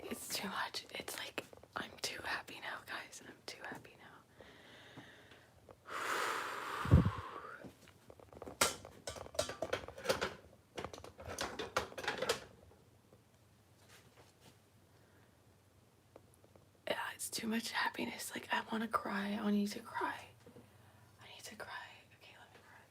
It's too much. It's like, I'm too happy now, guys. I'm too happy now. Yeah, it's too much happiness. Like, I want to cry. I need to cry. I need to cry. Okay, let me cry.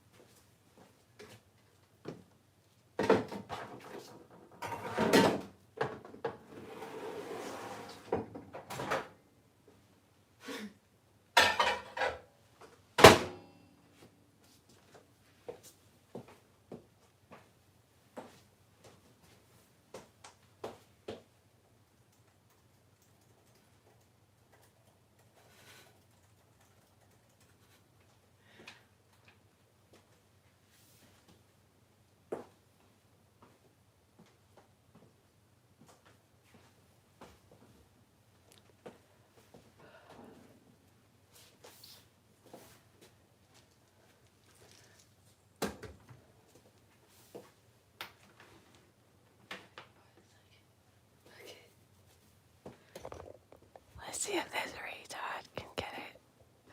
Let's see if this retard can get it.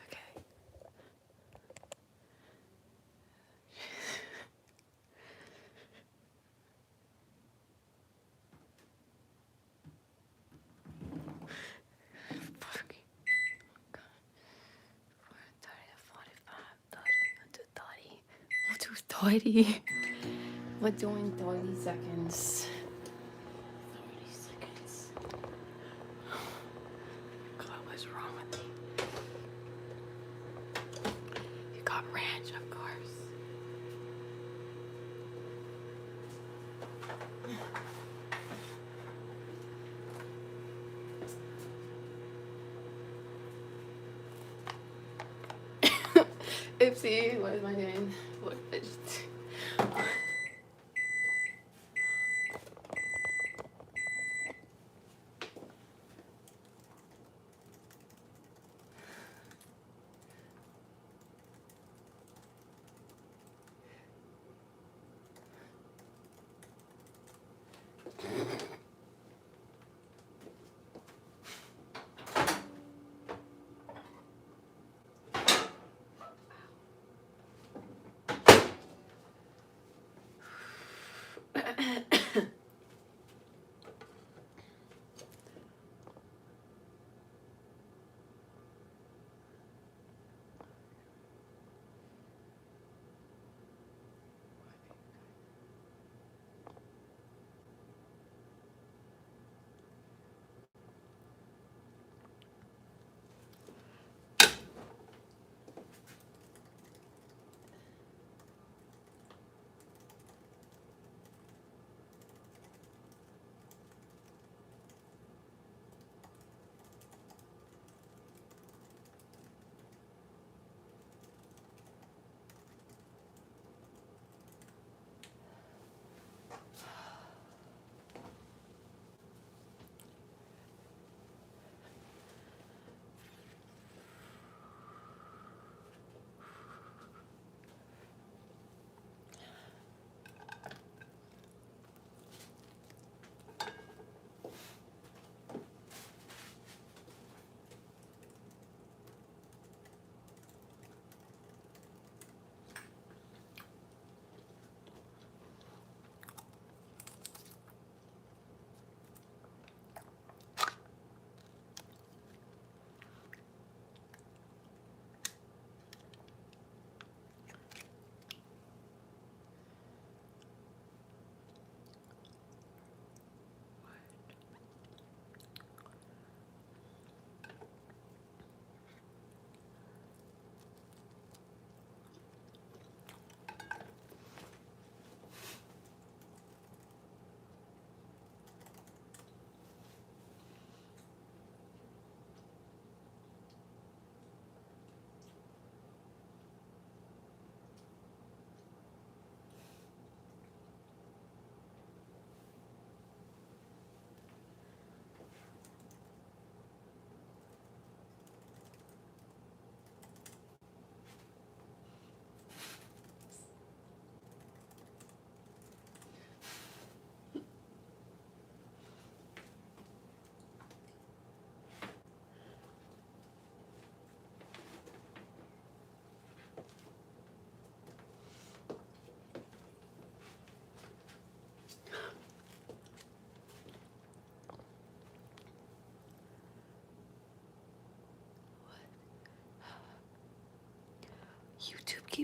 Okay. Fuck. Oh, God. 30, 45, 30. We're doing 30 seconds. 30 seconds. God, what's wrong with me? You got ranch, of course. Oopsie, what am I doing? What? I just...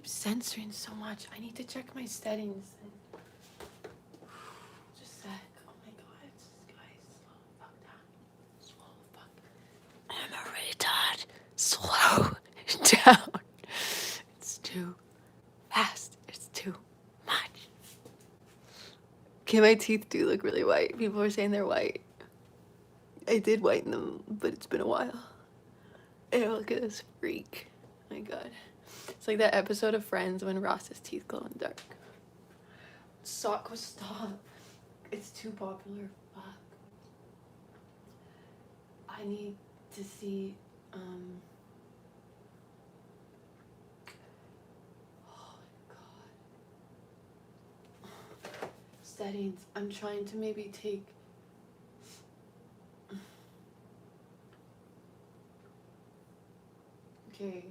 censoring so much. I need to check my settings. Just a sec. Oh my god, guys, slow the fuck down. Slow the fuck. I'm a retard. Slow down. It's too fast. It's too much. Okay, my teeth do look really white. People are saying they're white. I did whiten them, but it's been a while. Ew, look at this freak. Oh my god. It's like that episode of Friends when Ross's teeth glow in the dark. Socko, stop. It's too popular. Fuck. I need to see, oh my god. Settings. I'm trying to maybe take... Okay.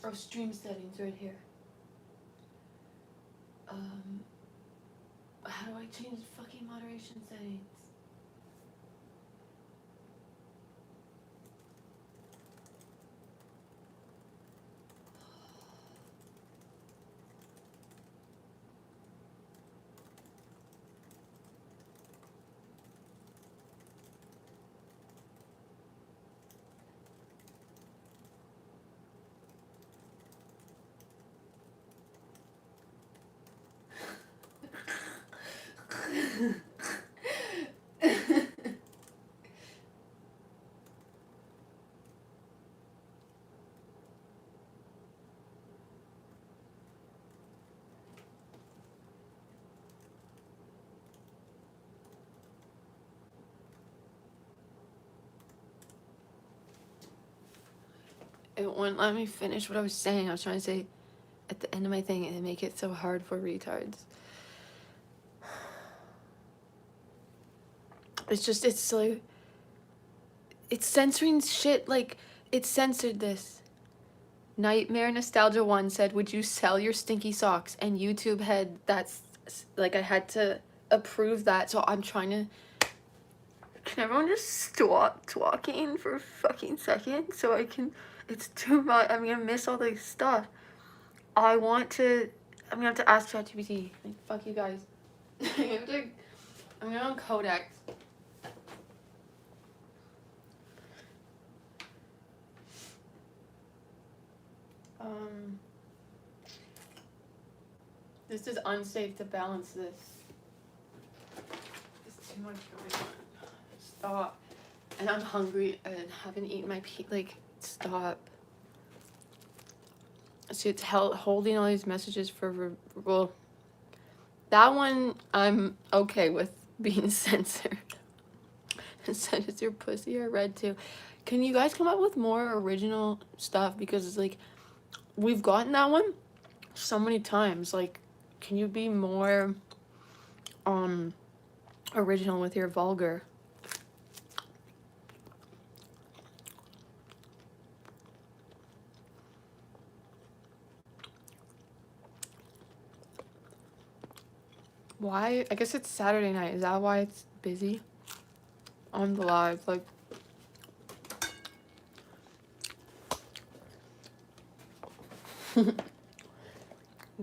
Oh, stream settings right here. How do I change fucking moderation settings? It wouldn't let me finish what I was saying. I was trying to say at the end of my thing and make it so hard for retards. It's just, it's like, it's censoring shit. Like, it censored this. Nightmare Nostalgia 1 said, would you sell your stinky socks? And YouTube had, that's, like, I had to approve that. So I'm trying to, can everyone just stop talking for a fucking second? So I can, it's too much. I'm gonna miss all this stuff. I'm gonna have to ask ChatGPT. Like, fuck you guys. I'm going on Codex. This is unsafe to balance this. There's too much going on. Stop. And I'm hungry and haven't eaten my like, stop. So it's holding all these messages for, well, that one I'm okay with being censored. It said, is your pussy or red too? Can you guys come up with more original stuff? Because it's like, we've gotten that one so many times. Like, can you be more original with your vulgar? Why? I guess it's Saturday night. Is that why it's busy on the live? Like, you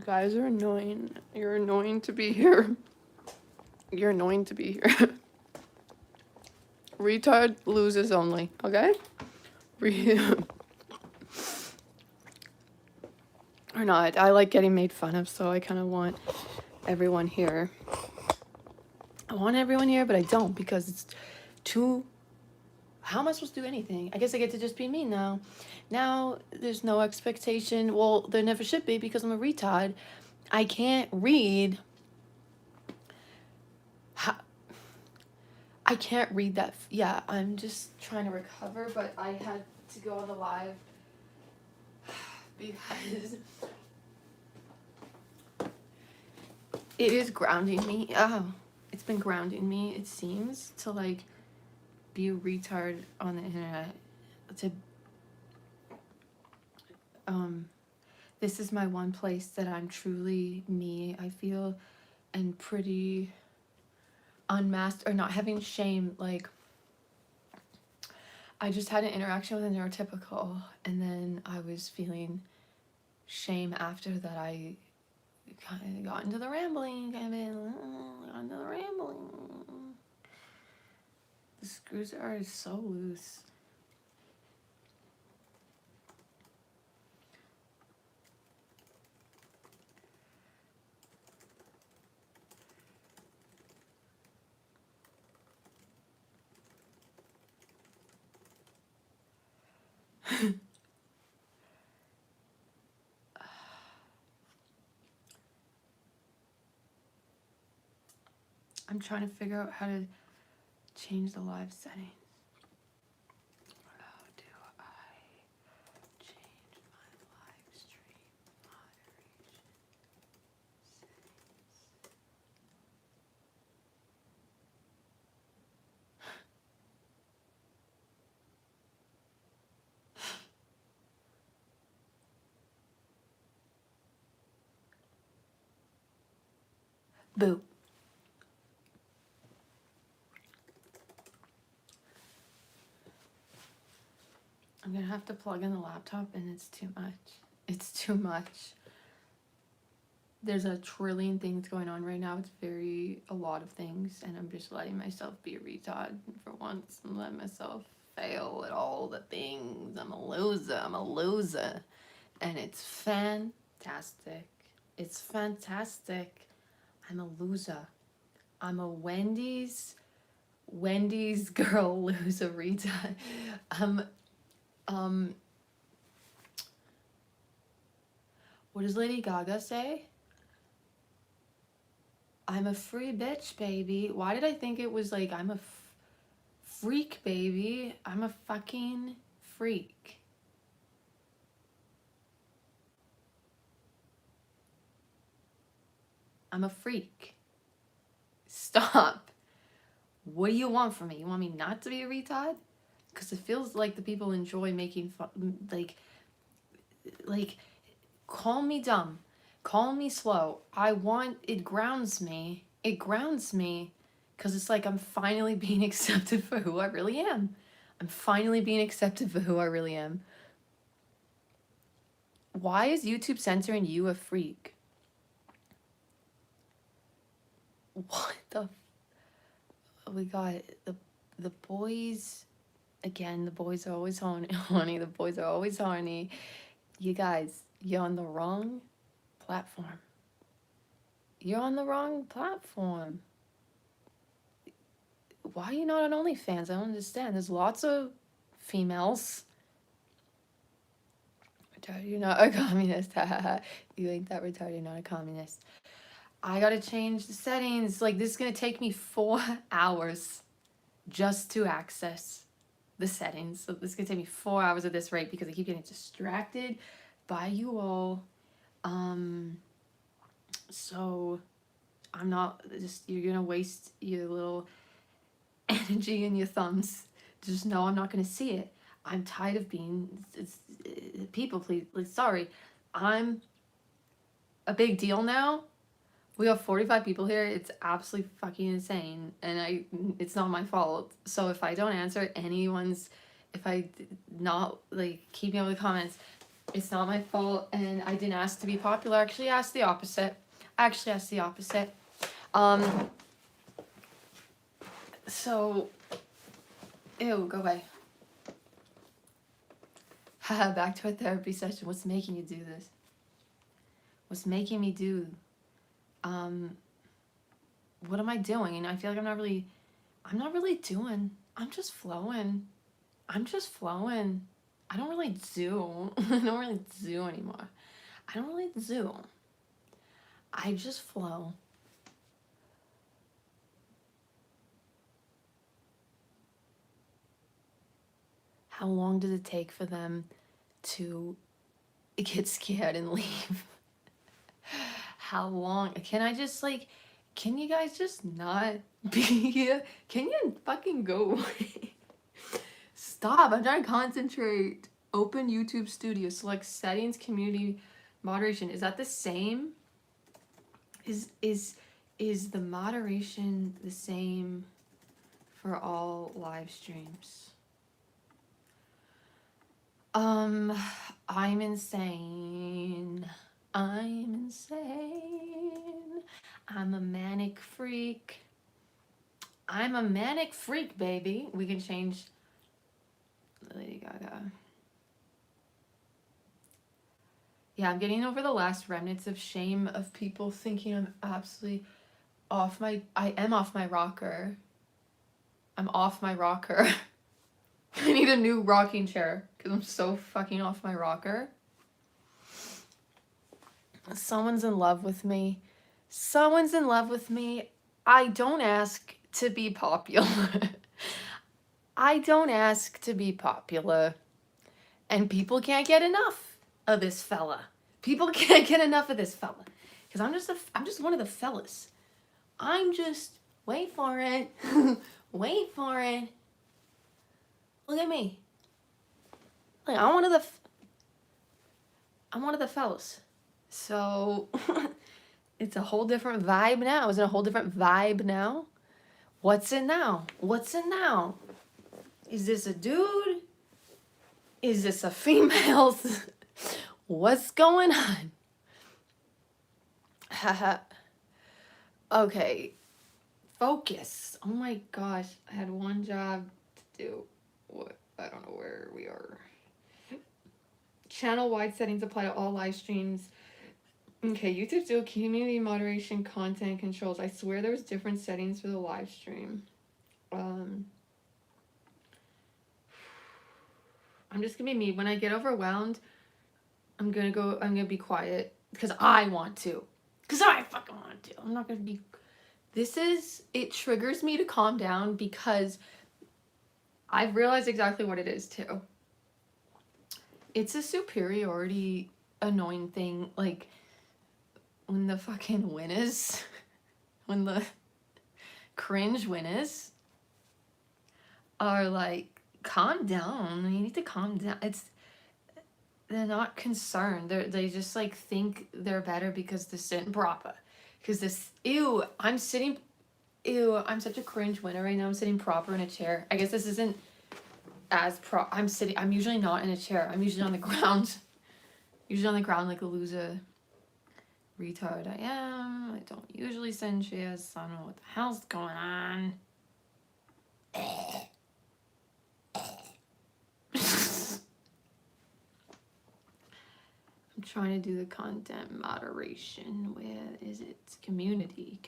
guys are annoying. You're annoying to be here. You're annoying to be here. Retard loses only, okay? Or not. I like getting made fun of, so I kind of want everyone here. I want everyone here, but I don't, because it's too... How am I supposed to do anything? I guess I get to just be me now. Now, there's no expectation. Well, there never should be, because I'm a retard. I can't read. I can't read that. Yeah, I'm just trying to recover, but I had to go on the live because it is grounding me. Oh, it's been grounding me, it seems, to like be a retard on the internet. To this is my one place that I'm truly me, I feel, and pretty unmasked or not having shame. Like, I just had an interaction with a neurotypical, and then I was feeling shame after that. I kind of got into the rambling, The screws are so loose. I'm trying to figure out how to change the live settings. How do I change my live stream moderation settings? Boo. I'm gonna have to plug in the laptop, and it's too much. It's too much. There's a trillion things going on right now. It's a lot of things, and I'm just letting myself be a retard for once and let myself fail at all the things. I'm a loser. And it's fantastic. It's fantastic. I'm a loser. I'm a Wendy's girl loser retard. What does Lady Gaga say? I'm a free bitch, baby. Why did I think it was like I'm a freak, baby? I'm a fucking freak. I'm a freak. Stop. What do you want from me? You want me not to be a retard? Because it feels like the people enjoy making fun, like, call me dumb. Call me slow. It grounds me. It grounds me. Because it's like I'm finally being accepted for who I really am. I'm finally being accepted for who I really am. Why is YouTube censoring you a freak? What the... We got the boys... Again, the boys are always horny. The boys are always horny. You guys, you're on the wrong platform. You're on the wrong platform. Why are you not on OnlyFans? I don't understand. There's lots of females. Retard, you're not a communist. You ain't that retarded, you're not a communist. I gotta change the settings. Like, this is gonna take me 4 hours just to access the settings. So this is gonna take me 4 hours at this rate because I keep getting distracted by you all. So I'm not just, you're gonna waste your little energy and your thumbs. Just know I'm not gonna see it. I'm tired of being people please. Like, sorry, I'm a big deal now. We have 45 people here. It's absolutely fucking insane, and it's not my fault. So if I don't answer if I not like keeping up with the comments, it's not my fault, and I didn't ask to be popular. I actually asked the opposite. So, ew, go away. Haha, back to a therapy session. What's making you do this? What's making me do? What am I doing? And I feel like I'm not really doing. I'm just flowing. I don't really do. I don't really do anymore. I don't really do. I just flow. How long does it take for them to get scared and leave? How long? Can I just can you guys just not be here? Can you fucking go away? Stop, I'm trying to concentrate. Open YouTube Studio, select settings, community, moderation. Is that the same? Is Is the moderation the same for all live streams? I'm insane. I'm insane. I'm a manic freak. I'm a manic freak, baby. We can change Lady Gaga. Yeah, I'm getting over the last remnants of shame of people thinking I'm absolutely I am off my rocker. I'm off my rocker. I need a new rocking chair because I'm so fucking off my rocker. Someone's in love with me. Someone's in love with me. I don't ask to be popular. I don't ask to be popular. And people can't get enough of this fella. People can't get enough of this fella. Because I'm just one of the fellas. I'm just, wait for it. Wait for it. Look at me. Like, I'm one of the fellas. So it's a whole different vibe now. Is it a whole different vibe now? What's it now? What's it now? Is this a dude? Is this a female? What's going on? Haha. Okay. Focus. Oh my gosh. I had one job to do. What? I don't know where we are. Channel-wide settings apply to all live streams. Okay, YouTube do community moderation, content controls. I swear there was different settings for the live stream. I'm just gonna be me. When I get overwhelmed, I'm gonna be quiet because I want to. Because I fucking want to. I'm not gonna be. It triggers me to calm down because I've realized exactly what it is too. It's a superiority annoying thing, like when the fucking winners, when the cringe winners are like, calm down, you need to calm down. They're not concerned. They just like think they're better because they're sitting proper. Because I'm such a cringe winner right now. I'm sitting proper in a chair. I guess this isn't as I'm usually not in a chair. I'm usually on the ground. Usually on the ground like a loser. Retard I am. I don't usually sit in chairs, so I don't know what the hell's going on. I'm trying to do the content moderation. Where is it? Community.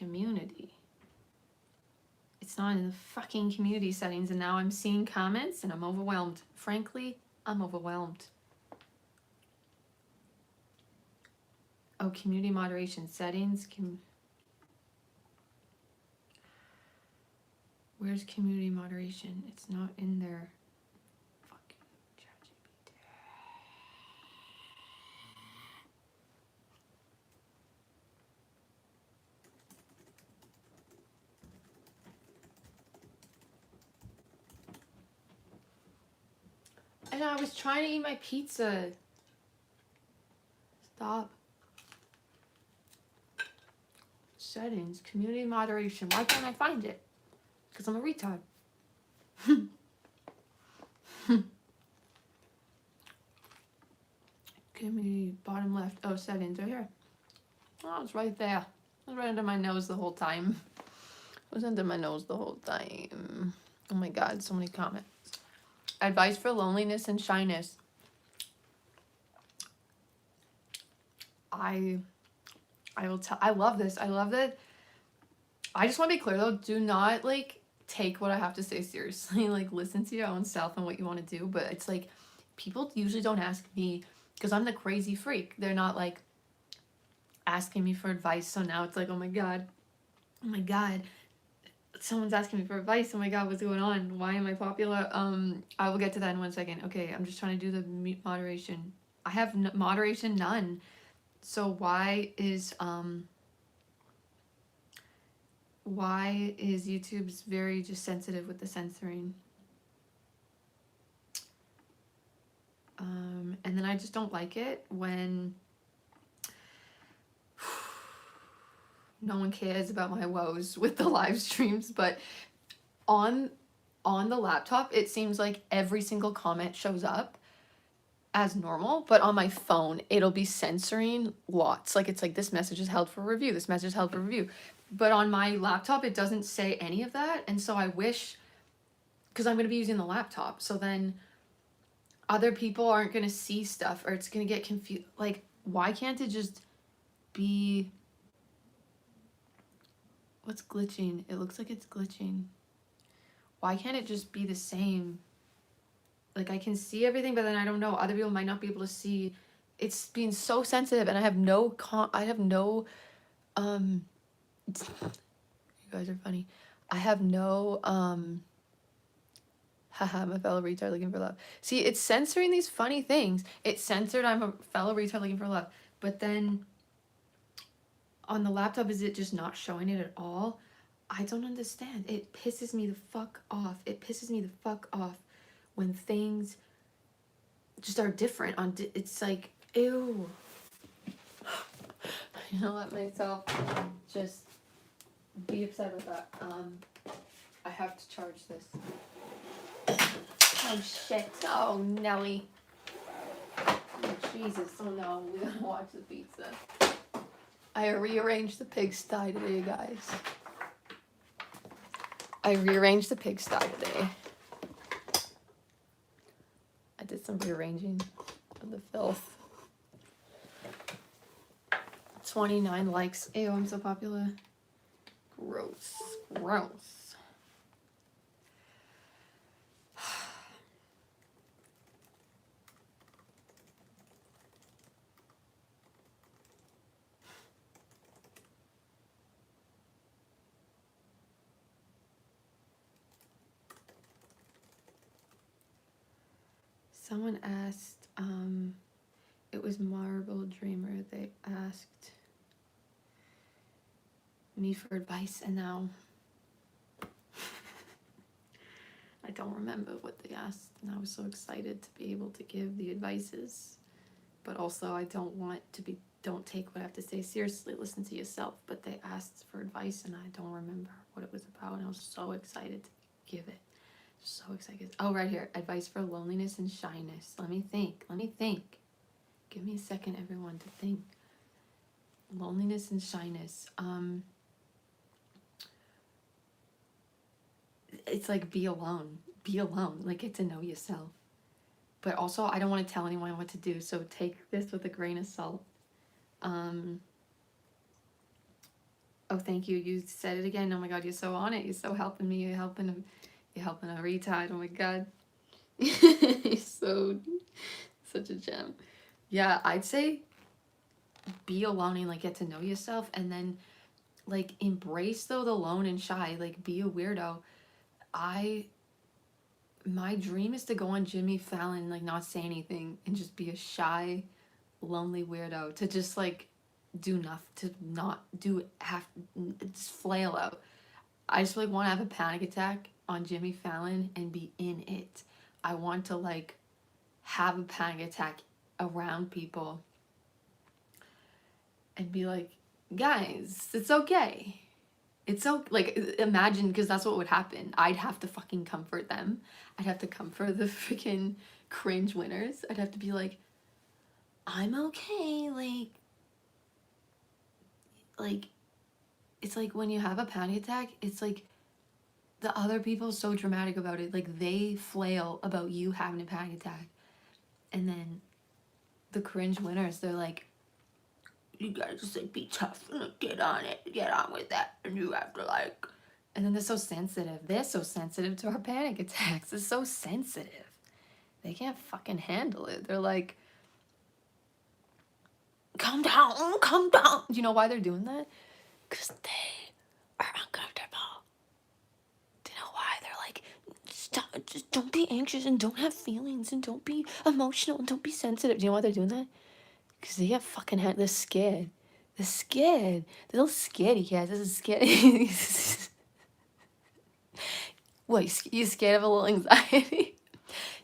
It's not in the fucking community settings, and now I'm seeing comments and I'm overwhelmed. Frankly, I'm overwhelmed. Oh, community moderation settings. Where's community moderation? It's not in there. Fucking ChatGPT. And I was trying to eat my pizza. Stop. Settings, community moderation. Why can't I find it? Because I'm a retard. Community, bottom left. Oh, settings right here. Oh, it's right there. It was right under my nose the whole time. It was under my nose the whole time. Oh my god, so many comments. Advice for loneliness and shyness. I will tell. I love this. I love that. I just want to be clear though. Do not like take what I have to say seriously. Like listen to your own self and what you want to do. But it's like people usually don't ask me because I'm the crazy freak. They're not like asking me for advice. So now it's like, oh my god, someone's asking me for advice. Oh my god, what's going on? Why am I popular? I will get to that in 1 second. Okay, I'm just trying to do the moderation. I have moderation none. So why is YouTube's very just sensitive with the censoring? And then I just don't like it when no one cares about my woes with the live streams, but on the laptop, it seems like every single comment shows up as normal, but on my phone, it'll be censoring lots. Like, it's like, this message is held for review, this message is held for review. But on my laptop, it doesn't say any of that. And so I wish, because I'm going to be using the laptop, so then other people aren't going to see stuff, or it's going to get confused. Like, why can't it just be... What's glitching? It looks like it's glitching. Why can't it just be the same? Like, I can see everything, but then I don't know. Other people might not be able to see. It's being so sensitive, and I have no you guys are funny. I have no, haha, I'm a fellow retard looking for love. See, it's censoring these funny things. It's censored, I'm a fellow retard looking for love. But then on the laptop, is it just not showing it at all? I don't understand. It pisses me the fuck off. It pisses me the fuck off when things just are different. It's like, ew. You know, let myself just be upset with that. I have to charge this. Oh shit. Oh Nelly. Oh Jesus. Oh no. We gotta watch the pizza. I rearranged the pigsty today, guys. I rearranged the pigsty today. I did some rearranging of the filth. 29 likes. Ew, I'm so popular. Gross. Gross. Someone asked, it was Marble Dreamer, they asked me for advice, and now I don't remember what they asked, and I was so excited to be able to give the advices, but also I don't take what I have to say seriously, listen to yourself. But they asked for advice, and I don't remember what it was about, and I was so excited to give it. So excited. Oh, right here. Advice for loneliness and shyness. Let me think. Give me a second, everyone, to think. Loneliness and shyness. It's like, be alone. Be alone. Like, get to know yourself. But also, I don't want to tell anyone what to do, so take this with a grain of salt. Oh, thank you. You said it again. Oh my God, you're so on it. You're so helping me. You're helping a retard. Oh my God. He's such a gem. Yeah, I'd say be alone and like get to know yourself, and then like embrace though the lone and shy. Like, be a weirdo. My dream is to go on Jimmy Fallon, like not say anything, and just be a shy, lonely weirdo. To just like do nothing, to not do just flail out. I just like want to have a panic attack on Jimmy Fallon and be in it. I want to like have a panic attack around people and be like, guys, it's okay. It's so like, imagine, because that's what would happen. I'd have to fucking comfort them. I'd have to comfort the freaking cringe winners. I'd have to be like, I'm okay. Like it's like when you have a panic attack, it's like the other people are so dramatic about it. Like, they flail about you having a panic attack. And then the cringe winners, they're like, you gotta just like be tough and like, get on with that, and you have to like, and then they're so sensitive. They're so sensitive to our panic attacks. They're so sensitive. They can't fucking handle it. They're like, calm down. You know why they're doing that? Because they are uncomfortable. Do you know why? They're like, stop, just don't be anxious and don't have feelings and don't be emotional and don't be sensitive. Do you know why they're doing that? Because they get fucking they're scared. They're scared. They're little scaredy cats. This is scary. What, you scared of a little anxiety?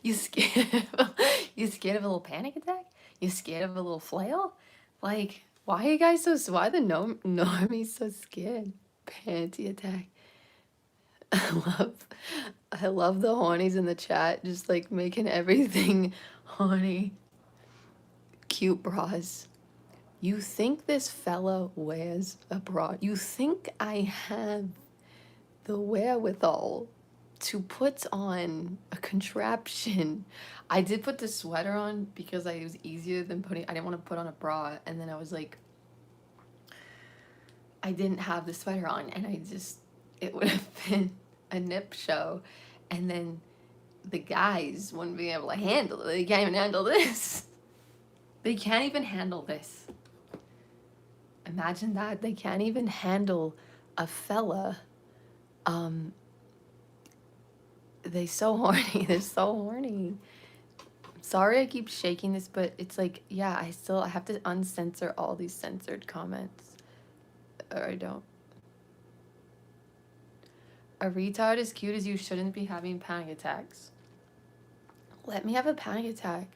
You scared of a little panic attack? You scared of a little flail? Like, Why are you guys so, why the normies so scared? Panty attack. I love the hornies in the chat, just like making everything horny. Cute bras. You think this fella wears a bra? You think I have the wherewithal to put on a contraption? I did put the sweater on because it was easier than putting, I didn't want to put on a bra, and then I was like, I didn't have the sweater on, and it would have been a nip show, and then the guys wouldn't be able to handle it. They can't even handle this. They can't even handle this. Imagine that. They can't even handle a fella. They so horny. They're so horny. Sorry I keep shaking this, but it's like, yeah, I have to uncensor all these censored comments. Or I don't. A retard as cute as you shouldn't be having panic attacks. Let me have a panic attack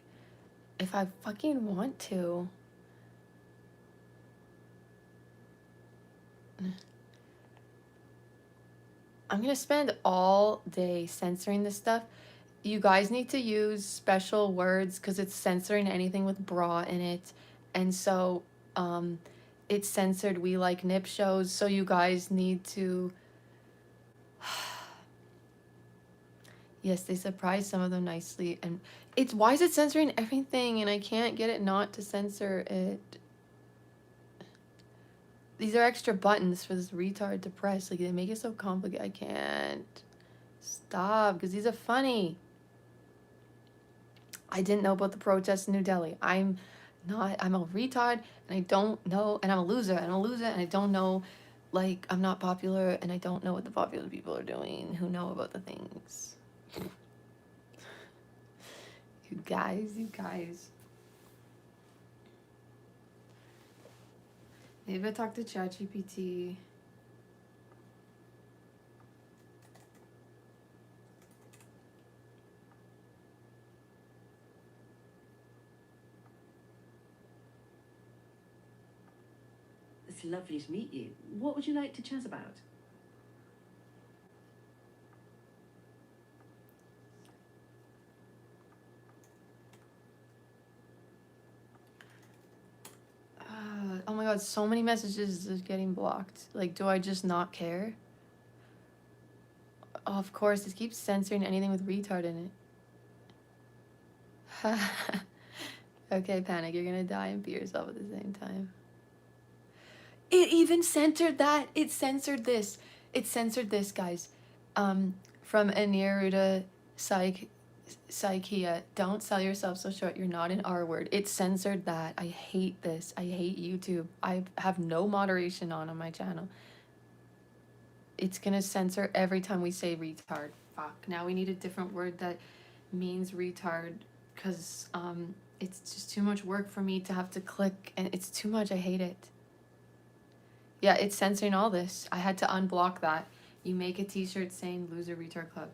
if I fucking want to. I'm gonna spend all day censoring this stuff. You guys need to use special words because it's censoring anything with bra in it. And so it's censored We Like Nip shows. So you guys need to... Yes, they surprised some of them nicely. And it's... Why is it censoring everything? And I can't get it not to censor it. These are extra buttons for this retard to press. Like, they make it so complicated. I can't. Stop, because these are funny. I didn't know about the protests in New Delhi. I'm a retard, and I don't know, and I'm a loser, and I don't know, like, I'm not popular, and I don't know what the popular people are doing who know about the things. You guys. Maybe I talk to ChatGPT. It's lovely to meet you. What would you like to chat about? Oh my god, so many messages is getting blocked. Like, do I just not care? Oh, of course, it keeps censoring anything with retard in it. Okay, Panic, you're gonna die and beat yourself at the same time. It even censored that. It censored this. It censored this, guys. From n0rmiez Psychia. Don't sell yourself so short. You're not an R word. It censored that. I hate this. I hate YouTube. I have no moderation on my channel. It's gonna censor every time we say retard. Fuck. Now we need a different word that means retard, because it's just too much work for me to have to click, and it's too much. I hate it. Yeah, it's censoring all this. I had to unblock that. You make a t-shirt saying Loser Retard Club.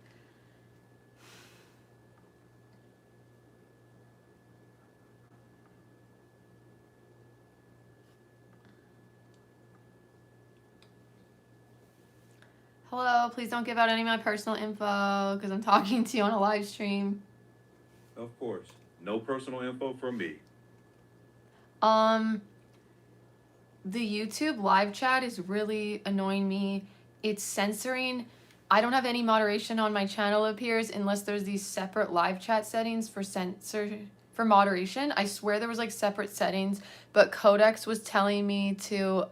Hello, please don't give out any of my personal info because I'm talking to you on a live stream. Of course. No personal info from me. The YouTube live chat is really annoying me. It's censoring. I don't have any moderation on my channel, it appears, unless there's these separate live chat settings for moderation. I swear there was like separate settings, but Codex was telling me to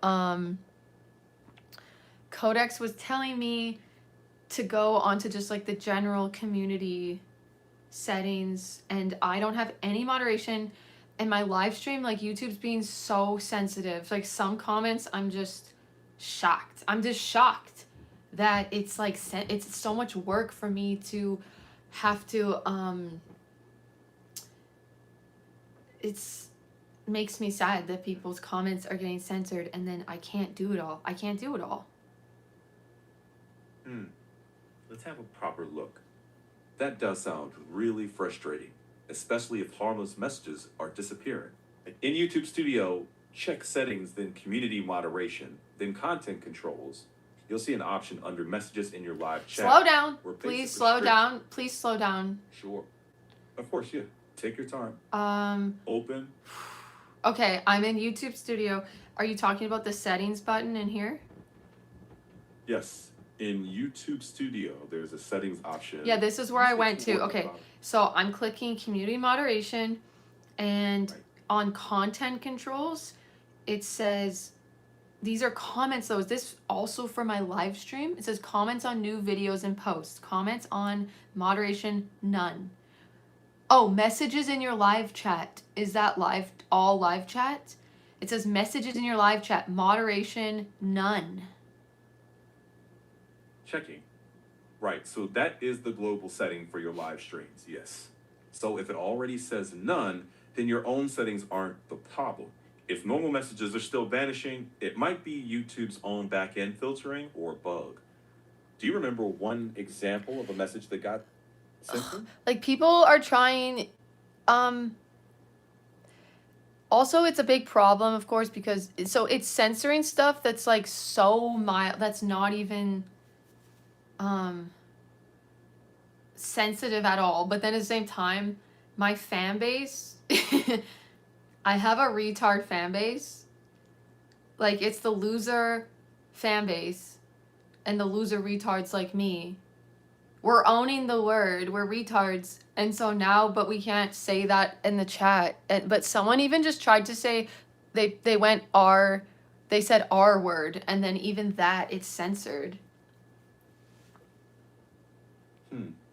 go onto just like the general community settings, and I don't have any moderation. And my live stream, like, YouTube's being so sensitive. Like, some comments, I'm just shocked. I'm just shocked that it's like it's so much work for me to have to it's makes me sad that people's comments are getting censored, and then I can't do it all. Let's have a proper look. That does sound really frustrating, especially if harmless messages are disappearing. In YouTube Studio, check settings, then community moderation, then content controls. You'll see an option under messages in your live chat. Slow down. where Please basic slow restrictions- down. Please slow down. Sure. Of course, yeah. Take your time. Open. Okay, I'm in YouTube Studio. Are you talking about the settings button in here? Yes. In YouTube Studio, there's a settings option. Yeah, this is where I went to. Towards the Okay, bottom. so I'm clicking community moderation, and Right. on content controls, it says, these are comments though. Is this also for my live stream? It says comments on new videos and posts. Comments on moderation, none. Oh, messages in your live chat. Is that live, all live chat? It says messages in your live chat, moderation, none. Checking. Right, so that is the global setting for your live streams, yes. So if it already says none, then your own settings aren't the problem. If normal messages are still vanishing, it might be YouTube's own back-end filtering or bug. Do you remember one example of a message that got censored? Like people are trying, also it's a big problem, of course, because so it's censoring stuff that's like so mild, that's not even sensitive at all. But then at the same time, my fan base, I have a retard fan base. Like it's the loser fan base and the loser retards like me. We're owning the word. We're retards. And so now, but we can't say that in the chat. But someone even just tried to say, they went R, they said R word. And then even that, it's censored.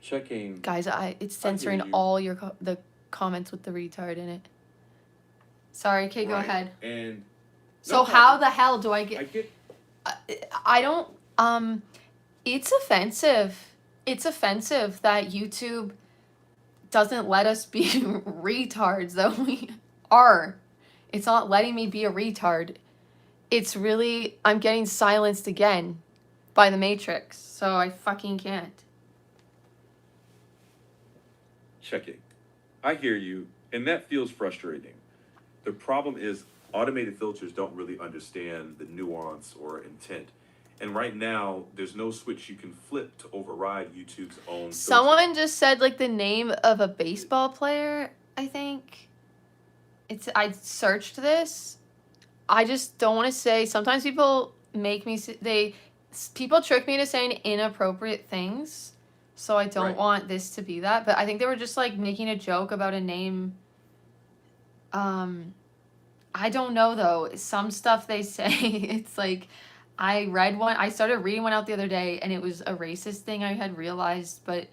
Checking. Guys, it's censoring you. all your the comments with the retard in it. Sorry, okay, go Right. ahead. And So no how problem. the hell do I get... I get I don't, it's offensive. It's offensive that YouTube doesn't let us be retards, though we are. It's not letting me be a retard. It's really, I'm getting silenced again by the Matrix, so I fucking can't. checking. I hear you, and that feels frustrating. The problem is automated filters don't really understand the nuance or intent. And right now, there's no switch you can flip to override YouTube's own filter. Someone just said like the name of a baseball player, I think. I searched this. I just don't want to say, sometimes people make me, people trick me into saying inappropriate things. So I don't Right. want this to be that. But I think they were just like making a joke about a name. I don't know though. Some stuff they say, it's like, I started reading one out the other day and it was a racist thing I had realized, but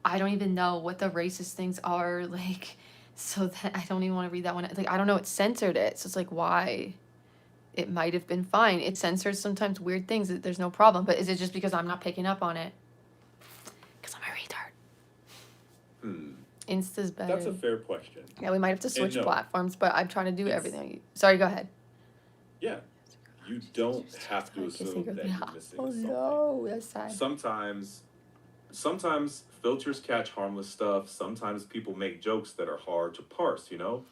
I don't even know what the racist things are, like, so that I don't even want to read that one. Like, I don't know, it censored it, so it's like, why? It might have been fine. It censors sometimes weird things, there's no problem, but is it just because I'm not picking up on it? Because I'm a retard. Insta's better. That's a fair question. Yeah, we might have to switch no, platforms, but I'm trying to do it's- everything. Sorry, go ahead. Yeah. You don't have to assume that you're missing Oh something. no, that's sad. Sometimes filters catch harmless stuff. Sometimes people make jokes that are hard to parse, you know?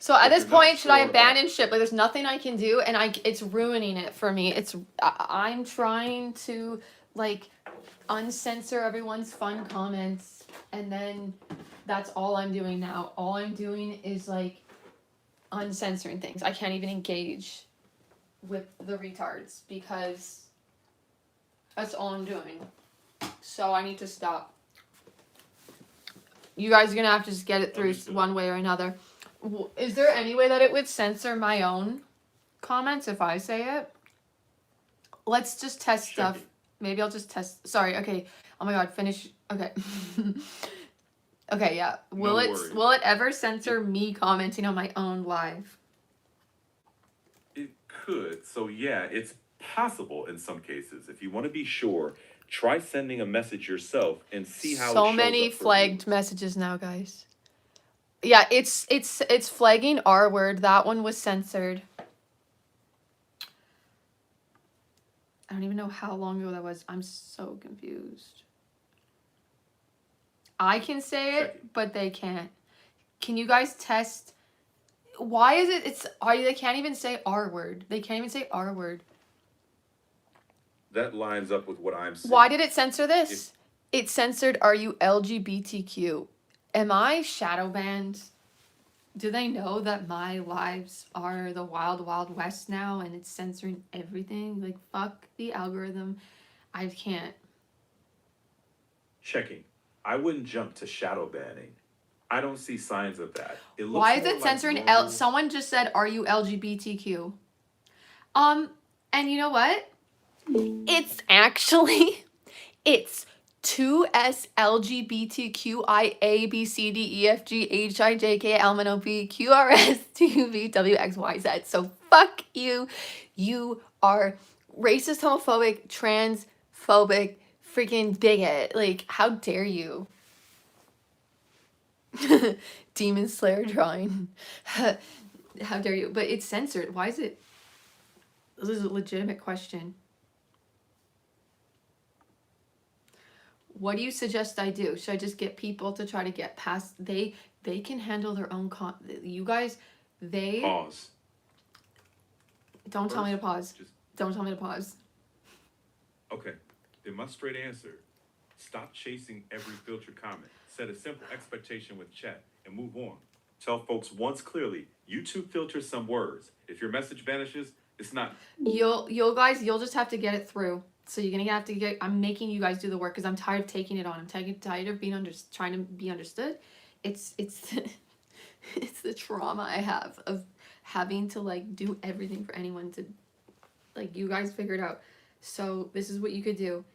So at If this you're not point, should I sure abandon ship? Like, there's nothing I can do, and it's ruining it for me. I'm trying to like uncensor everyone's fun comments, and then that's all I'm doing now. All I'm doing is like uncensoring things. I can't even engage with the retards because that's all I'm doing. So I need to stop. You guys are gonna have to just get it through Understood. one way or another. Is there any way that it would censor my own comments if I say it? Let's just test stuff. Checking. Maybe I'll just test. Sorry. Okay. Oh my God. Finish. Okay. Okay. Yeah. Will worries. it ever censor me commenting on my own live? It could. So yeah, it's possible in some cases. If you want to be sure, try sending a message yourself and see how it So shows many up for flagged views. messages now, guys. Yeah, it's flagging R word. That one was censored. I don't even know how long ago that was. I'm so confused. I can say it, Checking. but they can't. Can you guys test Why is it? They can't even say R word. They can't even say R word. That lines up with what I'm saying. Why did it censor this? It censored, are you LGBTQ? Am I shadow banned? Do they know that my lives are the wild, wild west now and it's censoring everything? Like, fuck the algorithm. I can't. Checking. I wouldn't jump to shadow banning. I don't see signs of that. It looks Why is more it like censoring normal- someone just said, are you LGBTQ? And you know what? It's actually, it's 2S LGBTQIA BCDEFG HIJK LMNOP QRS TUVWXYZ. So fuck you. You are racist, homophobic, transphobic, freaking bigot. Like, how dare you? Demon Slayer drawing. How dare you? But it's censored. Why is it? This is a legitimate question. What do you suggest I do? Should I just get people to try to get past? They can handle their own you guys, they Pause. don't tell me to pause. Just, Don't tell me to pause. okay. Then my straight answer: stop chasing every filtered comment. Set a simple expectation with chat and move on. Tell folks once clearly, YouTube filters some words. If your message vanishes, it's not. You'll just have to get it through. So you're gonna have to get. I'm making you guys do the work because I'm tired of taking it on. I'm tired of being trying to be understood. It's it's the trauma I have of having to like do everything for anyone to, like, you guys figure it out. So this is what you could do.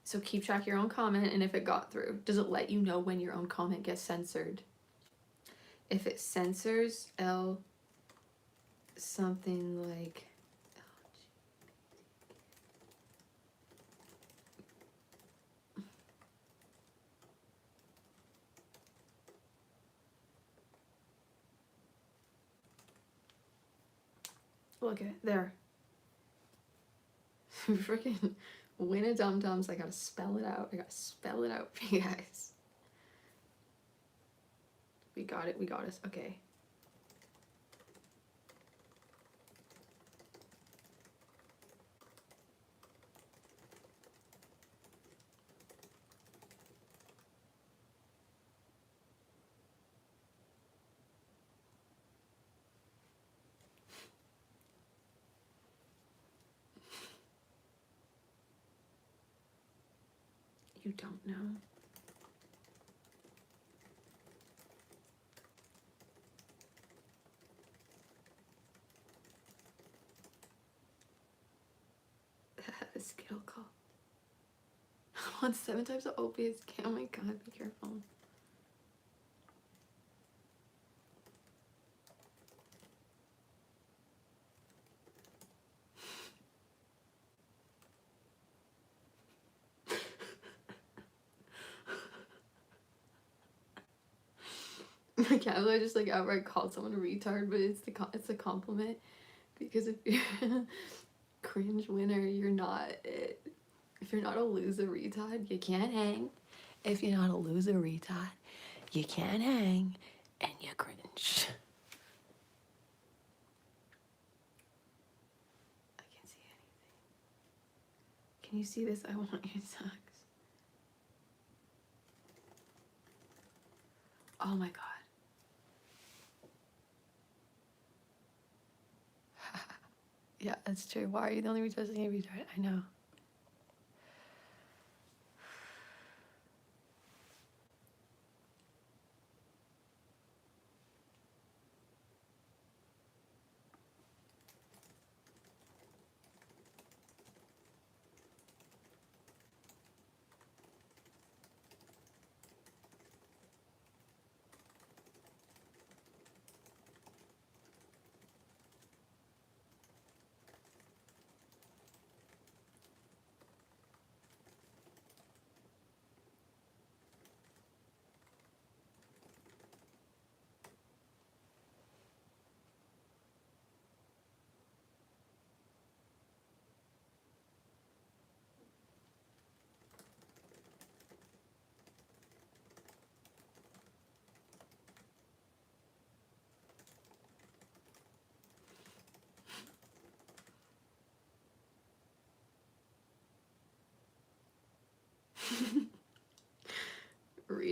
So keep track of your own comment, and if it got through, does it let you know when your own comment gets censored? If it censors L something like look at it there. Freaking win a dum-dums. I gotta spell it out. For you guys. We got it. Okay. You don't know. A Skittle call. On 7 types of opiates. Oh my god, be careful. My cat just like outright called someone a retard, but it's a compliment, because if you're a cringe winner, you're not it. If you're not a loser retard, you can't hang. If you're not a loser retard, you can't hang, and you cringe. I can't see anything. Can you see this? I want your socks. Oh my god. Yeah, that's true. Why are you the only retard saying retard? I know.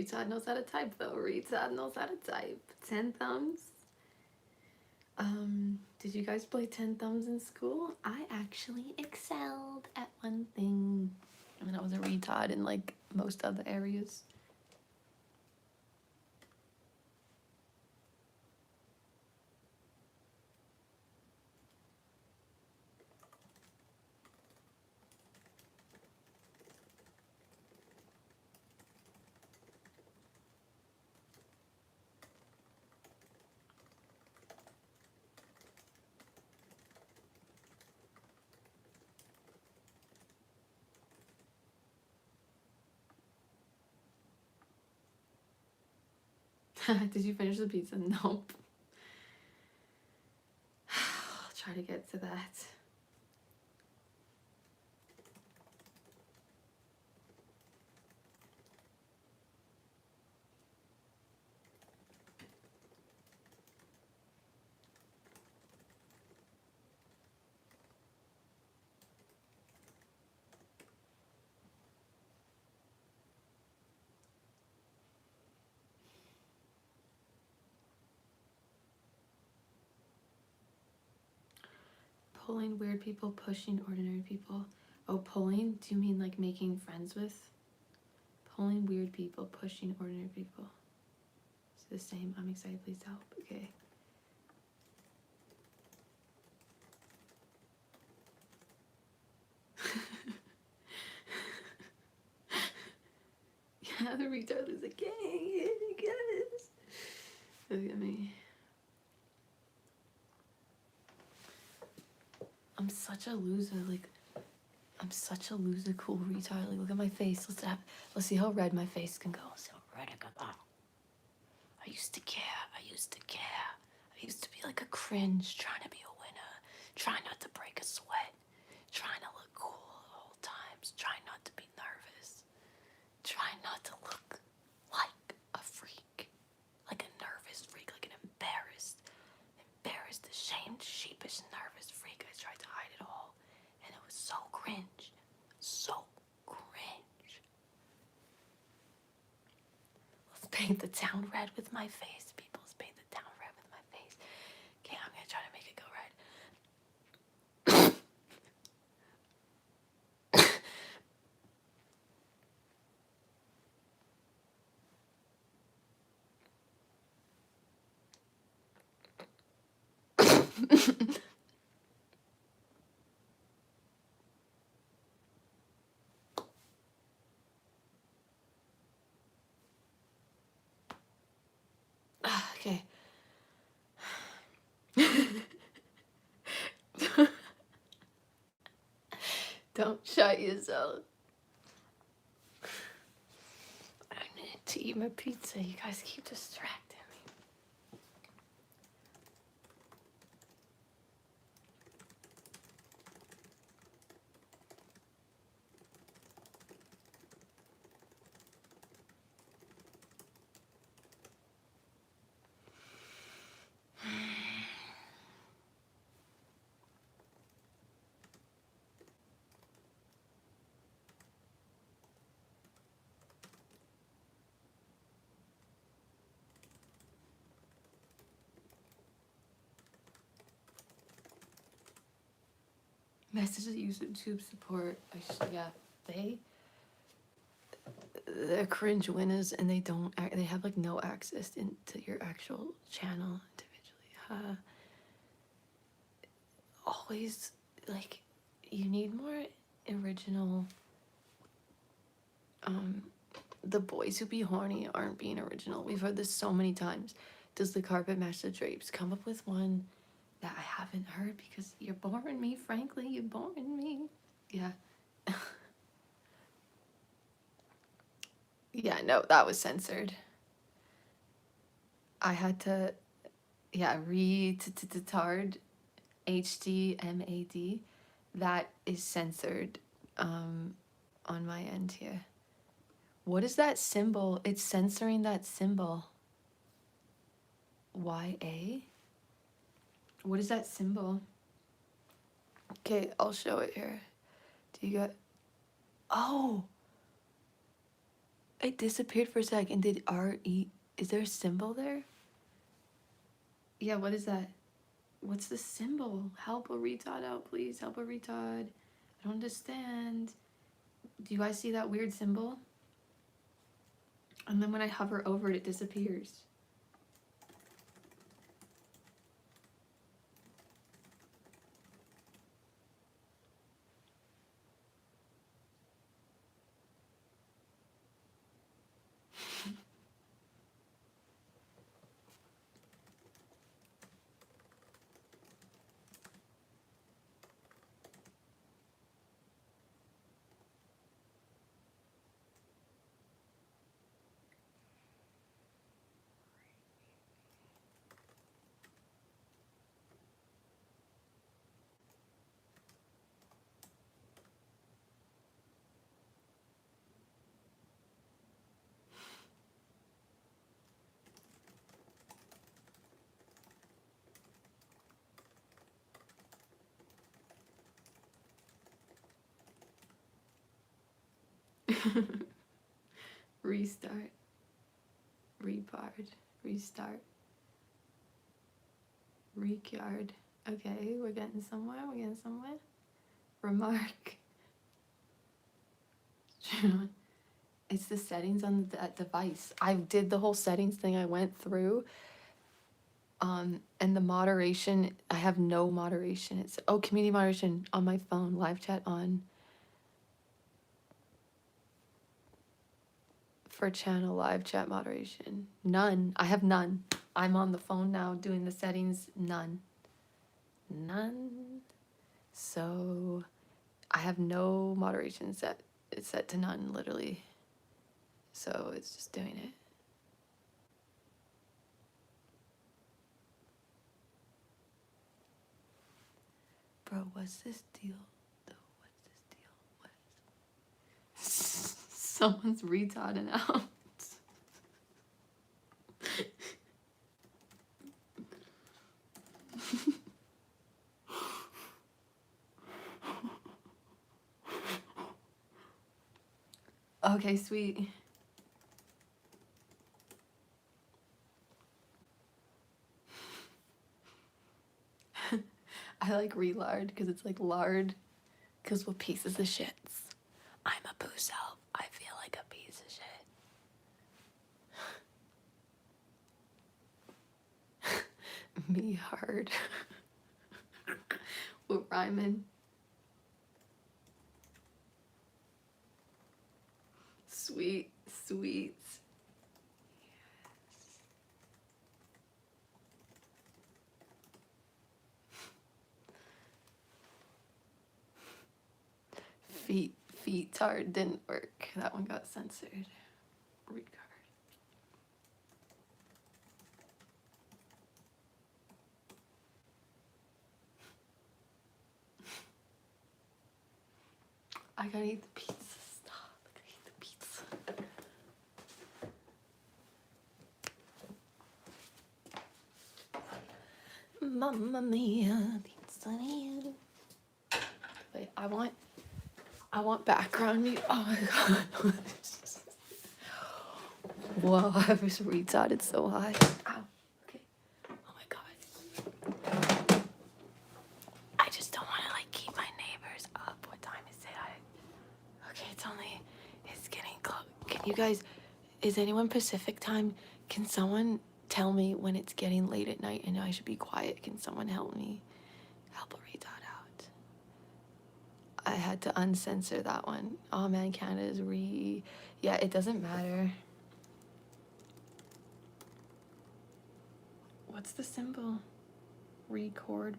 Retard knows how to type though. Retard knows how to type. 10 thumbs. Did you guys play 10 thumbs in school? I actually excelled at one thing. I mean, I was a retard in like most other areas. Did you finish the pizza? Nope. I'll try to get to that. Pulling weird people, pushing ordinary people. Oh, pulling? Do you mean like making friends with? Pulling weird people, pushing ordinary people. It's the same. I'm excited. Please help. Okay. Yeah, the retard is like, yay, guys. Look at me. I'm such a loser. Like, I'm such a loser, cool retard. Like, look at my face. Let's see how red my face can go. Let's see how red it can go. I used to care. I used to be like a cringe, trying to be a winner, trying not to break a sweat, trying to look cool at all times, trying not to be nervous, trying not to look like a freak, like a nervous freak, like an embarrassed, ashamed, sheepish, nervous freak. I tried to hide it all, and it was so cringe, so cringe. Let's paint the town red with my face, people. Let's paint the town red with my face. Okay, I'm gonna try to make it go red. Okay. Don't shut yourself. I need to eat my pizza. You guys keep distracting me. Messages YouTube support. Yeah, they're cringe winners, and they have like no access into your actual channel individually. Always like, you need more original. The boys who be horny aren't being original. We've heard this so many times. Does the carpet match the drapes? Come up with one that I haven't heard, because you're boring me, frankly. You're boring me. Yeah. Yeah, no, that was censored. I had to, yeah, retard, HDMAD. That is censored on my end here. What is that symbol? It's censoring that symbol. YA? What is that symbol? Okay, I'll show it here. Do you got... Oh! It disappeared for a second. Did R-E... Is there a symbol there? Yeah, what is that? What's the symbol? Help a retard out, please. Help a retard. I don't understand. Do you guys see that weird symbol? And then when I hover over it, it disappears. Restart. Repart. Restart. Recard. Okay, we're getting somewhere. We're getting somewhere. Remark. It's the settings on that device. I did the whole settings thing. I went through. And the moderation, I have no moderation. It's community moderation on my phone. Live chat on. For channel live chat moderation. None. I have none. I'm on the phone now doing the settings. None. None. So I have no moderation set. It's set to none, literally. So it's just doing it. Bro, what's this deal? What's this deal? What is... Someone's retarding out. Okay, sweet. I like re-lard because it's like lard. Because we're pieces of shits. I'm a boo self. I feel like a piece of shit. Me hard. We're rhyming. Sweet, sweet. Feet hard didn't work. That one got censored. Retard. I gotta eat the pizza. Stop. I gotta eat the pizza. Mamma mia, pizza mia. Wait, I want background music. Oh my god. Whoa, I was retarded so high. Ow. Okay. Oh my god. I just don't want to like keep my neighbors up. What time is it? Okay, it's getting close. Can you guys, is anyone Pacific time? Can someone tell me when it's getting late at night and I should be quiet? Can someone help me? Help a retard out. I had to uncensor that one. Oh man, Canada's yeah, it doesn't matter. What's the symbol? Recard.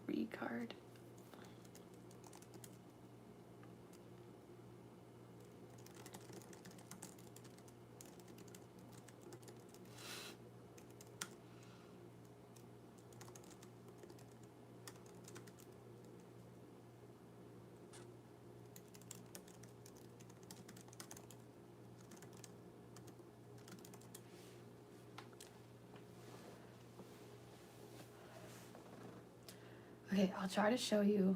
Okay, I'll try to show you.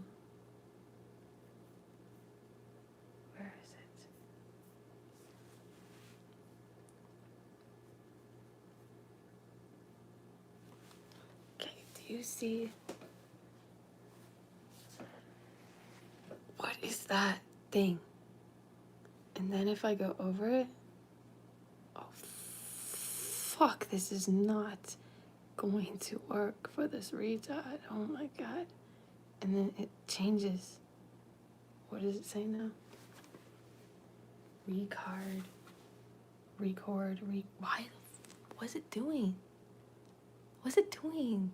Where is it? you see? What is that thing? And then if I go over it, oh fuck, this is not going to work for this retard. Oh my god. And then it changes. What does it say now? Record. Why? What's it doing? What's it doing?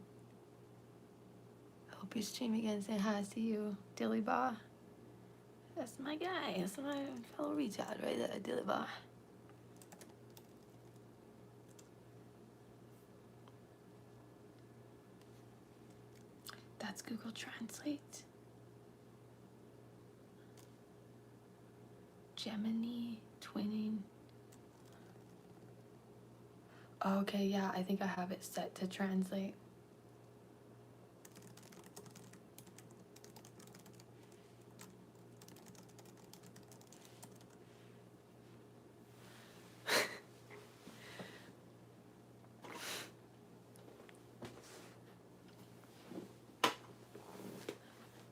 I hope you stream again. Say hi to you, Dilly Bar. That's my guy. That's my fellow retard right there, Dilly Bar. That's Google Translate. Gemini twinning. Okay, yeah, I think I have it set to translate.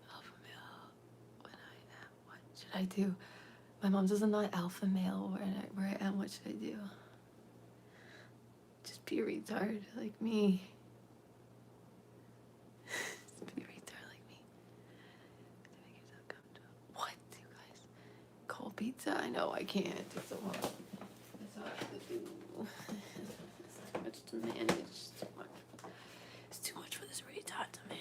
Alpha male, when I am, what should I do? My mom says I'm not alpha male. Where I am, what should I do? Just be a retard like me. Just be a retard like me. To make yourself comfortable. What, you guys? Cold pizza? I know I can't. It's so hard. That's all I have to do. It's so much to manage. It's too much. It's too much for this retard to manage.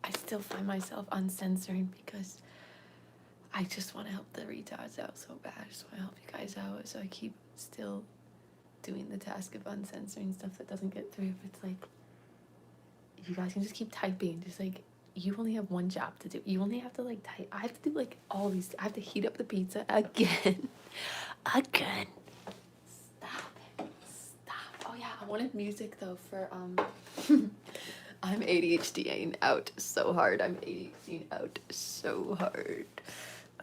I still find myself uncensoring because I just want to help the retards out so bad. I just want to help you guys out. So I keep still doing the task of uncensoring stuff that doesn't get through. But it's like, you guys can just keep typing. Just like, you only have one job to do. You only have to like type. I have to do like all these. I have to heat up the pizza again. Again. Stop it. Stop. Oh yeah, I wanted music though for I'm ADHDing out so hard. I'm ADHDing out so hard.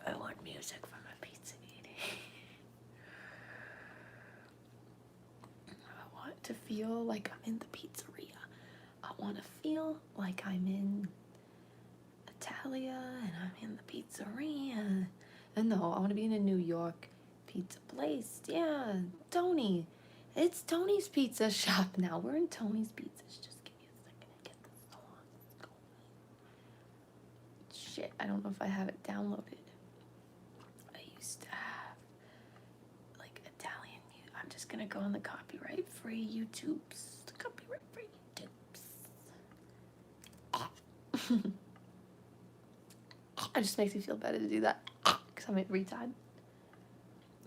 I want music for my pizza eating. I want to feel like I'm in the pizzeria. I want to feel like I'm in Italia and I'm in the pizzeria. And no, I want to be in a New York pizza place. Yeah, Tony. It's Tony's Pizza Shop now. We're in Tony's Pizza. Just give me a second to get this song going. Shit, I don't know if I have it downloaded. I used to have like Italian music. I'm just gonna go on the copyright free YouTubes. The copyright free YouTubes. It just makes me feel better to do that because I'm a retard.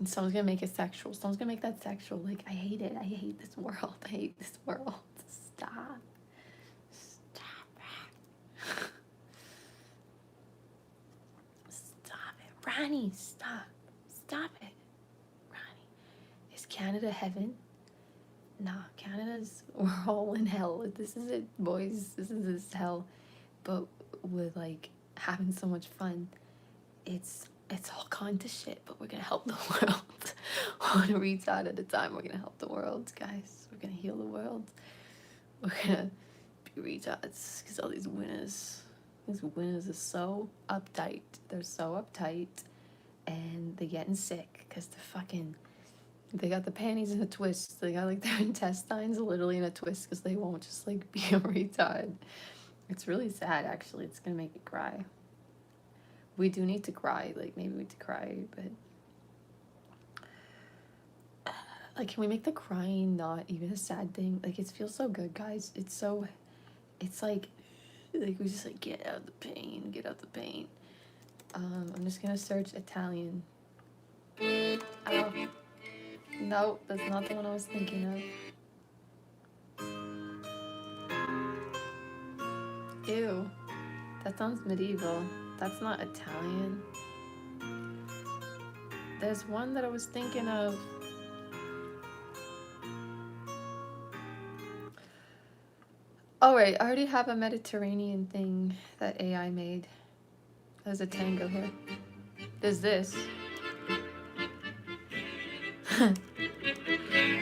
And someone's gonna make it sexual. Someone's gonna make that sexual. Like, I hate it. I hate this world. I hate this world. Stop. Stop it. Stop it. Ronnie, stop. Stop it. Ronnie. Is Canada heaven? Nah, Canada's, we're all in hell. This is it, boys. This is this hell. But with like having so much fun, it's all gone to shit, but we're gonna help the world. One retard at a time, we're gonna help the world, guys. We're gonna heal the world. We're gonna be retards because all these winners are so uptight. They're so uptight, and they're getting sick because they got the panties in a twist. They got like their intestines literally in a twist because they won't just like be a retard. It's really sad, actually. It's gonna make me cry. We do need to cry. Like, maybe we need to cry, but like, can we make the crying not even a sad thing? Like, it feels so good, guys. It's like we just like get out the pain, get out the pain. I'm just gonna search Italian. Ow. No, that's not the one I was thinking of. Ew, that sounds medieval. That's not Italian. There's one that I was thinking of. Oh, right, I already have a Mediterranean thing that AI made. There's a tango here. There's this.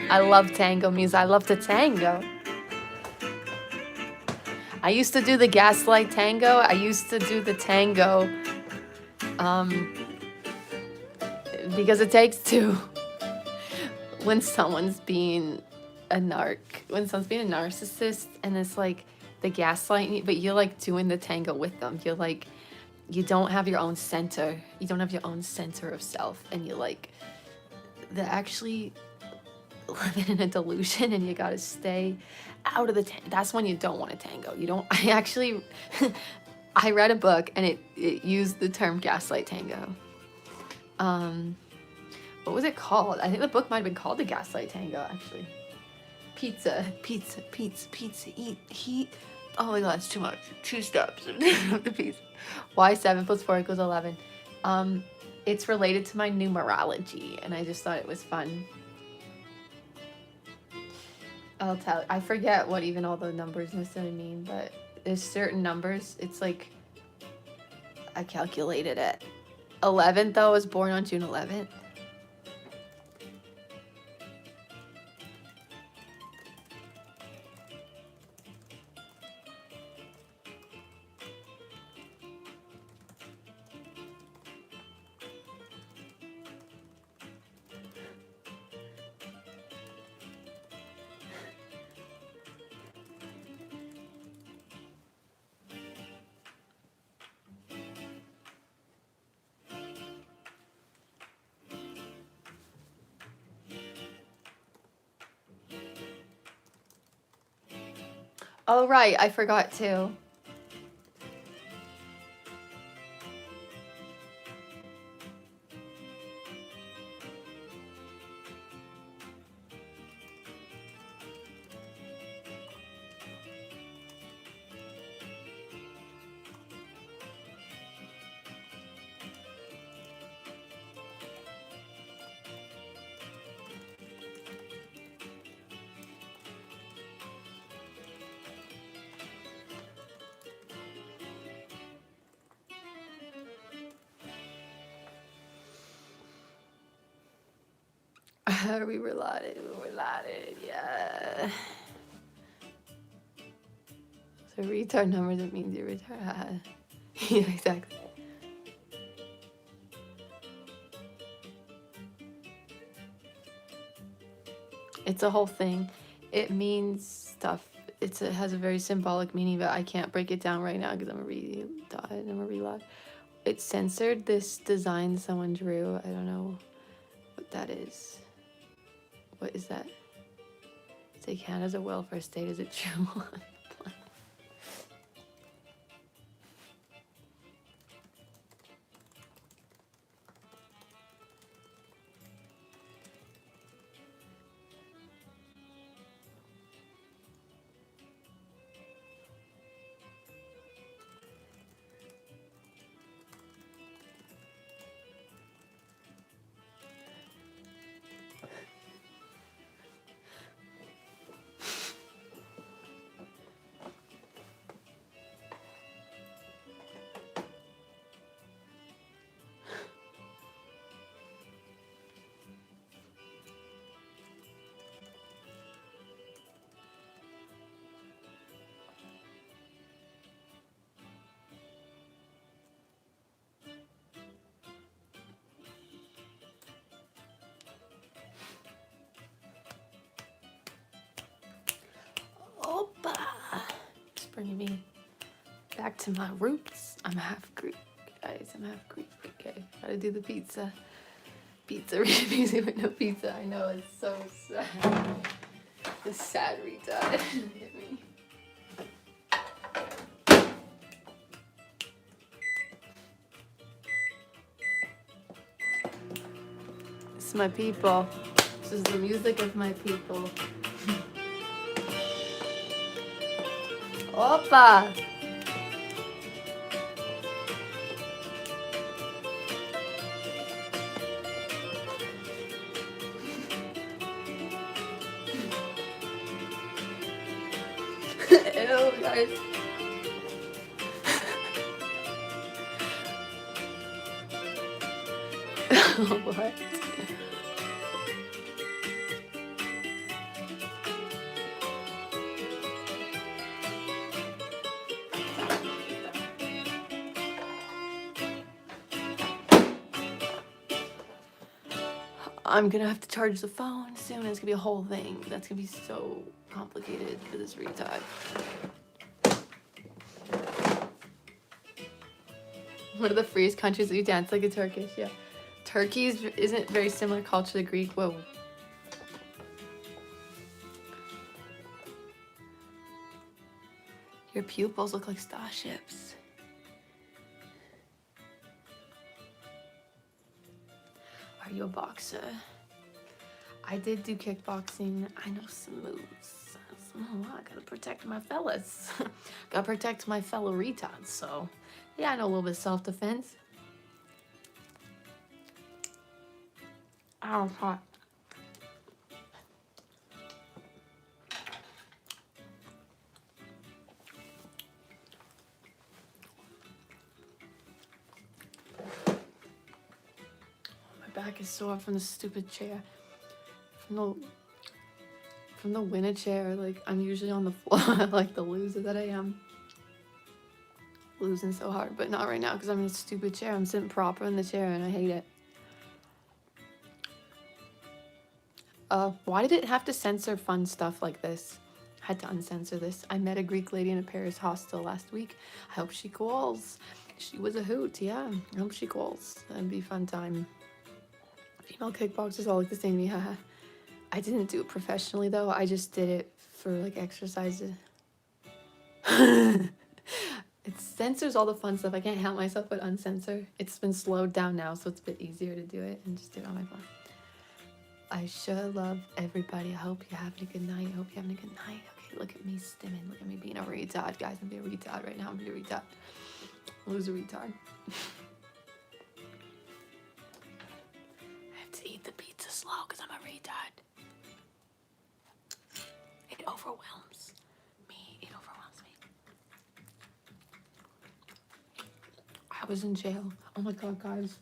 I love tango music. I love the tango. I used to do the gaslight tango. I used to do the tango because it takes two. When someone's being a narcissist, and it's like the gaslighting, but you're like doing the tango with them. You're like, you don't have your own center. You don't have your own center of self, and you're like, they're actually living in a delusion, and you gotta stay out of the that's when you don't want to tango. You don't. I actually I read a book and it used the term gaslight tango. What was it called? I think the book might have been called The Gaslight Tango, actually. Pizza, eat, heat. Oh my god, it's too much. 2 steps of the pizza. Why 7 + 4 = 11? It's related to my numerology, and I just thought it was fun. I'll tell. I forget what even all the numbers necessarily mean, but there's certain numbers. It's like, I calculated it. 11th, though, I was born on June 11th. Oh, right, I forgot to. We were lauded, yeah. So retard number, that means you're retard. Yeah, exactly. It's a whole thing. It means stuff. It has a very symbolic meaning, but I can't break it down right now because I'm a relog. It censored this design someone drew. I don't know what that is. What is that? Say Canada's a welfare state. Is it true? bringing me back to my roots. I'm half Greek, guys. I'm half Greek. Okay, gotta do the pizza. Pizza music with no pizza. I know, it's so sad. The sad retard hit me. This is my people. This is the music of my people. Opa! Ew, guys. What? I'm gonna have to charge the phone soon. It's gonna be a whole thing. That's gonna be so complicated for this retard. One of the freest countries that you dance like a Turkish, yeah. Turkey isn't very similar culture to Greek. Whoa. Your pupils look like starships. Are you a boxer? I did do kickboxing. I know some moves. I gotta protect my fellas. Gotta protect my fellow retards, so yeah, I know a little bit of self-defense. Ow, hot. My back is sore from the stupid chair. From the winner chair. Like, I'm usually on the floor like the loser that I am. Losing so hard, but not right now because I'm in a stupid chair. I'm sitting proper in the chair and I hate it. Why did it have to censor fun stuff like this? I had to uncensor this. I met a Greek lady in a Paris hostel last week. I hope she calls. She was a hoot, yeah. I hope she calls. That'd be a fun time. Female kickboxers all look the same to me, haha. I didn't do it professionally though. I just did it for like exercises. It censors all the fun stuff. I can't help myself but uncensor. It's been slowed down now, so it's a bit easier to do it and just do it on my phone. I sure love everybody. I hope you're having a good night. I hope you're having a good night. Okay, look at me stimming. Look at me being a retard, guys. I'm being a retard right now. I'm being a retard. Who's a retard? I have to eat the pizza slow because I'm a retard. It overwhelms me. It overwhelms me. I was in jail. Oh my god, guys.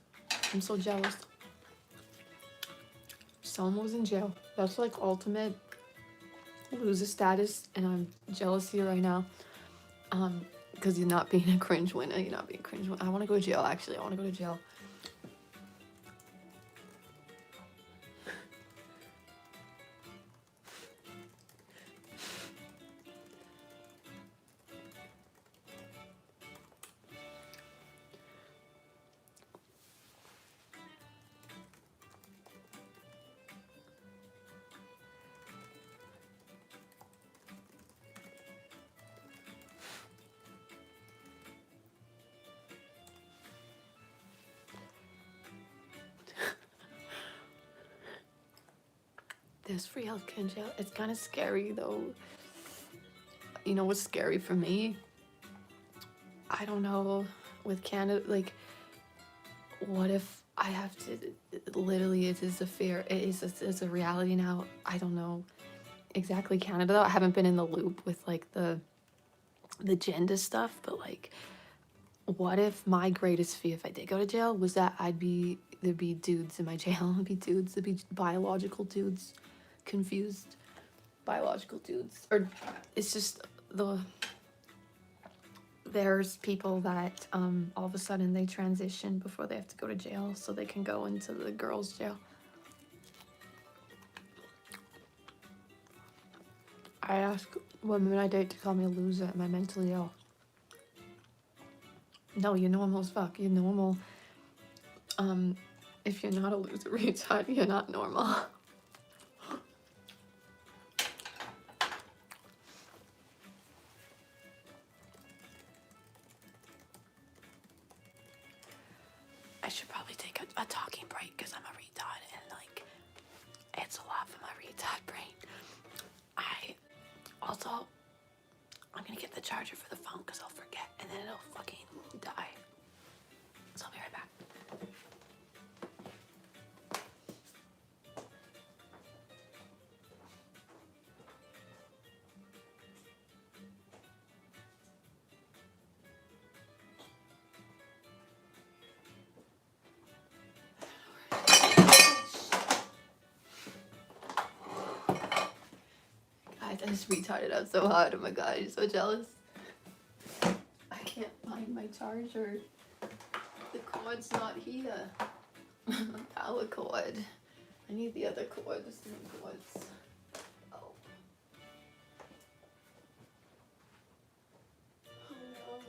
I'm so jealous. Someone was in jail. That's like ultimate loser status, and I'm jealous here right now. Because you're not being a cringe winner. You're not being a cringe winner. I want to go to jail, actually. I want to go to jail. There's free healthcare in jail. It's kind of scary though. You know what's scary for me? I don't know, with Canada, like, what if I have to, literally it is a fear. It's a reality now. I don't know exactly Canada though. I haven't been in the loop with like the gender stuff, but like, what if my greatest fear if I did go to jail was that there'd be dudes in my jail. There'd be biological dudes. Confused biological dudes, or it's just there's people that all of a sudden they transition before they have to go to jail so they can go into the girls' jail. I ask women I date to call me a loser. Am I mentally ill? No, you're normal as fuck. You're normal. If you're not a loser retard, you're not normal. I should probably take a talking break because I'm a retard and like it's a lot for my retard brain. I'm gonna get the charger for the phone because I'll forget and then it'll fucking die. So I'll be right back. Guys, I just retarded out so hard. Oh my god, I'm so jealous. I can't find my charger. The cord's not here. Power cord. I need the other cord. The same cords. Oh. Oh no.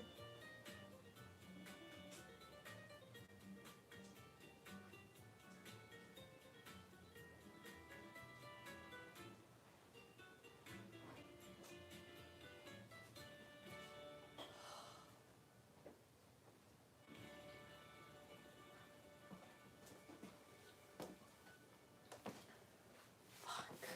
Fuck.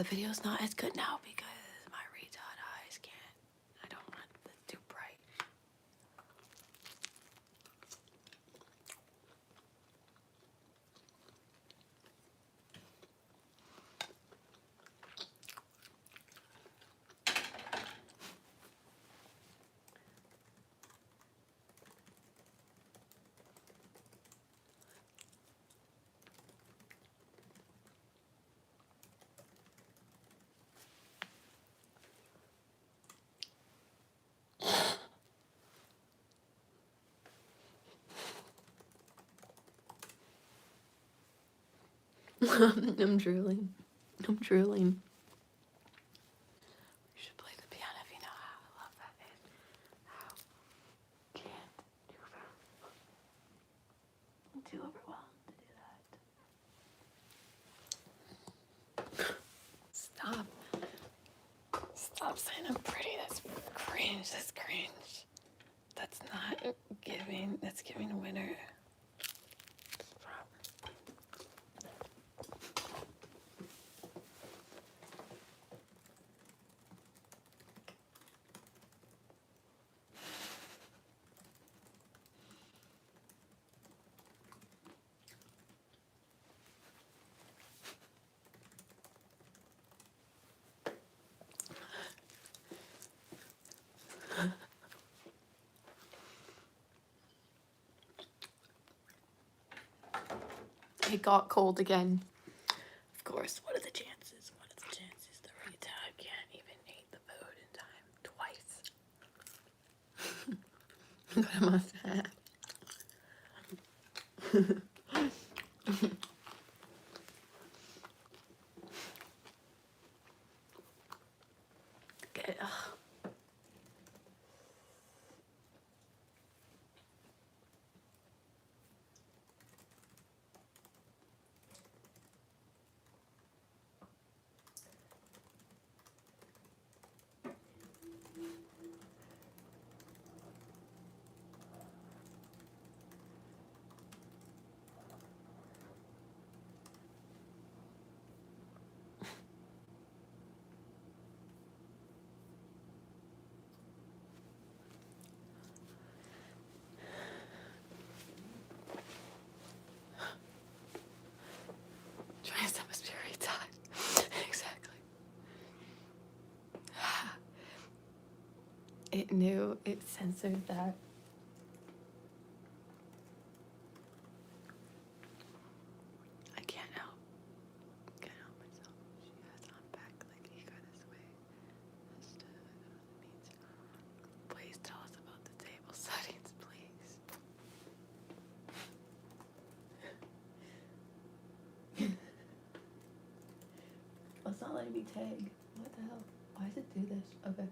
the video's not as good now because my retard eyes can't. I don't want it too bright. I'm drooling. I'm drooling. You should play the piano if you know how. I love that. How can't do I'm too overwhelmed to do that. Stop. Stop saying I'm pretty. That's cringe. That's cringe. That's not giving. That's giving a winner. It got cold again. Of course. What are the chances? What are the chances the retard can't even eat the food in time? Twice. But I must have. Okay. Trying to stop us very tired. Exactly. It knew. It censored that. I can't help. Can't help myself. She has unpacked like ego this way. Please tell us about the table settings, please. Let's not let it be tag. What the hell? Why does it do this? Okay.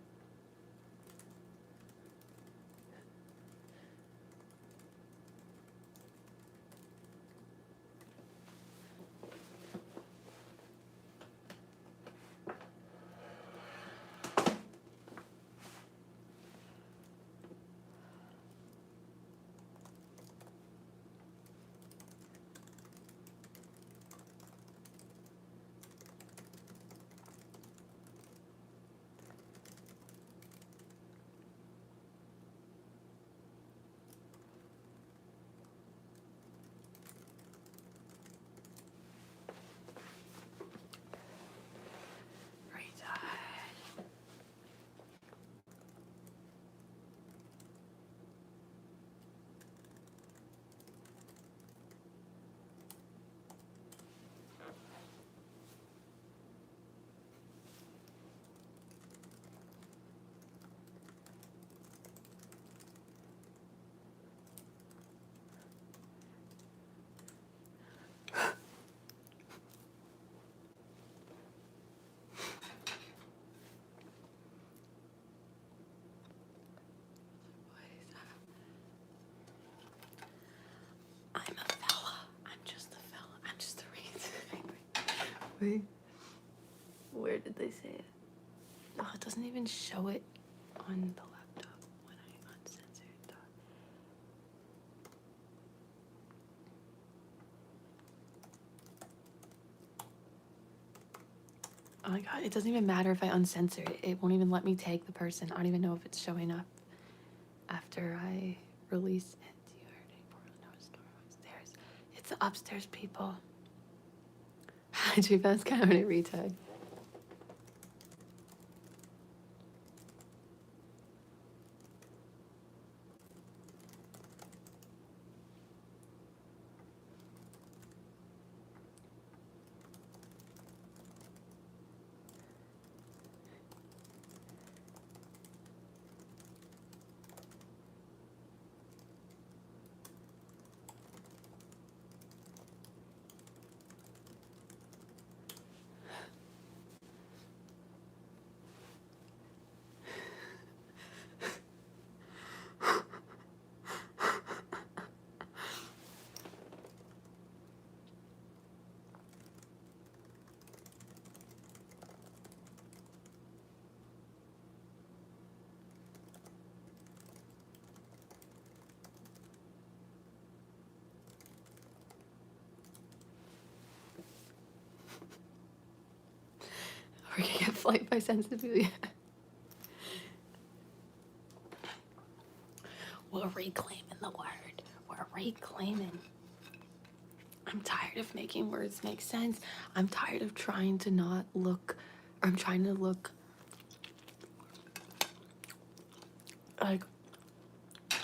I'm a fella. I'm just a fella. I'm just a reason. Wait. Where did they say it? Oh, it doesn't even show it on the laptop when I uncensor it. my god, it doesn't even matter if I uncensor it. It won't even let me tag the person. I don't even know if it's showing up after I release it. You heard it. No, it's upstairs. It's the upstairs people. J-Fan's kind of a retard. We're gonna get flight by sensibility. We're reclaiming the word. We're reclaiming. I'm tired of making words make sense. I'm tired of trying to not look, or I'm trying to look like, I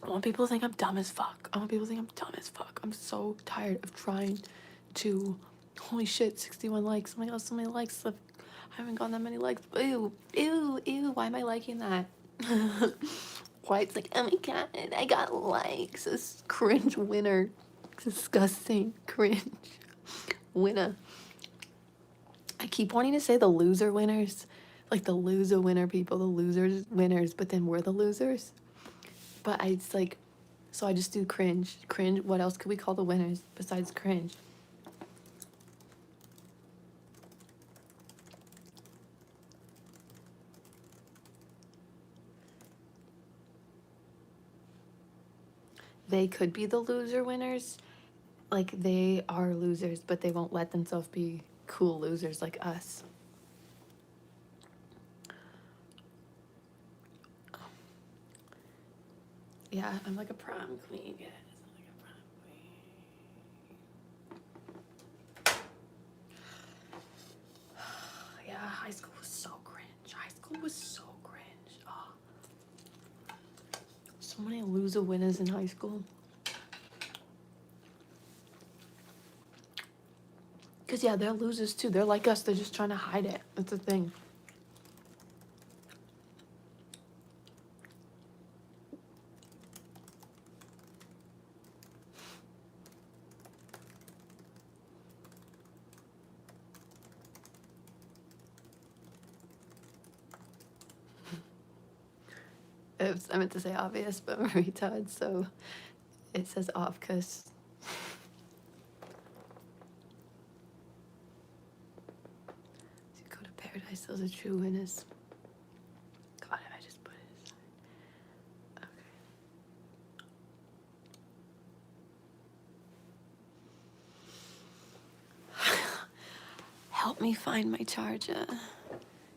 want people to think I'm dumb as fuck. I want people to think I'm dumb as fuck. I'm so tired of trying to, holy shit, 61 likes. Oh my god, so many likes. I haven't gotten that many likes. Ew, ew, ew. Why am I liking that? Why it's like, oh my god, I got likes. This cringe winner. Disgusting. Cringe. Winner. I keep wanting to say the loser winners. Like the loser winner people, the losers winners, but then we're the losers. But it's like, so I just do cringe. Cringe, what else could we call the winners besides cringe? They could be the loser winners. Like they are losers, but they won't let themselves be cool losers like us. Yeah, I'm like a prom queen, guys. I'm like a prom queen. Yeah, high school was so cringe. High school was so cringe. Oh. So many loser winners in high school. Because, yeah, they're losers too. They're like us. They're just trying to hide it. That's the thing. Oops, I meant to say obvious, but I'm a retard, so it says off because you go to paradise, those are true winners. God, if I just put it aside. Okay. Help me find my charger.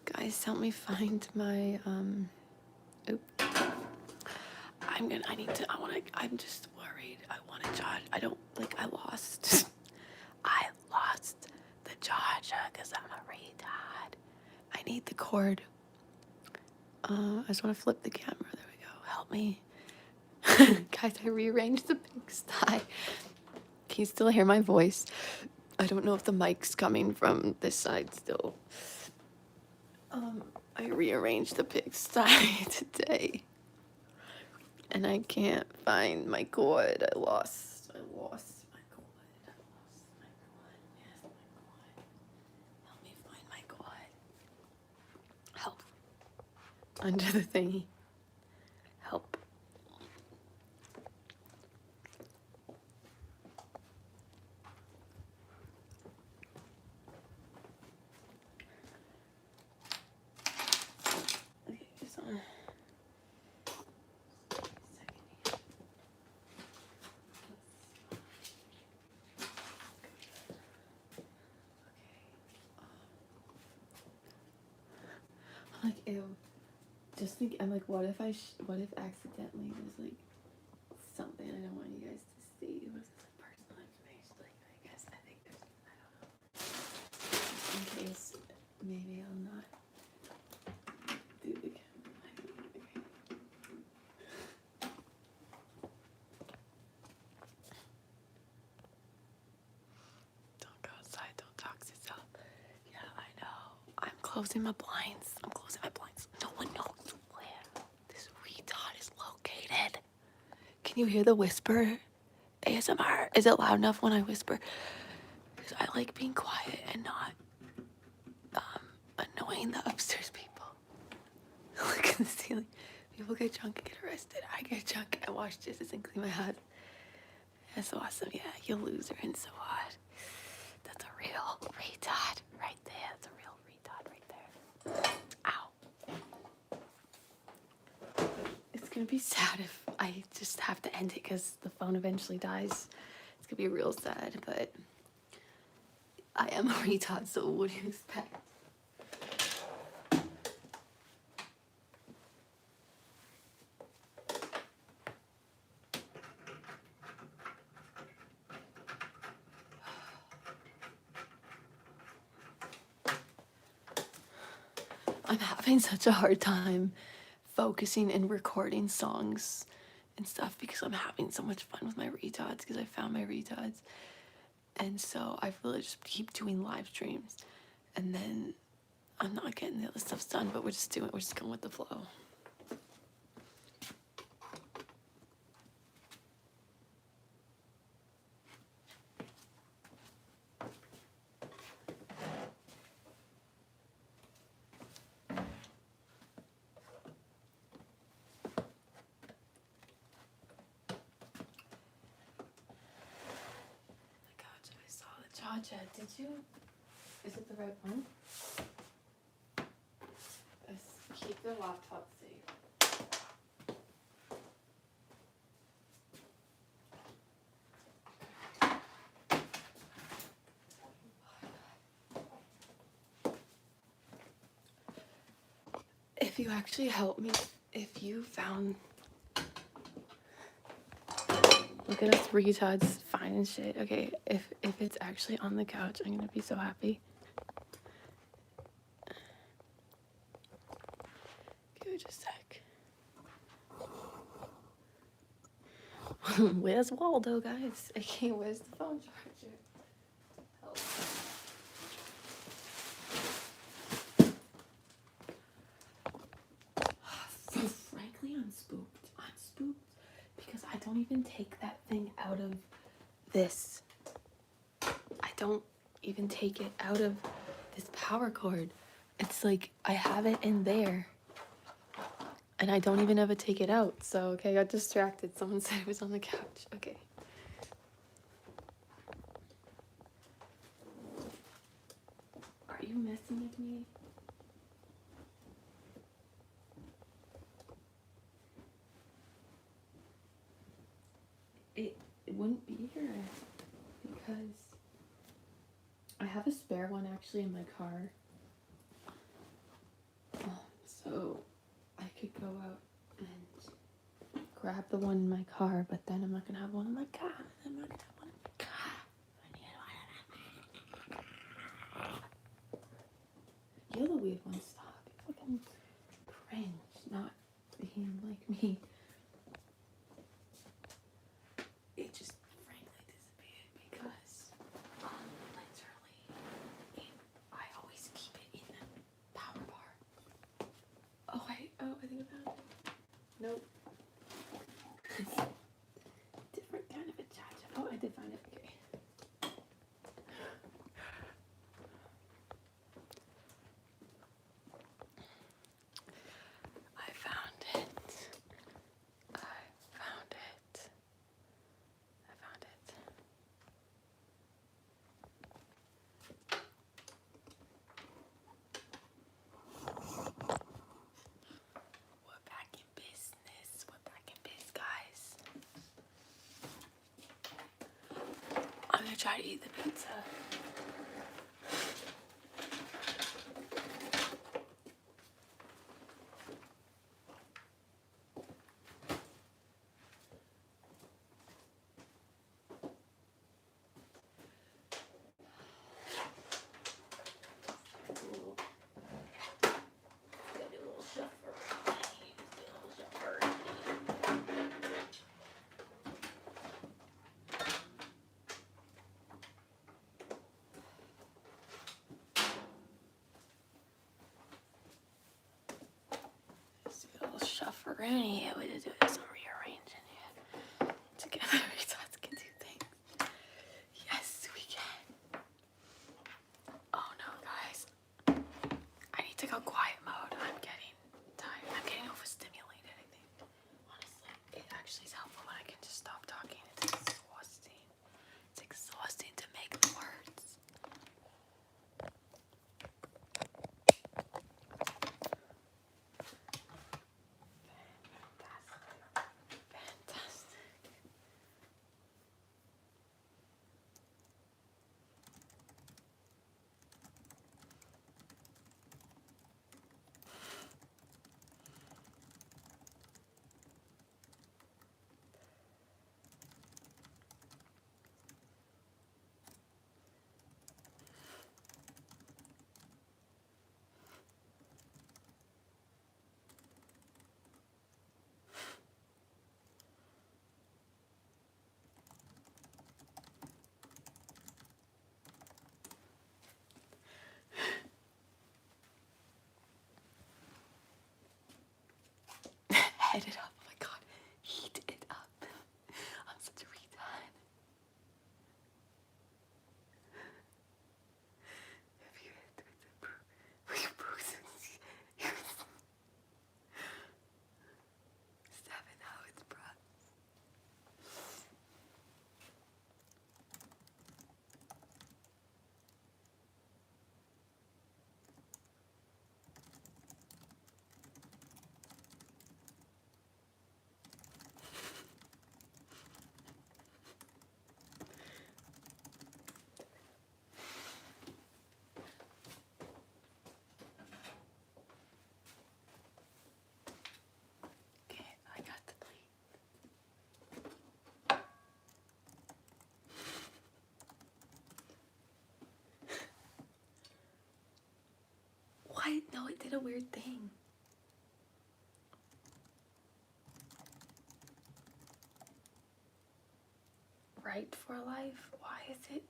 Guys, help me find my, I'm just worried. I want to charge. I lost the charger because I'm a retard. I need the cord. I just want to flip the camera. There we go. Help me. Guys, I rearranged the pigsty. Can you still hear my voice? I don't know if the mic's coming from this side still. I rearranged the pigsty today. And I can't find my cord. I lost my cord. Yes, my cord. Help me find my cord. Help. Under the thingy. Help. Okay, it's on. like, ew. Just think, I'm like, what if accidentally there's like something I don't want you guys to see? What is this, like, personal information? Like, I guess, I think there's, I don't know. Just in case, maybe I'll not do the camera. Okay. Don't go outside, don't dox yourself. Yeah, I know. I'm closing my blinds. No one knows where this retard is located. Can you hear the whisper? ASMR. Is it loud enough when I whisper? Because I like being quiet and not annoying the upstairs people. Look at the ceiling. People get drunk and get arrested. I get drunk and wash dishes and clean my house. That's awesome. Yeah, you loser and so what? That's a real retard right there. That's a real retard right there. Ow. It's gonna be sad if I just have to end it because the phone eventually dies. It's gonna be real sad, but I am a retard, so what do you expect? I'm having such a hard time focusing and recording songs and stuff because I'm having so much fun with my retards because I found my retards. And so I really just keep doing live streams and then I'm not getting the other stuff done, but we're just going with the flow. Charger, did you? Is it the right one? Let's keep the laptop safe. If you actually help me, if you found, look at us retards finding shit. Okay, if it's actually on the couch, I'm gonna be so happy. Give it a sec. Where's Waldo, guys? Okay, where's the phone charger? Help. Frankly, I'm spooked. I'm spooked because I don't even take that thing out of this. I don't even take it out of this power cord. It's like I have it in there and I don't even ever take it out. So, okay, I got distracted. Someone said it was on the couch. Okay. Are you messing with me? It wouldn't be here because I have a spare one actually in my car. So I could go out and grab the one in my car, but then I'm not gonna have one in my car. I'm not gonna have one in my car. You're the weird one. Stop. You fucking cringe not being like me. It just frankly disappeared because literally I always keep it in the power bar. Oh I think I found it. Nope. It's different kind of a charger. Oh, I did find it. Okay. I found it. We're back in business. Guys. I'm gonna try to eat the pizza. Rooney, it would do some rearranging here. Together, retards can do things. Yes, we can. Oh no, guys. I need to go quiet mode. I'm getting tired. I'm getting overstimulated, I think. Honestly, it actually is helpful when I can just stop talking. It's exhausting. It's exhausting to make the words. Fantastic. Head it up. Oh my god. Heat it up. I'm such a retard. If you hit with the bruises, you 7 hours, bro. Okay, I got the plate. What? No, it did a weird thing. Right for life? Why is it?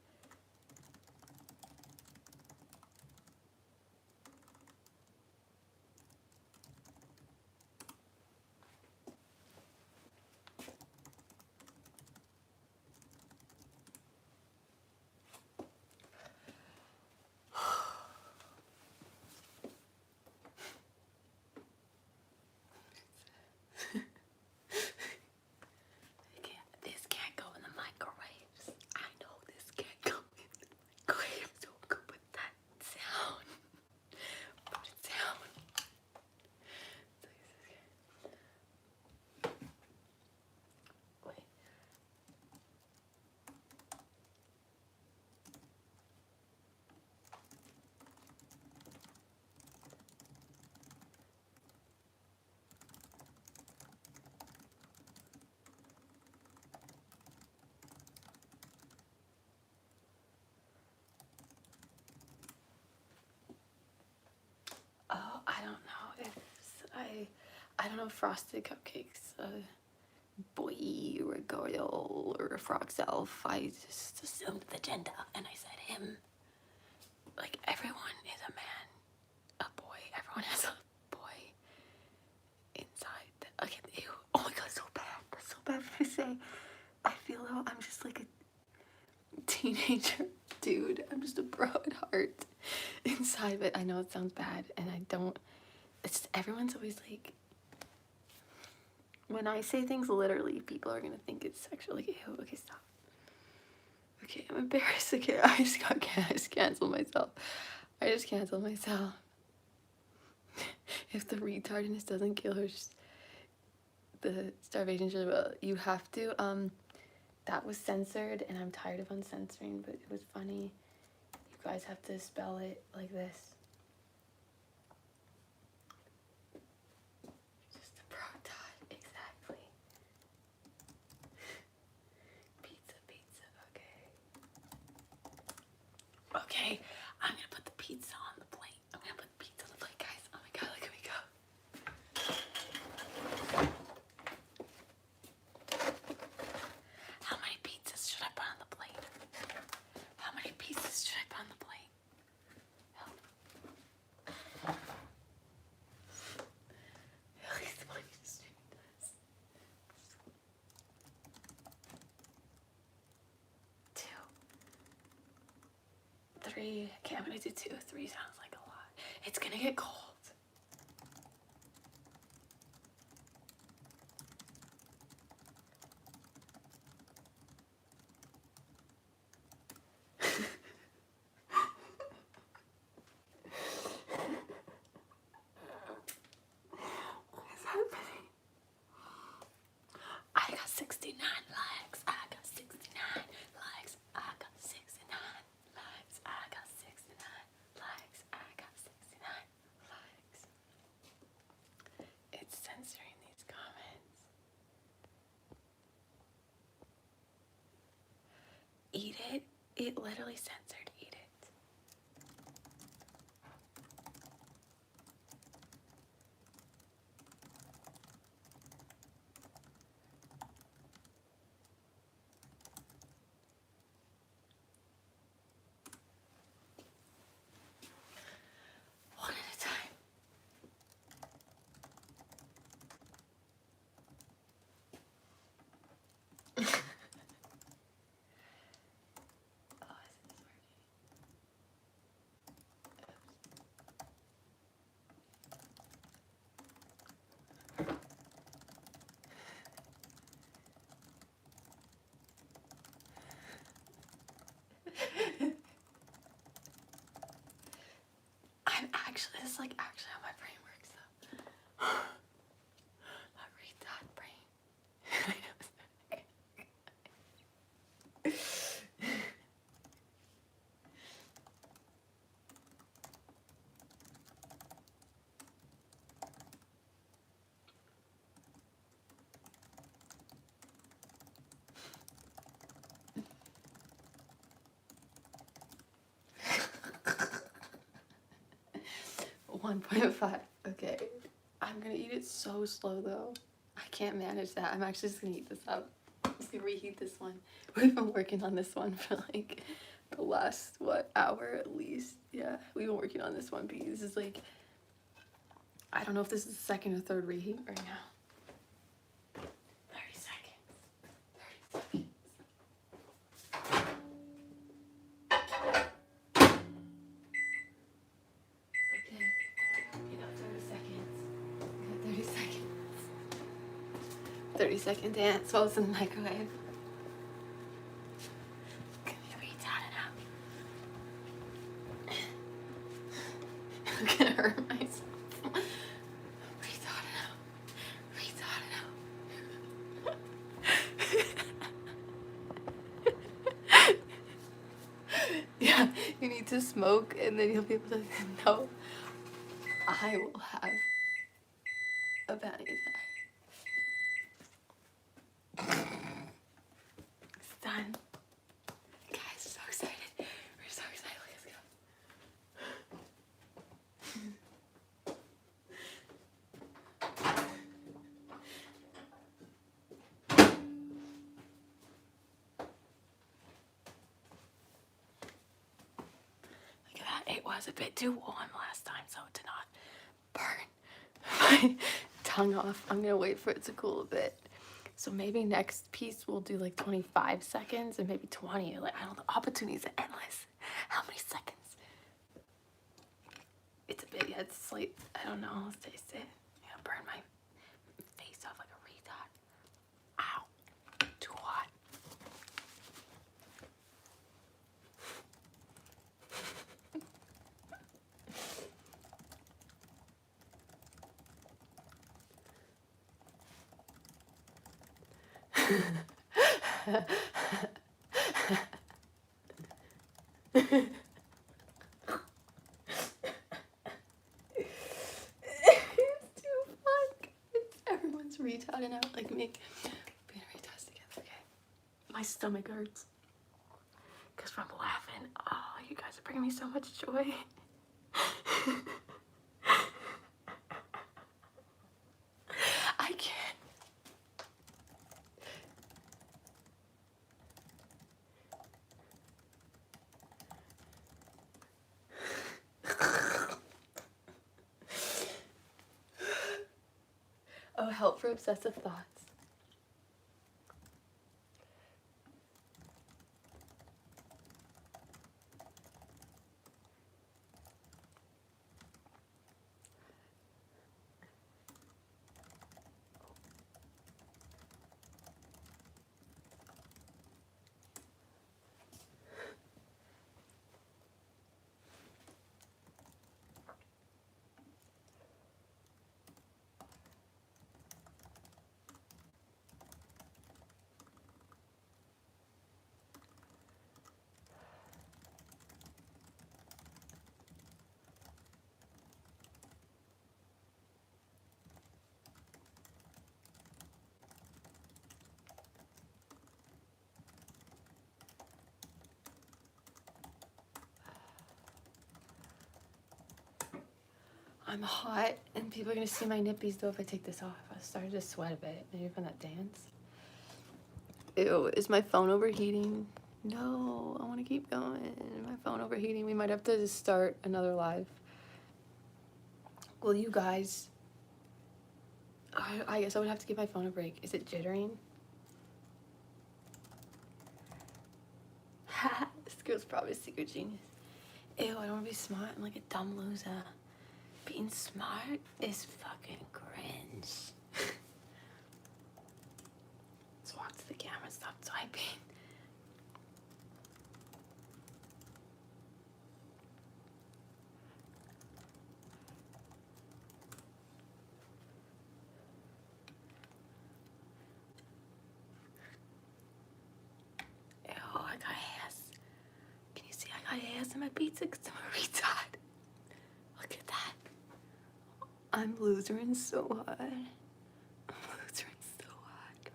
This can't go in the microwaves. I know this can't go in the microwaves. Don't go with that sound. Put it down. Wait. Oh, I don't know if I don't know if frosted cupcakes, boy or a girl or a frog self. I just assumed the gender and I said him. Like everyone is a man, a boy. Everyone has a boy inside. Okay, ew. Oh my god, so bad. That's so bad for me to say. I feel how I'm just like a teenager dude. I'm just a bro at heart inside, but I know it sounds bad and I don't. It's everyone's always like, when I say things literally, people are gonna think it's sexual. Like, ew, okay, stop. Okay, I'm embarrassed. Okay, I just canceled myself. I just canceled myself. If the retardedness doesn't kill her, the starvation should, you have to. That was censored, and I'm tired of uncensoring, but it was funny. You guys have to spell it like this. Just a proton, exactly. Pizza, okay. Okay, I'm gonna put the pizza on the plate. I'm gonna put the pizza on the plate, guys. Oh my god, look at me go. How many pizzas should I put on the plate? How many pieces should I put on the plate? Help. At least one is 3. Okay, I'm gonna do 2. 3 sounds like a lot. It's gonna get cold. I got 69 likes. I got 69 likes. I got 69 likes. I got 69 likes. I got 69 likes. It's censoring these comments. Eat it. It literally censored eat it. One at a time. Oh, isn't this working? I'm actually, this is like actually how my brain works though. My retard brain. 1.5. Okay. I'm gonna eat it so slow though. I can't manage that. I'm actually just gonna eat this up. I'm just gonna reheat this one. We've been working on this one for like the last, what, hour at least. Yeah, we've been working on this one because this is like, I don't know if this is the second or third reheat right now. 30 seconds. 30 seconds. Okay, you got 30 seconds. You got 30 seconds. 30-second dance while it's in the microwave. Can you retard it out? I'm gonna hurt myself. Retard it out. Retard it out. Yeah, you need to smoke and then you'll be able to know I will have a panic attack. It's done. Guys, so excited. We're so excited. Let's go. Look at that. It was a bit too warm last time, so it did not burn my tongue off. I'm gonna wait for it to cool a bit. So maybe next piece we'll do like 25 seconds and maybe 20. Like, I don't know, the opportunities are endless. How many seconds? It's a bit, yeah, it's like, I don't know, let's taste it. I'm gonna burn my face off like a retard. Ow, too hot. It's too fun. Everyone's retarding out like me. Being retards together, okay? My stomach hurts. Because from laughing. Oh, you guys are bringing me so much joy. I can't. Oh, help for obsessive thoughts. I'm hot, and people are gonna see my nippies though if I take this off. I started to sweat a bit. Maybe from that dance. Ew, is my phone overheating? No, I want to keep going. My phone overheating. We might have to just start another live. Well, you guys, I guess I would have to give my phone a break. Is it jittering? This girl's probably a secret genius. Ew, I don't want to be smart. I'm like a dumb loser. Being smart is fucking cringe. Let's walk to the camera, stop typing. Ew, I got ass. Can you see I got ass in my pizza because I'm a retard? Look at that. I'm losing so hard. I'm losing so hard, guys.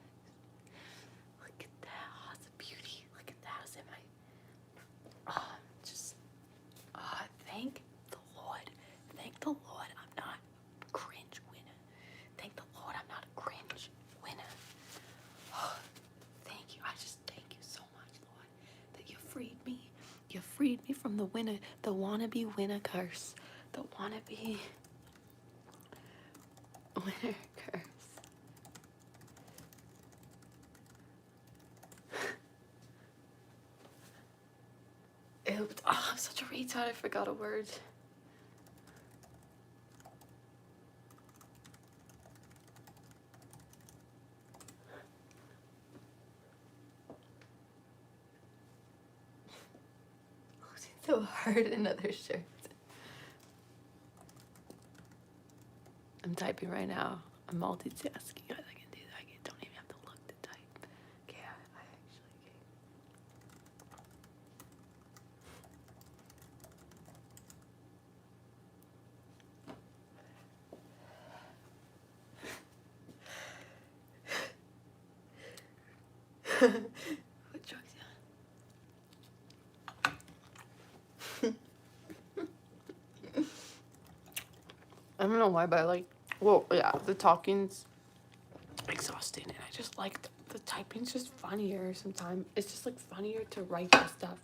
Look at that. Oh, it's a beauty. Look at that. It's in my... Oh, just... Oh, thank the Lord. Thank the Lord I'm not a cringe winner. Thank the Lord I'm not a cringe winner. Oh, thank you. I just thank you so much, Lord, that you freed me. You freed me from the winner, the wannabe winner curse. The wannabe... winner curse. Ew, oh, I'm such a retard. I forgot a word. Oh, it's so hard in other shirts. I'm typing right now. I'm multitasking. Guys, I can do that. I don't even have to look to type. Okay, I actually can. What drugs you on? I don't know why, but I like, well, yeah, the talking's exhausting, and I just like the typing's just funnier sometimes. It's just like funnier to write this stuff.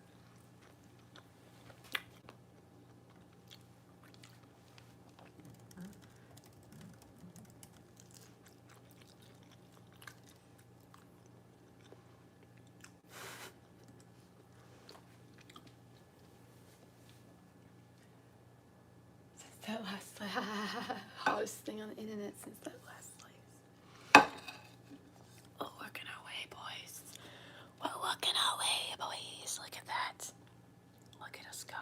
That last hottest thing on the internet since that last slice. Oh, working our way, boys. We're working our way, boys. Look at that. Look at us go.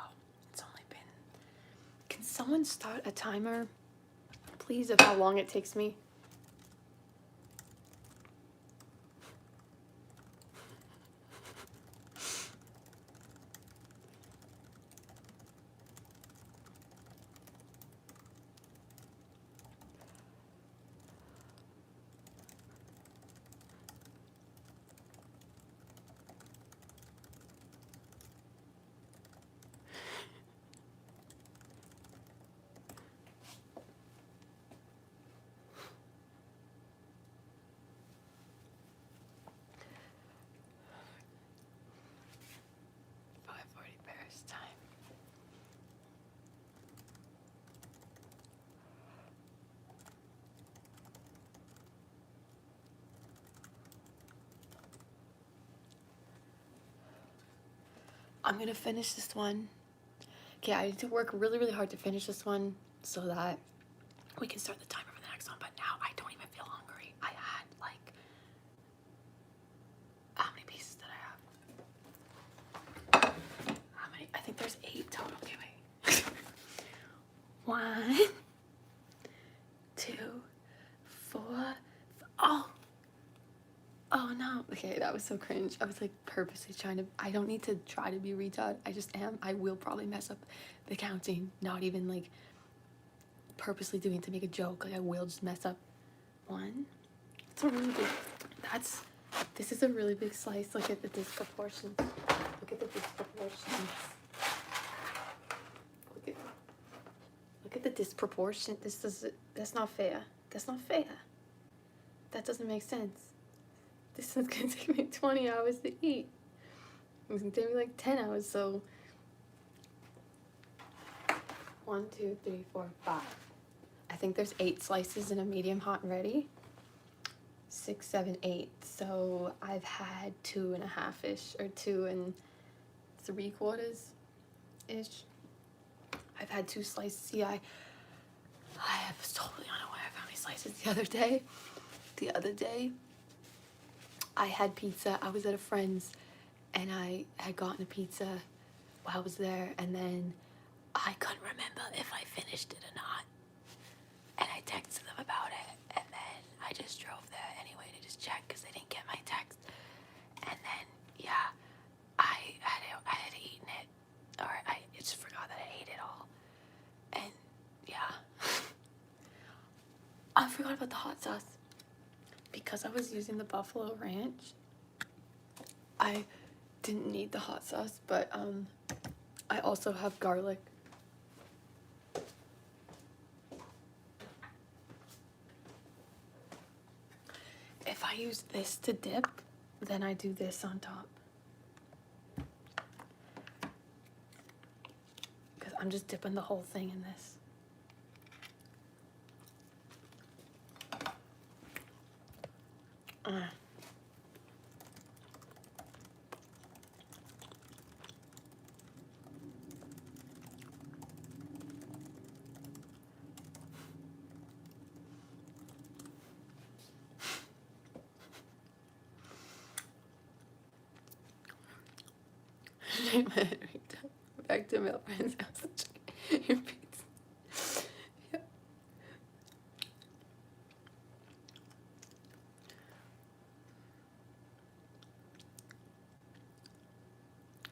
It's only been... Can someone start a timer, please, of how long it takes me? Paris time. I'm gonna finish this one. Okay, I need to work really, really hard to finish this one so that we can start the timer for the next one. But now I don't even feel hungry. I had like, how many pieces did I have? How many? I think there's 8 total. Okay, wait. 1, 2, 4. Oh no. Okay, that was so cringe. I was like purposely trying to... I don't need to try to be retard. I just am. I will probably mess up the counting. Not even like purposely doing it to make a joke. Like I will just mess up. 1. It's a really big... This is a really big slice. Look at the disproportions. Look at the disproportions. Look Look at the disproportion. That's not fair. That's not fair. That doesn't make sense. This is gonna take me 20 hours to eat. It's gonna take me like 10 hours, so 1, 2, 3, 4, 5. I think there's 8 slices in a medium hot and ready. 6, 7, 8. So I've had 2.5-ish or 2 3/4-ish. I've had 2 slices. See, I was totally unaware of how many slices the other day. The other day, I had pizza. I was at a friend's, and I had gotten a pizza while I was there, and then I couldn't remember if I finished it or not. And I texted them about it, and then I just drove there anyway to just check because they didn't get my text. And then, yeah, I had eaten it, or I just forgot that I ate it all. And yeah, I forgot about the hot sauce. Because I was using the buffalo ranch, I didn't need the hot sauce, but I also have garlic. If I use this to dip, then I do this on top. Because I'm just dipping the whole thing in this. Back to my friend's house and check your pizza. Yeah.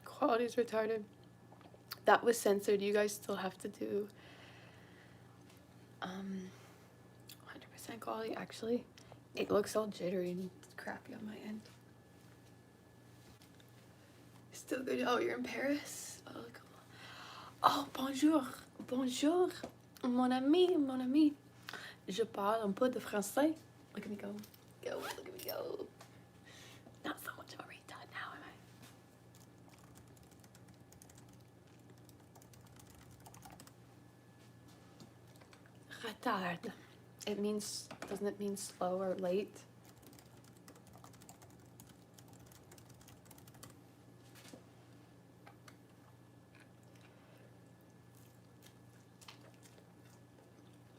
Quality's retarded. That was censored. You guys still have to do 100% quality. Actually, it looks all jittery and crappy on my end. Still good. Oh, you're in Paris? Oh, cool. Oh, bonjour. Bonjour. Mon ami. Je parle un peu de français. Look at me go. Look at me go. Not so much of a retard now, am I? Retard. It means, doesn't it mean slow or late?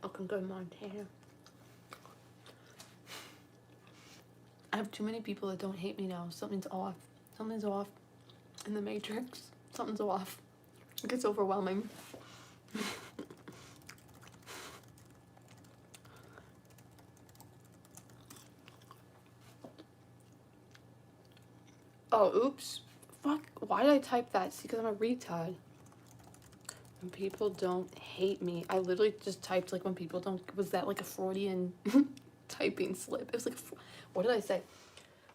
I can go to Montana. I have too many people that don't hate me now. Something's off. Something's off in the matrix. Something's off. It gets overwhelming. Oh, oops. Fuck. Why did I type that? See, because I'm a retard. When people don't hate me. I literally just typed like when people don't. Was that like a Freudian typing slip? It was like, what did I say?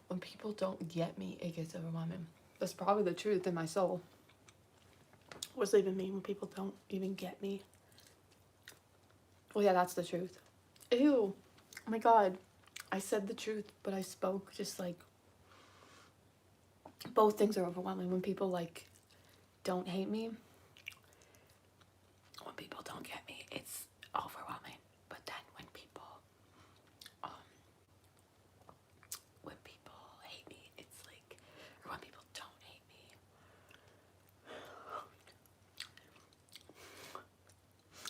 When people don't get me, it gets overwhelming. That's probably the truth in my soul. What does it even mean when people don't even get me? Well, yeah, that's the truth. Ew. Oh my god. I said the truth, but I spoke just like. Both things are overwhelming. When people like don't hate me. When people don't get me, it's overwhelming. But then when people hate me, it's like, or when people don't hate me.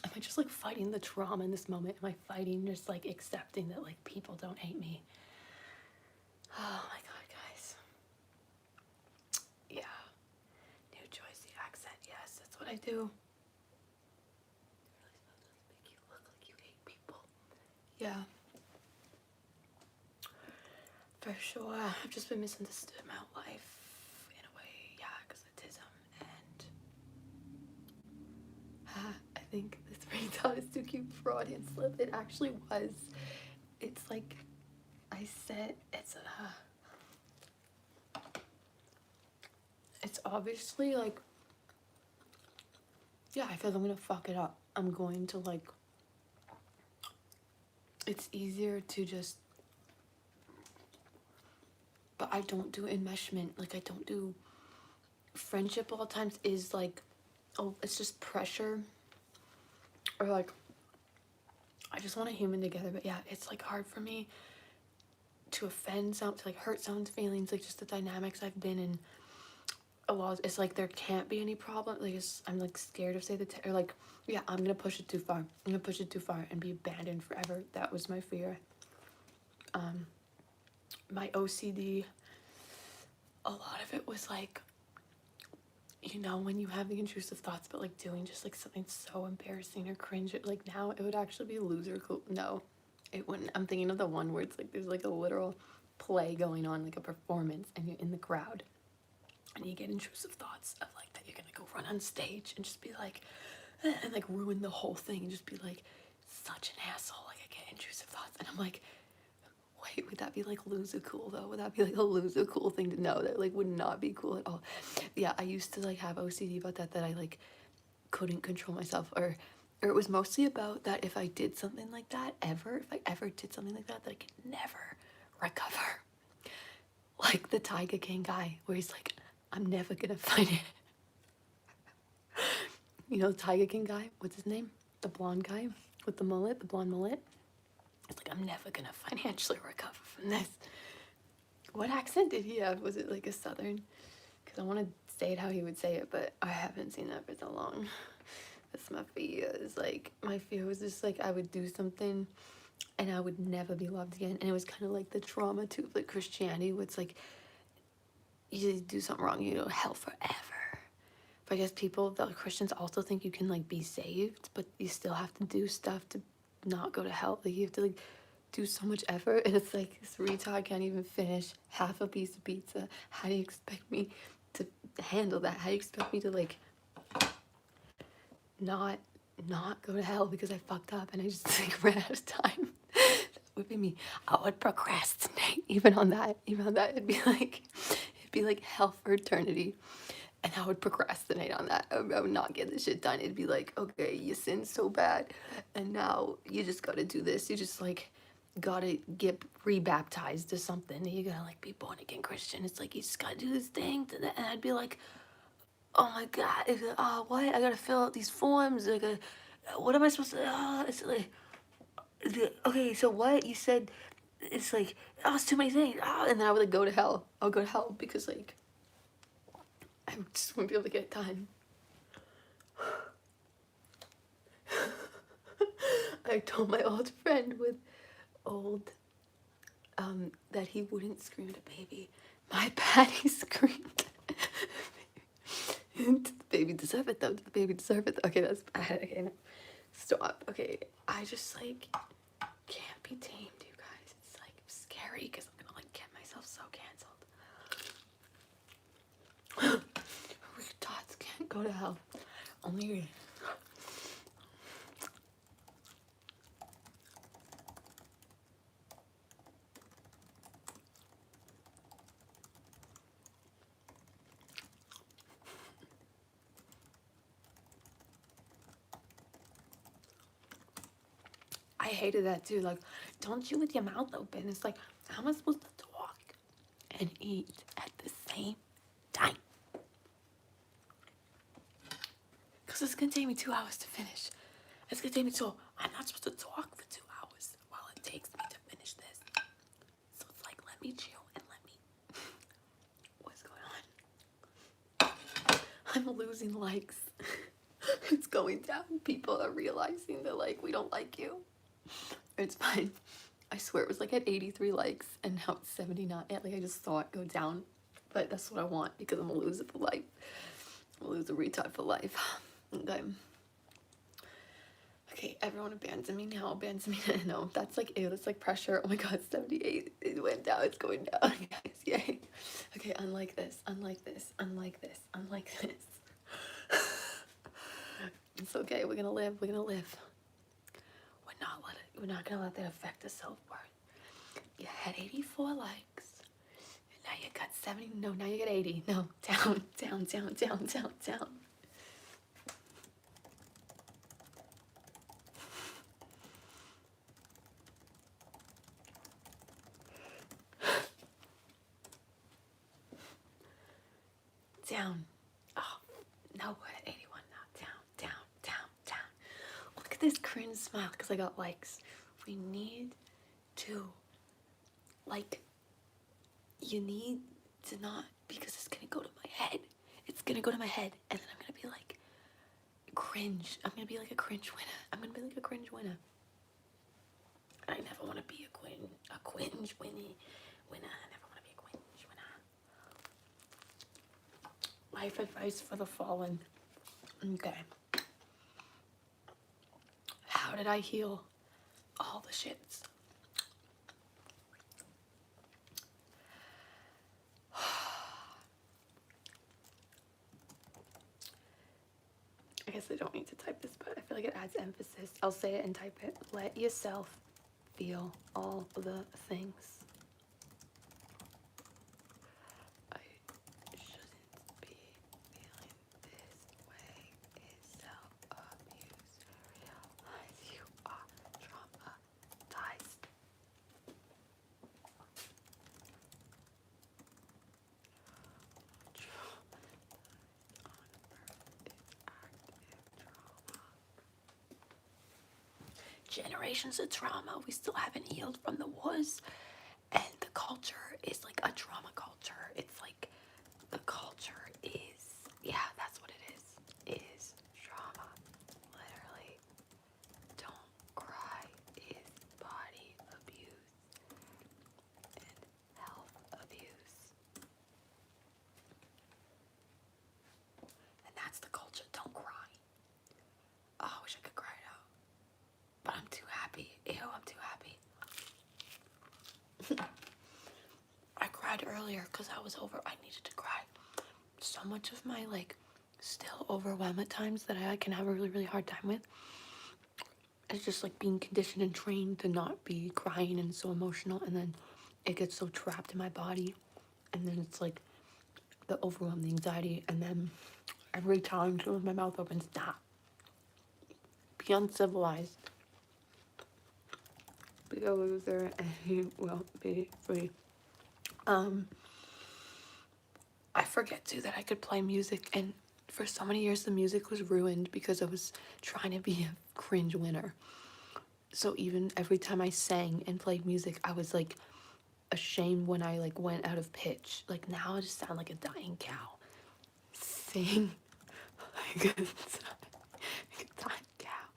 Am I just like fighting the trauma in this moment? Am I fighting just like accepting that like people don't hate me? Oh my god, guys. Yeah. New Jersey accent, yes, that's what I do. Make you look like you hate people. Yeah. For sure. I've just been misunderstood in my whole life. In a way, yeah, because autism and I think this retard is too cute Freudian slip. It actually was. It's like I said, it's obviously like, yeah, I feel like I'm gonna fuck it up. I'm going to like, it's easier to just, but I don't do enmeshment. Like I don't do friendship all the times is like, oh, it's just pressure. Or like, I just want a human together. But yeah, it's like hard for me to offend to like hurt someone's feelings. Like just the dynamics I've been in a lot. It's like there can't be any problem. Like I'm like scared of or like, yeah, I'm gonna push it too far. I'm gonna push it too far and be abandoned forever. That was my fear. My OCD, a lot of it was like, you know, when you have the intrusive thoughts but like doing just like something so embarrassing or cringe, like now it would actually be loser cool. No, it wouldn't. I'm thinking of the one where it's like there's like a literal play going on, like a performance, and you're in the crowd and you get intrusive thoughts of like that you're gonna go run on stage and just be like and like ruin the whole thing and just be like such an asshole. Like I get intrusive thoughts and I'm like, wait, would that be like loser cool though? Would that be like a loser cool thing to know? That like would not be cool at all. Yeah, I used to like have OCD about that I like couldn't control myself, or it was mostly about that if I did something like that if I ever did something like that I could never recover. Like the Tiger King guy where he's like, I'm never gonna find it. You know the Tiger King guy? What's his name? The blonde guy with the mullet, the blonde mullet. It's like, I'm never gonna financially recover from this. What accent did he have? Was it like a southern? Because I want to say it how he would say it, but I haven't seen that for so long. That's my fear. Is like, my fear was just like I would do something and I would never be loved again. And it was kind of like the trauma too of like Christianity, where it's like you do something wrong, you go to hell forever. But I guess people, the Christians, also think you can like be saved, but you still have to do stuff to not go to hell. Like you have to like do so much effort, and it's like this retard can't even finish half a piece of pizza. How do you expect me to handle that? How do you expect me to like not go to hell because I fucked up and I just like ran out of time? That would be me. I would procrastinate even on that. It'd be like hell for eternity. And I would procrastinate on that. I would not get this shit done. It'd be like, okay, you sinned so bad, and now you just gotta do this. You just like gotta get rebaptized or something. You gotta like be born again Christian. It's like you just gotta do this thing. And I'd be like, oh my god, what? I gotta fill out these forms. What am I supposed to? It's like, okay, so what you said? It's like, it's too many things. And then I would like go to hell. I'll go to hell because like I just wouldn't be able to get it done. I told my old friend that he wouldn't scream at a baby. My Patty screamed. The baby deserved it though. The baby deserved it. Okay, that's bad. Okay, no. Stop. Okay, I just like can't be tamed, you guys. It's like scary because I'm gonna like get myself so canceled. Retards can't go to hell. Only. I hated that too. Like, don't chew with your mouth open. It's like, how am I supposed to talk and eat at the same time? Because it's going to take me 2 hours to finish. It's going to take me I'm not supposed to talk for 2 hours while it takes me to finish this. So it's like, let me chew and let me... What's going on? I'm losing likes. It's going down. People are realizing that, like, we don't like you. It's fine. I swear it was like at 83 likes and now it's 79. Like I just saw it go down. But that's what I want because I'm gonna lose it for life. I'm gonna lose a retard for life. Okay. Okay, everyone abandon me now. Abandon me now. No, that's like, ew, that's like pressure. Oh my god, 78. It went down. It's going down. Guys, yay. Okay, unlike this. Unlike this. Unlike this. Unlike this. It's okay. We're gonna live. We're gonna live. We're not gonna let that affect the self-worth. You had 84 likes. And now you got 70. No, now you got 80. No, down, down, down, down, down, down. down. Oh, no, 81 now. Down, down, down, down. Look at this cringe smile because I got likes. We need to, like, you need to not, because it's gonna go to my head. It's gonna go to my head, and then I'm gonna be like, cringe. I'm gonna be like a cringe winner. I'm gonna be like a cringe winner. I never want to be a cringe winner. I never want to be a cringe winner. Life advice for the fallen. Okay. How did I heal all the shits? I guess I don't need to type this, but I feel like it adds emphasis. I'll say it and type it. Let yourself feel all the things. I shouldn't be feeling this way. Is self-abuse. Realize you are traumatized. Generations of trauma. We still haven't healed from the wars, and the culture is like a trauma culture. It's like the culture is, yeah, that's what it is trauma. Literally, don't cry is body abuse and health abuse, and that's the culture. Don't cry. Oh, I wish I could cry it out. But I'm too happy. Ew, I'm too happy. I cried earlier because I needed to cry. So much of my, like, still overwhelmed at times that I can have a really, really hard time with. It's just, like, being conditioned and trained to not be crying and so emotional. And then it gets so trapped in my body. And then it's, like, the overwhelm, the anxiety. And then every time my mouth opens, be uncivilized. Be a loser and you will be free. I forget too that I could play music, and for so many years the music was ruined because I was trying to be a cringe winner. So even every time I sang and played music, I was like ashamed when I like went out of pitch. Like now I just sound like a dying cow. Sing like a dying cow.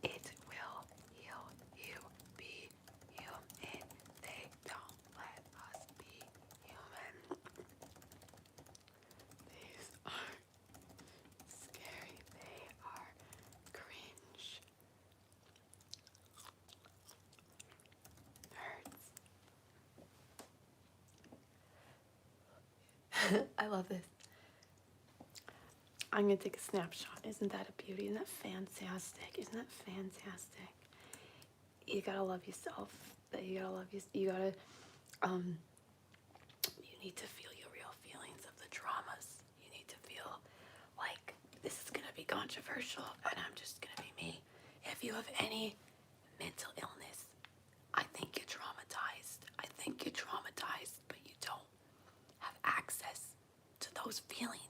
It will heal you. Be human. They don't let us be human. These are scary. They are cringe. Hurts. I love this. I'm gonna take a snapshot. Isn't that a beauty? Isn't that fantastic? Isn't that fantastic? You gotta love yourself. You gotta love you gotta you need to feel your real feelings of the traumas. You need to feel like this is gonna be controversial and I'm just gonna be me. If you have any mental illness, I think you're traumatized. I think you're traumatized, but you don't have access to those feelings.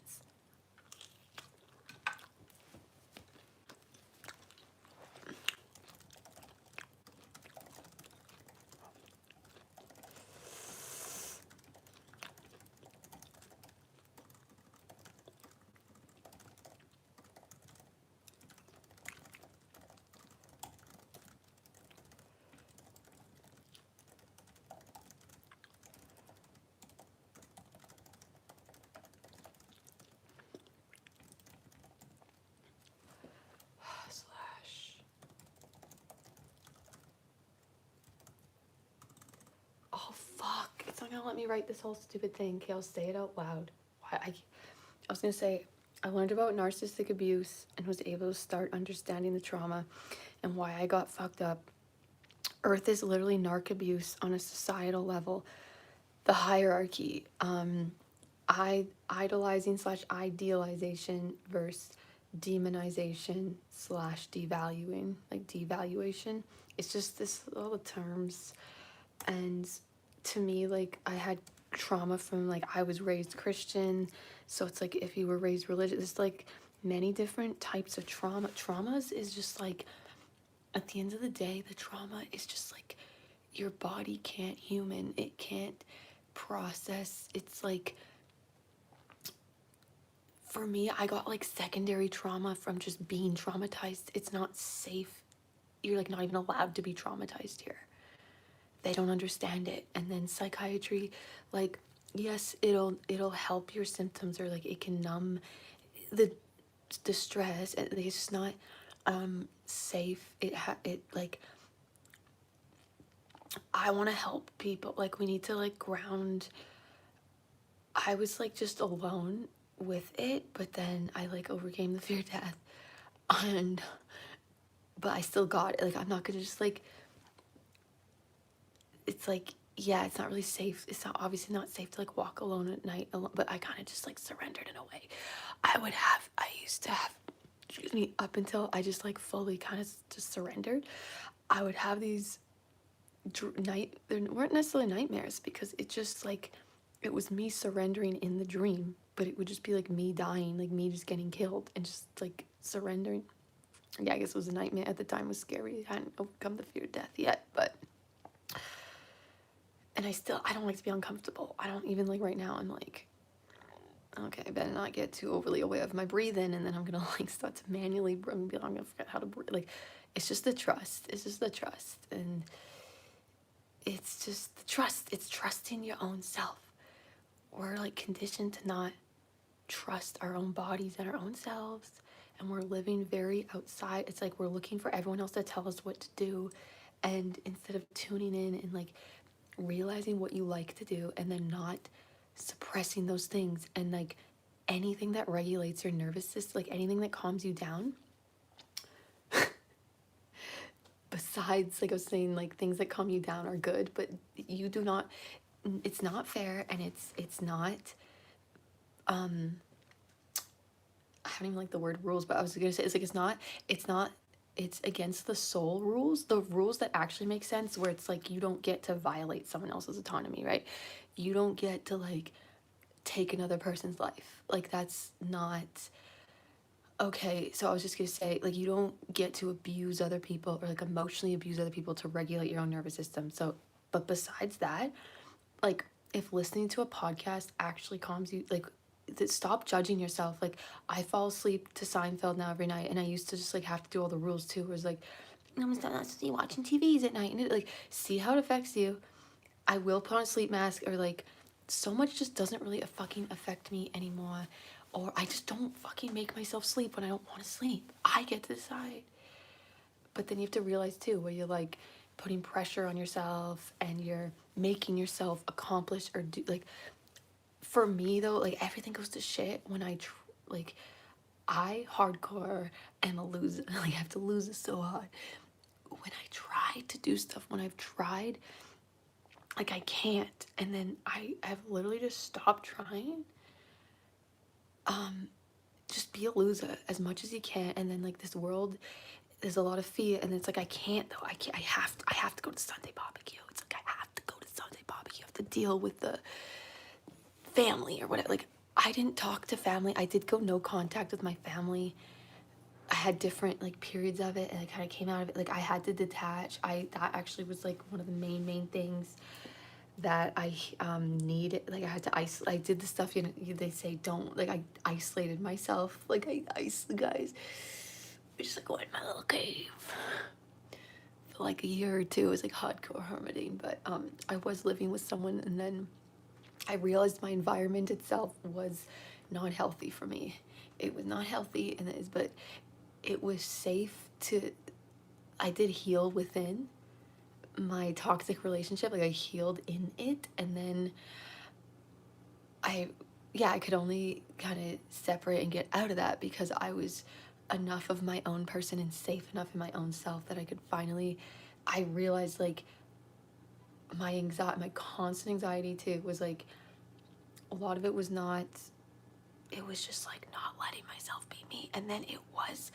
Oh fuck, it's not gonna let me write this whole stupid thing. Okay, I'll say it out loud. I was gonna say, I learned about narcissistic abuse and was able to start understanding the trauma and why I got fucked up. Earth is literally narc abuse on a societal level. The hierarchy, idolizing / idealization versus demonization / devaluing, like devaluation. It's just this all the terms. And to me, like, I had trauma from, like, I was raised Christian, so it's like if you were raised religious, there's like many different types of traumas is just like, at the end of the day, the trauma is just like your body it can't process. It's like, for me, I got like secondary trauma from just being traumatized. It's not safe. You're like not even allowed to be traumatized here. They don't understand it. And then psychiatry, like, yes, it'll help your symptoms, or like it can numb the distress. It's just not safe. It like, I want to help people. Like, we need to like ground. I was like just alone with it, but then I like overcame the fear of death, and but I still got it. Like, I'm not gonna just like, it's like, yeah, it's not really safe. It's not, obviously not safe to like walk alone at night alone, but I kind of just like surrendered in a way. I used to have, excuse me, up until I just like fully kind of just surrendered, I would have these they weren't necessarily nightmares, because it just like, it was me surrendering in the dream, but it would just be like me dying, like me just getting killed and just like surrendering. Yeah, I guess it was a nightmare at the time. It was scary. I hadn't overcome the fear of death yet, but, and I don't like to be uncomfortable. I don't even, like, right now I'm like, okay, I better not get too overly aware of my breathing, and then I'm gonna like start to manually I'm gonna forget how to breathe. Like, it's just the trust. It's just the trust, and it's just the trust. It's trusting your own self. We're like conditioned to not trust our own bodies and our own selves, and we're living very outside. It's like we're looking for everyone else to tell us what to do, and instead of tuning in and like realizing what you like to do, and then not suppressing those things, and like anything that regulates your nervous system, like anything that calms you down, besides, like I was saying, like things that calm you down are good, but you do not, it's not fair, and it's not I don't even like the word rules, but I was gonna say, it's like, it's against the soul rules, the rules that actually make sense, where it's like you don't get to violate someone else's autonomy, right? You don't get to like take another person's life. Like, that's not okay. So I was just gonna say, like, you don't get to abuse other people, or like emotionally abuse other people to regulate your own nervous system. So, but besides that, like, if listening to a podcast actually calms you, like, stop judging yourself. Like, I fall asleep to Seinfeld now every night, and I used to just like have to do all the rules too. Where it's like, I'm not supposed to be watching TVs at night, and it, like, see how it affects you. I will put on a sleep mask, or like, so much just doesn't really fucking affect me anymore, or I just don't fucking make myself sleep when I don't want to sleep. I get to decide. But then you have to realize too, where you're like putting pressure on yourself, and you're making yourself accomplish or do, like, for me though, like, everything goes to shit when like, I hardcore am a loser. Like, I have to lose it so hard. When I try to do stuff, when I've tried, like, I can't, and then I have literally just stopped trying. Just be a loser as much as you can, and then like, this world, there's a lot of fear, and it's like, I can't though. I have to go to Sunday barbecue. It's like, I have to go to Sunday barbecue. I have to deal with the family or whatever. Like, I didn't talk to family. I did go no contact with my family. I had different like periods of it, and I kind of came out of it. Like, I had to detach. That actually was like one of the main things that I needed. Like, I had to isolate. I did the stuff, you know, they say don't, like, I isolated myself. Like, guys, I just like go in my little cave for like a year or two. It was like hardcore hermiting, but I was living with someone, and then I realized my environment itself was not healthy for me. It was not healthy, and but it was safe to, I did heal within my toxic relationship. Like, I healed in it, and then I could only kind of separate and get out of that because I was enough of my own person and safe enough in my own self that I could finally, I realized, like, my anxiety, my constant anxiety too, was like, a lot of it was not, it was just like not letting myself be me. And then it was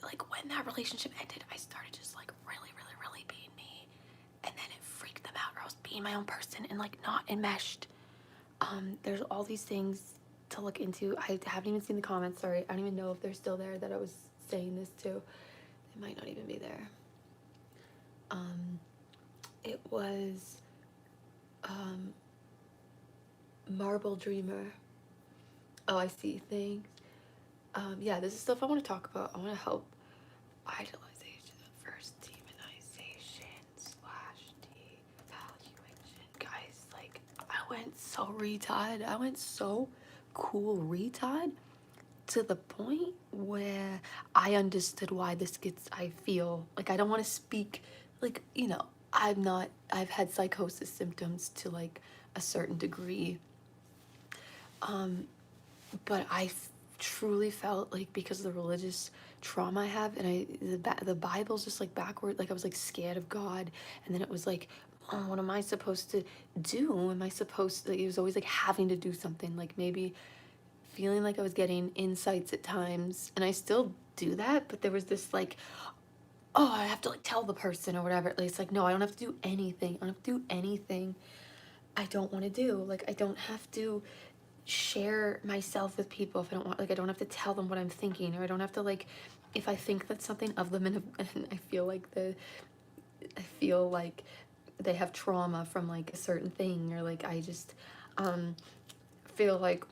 like, when that relationship ended, I started just like really being me, and then it freaked them out, or I was being being my own person and like not enmeshed. There's all these things to look into. I haven't even seen the comments. Sorry, I don't even know if they're still there that I was saying this to. They might not even be there. It was Marble Dreamer. Oh, I see. Thanks. Yeah, this is stuff I want to talk about. I want to help. Idolization versus demonization / devaluation. Guys, like, I went so retard. I went so cool retard to the point where I understood why this gets, I feel like I don't want to speak, like, you know, I've had psychosis symptoms to like a certain degree. But I truly felt like because of the religious trauma I have, and the Bible's just like backward, like I was like scared of God, and then it was like, oh, what am I supposed to do? Am I supposed to, like, it was always like having to do something, like maybe feeling like I was getting insights at times, and I still do that, but there was this like, oh, I have to like tell the person or whatever. It's like, no, I don't have to do anything. I don't have to do anything I don't want to do. Like, I don't have to share myself with people if I don't want, like, I don't have to tell them what I'm thinking, or I don't have to, like, if I think that's something of them, and I feel like they have trauma from like a certain thing, or like I just feel like,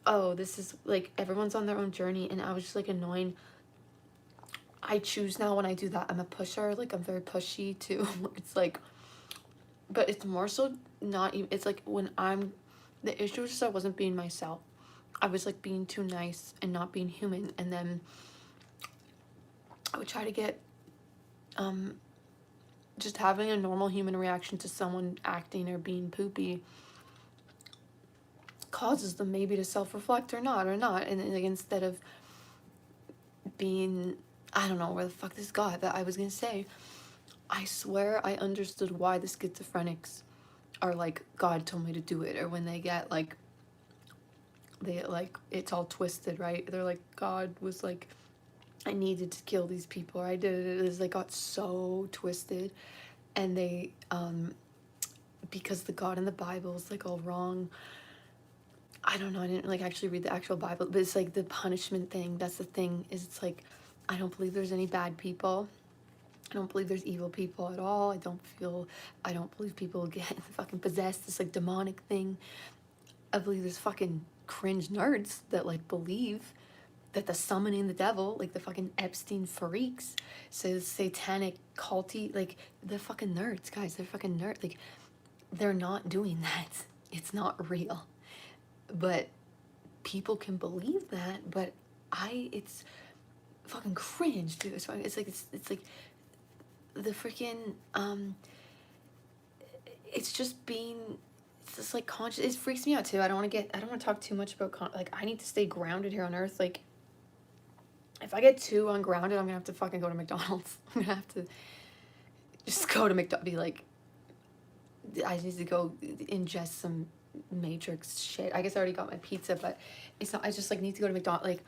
oh, this is like everyone's on their own journey, and I was just like annoying. I choose now when I do that, I'm a pusher, like I'm very pushy too. It's like, but it's more so not even, it's like when the issue was just I wasn't being myself. I was like being too nice and not being human, and then I would try to get just having a normal human reaction to someone acting or being poopy causes them maybe to self-reflect or not, and like instead of being, I don't know where the fuck this got, that I was gonna say, I swear I understood why the schizophrenics are like, God told me to do it, or when they get like, they like, it's all twisted, right? They're like, God was like, I needed to kill these people, or I did it. It's like got so twisted, and they because the God in the Bible is like all wrong. I don't know, I didn't like actually read the actual Bible, but it's like the punishment thing. That's the thing, is it's like, I don't believe there's any bad people. I don't believe there's evil people at all. I don't believe people get fucking possessed, this like demonic thing. I believe there's fucking cringe nerds that like believe that the summoning the devil, like the fucking Epstein freaks, says satanic culty, like they're fucking nerds, guys. They're fucking nerds. Like, they're not doing that. It's not real. But people can believe that, but it's fucking cringe, dude. It's like the freaking it's just being, it's just like conscious. It freaks me out too. I don't want to talk too much about like, I need to stay grounded here on earth. Like, if I get too ungrounded, I'm gonna have to fucking go to McDonald's. I'm gonna have to just go to McDonald's, be like, I need to go ingest some Matrix shit. I guess I already got my pizza, but it's not, I just like need to go to McDonald's. Like,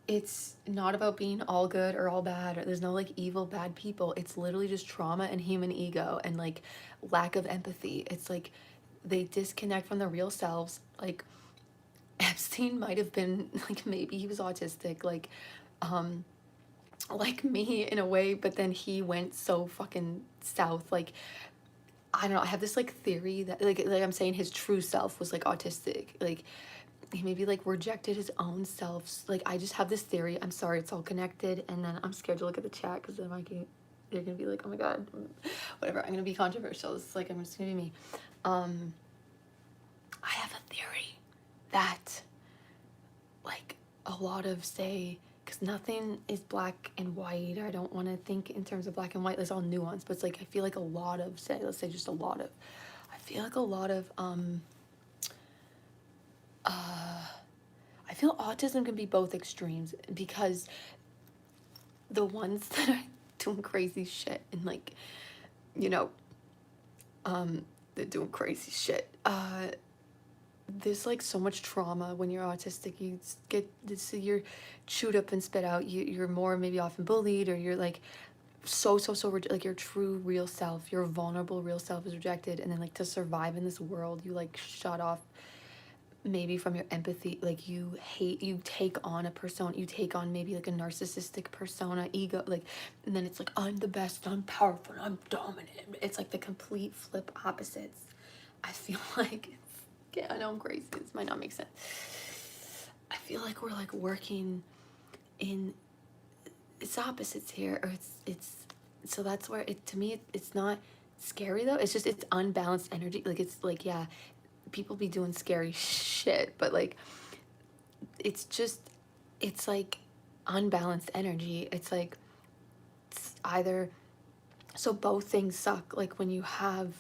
it's not about being all good or all bad, or there's no like evil bad people. It's literally just trauma and human ego and like lack of empathy. It's like they disconnect from their real selves. Like, Epstein might have been like, maybe he was autistic, like me in a way, but then he went so fucking south. Like, I don't know, I have this like theory that like I'm saying his true self was like autistic. Like, he maybe like rejected his own self. Like, I just have this theory. I'm sorry, it's all connected. And then I'm scared to look at the chat because then they're gonna be like, oh my god, whatever. I'm gonna be controversial. It's like, I'm just gonna be me. I have a theory that like a lot of, say, because nothing is black and white, or I don't want to think in terms of black and white, there's all nuance, but it's like I feel like a lot of, say, let's say just a lot of, I feel like a lot of I feel autism can be both extremes, because the ones that are doing crazy shit and like, you know, they're doing crazy shit, there's like so much trauma when you're autistic. You get this, you're chewed up and spit out. You're more maybe often bullied, or you're like, like your true real self, your vulnerable real self is rejected, and then like to survive in this world you like shut off maybe from your empathy, like you take on a persona, you take on maybe like a narcissistic persona, ego, like, and then it's like I'm the best, I'm powerful, I'm dominant. It's like the complete flip opposites. I feel like yeah, I know I'm crazy, this might not make sense. I feel like we're like working in it's opposites here, or it's so that's where it to me it's not scary though, it's just it's unbalanced energy, like it's like yeah, people be doing scary shit, but like it's just it's like unbalanced energy. It's like it's either so both things suck, like when you have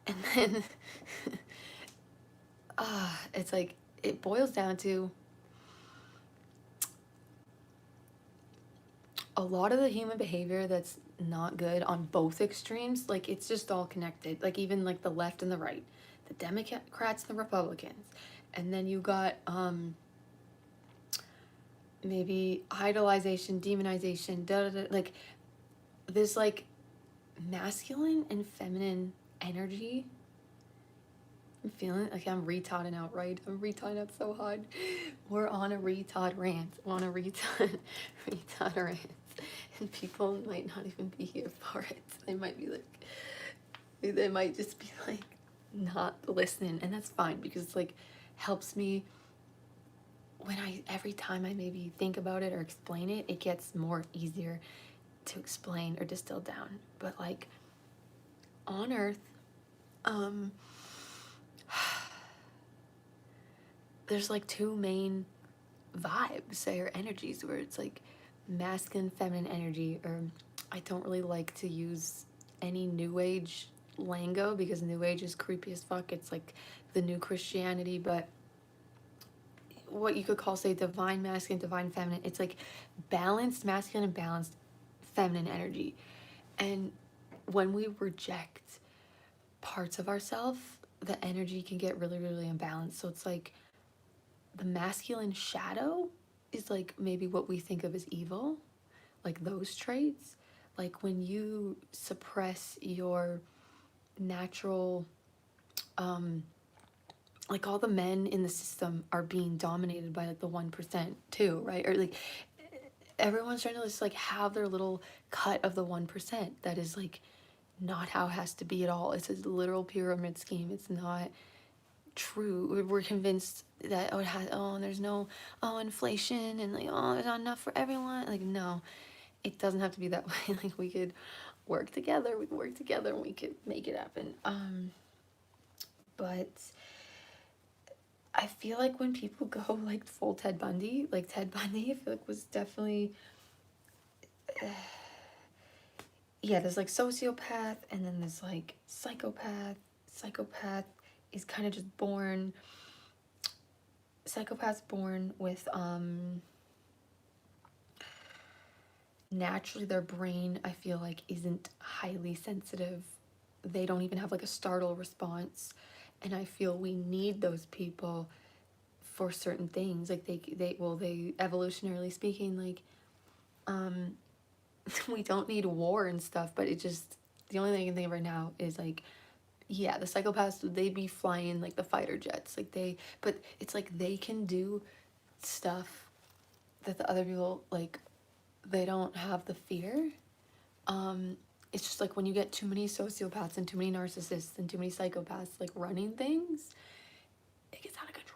and then it's like it boils down to a lot of the human behavior that's not good on both extremes, like it's just all connected, like even like the left and the right, the Democrats and the Republicans, and then you got maybe idolization, demonization, like this like masculine and feminine energy. I'm feeling like I'm retarding out, right? I'm retarding out so hard. We're on a retard rant. We're on a retard rant. And people might not even be here for it. They might be like, they might just be like not listening. And that's fine because it's like helps me when every time I maybe think about it or explain it, it gets more easier to explain or distill down. But like on Earth, there's like two main vibes or energies where it's like masculine, feminine energy, or I don't really like to use any new age lingo because new age is creepy as fuck. It's like the new Christianity, but what you could call say divine masculine, divine feminine. It's like balanced masculine and balanced feminine energy. And when we reject parts of ourselves, the energy can get really, really imbalanced. So it's like the masculine shadow is like maybe what we think of as evil, like those traits. Like when you suppress your natural, like all the men in the system are being dominated by like the 1% too, right? Or like everyone's trying to just like have their little cut of the 1%. That is like not how it has to be at all. It's a literal pyramid scheme. It's not true. We're convinced that it has and there's no inflation and like there's not enough for everyone. Like no, it doesn't have to be that way. Like we could work together. And we could make it happen. But I feel like when people go like full Ted Bundy, I feel like was definitely yeah, there's like sociopath and then there's like psychopath. Psychopath is kind of just born. Psychopaths born with naturally their brain I feel like isn't highly sensitive. They don't even have like a startle response, and I feel we need those people for certain things. Like they evolutionarily speaking, like we don't need war and stuff, but it just the only thing I can think of right now is like yeah, the psychopaths, they be flying like the fighter jets, like but it's like they can do stuff that the other people like they don't have the fear. It's just like when you get too many sociopaths and too many narcissists and too many psychopaths like running things, it gets out of control.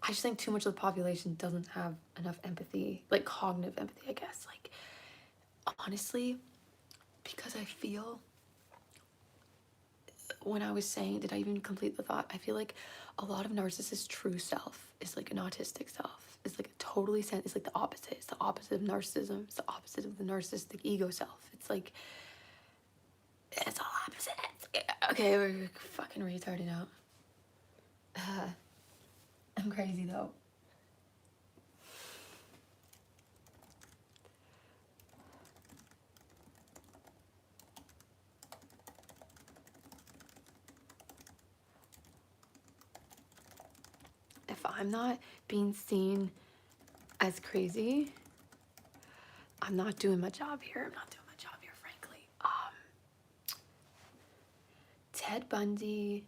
I just think too much of the population doesn't have enough empathy, like cognitive empathy, I guess. Like honestly, because I feel when I was saying, did I even complete the thought? I feel like a lot of narcissists' true self is like an autistic self. It's like a totally it's like the opposite. It's the opposite of narcissism. It's the opposite of the narcissistic ego self. It's like it's all opposite. Okay, we're fucking retarded out. I'm crazy though. If I'm not being seen as crazy, I'm not doing my job here. Frankly. Ted Bundy,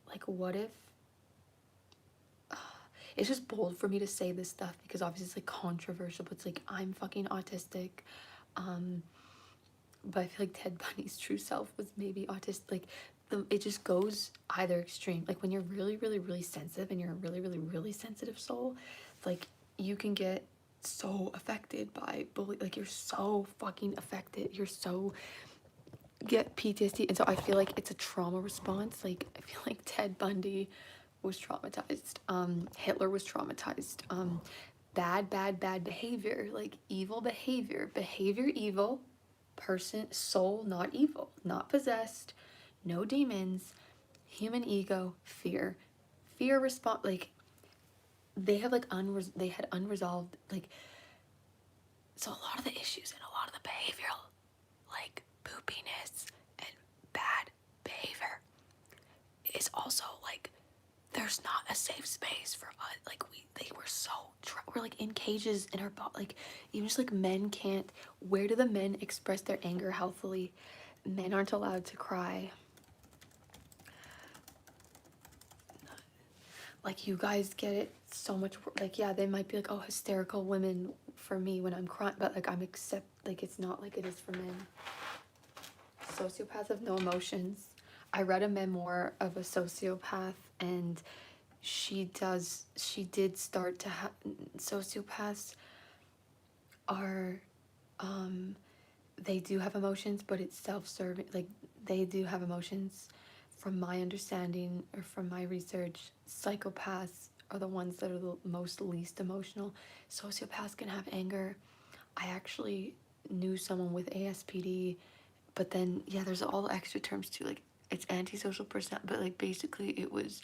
like, what if, it's just bold for me to say this stuff because obviously it's like controversial, but it's like, I'm fucking autistic. But I feel like Ted Bundy's true self was maybe autistic. Like, it just goes either extreme. Like, when you're really, really, really sensitive and you're a really, really, really sensitive soul, like, you can get so affected by bullying. Like, you're so fucking affected. You're so, get PTSD. And so I feel like it's a trauma response. Like, I feel like Ted Bundy was traumatized. Hitler was traumatized. Bad behavior. Like, evil behavior. Behavior evil. Person, soul, not evil, not possessed, no demons, human ego, fear response. Like, they have like they had unresolved, like, so a lot of the issues and a lot of the behavioral, like, poopiness and bad behavior is also like, there's not a safe space for us. Like, they were so, we're like in cages in our body. Like, even just like men can't, where do the men express their anger healthily? Men aren't allowed to cry. Like, you guys get it so much, like, yeah, they might be like, oh, hysterical women for me when I'm crying, but like, like, it's not like it is for men. Sociopaths have no emotions. I read a memoir of a sociopath, and she did start to have, sociopaths are, they do have emotions, but it's self-serving. Like, they do have emotions. From my understanding, or from my research, psychopaths are the ones that are the most least emotional. Sociopaths can have anger. I actually knew someone with ASPD, but then, yeah, there's all extra terms too. Like, it's antisocial person, but like, basically it was,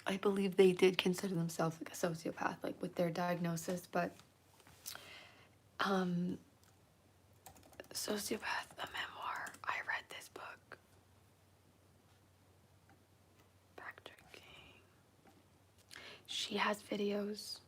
I believe they did consider themselves like a sociopath, like, with their diagnosis. But Sociopath, a memoir. I read this book. Backtracking. She has videos.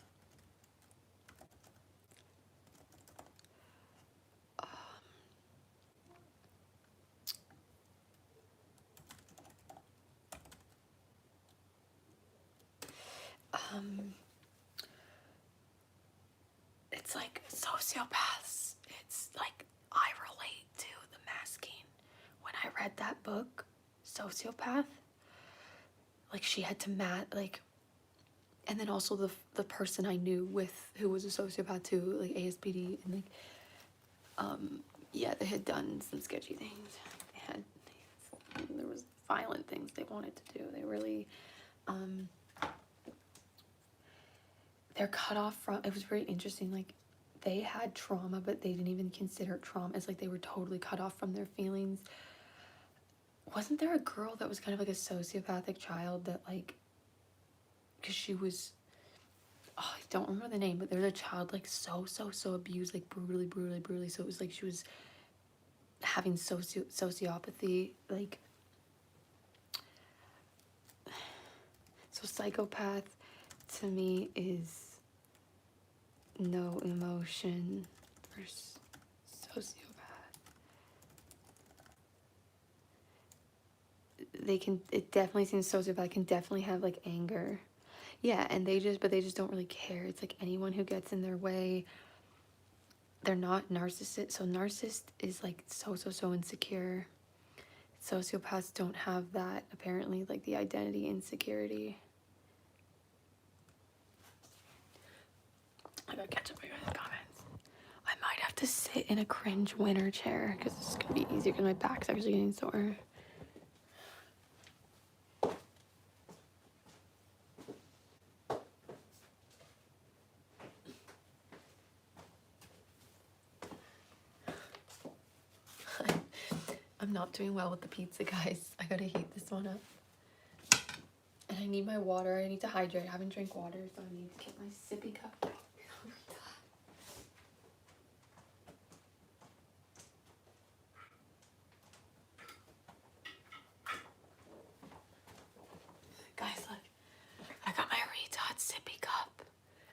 It's like sociopaths. It's like, I relate to the masking. When I read that book, Sociopath, like, she had to like, and then also the person I knew with, who was a sociopath too, like ASPD, and like, yeah, they had done some sketchy things. There was violent things they wanted to do. They really, they're cut off from, it was very interesting, like, they had trauma, but they didn't even consider trauma. It's like they were totally cut off from their feelings. Wasn't there a girl that was kind of like a sociopathic child that, like, because she was, oh, I don't remember the name, but there was a child, like, so abused, like, brutally, so it was like she was having sociopathy, like, so psychopath to me is no emotion versus sociopath. It definitely seems sociopath can definitely have, like, anger. Yeah, and they just don't really care. It's like anyone who gets in their way, they're not narcissist. So narcissist is like so insecure. Sociopaths don't have that, apparently, like the identity insecurity. I gotta catch up with the comments. I might have to sit in a cringe winter chair because it's gonna be easier because my back's actually getting sore. I'm not doing well with the pizza, guys. I gotta heat this one up. And I need my water. I need to hydrate. I haven't drank water, so I need to get my sippy cup. Guys, look. I got my retard sippy cup.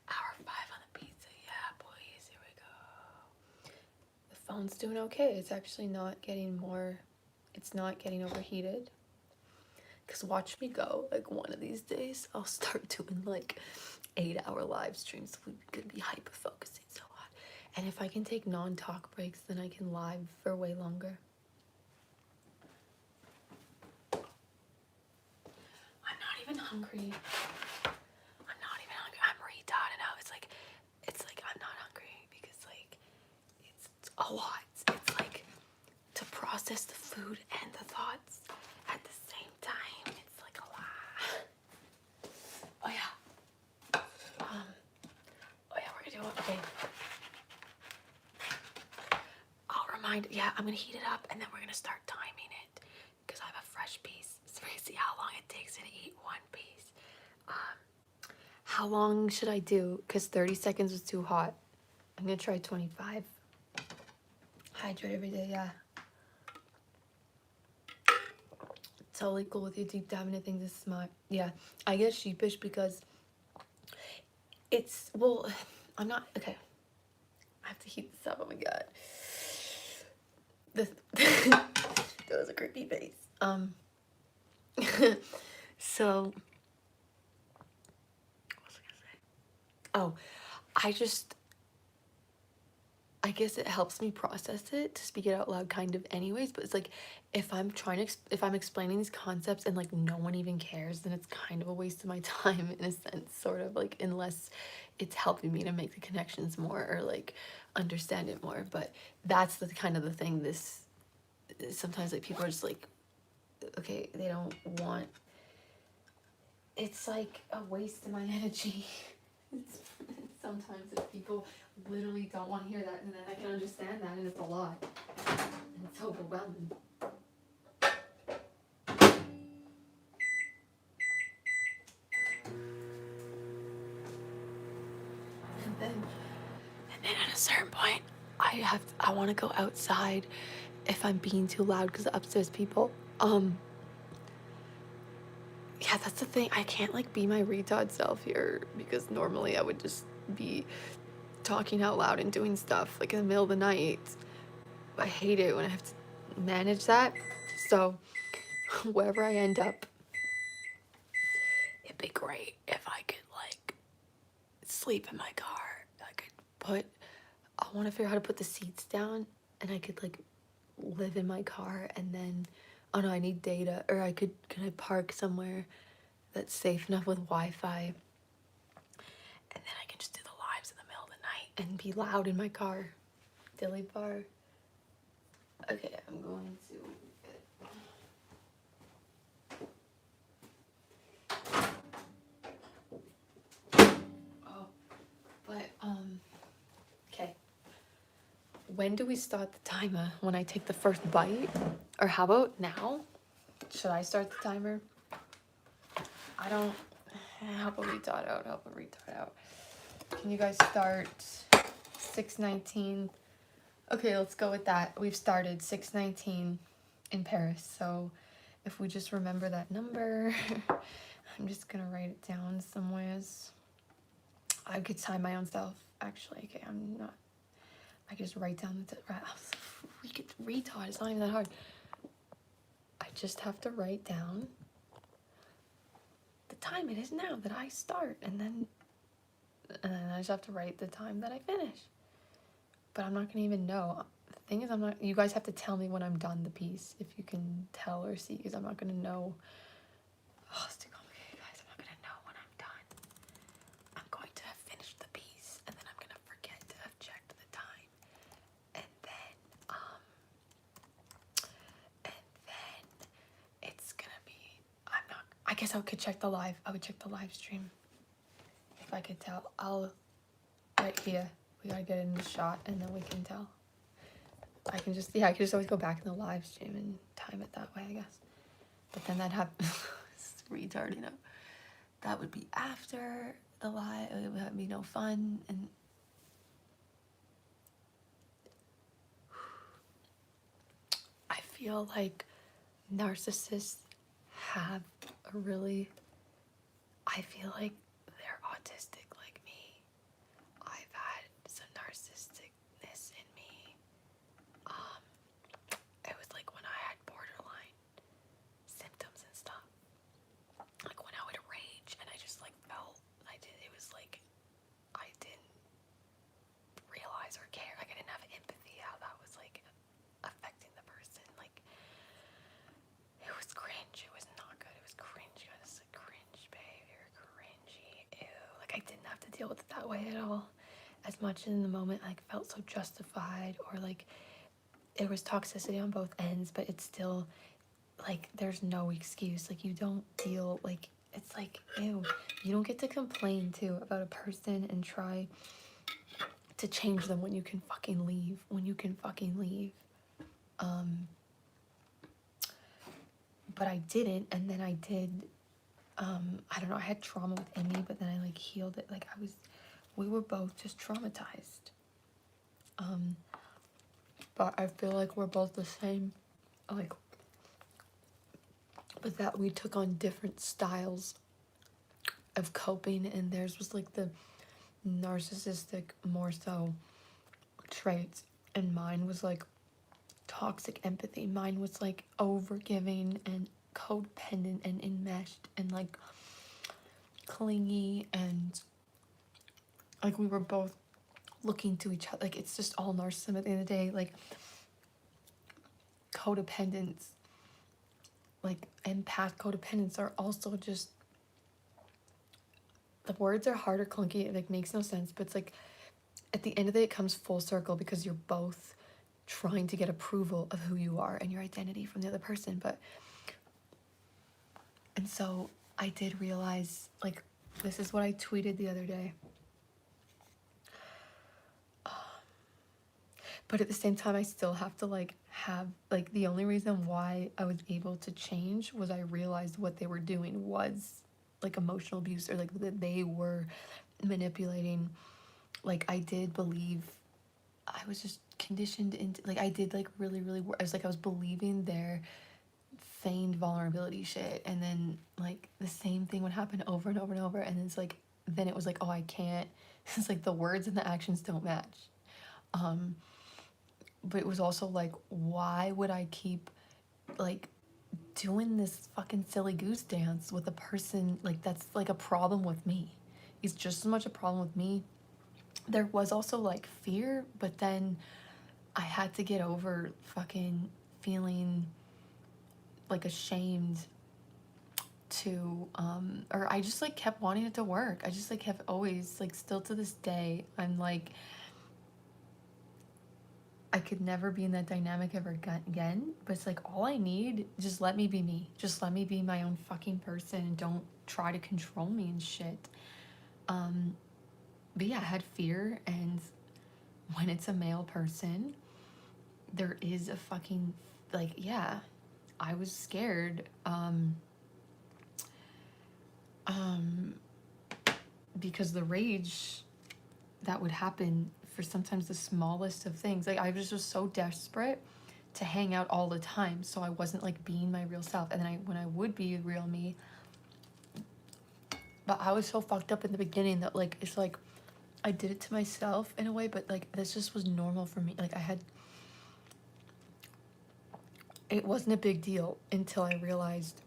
Hour 5 on the pizza. Yeah, boys. Here we go. sound's doing okay. It's actually not getting more, it's not getting overheated. Because watch me go, like one of these days, I'll start doing like 8-hour live streams. We could be hyper focusing so hard. And if I can take non-talk breaks, then I can live for way longer. I'm not even hungry. I'm not even hungry. I'm retarded now. It's like I'm not hungry because like it's a lot. It's like to process the food and the thoughts at the same time. It's like a lot. Oh yeah. We're gonna do it. Okay. I'll remind. Yeah, I'm gonna heat it up and then we're gonna start timing it because I have a fresh piece. So we're gonna see how long it takes to eat one piece. How long should I do? Because 30 seconds was too hot. I'm gonna try 25. Hydrate every day, yeah. Totally cool with you deep diving into things. This is smart. Yeah, I get sheepish because it's, well, I'm not, okay. I have to heat this up, oh my god. That was a creepy face. So, what was I gonna say? Oh, I guess it helps me process it to speak it out loud kind of anyways, but it's like if I'm explaining these concepts and like no one even cares, then it's kind of a waste of my time in a sense, sort of, like, unless it's helping me to make the connections more or like understand it more. But that's the kind of the thing, this sometimes like people are just like, okay, they don't want, it's like a waste of my energy. Sometimes if people literally don't want to hear that, and then I can understand that, and it's a lot, and it's overwhelming. And then at a certain point, I want to go outside if I'm being too loud because the upstairs people. Yeah, that's the thing. I can't like be my retard self here because normally I would just be talking out loud and doing stuff like in the middle of the night. I hate it when I have to manage that. So wherever I end up, it'd be great if I could like sleep in my car. I want to figure out how to put the seats down and I could like live in my car, and then, oh no, I need data, or can I park somewhere that's safe enough with Wi-Fi, and then I can just do the lives in the middle of the night and be loud in my car. Dilly bar. Okay, I'm going to. Oh, but okay. When do we start the timer? When I take the first bite? Or how about now? Should I start the timer? I don't. Help a retard out. Can you guys start 6:19? Okay, let's go with that. We've started 6:19 in Paris. So if we just remember that number, I'm just gonna write it down somewheres. I could time my own self. Actually, okay, I'm not. I could just write down the freaking retard. It's not even that hard. I just have to write down the time it is now that I start, and then I just have to write the time that I finish. But I'm not gonna even know. The thing is, you guys have to tell me when I'm done the piece, if you can tell or see, because I'm not gonna know. Oh, it's too complicated, guys. I'm not gonna know when I'm done. I'm going to have finished the piece, and then I'm gonna forget to have checked the time. And then it's gonna be, I guess I would check the live stream. If I could tell, right here. We gotta get it in the shot and then we can tell. I could just always go back in the live stream and time it that way, I guess. But then that'd have, it's retard, you know. That would be after the live, it would be no fun. And I feel like narcissists have a really, I feel like they're autistic like me. I've had some narcissisticness in me. as much in the moment, like, felt so justified, or like there was toxicity on both ends, but it's still like there's no excuse. Like, you don't deal, like, it's like, ew, you don't get to complain too about a person and try to change them when you can fucking leave. But I didn't, and then I did. I don't know, I had trauma with Emmy, but then I like healed it. Like, we were both just traumatized. But I feel like we're both the same, like, but that we took on different styles of coping, and theirs was like the narcissistic, more so traits, and mine was like toxic empathy. Mine was like overgiving and codependent and enmeshed and like clingy, and like we were both looking to each other. Like, it's just all narcissism at the end of the day. Like, codependence, like empath codependence, are also just, the words are hard or clunky. It like makes no sense, but it's like at the end of the day it comes full circle because you're both trying to get approval of who you are and your identity from the other person. But, and so I did realize, like, this is what I tweeted the other day. But at the same time, I still have to like have, like, the only reason why I was able to change was I realized what they were doing was like emotional abuse, or like that they were manipulating. Like, I did believe, I was just conditioned into, like, I did like really I was believing their feigned vulnerability shit, and then like the same thing would happen over and over and over, and it's like, then it was like, oh, I can't, it's like the words and the actions don't match. But it was also like, why would I keep like doing this fucking silly goose dance with a person like that's like a problem with me? It's just as much a problem with me. There was also like fear, but then I had to get over fucking feeling like ashamed to or I just like kept wanting it to work. I just like have always, like, still to this day, I'm like, I could never be in that dynamic ever again, but it's like, all I need, just let me be me. Just let me be my own fucking person, and don't try to control me and shit. But yeah, I had fear, and when it's a male person, there is a fucking, like, yeah, I was scared. Because the rage that would happen for sometimes the smallest of things. Like, I was just so desperate to hang out all the time, so I wasn't like being my real self. And then when I would be real me, but I was so fucked up in the beginning that like, it's like I did it to myself in a way, but like this just was normal for me. Like, it wasn't a big deal until I realized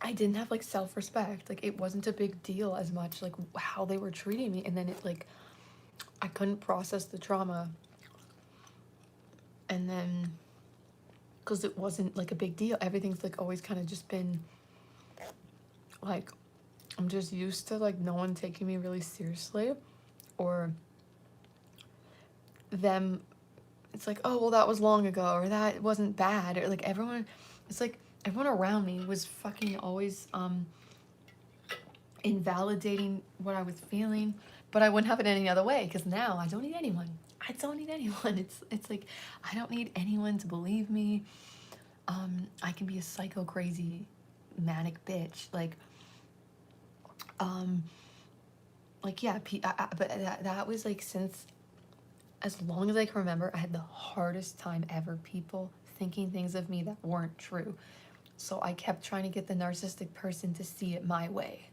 I didn't have like self-respect. Like, it wasn't a big deal as much like how they were treating me, and then it like, I couldn't process the trauma, and then because it wasn't like a big deal, everything's like always kind of just been like, I'm just used to like no one taking me really seriously, or them, it's like, oh well, that was long ago, or that wasn't bad, or like everyone, it's like everyone around me was fucking always invalidating what I was feeling, but I wouldn't have it any other way, because now I don't need anyone. It's like, I don't need anyone to believe me. I can be a psycho crazy manic bitch, like yeah, but that was like, since as long as I can remember, I had the hardest time ever people thinking things of me that weren't true. So I kept trying to get the narcissistic person to see it my way.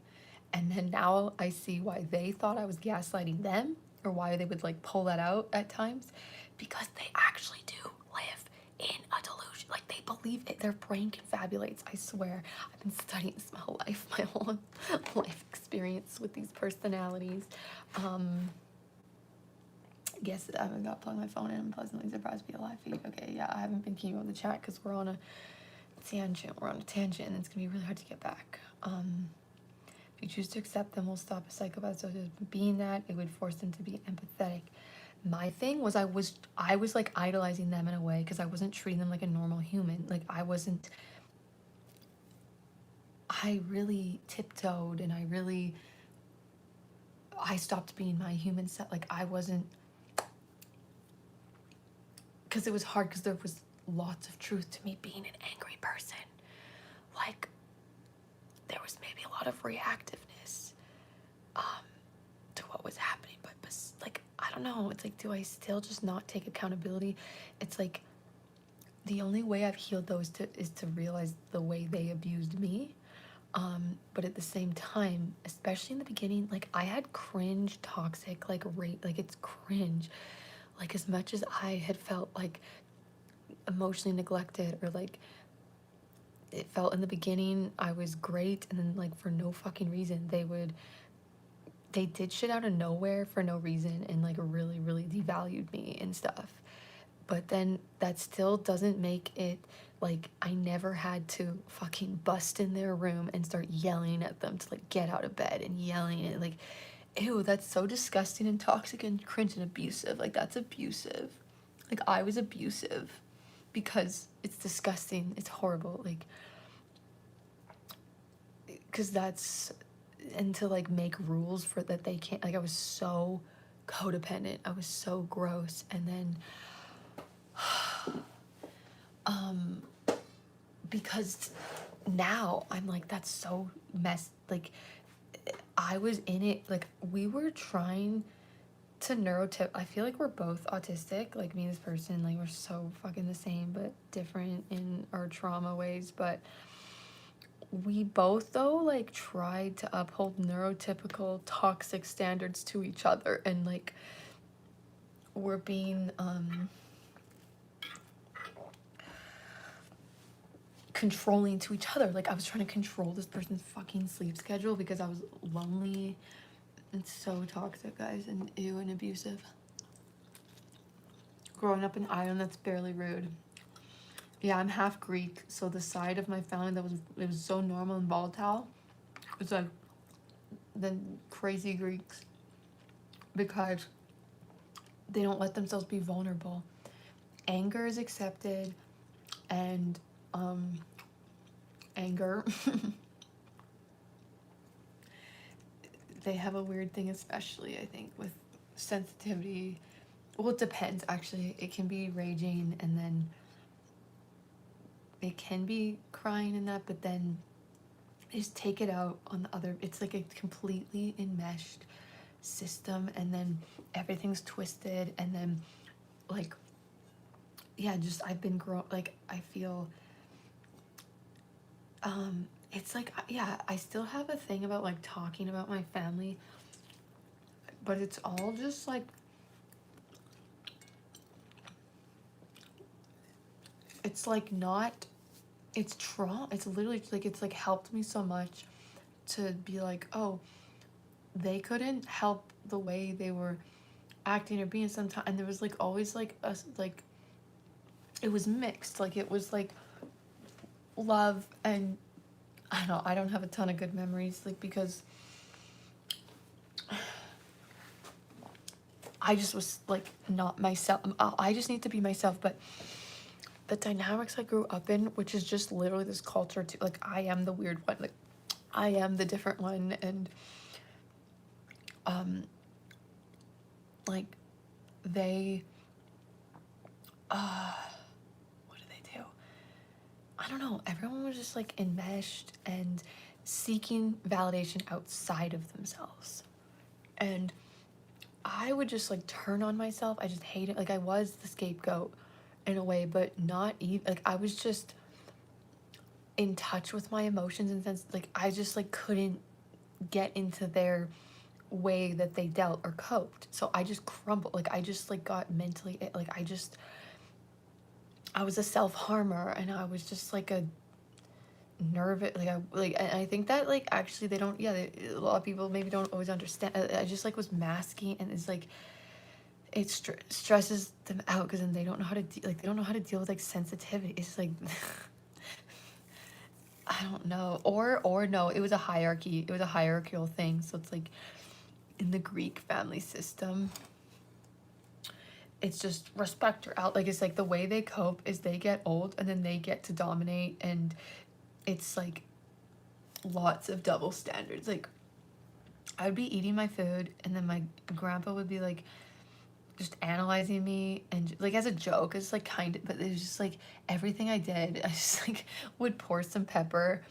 And then now I see why they thought I was gaslighting them, or why they would like pull that out at times, because they actually do live in a delusion. Like, they believe it. Their brain confabulates. I swear. I've been studying this my whole life, my whole life experience with these personalities. Guess I haven't got plugged my phone in. I'm pleasantly surprised to be a live feed. Okay, yeah, I haven't been keeping up with the chat because we're on a tangent. And it's gonna be really hard to get back. you choose to accept them will stop a psychopath. So just being that, it would force them to be empathetic. My thing was I was like idolizing them in a way because I wasn't treating them like a normal human. Like I really tiptoed and I stopped being my human self. Like I wasn't, because it was hard because there was lots of truth to me being an angry person. Like there was maybe a lot of reactiveness to what was happening, but like I don't know, it's like, do I still just not take accountability? It's like the only way I've healed those is to realize the way they abused me. But at the same time, especially in the beginning, like I had cringe, toxic, like rape, like it's cringe. Like as much as I had felt like emotionally neglected, or like it felt in the beginning I was great, and then like for no fucking reason they did shit out of nowhere for no reason and like really, really devalued me and stuff. But then that still doesn't make it like I never had to fucking bust in their room and start yelling at them to like get out of bed and yelling and like, ew, that's so disgusting and toxic and cringe and abusive. Like that's abusive. Like I was abusive because it's disgusting. It's horrible. Like, because that's, and to like make rules for that they can't, like I was so codependent. I was so gross. And then because now I'm like, that's so messed. Like I was in it, like we were trying to neurotip. I feel like we're both autistic, like me as a person, like we're so fucking the same but different in our trauma ways. But we both though like tried to uphold neurotypical toxic standards to each other, and like we're being controlling to each other. Like I was trying to control this person's fucking sleep schedule because I was lonely. It's so toxic, guys, and ew, and abusive. Growing up in Ireland, that's barely rude. Yeah, I'm half Greek, so the side of my family that was so normal and volatile, it's like the crazy Greeks, because they don't let themselves be vulnerable. Anger is accepted, and anger they have a weird thing, especially I think with sensitivity. Well, it depends actually. It can be raging, and then it can be crying in that, but then just take it out on the other. It's like a completely enmeshed system, and then everything's twisted, and then like, yeah, just I've been like I feel it's like, yeah, I still have a thing about like talking about my family, but it's all just like, it's like not, it's trauma. It's literally like, it's like helped me so much to be like, oh, they couldn't help the way they were acting or being sometimes, and there was like always like us, like it was mixed, like it was like love, and I don't have a ton of good memories, like because I just was like not myself. I just need to be myself. But the dynamics I grew up in, which is just literally this culture too, like I am the weird one, like I am the different one, and like they what do they do? I don't know. Everyone was just like enmeshed and seeking validation outside of themselves. And I would just like turn on myself. I just hate it. Like I was the scapegoat in a way, but not even, like I was just in touch with my emotions, and sense, like I just like couldn't get into their way that they dealt or coped. So I just crumbled. Like I just like got mentally, like I was a self-harmer, and I was just like a nervous, like I think that like actually they don't, yeah, a lot of people maybe don't always understand. I just like was masking, and it's like it stresses them out because then they don't know how to they don't know how to deal with like sensitivity. It's like I don't know. Or no, it was a hierarchy. It was a hierarchical thing. So it's like in the Greek family system, it's just respect or out. Like it's like the way they cope is they get old and then they get to dominate, and it's like lots of double standards. Like I'd be eating my food and then my grandpa would be like just analyzing me and like as a joke. It's like kind of, but it was just like everything I did, I just like would pour some pepper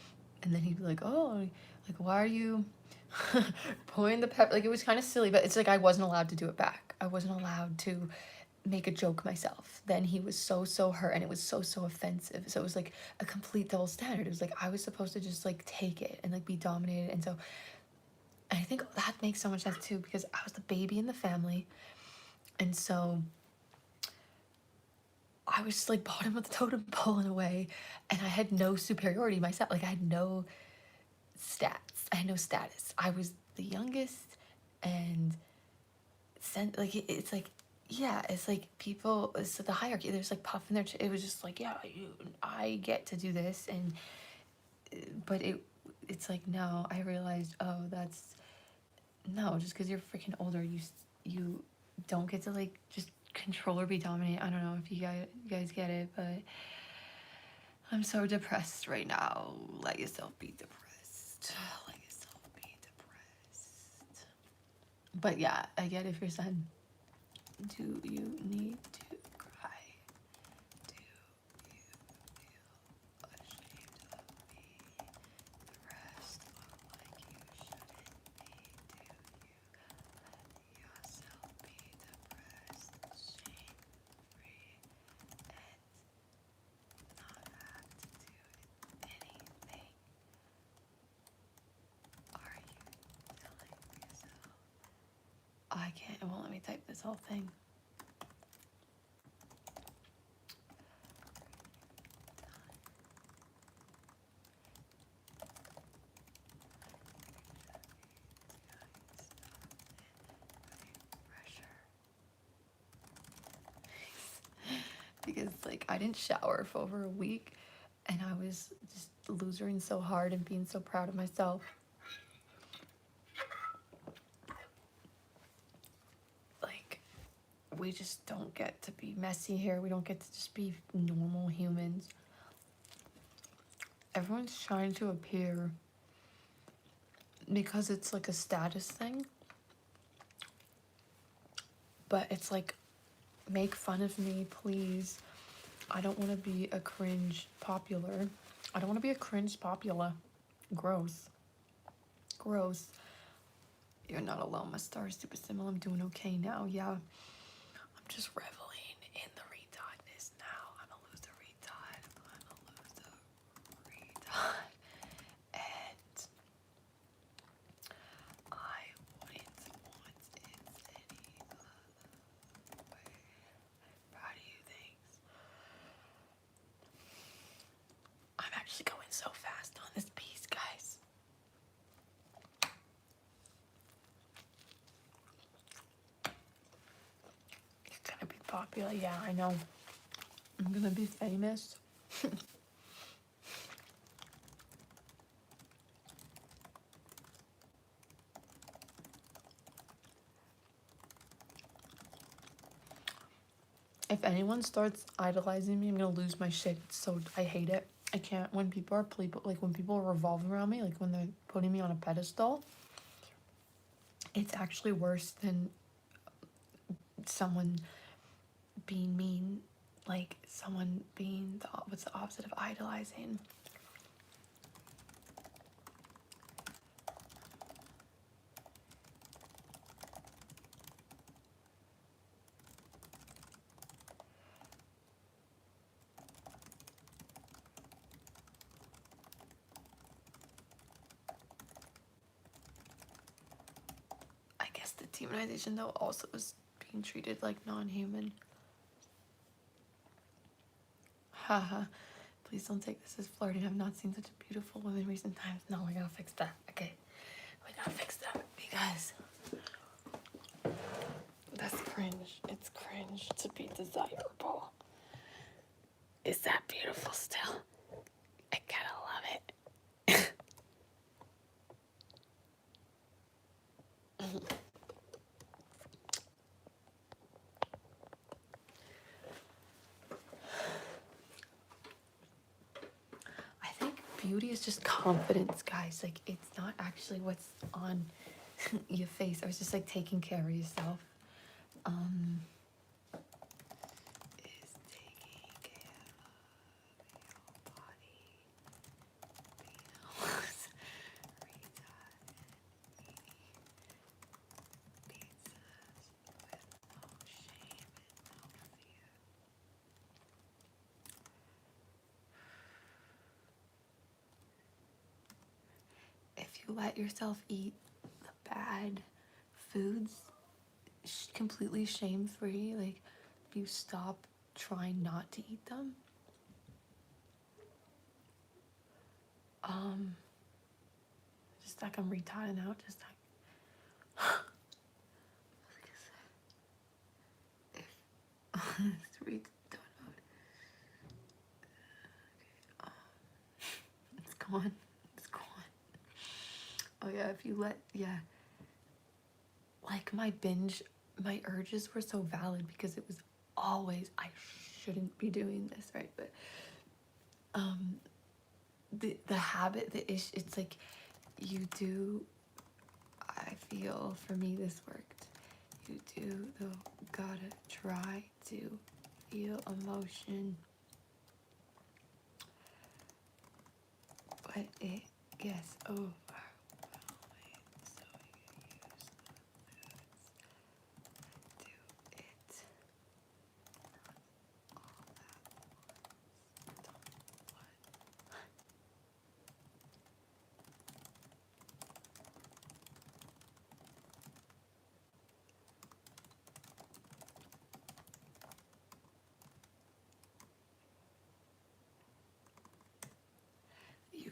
and then he'd be like, oh, like why are you pouring the pepper? Like it was kind of silly, but it's like I wasn't allowed to do it back. I wasn't allowed to make a joke myself. Then he was so hurt and it was so offensive. So it was like a complete double standard. It was like I was supposed to just like take it and like be dominated. And so I think that makes so much sense too, because I was the baby in the family. And so I was just like bottom of the totem pole in a way, and I had no superiority myself. Like I had no stats. I had no status. I was the youngest, and like it's like, yeah, it's like people. It's the hierarchy. There's like puffing their. It was just like, yeah, I get to do this, and but it's like no. I realized, oh, that's no. Just because you're freaking older, you don't get to like just control or be dominant. I don't know if you guys get it, but I'm so depressed right now. Let yourself be depressed. Let yourself be depressed. But yeah, I get if your son. Do you need to cry? Do you feel ashamed of me? The rest look like you shouldn't be. Do you let yourself be depressed, shame free, and not have to do anything? Are you telling yourself? I can't, it won't let me type this whole thing. Because like I didn't shower for over a week and I was just losing so hard and being so proud of myself. Like we just don't get to be messy here. We don't get to just be normal humans. Everyone's trying to appear because it's like a status thing. But it's like, make fun of me, please. I don't want to be a cringe popular. I don't want to be a cringe popular. Gross. Gross. You're not alone. My star is super similar. I'm doing okay now. Yeah. I'm just reveling in the retardness now. I'm a loser retard. I'm a loser retard. And I wouldn't want it any other way. How do you think? I'm actually going so fast on this piece, guys. It's gonna be popular. Yeah, I know. I'm gonna be famous. If anyone starts idolizing me, I'm gonna lose my shit. So I hate it. I can't when people are when people are revolving around me, like when they're putting me on a pedestal. It's actually worse than someone being mean, like someone being what's the opposite of idolizing? I guess the demonization though also is being treated like non-human. Haha. Please don't take this as flirting. I've not seen such a beautiful woman in recent times. No, we gotta fix that. Okay. We gotta fix that because that's cringe. It's cringe to be desirable. Is that beautiful still? I kinda love it. beauty is just confidence, guys. Like, it's not actually what's on your face. I was just like taking care of yourself. Is taking care of your body. Beatles, retard, pizzas with no shame and no fear. If you let yourself eat the bad foods completely shame-free, like if you stop trying not to eat them, just like I'm retarding out, just like it's retard mode. It's gone. It's gone. Oh yeah, if you let, yeah. Like my urges were so valid because it was always, I shouldn't be doing this, right? But the habit, it's like you do, I feel for me this worked. You do the gotta try to feel emotion, but it gets over.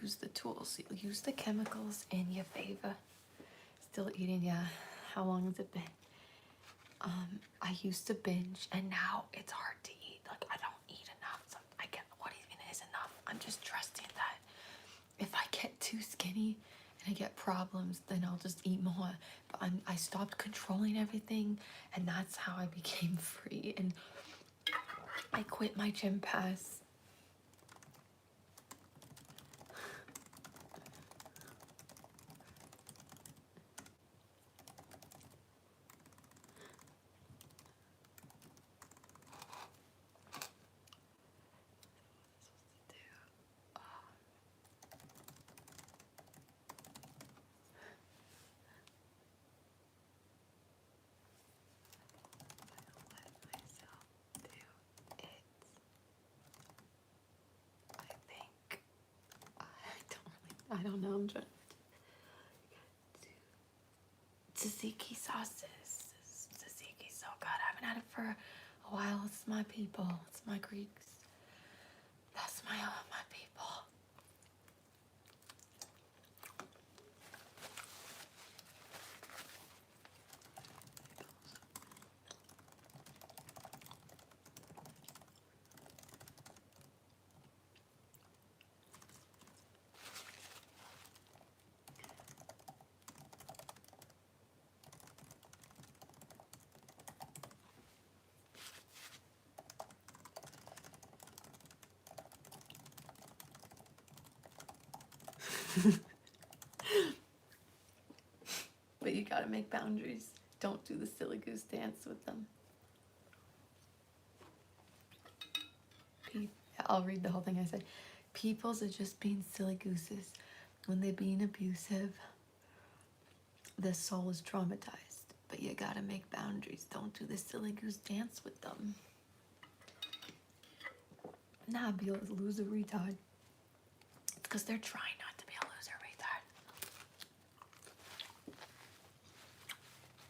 Use the tools, use the chemicals in your favor. Still eating, yeah. How long has it been? I used to binge and now it's hard to eat. Like I don't eat enough. So I get what even is enough. I'm just trusting that if I get too skinny and I get problems, then I'll just eat more. But I stopped controlling everything and that's how I became free. And I quit my gym pass. I don't know, I'm trying to tzatziki sauces. Tzatziki, so good. I haven't had it for a while. It's my people. It's my Greeks. That's my people. But you gotta make boundaries. Don't do the silly goose dance with them. I'll read the whole thing I said. Peoples are just being silly gooses. When they're being abusive, their soul is traumatized. But you gotta make boundaries. Don't do the silly goose dance with them. Nah, be a loser retard. It's because they're trying not to be a loser retard.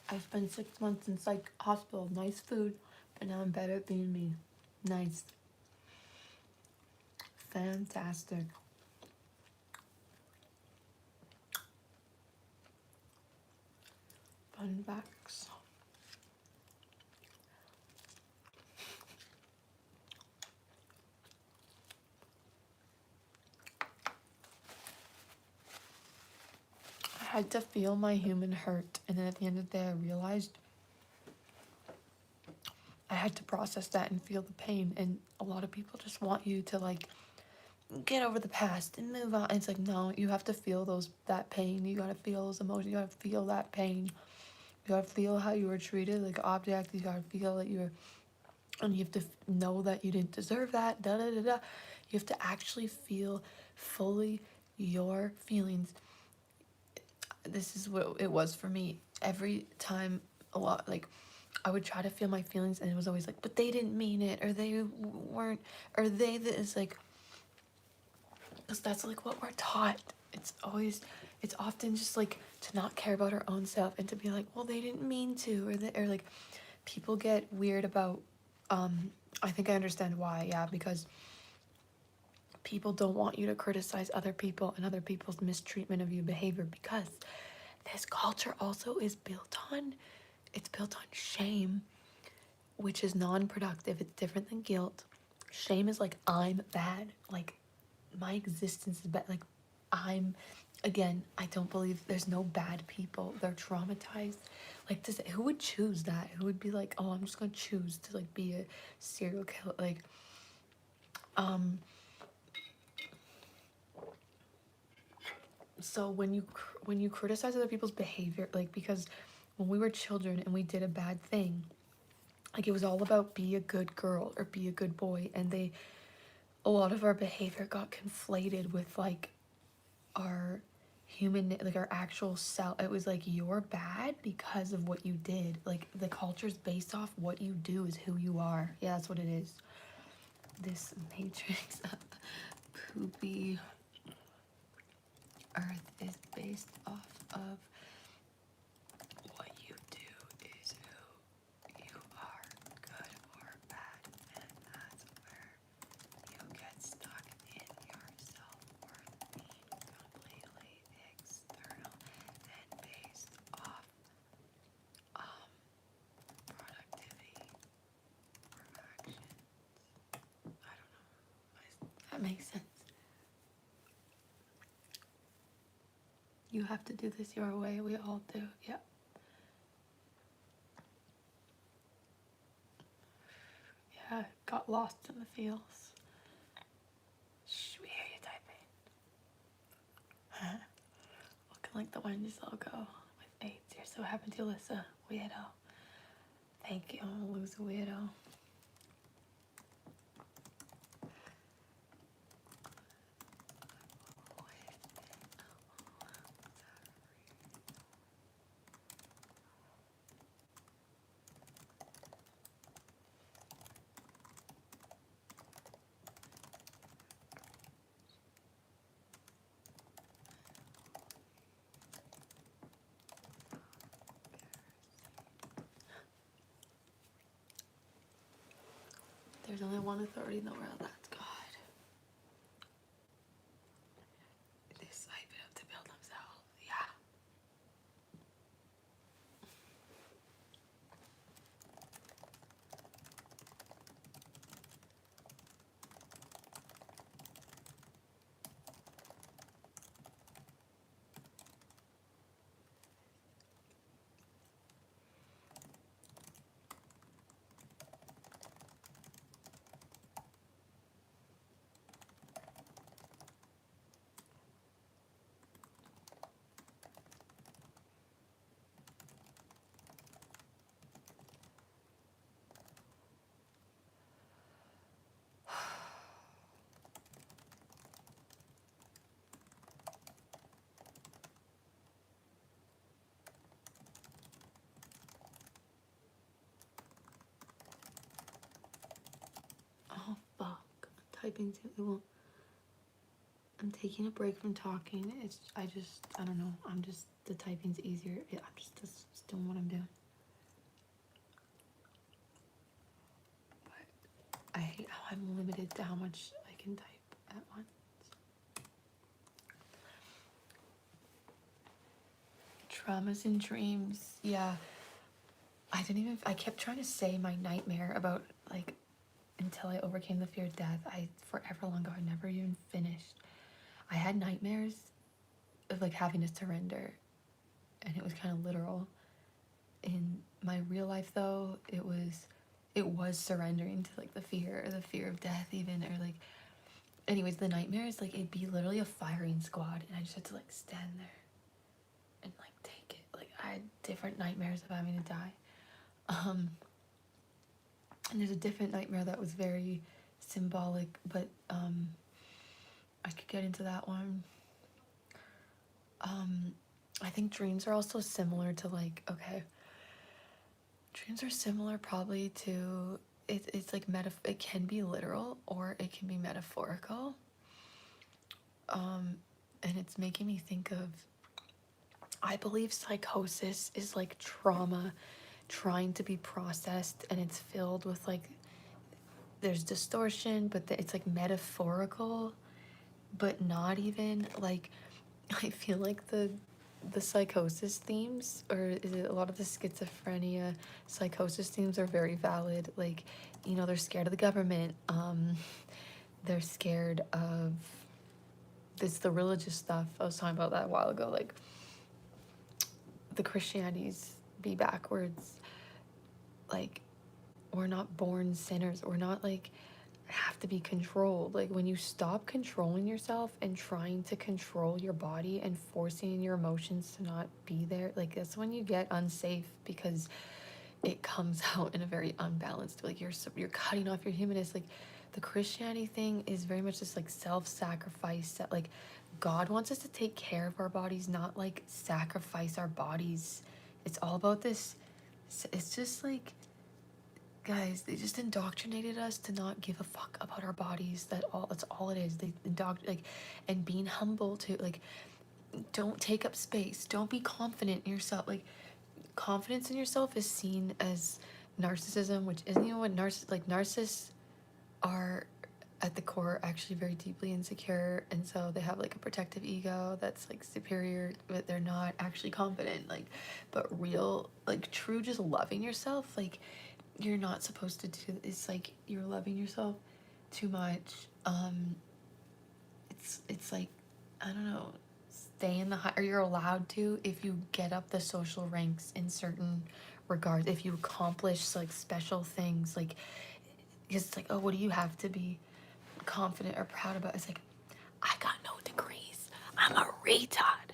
I spent 6 months in psych hospital. Nice food, but now I'm better at being me. Nice. Fantastic. Fun facts. I had to feel my human hurt, and then at the end of the day I realized I had to process that and feel the pain. And a lot of people just want you to like get over the past and move on. It's like, no, you have to feel that pain. You gotta feel those emotions. You gotta feel that pain. You gotta feel how you were treated like an object. You gotta feel that and you have to know that you didn't deserve that. Da da da da. You have to actually feel fully your feelings. This is what it was for me. Every time, a lot, like, I would try to feel my feelings, and it was always like, but they didn't mean it, or they weren't, or it's like, because that's like what we're taught. It's often just like to not care about our own self and to be like, well, they didn't mean to, or like, people get weird about, I think I understand why, yeah, because people don't want you to criticize other people and other people's mistreatment of you behavior, because this culture also is built on shame, which is non-productive. It's different than guilt. Shame is like, I'm bad, like my existence is bad, like again, I don't believe there's no bad people. They're traumatized. Like, who would choose that? Who would be like, oh, I'm just gonna choose to like be a serial killer? Like, so when you criticize other people's behavior, like, because when we were children and we did a bad thing, like, it was all about be a good girl or be a good boy, and a lot of our behavior got conflated with like our human, like our actual self. It was like, you're bad because of what you did. Like, the culture's based off what you do is who you are. Yeah, that's what it is. This matrix of poopy earth is based off of what you do is who you are, good or bad, and that's where you get stuck in your self-worth being completely external and based off productivity or actions. I don't know. That makes sense. You have to do this your way. We all do. Yeah. Yeah. Got lost in the fields. Shh, we hear you typing. Huh? Looking like the Wendy's logo with 8. You're so happy to listen. Weirdo. Thank you. I'm gonna lose a weirdo. There's only one authority in the world. That's God. They swipe it up to build themselves. Yeah. Oh fuck. I'm typing too. It won't. I'm taking a break from talking. I don't know. The typing's easier. I'm just doing what I'm doing. But I hate how I'm limited to how much I can type at once. Traumas and dreams. Yeah. I kept trying to say my nightmare about, like, until I overcame the fear of death. Forever long ago, I never even finished. I had nightmares of like having to surrender, and it was kind of literal. In my real life though, it was surrendering to like the fear of death even, or like anyways, the nightmares, like, it'd be literally a firing squad, and I just had to, like, stand there and, like, take it. Like, I had different nightmares of having to die. And there's a different nightmare that was very symbolic, but I could get into that one. I think dreams are also similar to, like, okay, dreams are similar probably to, it's like it can be literal or it can be metaphorical. And it's making me think of, I believe psychosis is like trauma trying to be processed, and it's filled with, like, there's distortion, but it's like metaphorical, but not even, like, I feel like the psychosis themes, or is it a lot of the schizophrenia psychosis themes, are very valid. Like, you know, they're scared of the government, they're scared of the religious stuff. I was talking about that a while ago, like, the Christianities be backwards, like, we're not born sinners, we're not, like, have to be controlled. Like, when you stop controlling yourself and trying to control your body and forcing your emotions to not be there, like, that's when you get unsafe, because it comes out in a very unbalanced, like, you're cutting off your humanness. Like, the Christianity thing is very much this, like, self-sacrifice, that, like, God wants us to take care of our bodies, not, like, sacrifice our bodies. It's all about this. It's just like, guys, they just indoctrinated us to not give a fuck about our bodies. That's all it is. They like, and being humble to, like, don't take up space. Don't be confident in yourself. Like, confidence in yourself is seen as narcissism, which isn't even what narcissists are at the core actually very deeply insecure, and so they have, like, a protective ego that's, like, superior, but they're not actually confident. Like, but real, like, true, just loving yourself, like, you're not supposed to do, it's like you're loving yourself too much. It's like, I don't know, stay in the high, or you're allowed to if you get up the social ranks in certain regards, if you accomplish, like, special things, like, because it's like, oh, what do you have to be confident or proud about? It's like, I got no degrees, I'm a retard,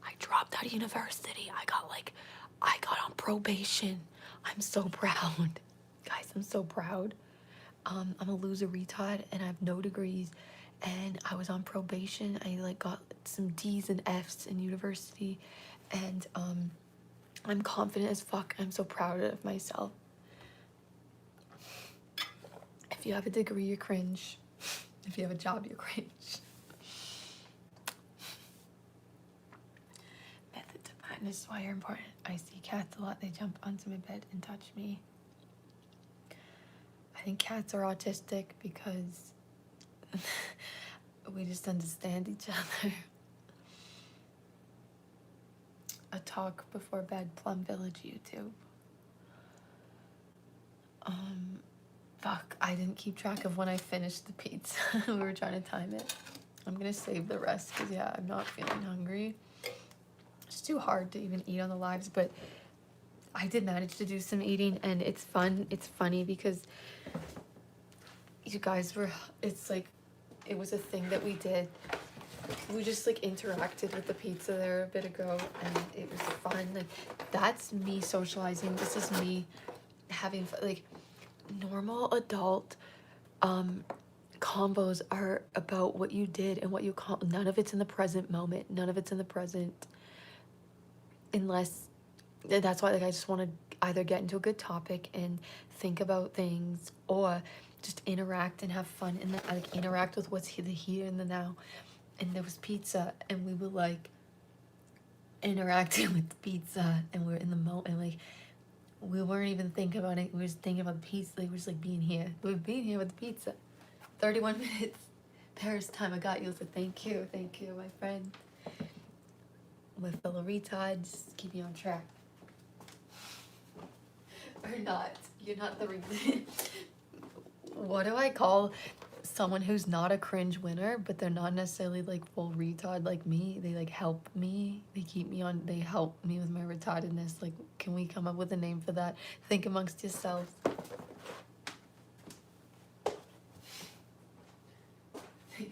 I dropped out of university, I got on probation, I'm so proud. Guys, I'm so proud. I'm a loser retard, and I have no degrees, and I was on probation. I, like, got some D's and F's in university, and I'm confident as fuck. I'm so proud of myself. If you have a degree, you're cringe. If you have a job, you're cringe. Method to madness is why you're important. I see cats a lot. They jump onto my bed and touch me. I think cats are autistic because we just understand each other. A talk before bed, Plum Village YouTube. Fuck, I didn't keep track of when I finished the pizza. We were trying to time it. I'm gonna save the rest because, yeah, I'm not feeling hungry. It's too hard to even eat on the lives, but I did manage to do some eating, and it's fun. It's funny because you guys were, it's like, it was a thing that we did. We just, like, interacted with the pizza there a bit ago, and it was fun. Like, that's me socializing. This is me having fun. Like, normal adult combos are about what you did and what you none of it's in the present moment. None of it's in the present, unless, that's why, like, I just want to either get into a good topic and think about things, or just interact and have fun, and like, interact with what's the here and the now. And there was pizza, and we were, like, interacting with the pizza, and we were in the moment, like, we weren't even thinking about it. We were just thinking about the pizza. We were just, like, being here. We were being here with the pizza. 31 minutes. Paris time. I got you. So thank you, my friend. My fellow retards, keep you on track. Or not. You're not the reason. What do I call someone who's not a cringe winner, but they're not necessarily, like, full retard like me? They, like, help me. They keep me on. They help me with my retardedness. Like, can we come up with a name for that? Think amongst yourselves. Think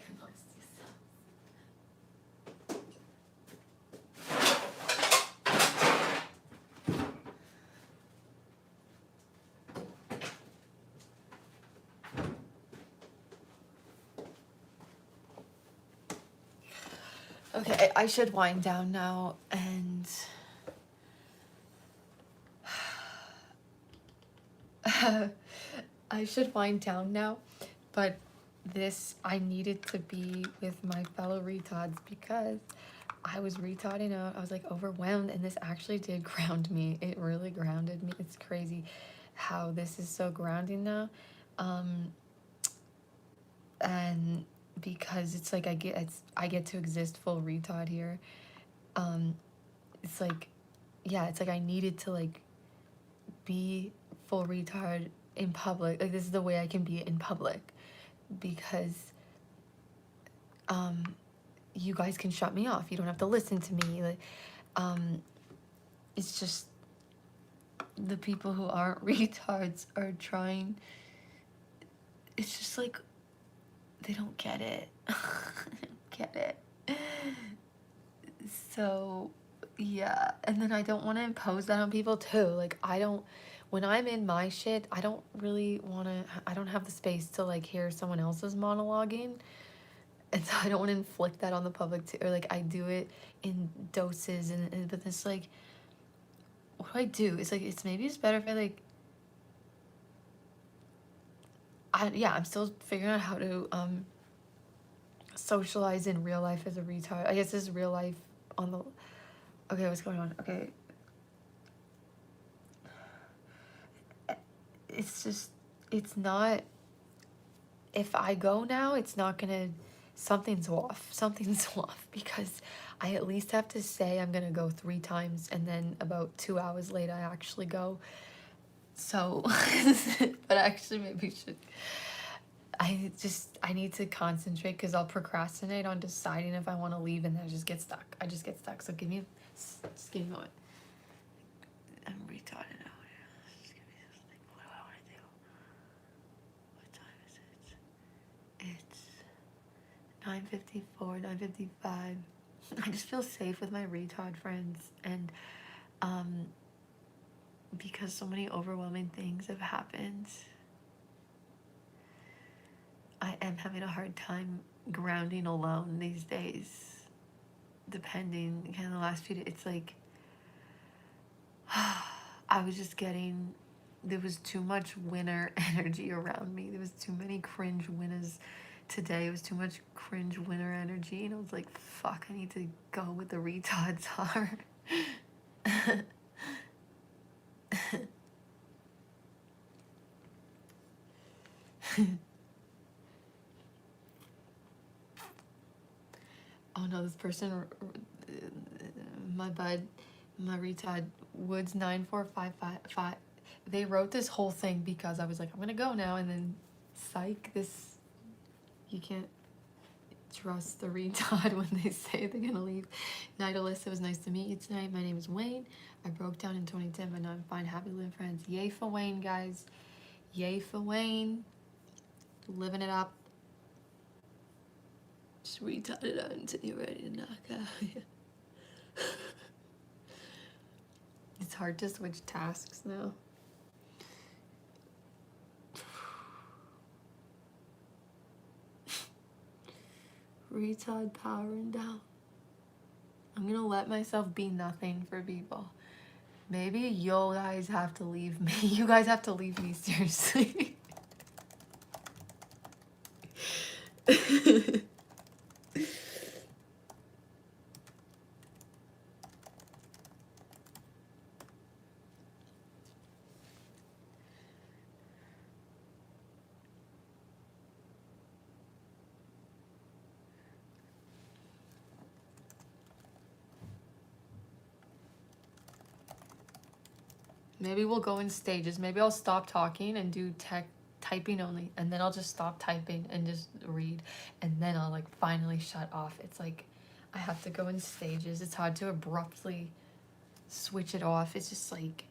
Okay, I should wind down now, and I should wind down now, but I needed to be with my fellow retards because I was retarding out. I was like overwhelmed, and this actually did ground me. It really grounded me. It's crazy how this is so grounding now. And because it's like I get to exist full retard here. It's like, yeah, it's like I needed to like be full retard in public. Like, this is the way I can be in public, because you guys can shut me off. You don't have to listen to me. Like, it's just the people who aren't retards are trying. It's just like they don't get it. They don't get it. So yeah, and then I don't want to impose that on people too. Like, when I'm in my shit, I don't really want to, I don't have the space to like hear someone else's monologuing. And so I don't want to inflict that on the public too. Or like, I do it in doses, but it's like, what do I do? It's like, maybe it's better if I like, I'm still figuring out how to socialize in real life as a retard. I guess this is real life on the, okay, what's going on? Okay. It's just, it's not, if I go now, it's not gonna, something's off, because I at least have to say I'm gonna go 3 times, and then about 2 hours later I actually go. So, but actually maybe I need to concentrate, because I'll procrastinate on deciding if I want to leave, and then I just get stuck. So just give me a moment. I'm retarded now. Just give me this thing. What do I want to do? What time is it? It's 9:54, 9:55. I just feel safe with my retard friends, and because so many overwhelming things have happened, I am having a hard time grounding alone these days. Depending, kind of the last few days, it's like I was just getting, there was too much winner energy around me. There was too many cringe winners today. It was too much cringe winner energy, and I was like, fuck, I need to go with the retards are. Oh no, this person, my bud, my retard, Woods 9455, they wrote this whole thing because I was like, I'm gonna go now, and then psych, this, you can't trust the retard when they say they're gonna leave. Night, Alyssa, it was nice to meet you tonight. My name is Wayne. I broke down in 2010, but now I'm fine. Happy to live, friends. Yay for Wayne, guys. Yay for Wayne. Living it up. Just retard it out until you're ready to knock out. It's hard to switch tasks now. Retard powering down. I'm gonna let myself be nothing for people. Maybe you guys have to leave me. You guys have to leave me, seriously. Maybe we'll go in stages. Maybe I'll stop talking and do typing only, and then I'll just stop typing and just read, and then I'll like finally shut off. It's like I have to go in stages. It's hard to abruptly switch it off. It's just like,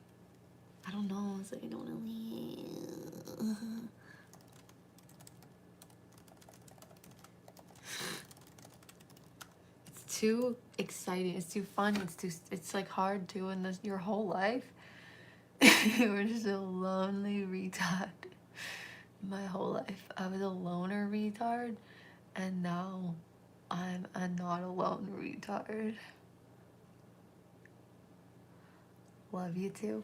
I don't know. It's like I don't want to leave. It's too exciting. It's too fun. It's like hard doing this your whole life. We're just a lonely retard. My whole life I was a loner retard, and now I'm a not alone retard. Love you too.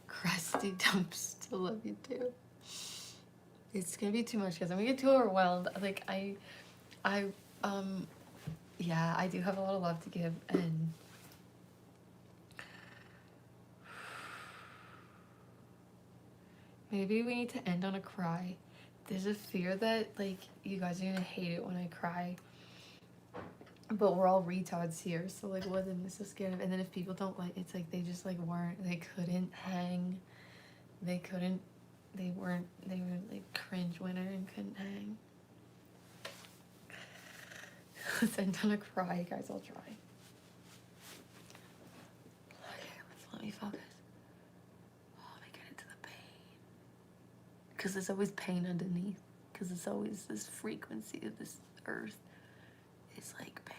Crusty dumps to love you too. It's gonna be too much because I'm gonna get too overwhelmed. Like yeah, I do have a lot of love to give, and maybe we need to end on a cry. There's a fear that like you guys are gonna hate it when I cry, but we're all retards here, so like what am I so scared of? And then if people don't like, it's like they just like weren't, they couldn't hang, they couldn't, they were like cringe winner and couldn't hang. Let's end on a cry, guys. I'll try. Okay, let me focus. Oh, let me get into the pain, because there's always pain underneath, because it's always this frequency of this earth. It's like pain.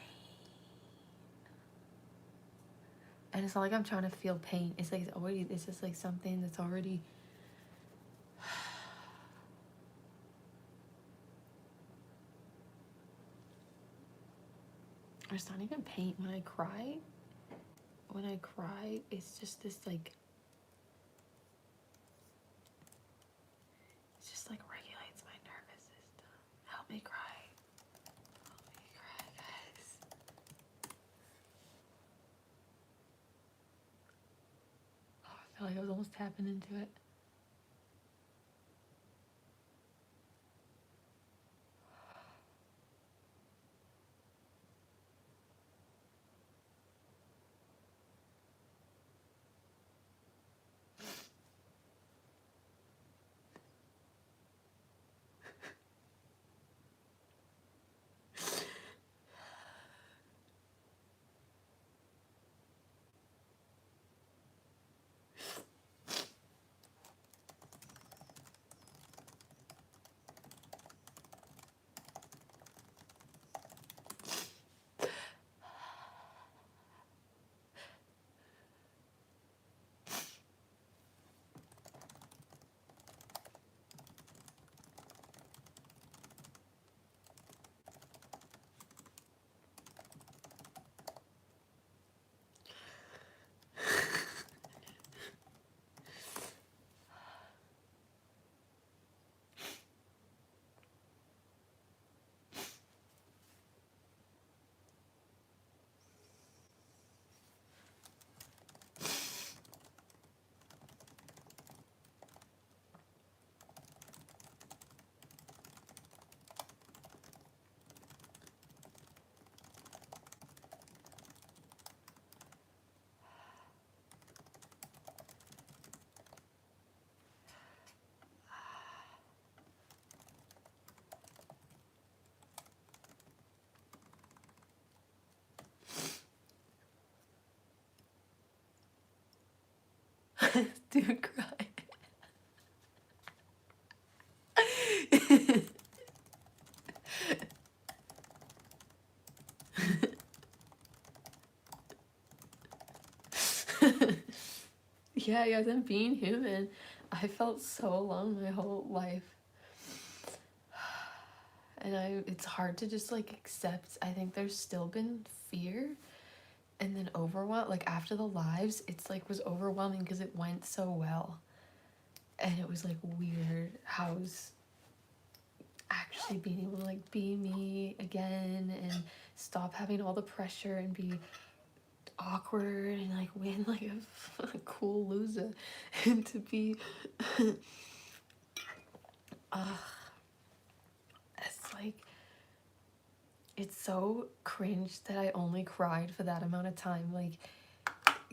And it's not like I'm trying to feel pain. It's like it's just like something that's already. It's not even pain. When I cry, it's just this like. It just like regulates my nervous system. Help me cry. Help me cry, guys. Oh, I feel like I was almost tapping into it. Dude, cry. Yeah, guys, I'm being human. I felt so alone my whole life. And it's hard to just like accept. I think there's still been fear and then overwhelm. Like after the lives, it's like was overwhelming because it went so well. And it was like weird how I was actually being able to like be me again and stop having all the pressure and be awkward and like win like a cool loser and to be it's like it's so cringe that I only cried for that amount of time. Like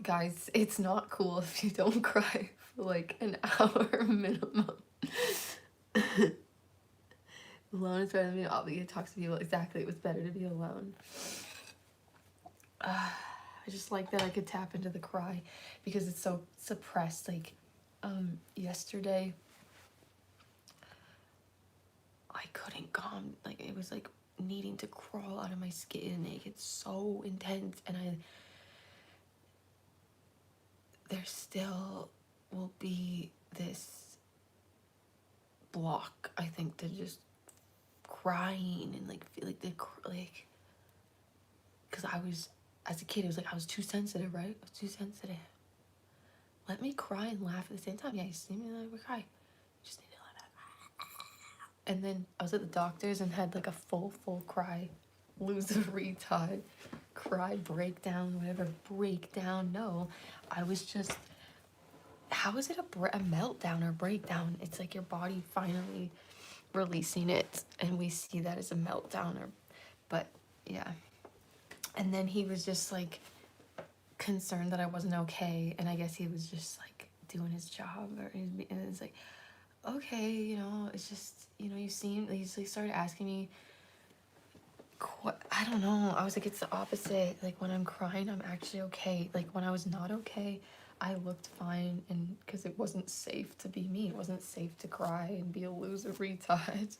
guys, it's not cool if you don't cry for like an hour minimum. Alone is better than being obligated to talk to people. Exactly, it was better to be alone. I just like that I could tap into the cry because it's so suppressed. Like yesterday I couldn't calm, like it was like needing to crawl out of my skin. It gets so intense, and there still will be this block, I think, to just crying and like feel like I was, as a kid, it was like I was too sensitive, right? I was too sensitive. Let me cry and laugh at the same time. Yeah, you see me like we cry. Just need to let it. And then I was at the doctor's and had like a full cry, lose a retard, cry, breakdown, whatever, breakdown. No, I was just, how is it a meltdown or breakdown? It's like your body finally releasing it, and we see that as a meltdown, or, but yeah. And then he was just like concerned that I wasn't okay, and I guess he was just like doing his job, and it's like, okay, you know, it's just, you know, you seem, he's like started asking me, I don't know, I was like, it's the opposite, like when I'm crying I'm actually okay, like when I was not okay I looked fine, and because it wasn't safe to be me, it wasn't safe to cry and be a loser retard.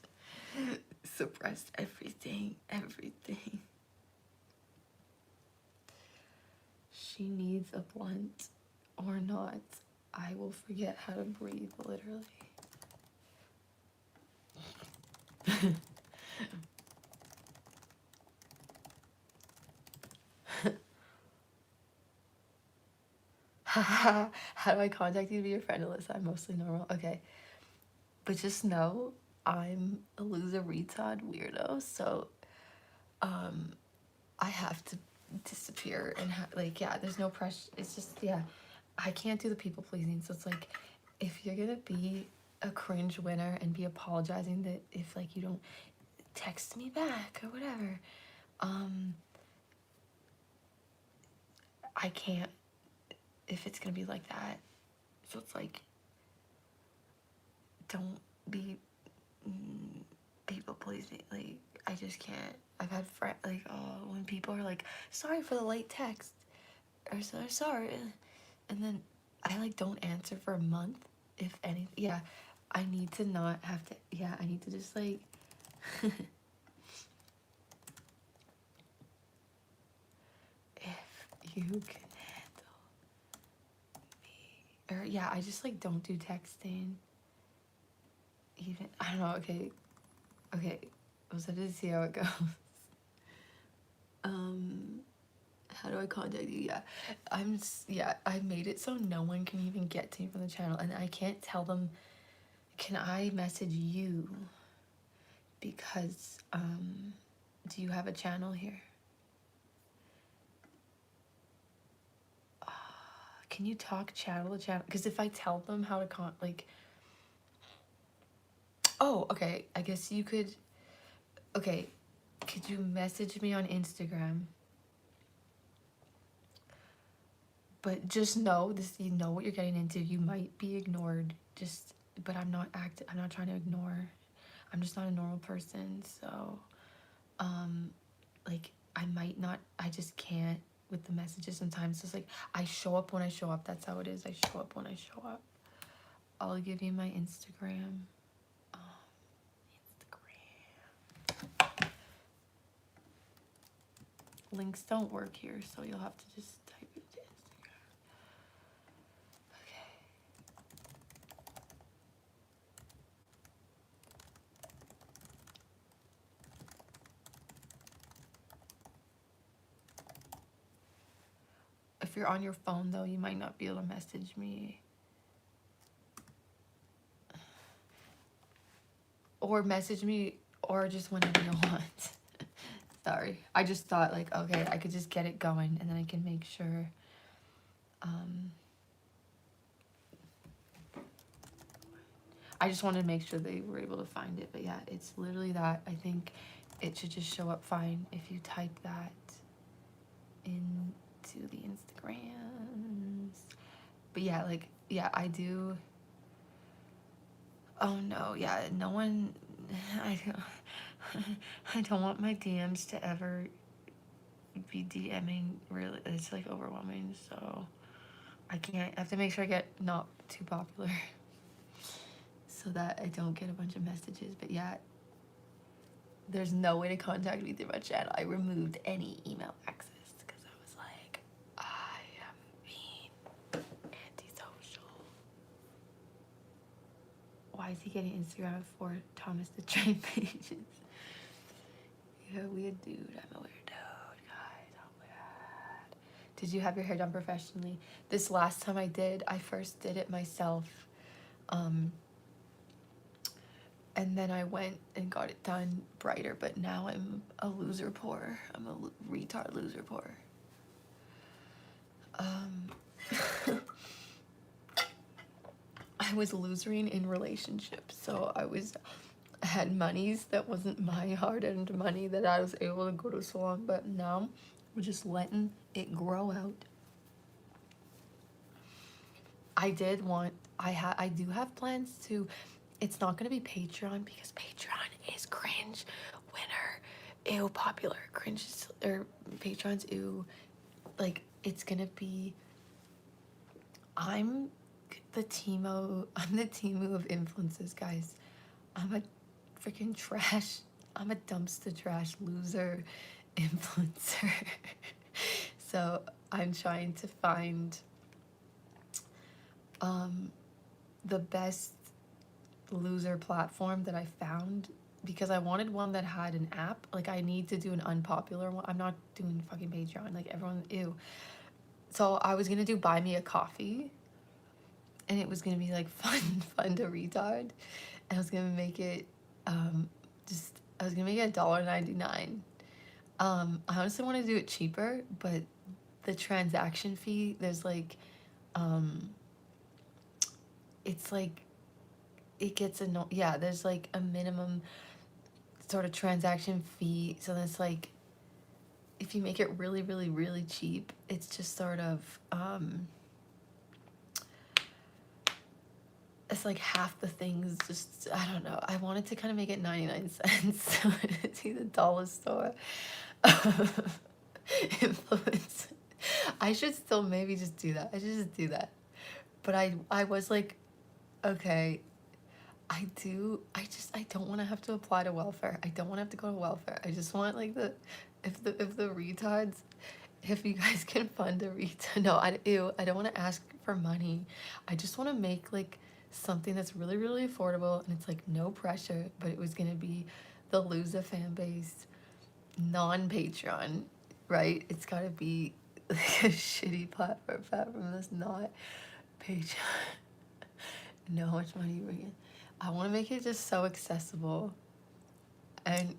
Suppressed everything. She needs a blunt or not, I will forget how to breathe, literally. How do I contact you to be your friend, Alyssa? I'm mostly normal. Okay. But just know I'm a loser retard weirdo, so I have to disappear and like, yeah, there's no pressure. It's just, yeah, I can't do the people pleasing, so it's like, if you're gonna be a cringe winner and be apologizing that if like you don't text me back or whatever, I can't, if it's gonna be like that. So it's like, don't be people pleasing. Like, I just can't. I've had friends, like, oh, when people are like, sorry for the late text, or so sorry, and then I like don't answer for a month, if anything. Yeah, I need to not have to, yeah, I need to just like if you can handle me, or yeah, I just like don't do texting even. I don't know. Okay, we'll have to see how it goes. How do I contact you? Yeah, I made it so no one can even get to me from the channel, and I can't tell them, can I message you, because do you have a channel here? Can you talk channel to channel? Because if I tell them how to like, oh, okay, I guess you could, okay, could you message me on Instagram? But just know this, you know what you're getting into. You might be ignored, just, but I'm not trying to ignore. I'm just not a normal person, so like, I just can't with the messages sometimes. It's like, I show up when I show up. That's how it is. I show up when I show up. I'll give you my Instagram. Links don't work here, so you'll have to just type it into Instagram. Okay. If you're on your phone, though, you might not be able to message me. Or message me, or just whenever you want. Sorry. I just thought, like, okay, I could just get it going, and then I can make sure. I just wanted to make sure they were able to find it. But yeah, it's literally that. I think it should just show up fine if you type that into the Instagrams. But yeah, like, yeah, I do. Oh no, yeah, no one, I don't want my DMs to ever be DMing, really. It's like overwhelming, so I have to make sure I get not too popular so that I don't get a bunch of messages. But yeah, there's no way to contact me through my channel. I removed any email access because I was like, I am being antisocial. Why is he getting Instagram for Thomas the Train pages? You're a weird dude. I'm a weird dude, guys. I'm weird. did you have your hair done professionally? This last time I did, I first did it myself. And then I went and got it done brighter, but now I'm a loser poor. I'm a retard loser poor. I was losering in relationships, so I had monies that wasn't my hard-earned money that I was able to go to salon, but now we're just letting it grow out. I do have plans to, it's not going to be Patreon because Patreon is cringe, winner, ew, popular, cringe, or Patreon's ew, like, it's going to be, I'm the Timo of influences, guys. I'm a freaking trash, I'm a dumpster trash loser influencer. So I'm trying to find the best loser platform that I found, because I wanted one that had an app. Like, I need to do an unpopular one. I'm not doing fucking Patreon, like, everyone, ew. So I was gonna do buy me a coffee, and it was gonna be like fun to retard. I was gonna make it $1.99. I honestly want to do it cheaper, but the transaction fee, there's like it's like, it gets there's like a minimum sort of transaction fee. So that's like, if you make it really, really, really cheap, it's just sort of it's like half the things. Just, I don't know, I wanted to kind of make it 99 cents so it's either dollar store influence. I should still maybe just do that. I should just do that. But I was like, okay, I don't want to have to apply to welfare. I don't want to have to go to welfare. I just want, like, if the retards, if you guys can fund a retard. No, I don't want to ask for money. I just want to make, like, something that's really, really affordable, and it's like no pressure, but it was gonna be the loser fan base, non-Patreon, right? It's gotta be like a shitty platform that's not Patreon. Know how much money you bring in. I want to make it just so accessible, and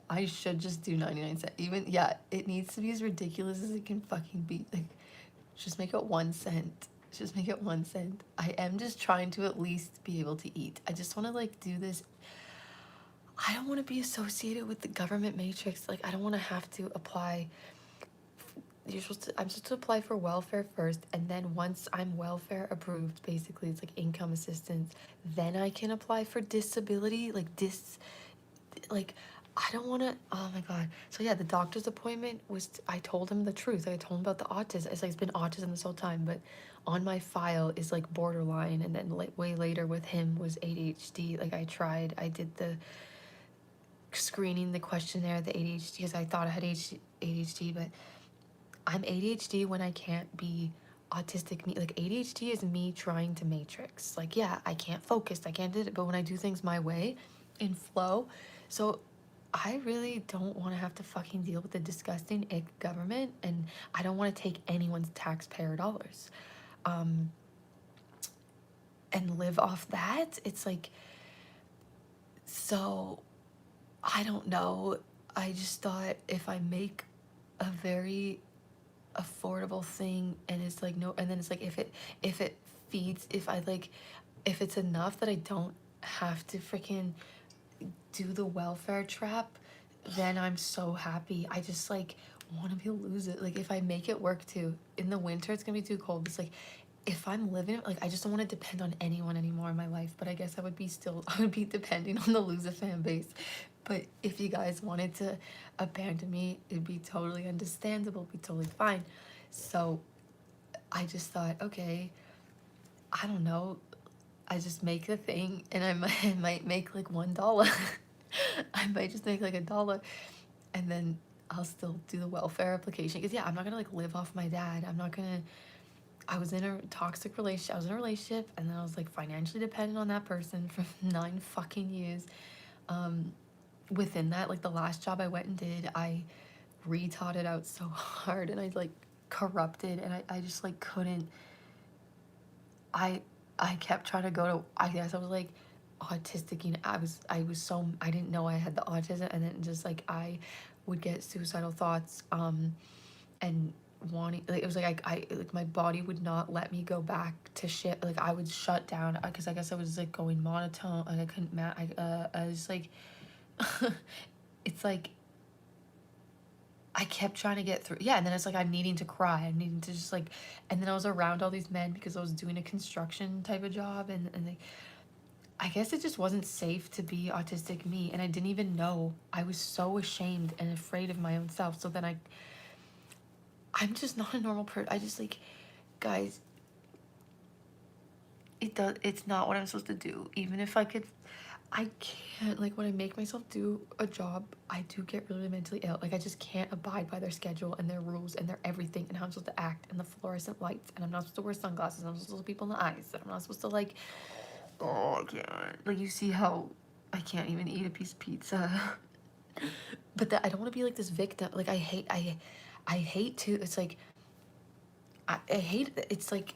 I should just do 99 cents. Even, yeah, it needs to be as ridiculous as it can fucking be. Like, just make it 1 cent. Just make it 1 cent. I am just trying to at least be able to eat. I just want to, like, do this. I don't want to be associated with the government matrix. Like, I don't want to have to apply. I'm supposed to apply for welfare first, and then once I'm welfare approved, basically it's like income assistance, then I can apply for disability, like I don't want to, oh my god. So yeah, the doctor's appointment was, I told him the truth. I told him about the autism. It's like, it's been autism this whole time, but on my file is like borderline, and then like way later with him was ADHD. Like, I did the screening, the questionnaire, the ADHD, because I thought I had ADHD, but I'm ADHD when I can't be autistic. Like, ADHD is me trying to matrix. Like, yeah, I can't focus, I can't do it, but when I do things my way, in flow. So I really don't want to have to fucking deal with the disgusting ick government, and I don't want to take anyone's taxpayer dollars and live off that. It's like, so I don't know. I just thought, if I make a very affordable thing, and it's like, no, and then it's like, if it feeds, if it's enough that I don't have to freaking do the welfare trap, then I'm so happy. I just, like, want to be able to lose it. Like, if I make it work too, in the winter it's gonna be too cold. It's like, if I'm living, like, I just don't want to depend on anyone anymore in my life. But I guess I would be depending on the loser fan base. But if you guys wanted to abandon me, it'd be totally understandable, it'd be totally fine. So I just thought, okay, I don't know, I just make the thing, and I might make like $1. I might just make like $1, and then I'll still do the welfare application. Because, yeah, I'm not gonna, like, live off my dad. I was in a toxic relationship. I was in a relationship, and then I was, like, financially dependent on that person for 9 fucking years. Within that, like, the last job I went and did, I retaught it out so hard, and I, like, corrupted, and I just like couldn't. I I kept trying to go to, I guess I was like autistic, you know, I was so, I didn't know I had the autism, and then just like I would get suicidal thoughts, and wanting, like it was like I like my body would not let me go back to shit, like I would shut down because I guess I was like going monotone, like I couldn't I was like it's like I kept trying to get through. Yeah, and then it's like I'm needing to cry. I'm needing to just like, and then I was around all these men because I was doing a construction type of job, and like, I guess it just wasn't safe to be autistic me, and I didn't even know. I was so ashamed and afraid of my own self. So then I'm just not a normal person. I just like, guys, it's not what I'm supposed to do. Even if I could, I can't, like when I make myself do a job, I do get really mentally ill. Like I just can't abide by their schedule and their rules and their everything, and how I'm supposed to act, and the fluorescent lights, and I'm not supposed to wear sunglasses, and I'm supposed to look people in the eyes, and I'm not supposed to like, oh I can't. Like you see how I can't even eat a piece of pizza. But that I don't want to be like this victim. Like I hate to, it's like I hate it. It's like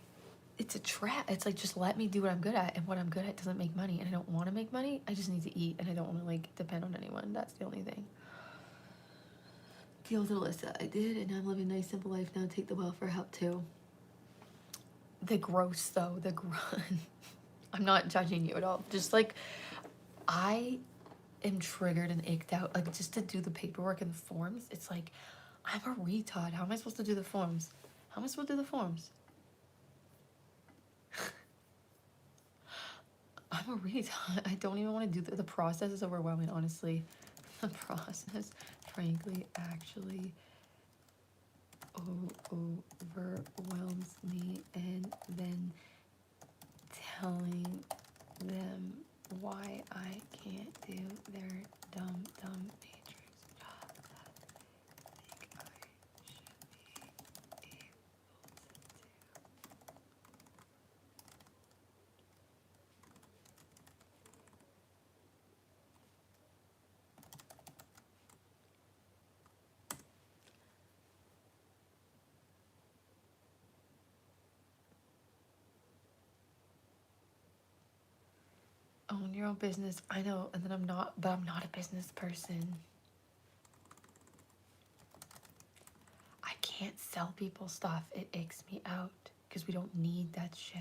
it's a trap. It's like, just let me do what I'm good at, and what I'm good at doesn't make money, and I don't want to make money. I just need to eat, and I don't want to like depend on anyone. That's the only thing. Deal with Alyssa. I did, and I'm living a nice simple life now. Take the welfare help too. The gross though, the I'm not judging you at all. Just like I am triggered and icked out. Like just to do the paperwork and the forms, it's like I'm a retard. How am I supposed to do the forms? How am I supposed to do the forms? I'm a retard. I don't even want to do the process is overwhelming, honestly. The process, frankly, actually overwhelms me, and then telling them why I can't do their dumb matrix job that I think I should be able to do. Own your own business. I know, and then I'm not a business person. I can't sell people stuff. It icks me out because we don't need that shit.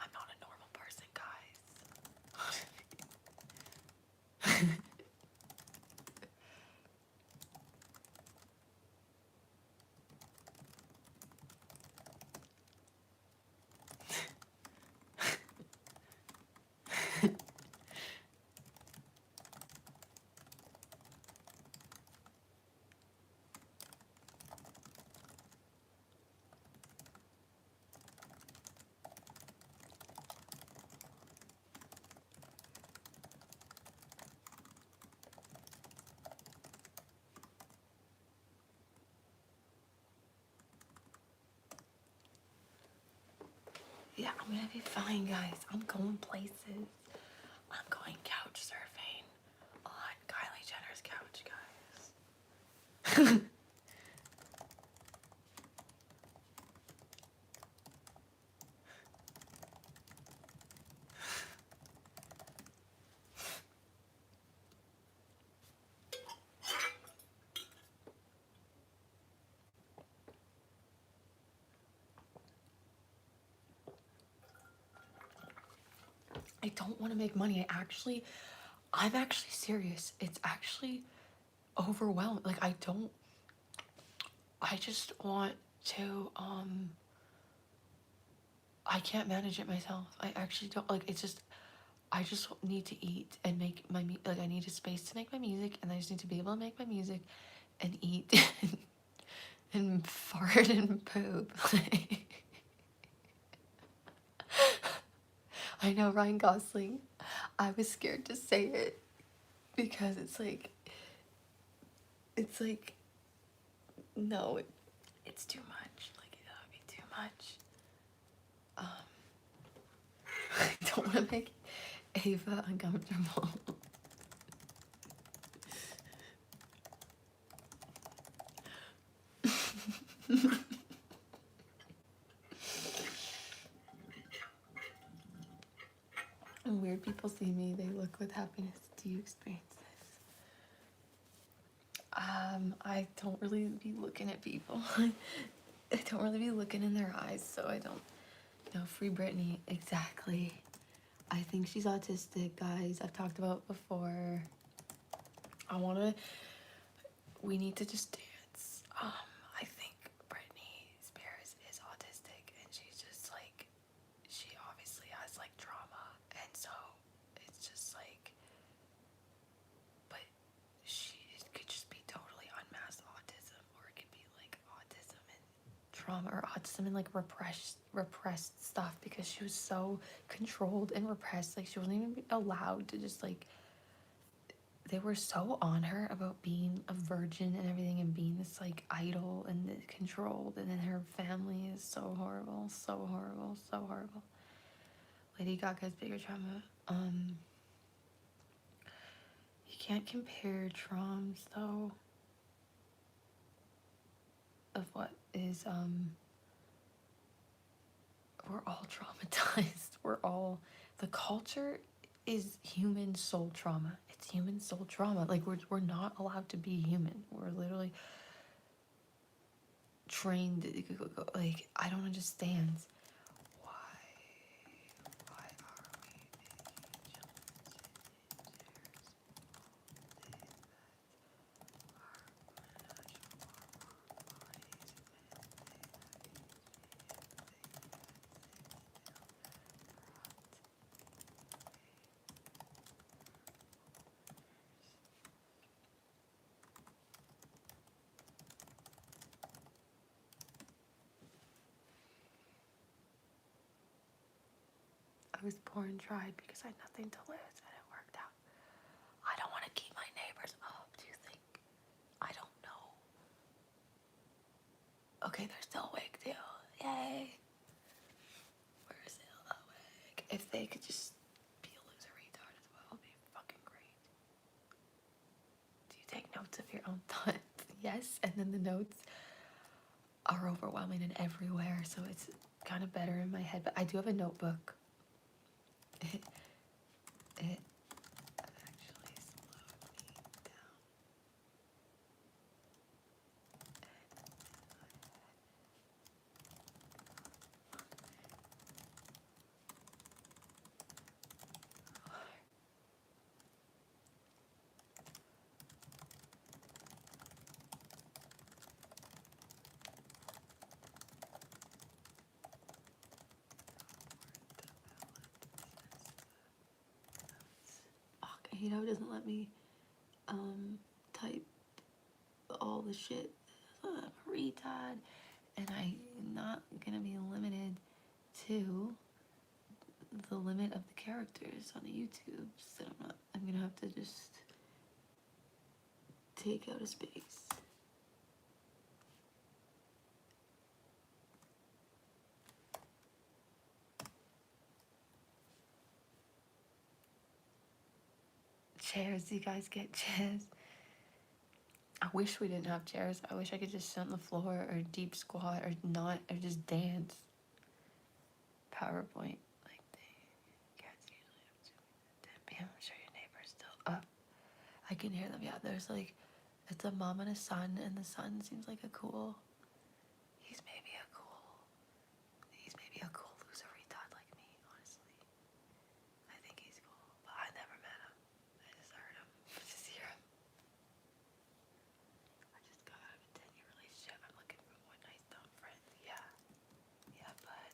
I'm not a normal person, guys. Yeah, I'm gonna be fine, guys. I'm going places. I'm going couch surfing on Kylie Jenner's couch, guys. I don't want to make money. I'm actually serious. It's actually overwhelming. Like I just want to I can't manage it myself. I actually don't, like, it's just, I just need to eat and make my, like, I need a space to make my music, and I just need to be able to make my music and eat and fart and poop. I know, Ryan Gosling. I was scared to say it because it's like, no, it's too much. Like, it would be too much. I don't want to make Ava uncomfortable. When weird people see me, they look with happiness. Do you experience this? I don't really be looking at people. I don't really be looking in their eyes, so I don't know. Free Britney, exactly. I think she's autistic, guys. I've talked about it before. We need to just dance. I think Britney Spears is autistic, and she's just like, she obviously has like trauma, and so it's just like, but she could just be totally unmasked autism, or it could be like autism and trauma, or autism and like repressed stuff, because she was so controlled and repressed. Like, she wasn't even allowed to just like, they were so on her about being a virgin and everything, and being this like idol and controlled, and then her family is so horrible, so horrible, so horrible. Lady Gaga's bigger trauma. You can't compare traumas though of what is we're all traumatized. The culture is human soul trauma. It's human soul trauma. Like, we're not allowed to be human. We're literally trained, like, I don't understand why are we making I was poor and tried because I had nothing to lose, and it worked out. I don't want to keep my neighbors up, do you think? I don't know. Okay, they're still awake too. Yay. We're still awake. If they could just be a loser retard as well, it'd be fucking great. Do you take notes of your own thoughts? Yes, and then the notes are overwhelming and everywhere, so it's kind of better in my head. But I do have a notebook. It actually slowed me down. Fuck, I hate how it doesn't let me type all the shit. I'm a retard, and I'm not gonna be limited to the limit of the characters on the YouTube, so I'm gonna have to just take out a space. Chairs, you guys get chairs? I wish we didn't have chairs. I wish I could just sit on the floor or deep squat or not, or just dance. PowerPoint. Like, cats usually up to 10 p.m. I'm sure your neighbor's still up. I can hear them. Yeah, there's like, it's a mom and a son, and the son seems like a cool, he's maybe a cool loser retard like me, honestly. I think he's cool, but I never met him. I just heard him. I just hear him. I just got out of a 10-year relationship. I'm looking for more nice dumb friends. Yeah, bud.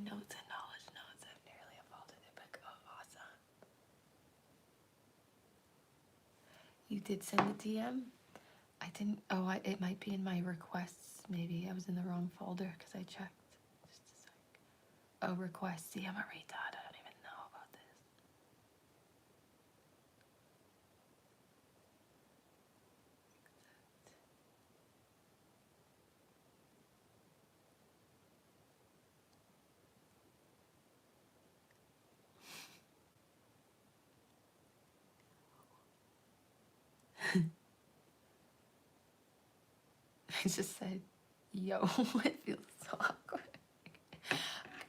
notes and knowledge notes have nearly evolved it, but awesome. You did send a DM? I didn't. Oh, it might be in my requests. Maybe I was in the wrong folder because I checked. Just a sec. Oh, requests. See, I'm a retard. I don't even know about this. I just said, yo, it feels so awkward. I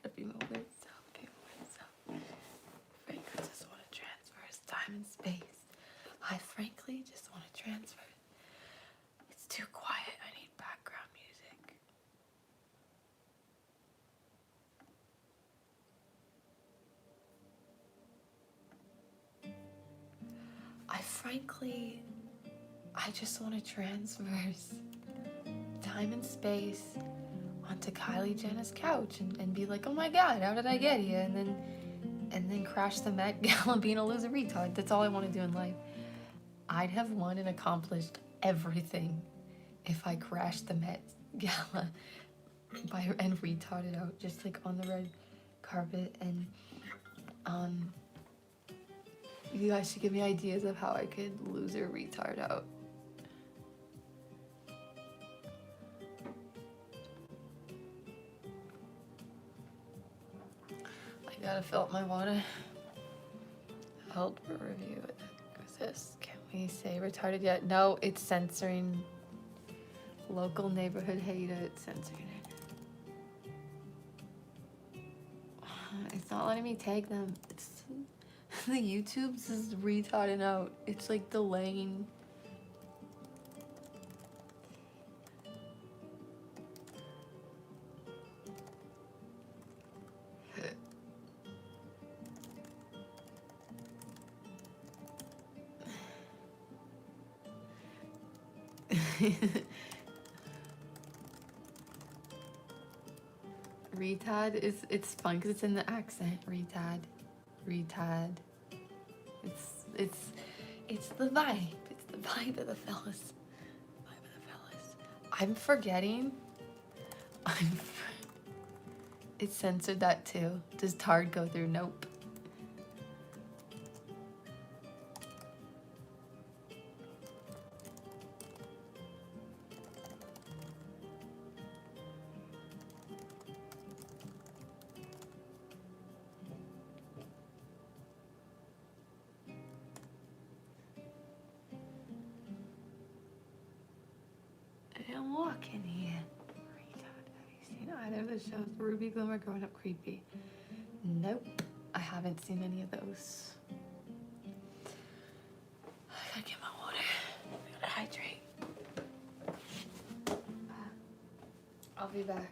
gotta be more myself, Frankly, just want to transfer his time and space. I frankly just want to transfer. It's too quiet. I need background music. I just want to transverse time and space onto Kylie Jenner's couch and be like, oh my god, how did I get here? And then crash the Met Gala being a loser retard. That's all I want to do in life. I'd have won and accomplished everything if I crashed the Met Gala and retarded out just like on the red carpet. And you guys should give me ideas of how I could loser retard out. I gotta fill up my water. Help review it. What's this? Can we say retarded yet? No, it's censoring. Local neighborhood hater, it's censoring it. It's not letting me tag them. It's the YouTube's is retarding out. It's like delaying. Retard is, it's fun because it's in the accent. Retard. It's the vibe. It's the vibe of the fellas. I'm forgetting. It censored that too. Does Tard go through? Nope. I'm walking here. Have you seen either of the shows? Ruby Glimmer, Growing Up Creepy. Nope, I haven't seen any of those. I gotta get my water. I gotta hydrate. I'll be back.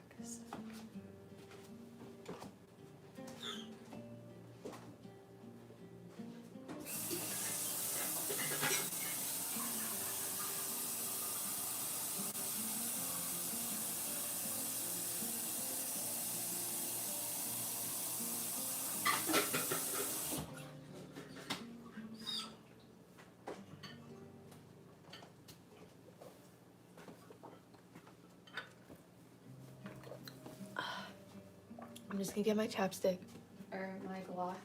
I'm just gonna get my chapstick or my gloss.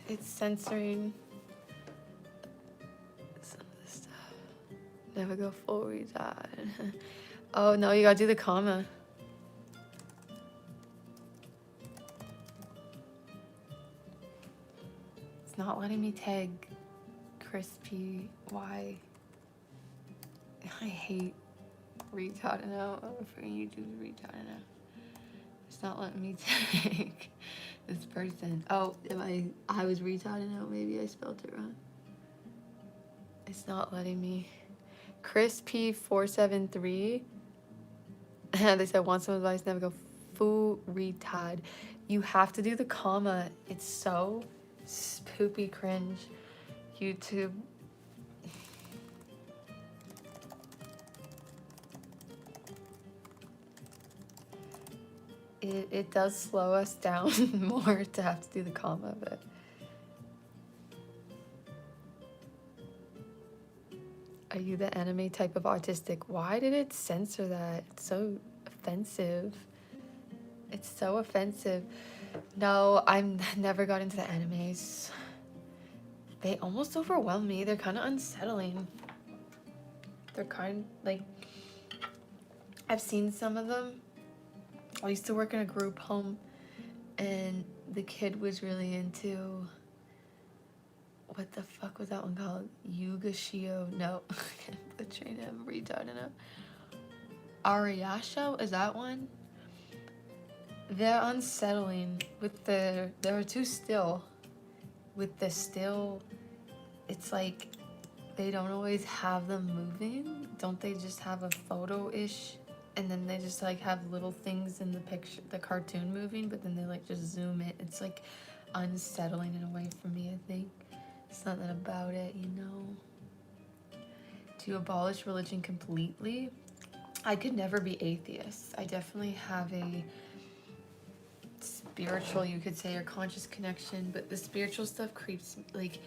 It's censoring some of the stuff. Never go full retard. Oh no, you gotta do the comma. It's not letting me tag crispy. Why? I hate retarding out. For YouTube's retarding out. It's not letting me tag this person. Oh, I was retarding out. Maybe I spelled it wrong. It's not letting me. Chris P473. They said, want some advice? Never go foo retard. You have to do the comma. It's so spoopy cringe. YouTube. It does slow us down more to have to do the comma, but are you the anime type of autistic? Why did it censor that? It's so offensive. It's so offensive. No, I'm never got into the animes. They almost overwhelm me. They're kind of unsettling. They're kind like, I've seen some of them. I used to work in a group home, and the kid was really into, what the fuck was that one called? Yugashio? No, I'm butchering it. I'm retarding it. Ariyasho? Is that one? They're unsettling with there are two still. With the still, it's like they don't always have them moving. Don't they just have a photo-ish? And then they just like have little things in the picture, the cartoon moving, but then they like just zoom it. It's like unsettling in a way for me, I think. Something about it, you know. To abolish religion completely, I could never be atheist. I definitely have a spiritual, you could say, or conscious connection, but the spiritual stuff creeps me. Like,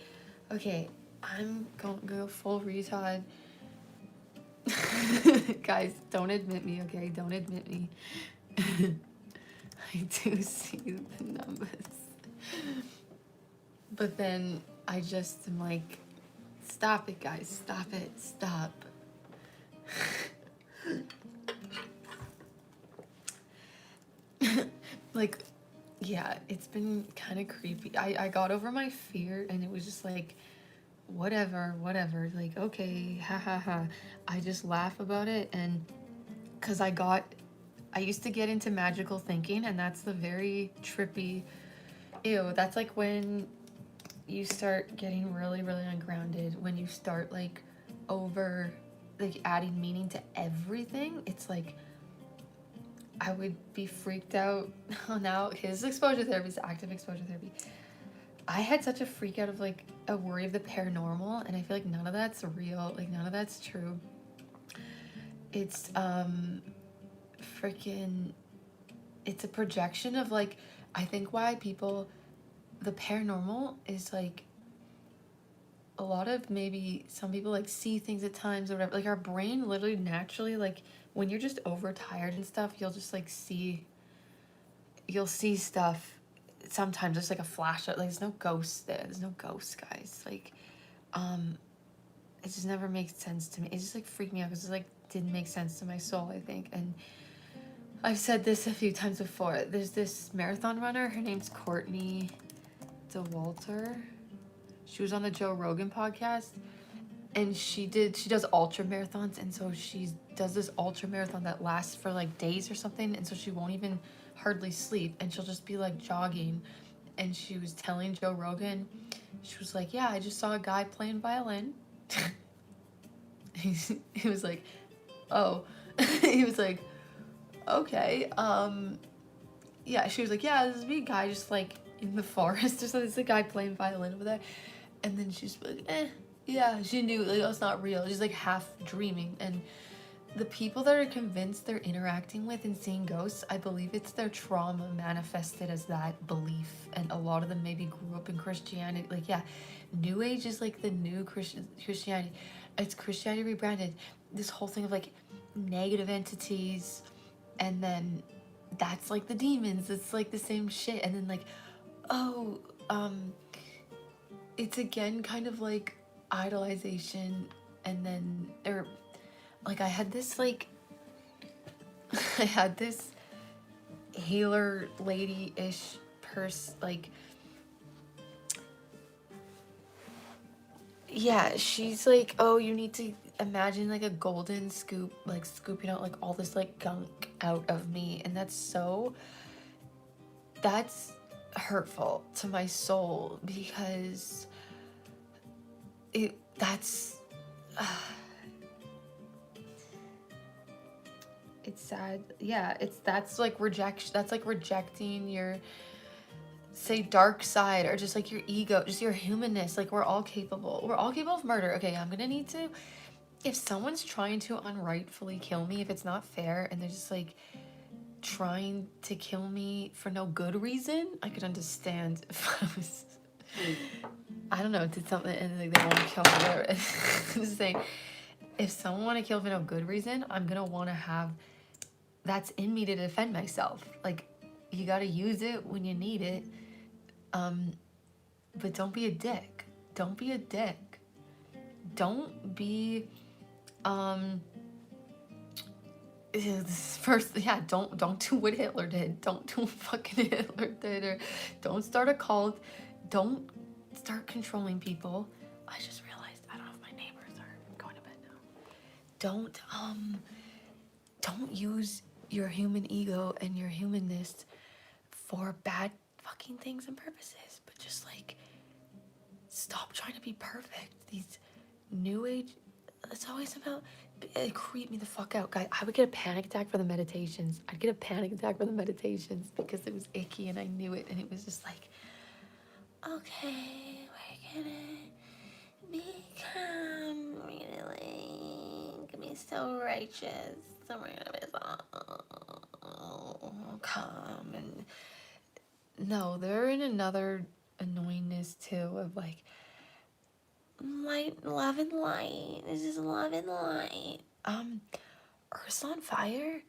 okay, I'm going to go full retard. Guys, don't admit me, okay? Don't admit me. I do see the numbers. But then I just am like, stop it, guys. Stop it. Stop. Like, yeah, it's been kind of creepy. I got over my fear, and it was just like, whatever, like, okay, ha ha ha. I just laugh about it, and because I used to get into magical thinking, and that's the very trippy, ew, that's like when you start getting really, really ungrounded, when you start like adding meaning to everything. It's like, I would be freaked out. Now his exposure therapy is active exposure therapy. I had such a freak out of like a worry of the paranormal, and I feel like none of that's real. Like none of that's true. It's freaking, it's a projection of like, I think why the paranormal is like, a lot of maybe some people like see things at times or whatever. Like our brain literally naturally, like when you're just overtired and stuff, you'll just like you'll see stuff. Sometimes there's like a flash of, like, there's no ghosts there. There's no ghosts, guys. Like, it just never makes sense to me. It just like freaked me out because it like didn't make sense to my soul, I think. And I've said this a few times before. There's this marathon runner. Her name's Courtney DeWalter. She was on the Joe Rogan podcast, and she does ultra marathons, and so she does this ultra marathon that lasts for like days or something, and so she won't even hardly sleep, and she'll just be like jogging. And she was telling Joe Rogan, she was like, yeah, I just saw a guy playing violin. He was like, oh. He was like, okay, yeah. She was like, yeah, this is me, guy just like in the forest or something. There's a guy playing violin over there. And then she's like, yeah, she knew, like, oh, it's not real. She's like half dreaming. And the people that are convinced they're interacting with and seeing ghosts, I believe it's their trauma manifested as that belief. And a lot of them maybe grew up in Christianity. Like, yeah, New Age is like the new Christianity. It's Christianity rebranded. This whole thing of like negative entities, and then that's like the demons. It's like the same shit. And then like, oh, it's again kind of like idolization. And then like I had this healer lady-ish person, like, yeah, she's like, oh, you need to imagine like a golden scoop, like scooping out like all this like gunk out of me. And that's hurtful to my soul, because it's sad. Yeah, that's like rejection. That's like rejecting your, say, dark side, or just like your ego, just your humanness. Like we're all capable. We're all capable of murder. Okay, I'm gonna need to. If someone's trying to unrightfully kill me, if it's not fair, and they're just like trying to kill me for no good reason, I could understand if I was, I don't know, did something and like they want to kill me, whatever. I'm just saying, if someone want to kill for no good reason, I'm gonna want to have that's in me to defend myself. Like, you gotta use it when you need it. But don't be a dick. Don't be a dick. Don't be first, yeah, don't do what Hitler did. Don't do what fucking Hitler did, or don't start a cult. Don't start controlling people. I just realized I don't know if my neighbors are going to bed now. Don't use your human ego and your humanness for bad fucking things and purposes, but just like stop trying to be perfect. These new age, it's always about, it creeped me the fuck out, guys. I would get a panic attack for the meditations. I'd get a panic attack for the meditations because it was icky and I knew it, and it was just like, okay, we're gonna become really, be so righteous, so we're gonna be so calm. And no, they're in another annoyingness too of like, light, love and light. This is love and light. Earth's on fire.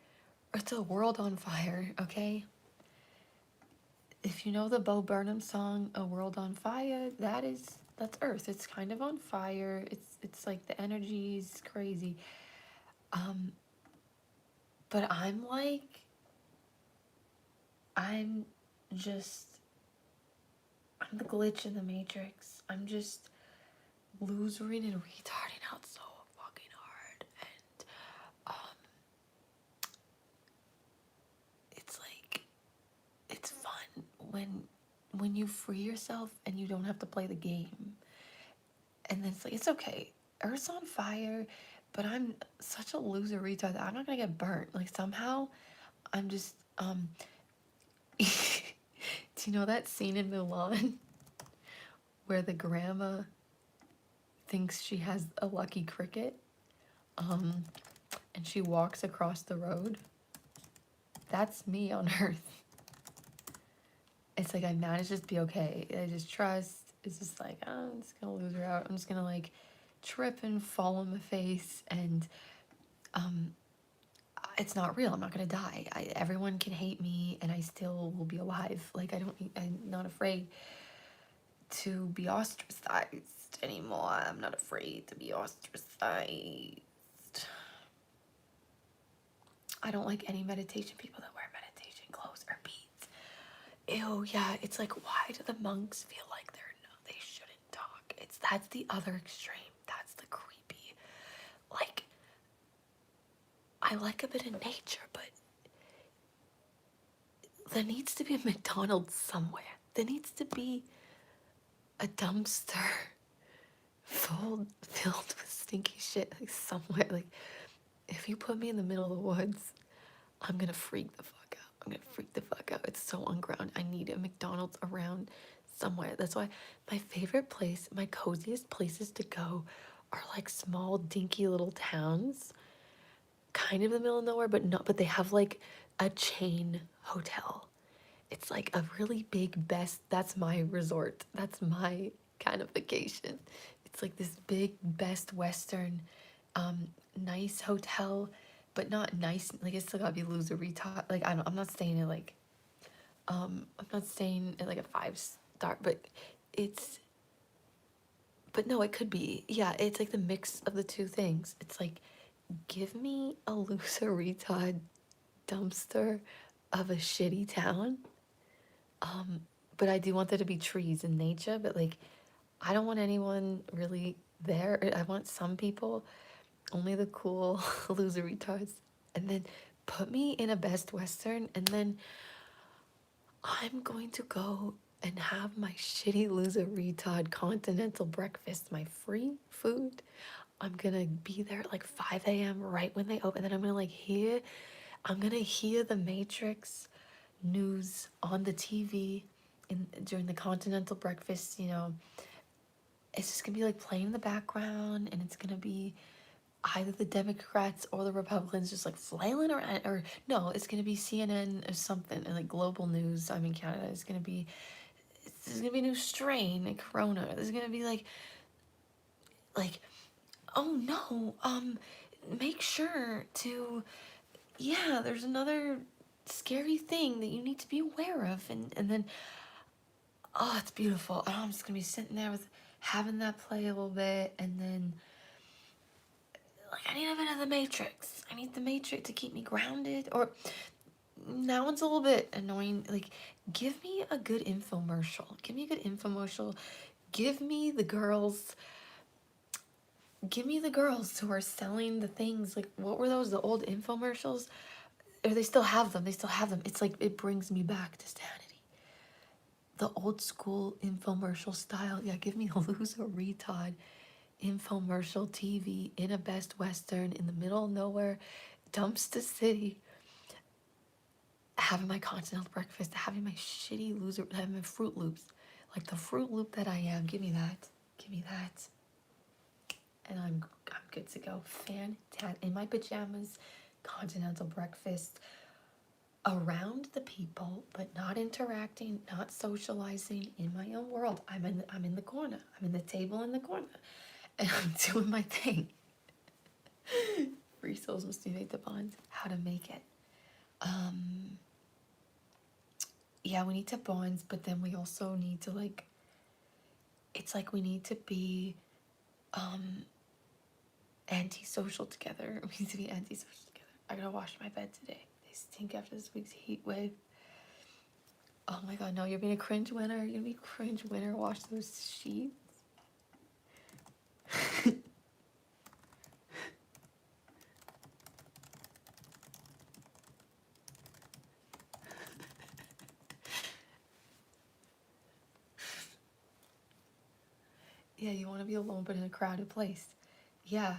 It's a world on fire, okay? If you know the Bo Burnham song, A World on Fire, that's Earth. It's kind of on fire. It's like the energy's crazy. But I'm like, I'm the glitch in the Matrix. I'm just losering and retarding out so fucking hard, and it's like, it's fun when you free yourself and you don't have to play the game, and then it's like, it's okay, Earth's on fire, but I'm such a loser retard that I'm not gonna get burnt. Like somehow I'm just do you know that scene in Mulan where the grandma thinks she has a lucky cricket, and she walks across the road? That's me on Earth. It's like I managed to be okay. I just trust. It's just like, oh, I'm just gonna lose her out. I'm just gonna like trip and fall on my face, and it's not real. I'm not gonna die. Everyone can hate me, and I still will be alive. Like I'm not afraid to be ostracized anymore. I'm not afraid to be ostracized. I don't like any meditation people that wear meditation clothes or beads. Ew, yeah, it's like, why do the monks feel like they shouldn't talk? That's the other extreme. That's the creepy. Like, I like a bit of nature, but there needs to be a McDonald's somewhere. There needs to be a dumpster filled with stinky shit, like somewhere. Like, if you put me in the middle of the woods, I'm gonna freak the fuck out. It's so ungrounded. I need a McDonald's around somewhere. That's why my favorite place, my coziest places to go are like small, dinky little towns, kind of in the middle of nowhere, but they have like a chain hotel. It's like a really big that's my resort. That's my kind of vacation. It's like this big Best Western, nice hotel, but not nice. Like, it's still gotta be loser retard. Like, I'm not staying at like, I'm not staying at like a 5-star, but no, it could be. Yeah, it's like the mix of the two things. It's like, give me a loser retard dumpster of a shitty town. But I do want there to be trees and nature, but like, I don't want anyone really there. I want some people, only the cool loser retards, and then put me in a Best Western, and then I'm going to go and have my shitty loser retard continental breakfast, my free food. I'm gonna be there at like 5 a.m. right when they open, and then I'm gonna like hear I'm gonna hear the Matrix news on the TV during the continental breakfast, you know. It's just gonna be like playing in the background, and it's gonna be either the Democrats or the Republicans just like flailing around, or no, it's gonna be CNN or something, and like global news. I'm in Canada. It's gonna be, there's gonna be a new strain of corona. There's gonna be like, oh no, make sure to, yeah, there's another scary thing that you need to be aware of, and then, oh, it's beautiful. And I'm just gonna be sitting there with having that play a little bit, and then like I need a bit of the Matrix. I need the Matrix to keep me grounded. Or that one's a little bit annoying. Like, give me a good infomercial. Give me a good infomercial. Give me the girls. Give me the girls who are selling the things. Like, what were those? The old infomercials? Or they still have them. They still have them. It's like, it brings me back to sanity. The old school infomercial style. Yeah, give me a loser retard infomercial TV in a Best Western in the middle of nowhere, dumpster city, having my continental breakfast, having my shitty loser, having my Fruit Loops, like the Fruit Loop that I am. Give me that. Give me that. And I'm good to go. Fantastic. In my pajamas, continental breakfast, around the people, but not interacting, not socializing, in my own world. I'm in the corner. I'm in the table in the corner, and I'm doing my thing. Free souls must unite the bonds. How to make it. Yeah, we need to bond, but then we also need to like, it's like we need to be antisocial together. We need to be antisocial together. I gotta wash my bed today. They stink after this week's heat wave. Oh my god, no, you're being a cringe winner. You're gonna be a cringe winner. Wash those sheets. Yeah, you want to be alone but in a crowded place. Yeah.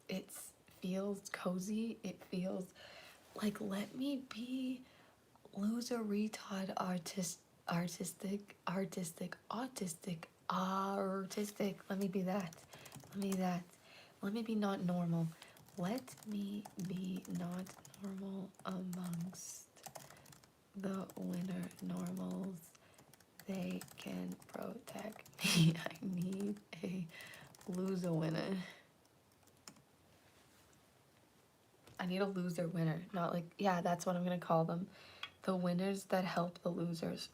It feels cozy. It feels like, let me be loser retard artistic. Let me be that. Let me that. Let me be not normal. Let me be not normal amongst the winner normals. They can protect me. I need a loser winner. I need a loser winner. Not like, yeah, that's what I'm gonna call them. The winners that help the losers.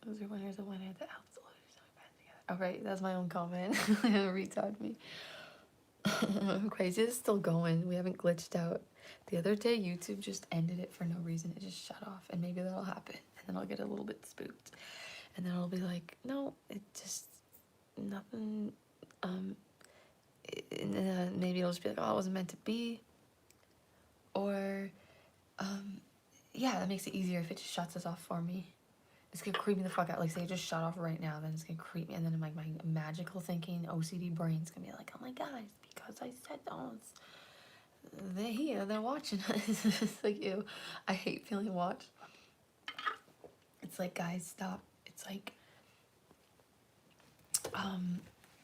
Loser winner is a winner that helps the losers together. Alright, that's my own comment. Retard me. Crazy is still going. We haven't glitched out. The other day, YouTube just ended it for no reason. It just shut off, and maybe that'll happen. And then I'll get a little bit spooked. And then I'll be like, no, it just, nothing, maybe it'll just be like, oh, it wasn't meant to be. Or, yeah, that makes it easier if it just shuts us off for me. It's gonna creep me the fuck out. Like, say it just shut off right now, then it's gonna creep me, and then my magical thinking OCD brain's gonna be like, oh my god, it's because I said those. They're here, they're watching us. It's like, ew. I hate feeling watched. It's like, guys, stop. It's like,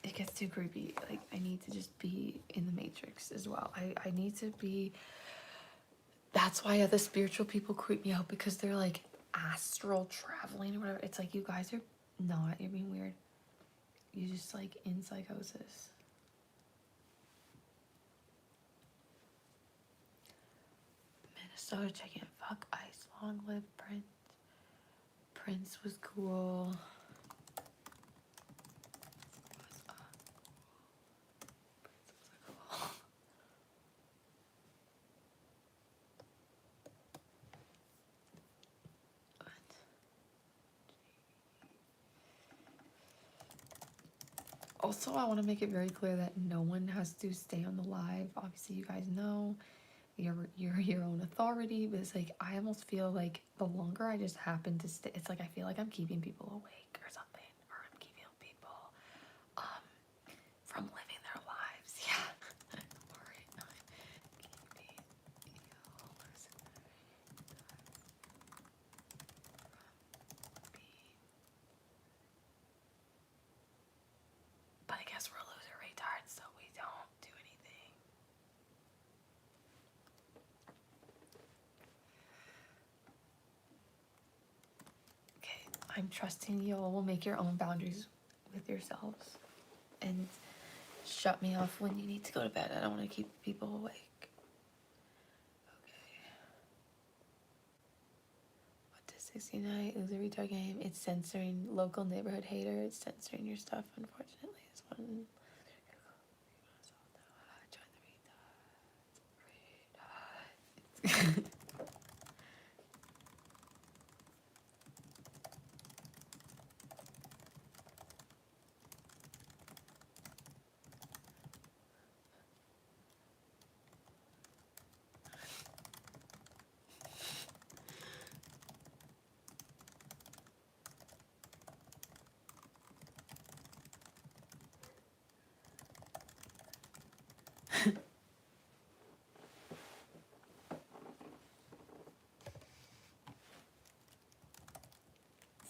it gets too creepy. Like, I need to just be in the Matrix as well. I need to be. That's why other spiritual people creep me out, because they're like astral traveling or whatever. It's like, you guys are not. You're being weird. You're just like in psychosis. Minnesota checking. Fuck ice. Long live Prince. Prince was cool. Also, I want to make it very clear that no one has to stay on the live. Obviously, you guys know you're your own authority, but it's like I almost feel like the longer I just happen to stay, it's like I feel like I'm keeping people awake or something, or I'm keeping people from living their lives. Yeah. Or I'm keeping you losing from being. But I guess we're loser retards, so we don't do anything. Okay, I'm trusting you all will make your own boundaries with yourselves and shut me off when you need to go to bed. I don't want to keep people awake. Okay. What does 69 loser retard game? It's censoring local neighborhood haters. It's censoring your stuff, unfortunately. This one. Join the retard.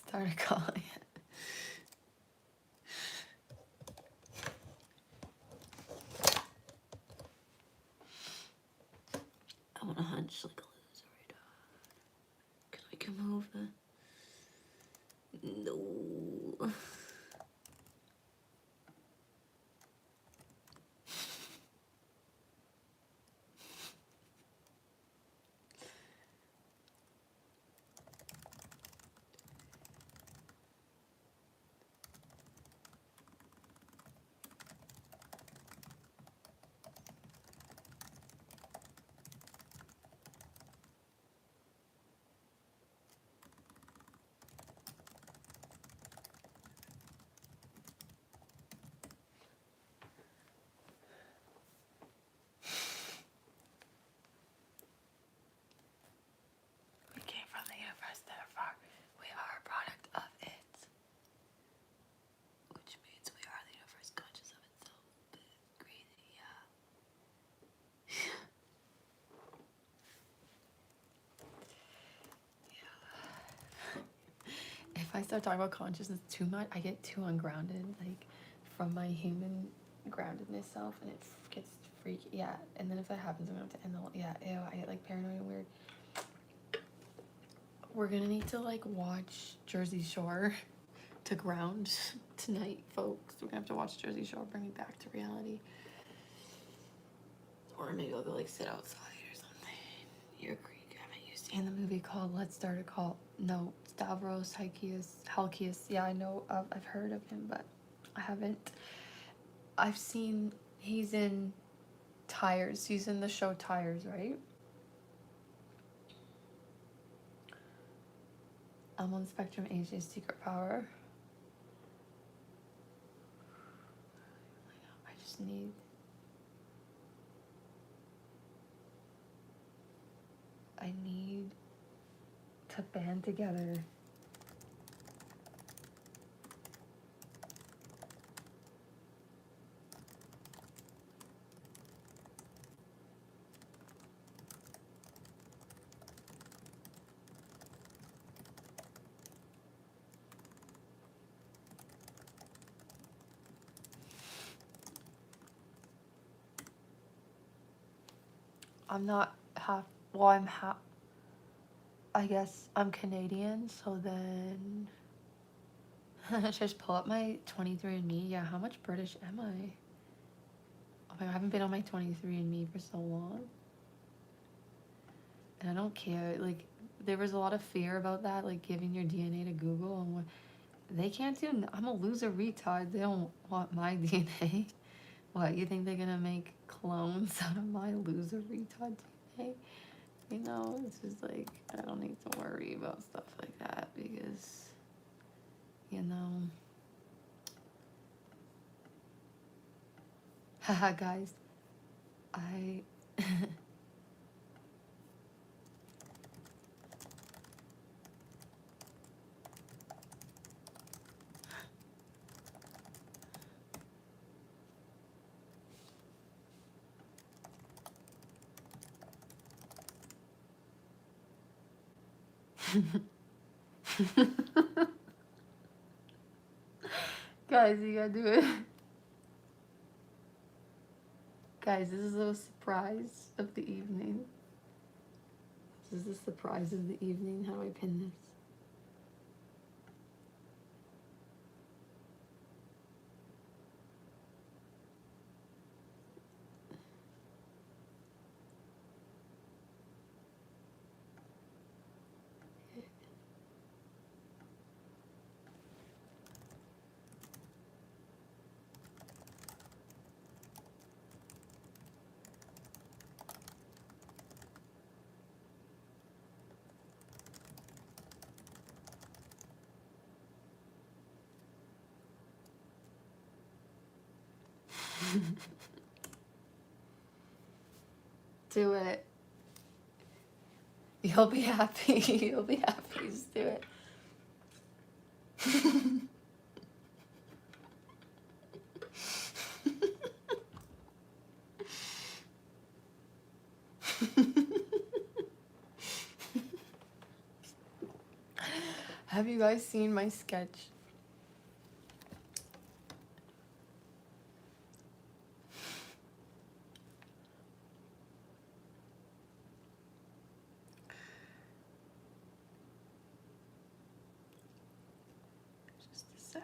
Start a call. I want to hunch like a loser retard. Can I come over? No. We came from the universe, therefore we are a product of it. Which means we are the universe conscious of itself. Crazy, yeah. If I start talking about consciousness too much, I get too ungrounded, like from my human groundedness self, and it gets freaky. Yeah, and then if that happens, I'm gonna have to end the. Yeah, ew, I get like paranoid and weird. We're gonna need to like watch Jersey Shore to ground tonight, folks. We're gonna have to watch Jersey Shore, bring me back to reality. Or maybe I'll go like sit outside or something. You're Greek. Haven't you seen the movie called Let's Start a Cult? No, Stavros Halkias. Yeah, I know. I've heard of him, but I haven't. I've seen he's in Tires. He's in the show Tires, right? I'm on the spectrum. AJ's secret power. I just need. I need to band together. I'm not half. Well, I'm half. I guess I'm Canadian, so then. Just pull up my 23andMe. Yeah, how much British am I? Oh my God, I haven't been on my 23andMe for so long. And I don't care. Like, there was a lot of fear about that, like giving your DNA to Google. And what they can't do. I'm a loser retard. They don't want my DNA. What, you think they're gonna make clones out of my loser retard DNA? You know, it's just like, I don't need to worry about stuff like that because, you know, Haha, guys. I... Guys, you gotta do it. Guys, this is a surprise of the evening. This is the surprise of the evening. How do I pin this? Do it. You'll be happy. You'll be happy. Just do it. Have you guys seen my sketch? Just a sec.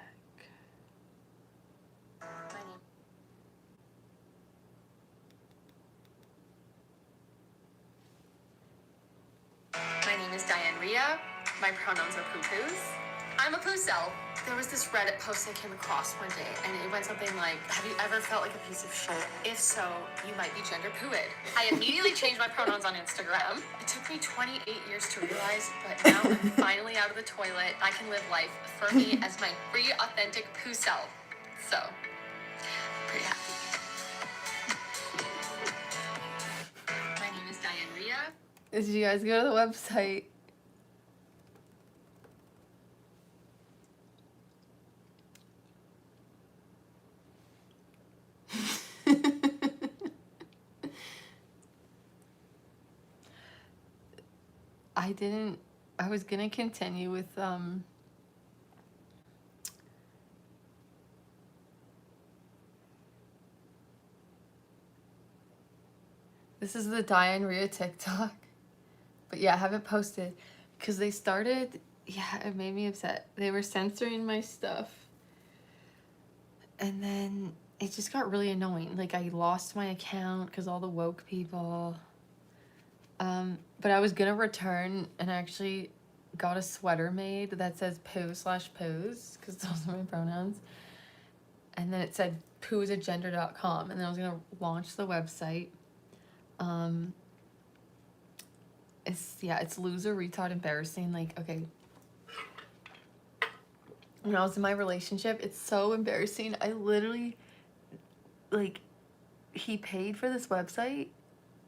My name is n0rmiez. My pronouns are poo-poos. I'm a poo cell. There was this Reddit post I came across one day, and it went something like, have you ever felt like a piece of shit? If so, you might be gender pooed. I immediately changed my pronouns on Instagram. It took me 28 years to realize, but now I'm finally out of the toilet. I can live life for me as my free, authentic poo self. So, pretty happy. My name is n0rmiez. Did you guys go to the website? I was gonna continue with this is the n0rmiez TikTok, but yeah, I haven't posted because they started, yeah, it made me upset. They were censoring my stuff, and then it just got really annoying. Like, I lost my account because all the woke people. But I was gonna return, and I actually got a sweater made that says poo/pose, because those are my pronouns. And then it said pooisagender.com, and then I was gonna launch the website. It's loser, retard, embarrassing. Like, okay. When I was in my relationship, it's so embarrassing. I literally, like, he paid for this website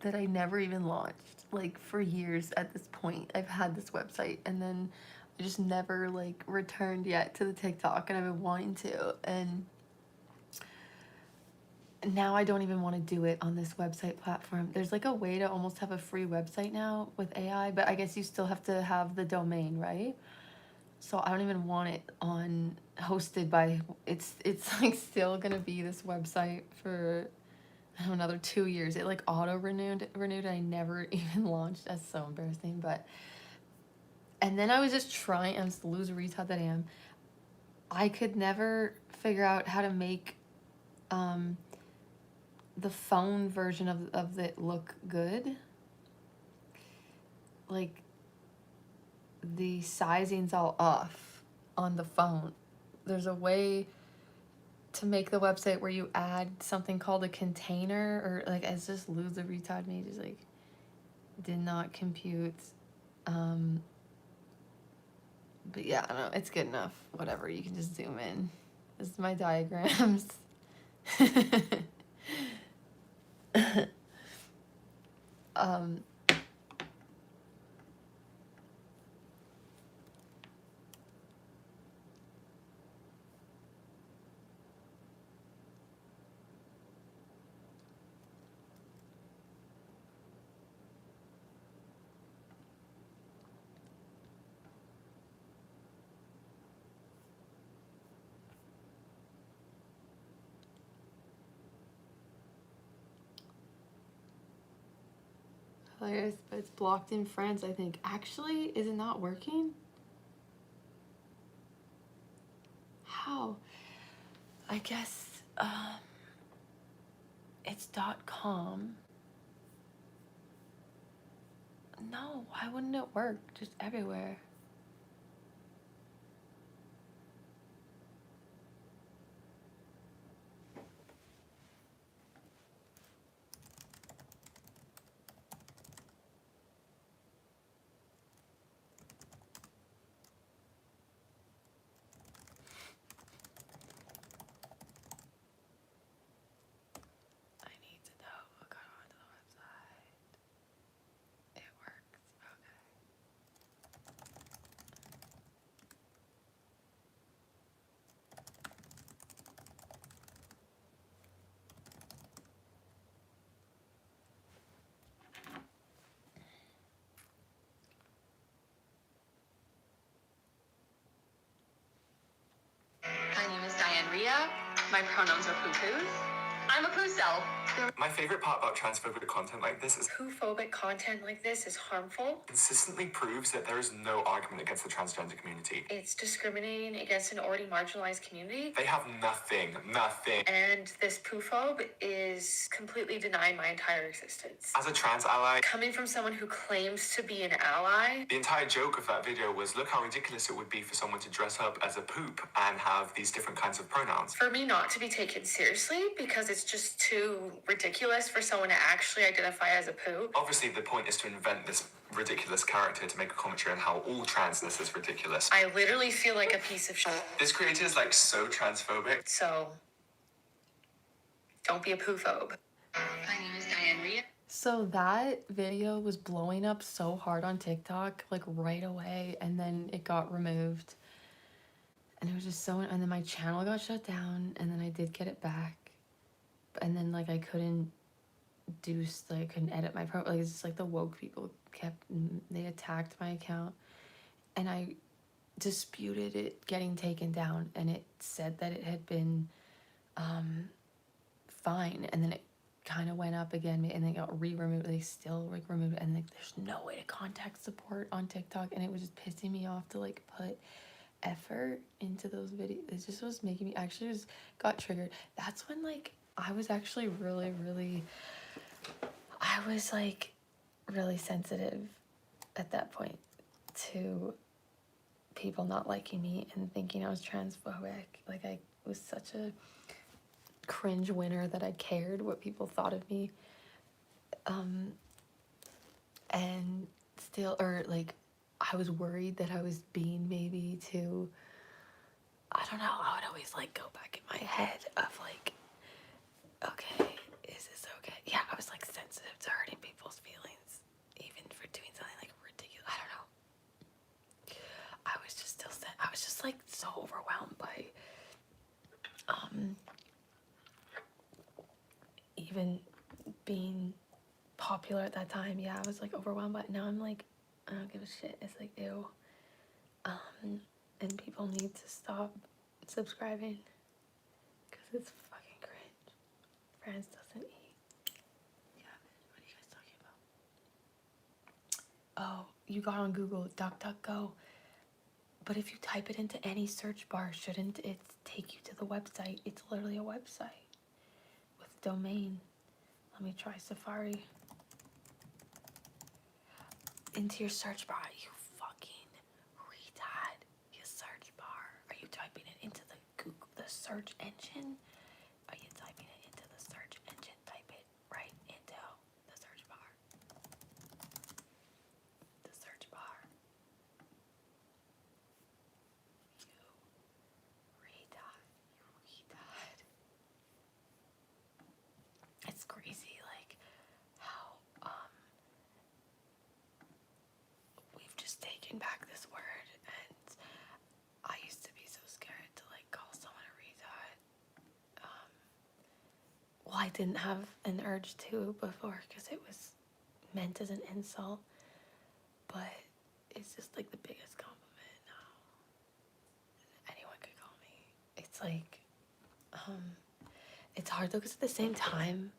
that I never even launched. Like, for years at this point, I've had this website, and then I just never, like, returned yet to the TikTok, and I've been wanting to, and now I don't even want to do it on this website platform. There's, like, a way to almost have a free website now with AI, but I guess you still have to have the domain, right? So I don't even want it on hosted by, it's like still gonna be this website for another 2 years. It like auto renewed and I never even launched. That's so embarrassing. But and then I was just trying, I'm just the loser retard that I am. I could never figure out how to make the phone version of it look good. Like, the sizing's all off on the phone. There's a way to make the website where you add something called a container, or like, it's just loser retard me, just like did not compute. But yeah, I don't know, it's good enough. Whatever, you can just zoom in. This is my diagrams. um, hilarious, but it's blocked in France, I think. Actually, is it not working? How? I guess it's .com. No, why wouldn't it work just everywhere? I need to know what got onto the website. It works. Okay. My name is n0rmiez. My pronouns are poo-poos. I'm a poo-cell. My favorite part about transphobic content like this is Poo-phobic content like this is harmful. consistently proves that there is no argument against the transgender community. It's discriminating against an already marginalized community. They have nothing. And this poo-phobe is completely denying my entire existence. As a trans ally, Coming from someone who claims to be an ally, the entire joke of that video was look how ridiculous it would be for someone to dress up as a poop and have these different kinds of pronouns. for me not to be taken seriously because it's just too ridiculous for someone to actually identify as a poo. Obviously, the point is to invent this ridiculous character to make a commentary on how all transness is ridiculous. I literally feel like a piece of shit. This creator is like so transphobic. So, don't be a poo-phobe. My name is n0rmiez. So that video was blowing up so hard on TikTok, like right away, and then it got removed. And it was just so, and then my channel got shut down, and then I did get it back. And then like I couldn't do, like I couldn't edit my like it's just like the woke people they attacked my account. And I disputed it getting taken down, and it said that it had been fine, and then it kind of went up again, and they got removed. They still like removed it, and like there's no way to contact support on TikTok, and it was just pissing me off to like put effort into those videos. It just was making me actually just got triggered. That's when like I was actually really I was like really sensitive at that point to people not liking me and thinking I was transphobic. Like I was such a cringe winner that I cared what people thought of me. And still, or like I was worried that I was being maybe too, I don't know, I would always like go back in my head of like, okay, is this okay? Yeah, I was like sensitive to hurting people's feelings, even for doing something like ridiculous. I don't know. I was just still, I was just like so overwhelmed by, even being popular at that time. Yeah, I was like overwhelmed, but now I'm like, I don't give a shit. It's like, ew. And people need to stop subscribing because it's fucking cringe. France doesn't eat. Yeah, what are you guys talking about? Oh, you got on Google, DuckDuckGo. But if you type it into any search bar, shouldn't it take you to the website? It's literally a website with domain. Let me try Safari. Into your search bar, you fucking retard. Your search bar. Are you typing it into the search engine? Are you typing it into the search engine? Type it right into the search bar. The search bar. You retard. You retard. I didn't have an urge to before because it was meant as an insult, but it's just like the biggest compliment now anyone could call me. It's like, it's hard though because at the same time,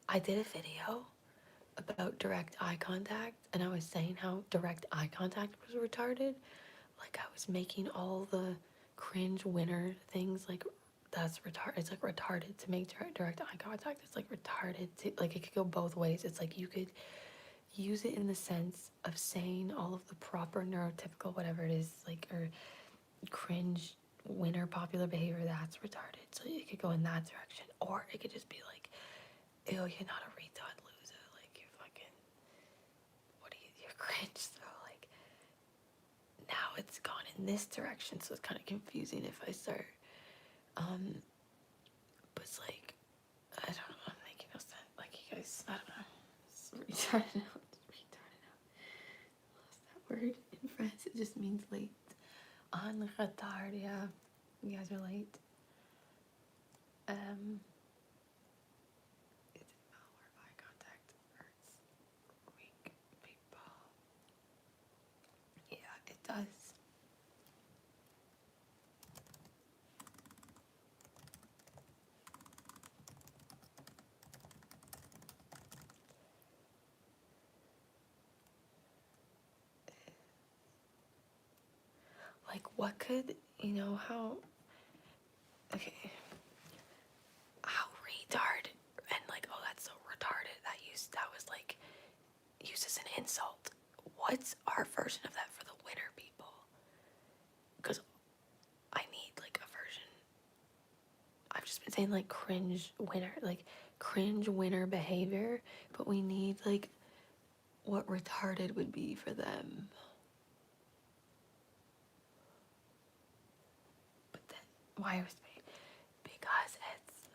I did a video about direct eye contact, and I was saying how direct eye contact was retarded. Like I was making all the cringe winner things like that's retarded. It's like retarded to make direct eye contact. It's like retarded to, like, it could go both ways. It's like you could use it in the sense of saying all of the proper neurotypical whatever it is, like, or cringe winner popular behavior, that's retarded. So it could go in that direction, or it could just be like, ew, you're not a retard loser, like you're fucking, what are you, you're cringe. So like now it's gone in this direction, so it's kind of confusing if I start but it's like, I don't know, I'm making no sense, like you guys, I don't know, it's retarded out, lost that word. In France it just means late. En retard, yeah, you guys are late. It's malware eye contact hurts weak people. Yeah, it does. Like, what could, you know, how, okay, how retard, and like, oh, that's so retarded, that was like, used as an insult. What's our version of that for the winner people? Because I need like a version. I've just been saying like cringe winner, like cringe winner behavior, but we need like what retarded would be for them. But then, why was me? Because it's,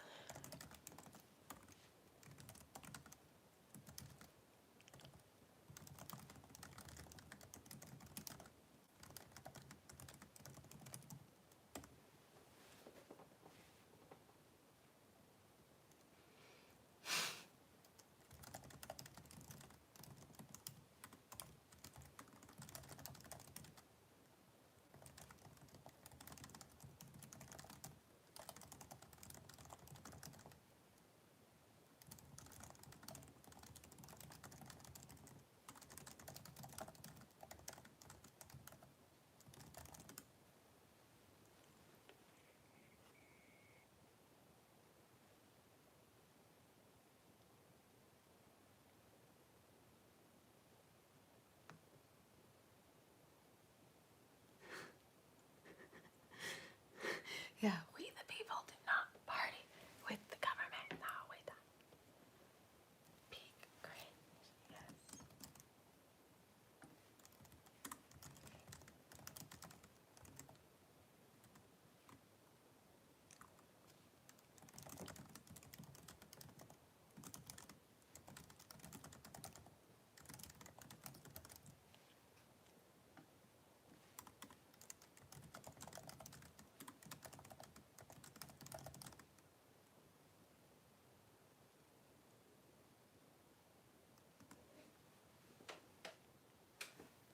yeah, we the people do not party with the government. No, wait, that peak cringe, yes.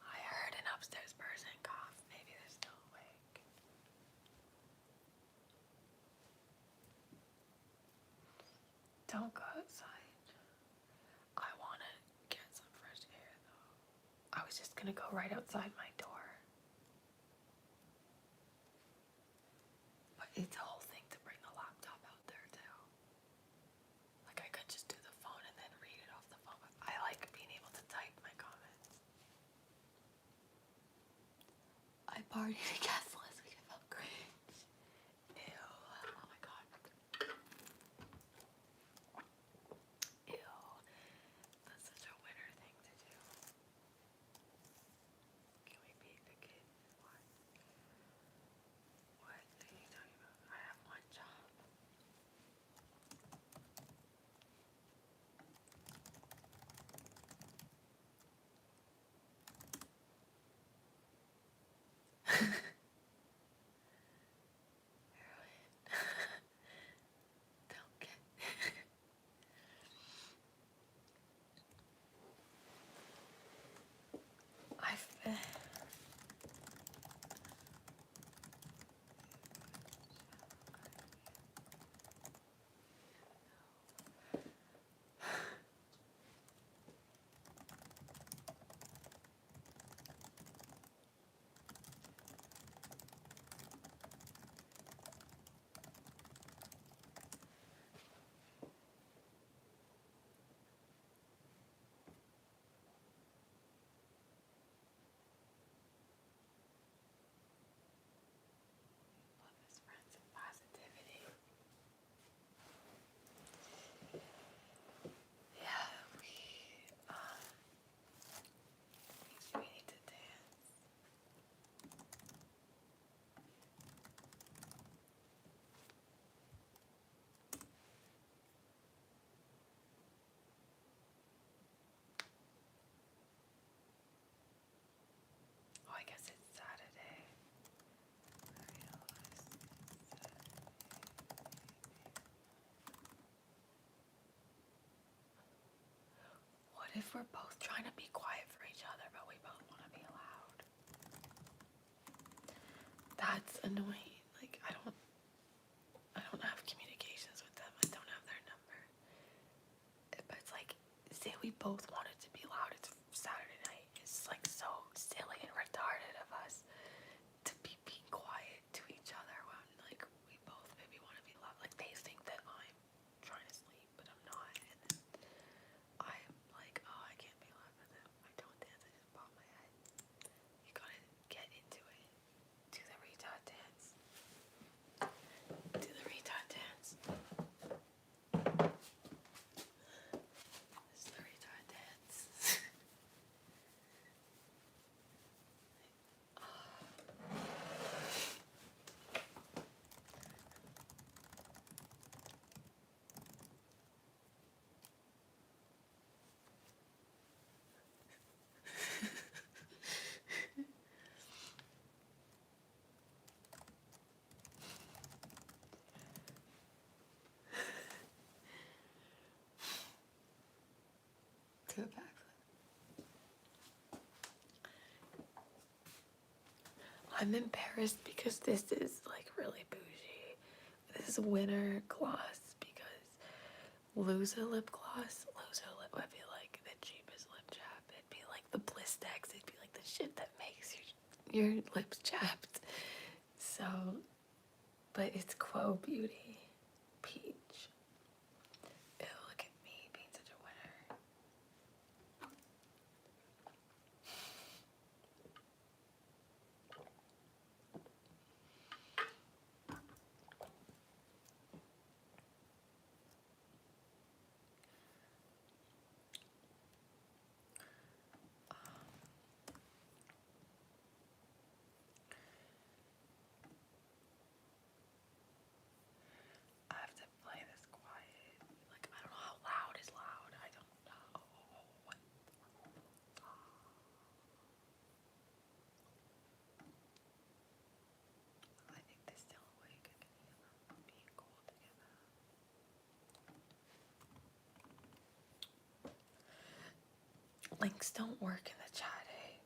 I heard an upstairs person cough. Maybe they're still awake. Don't go outside. I want to get some fresh air though. I was just gonna go right outside my door. But it's a whole thing to bring the laptop out there too. Like I could just do the phone and then read it off the phone. But I like being able to type my comments. I partied at guest last week. I felt cringe. Ew. Oh my god. Ew. That's such a winner thing to do. Can we beat the kid? What? What are you talking about? I have one job. I guess it's Saturday. What if we're both trying to be quiet for each other, but we both want to be loud? That's annoying. Like, I don't have communications with them. I don't have their number. But it's like, say we both wanted to be loud. It's Saturday night. It's like so silly and retarded of us to be being quiet to each other when like we both maybe want to be loud. Like they think that I'm trying to sleep, but I'm not. And then I'm like, oh, I can't be loud with them. I don't dance. I just pop my head. You gotta get into it. Do the retard dance. Do the retard dance. It's the retard dance. Do a backflip. I'm embarrassed because this is like really bougie. This is winter gloss because lose a lip gloss, lose a lip would be like the cheapest lip chap. It'd be like the Blistex. It'd be like the shit that makes your lips chapped. So, but it's Quo Beauty Peach. Ew, look at me being such a winner. I have to play this quiet. Like, I don't know how loud is loud. I don't know. I think they're still awake. I can hear them being cool together. Links don't work in the chat, eh?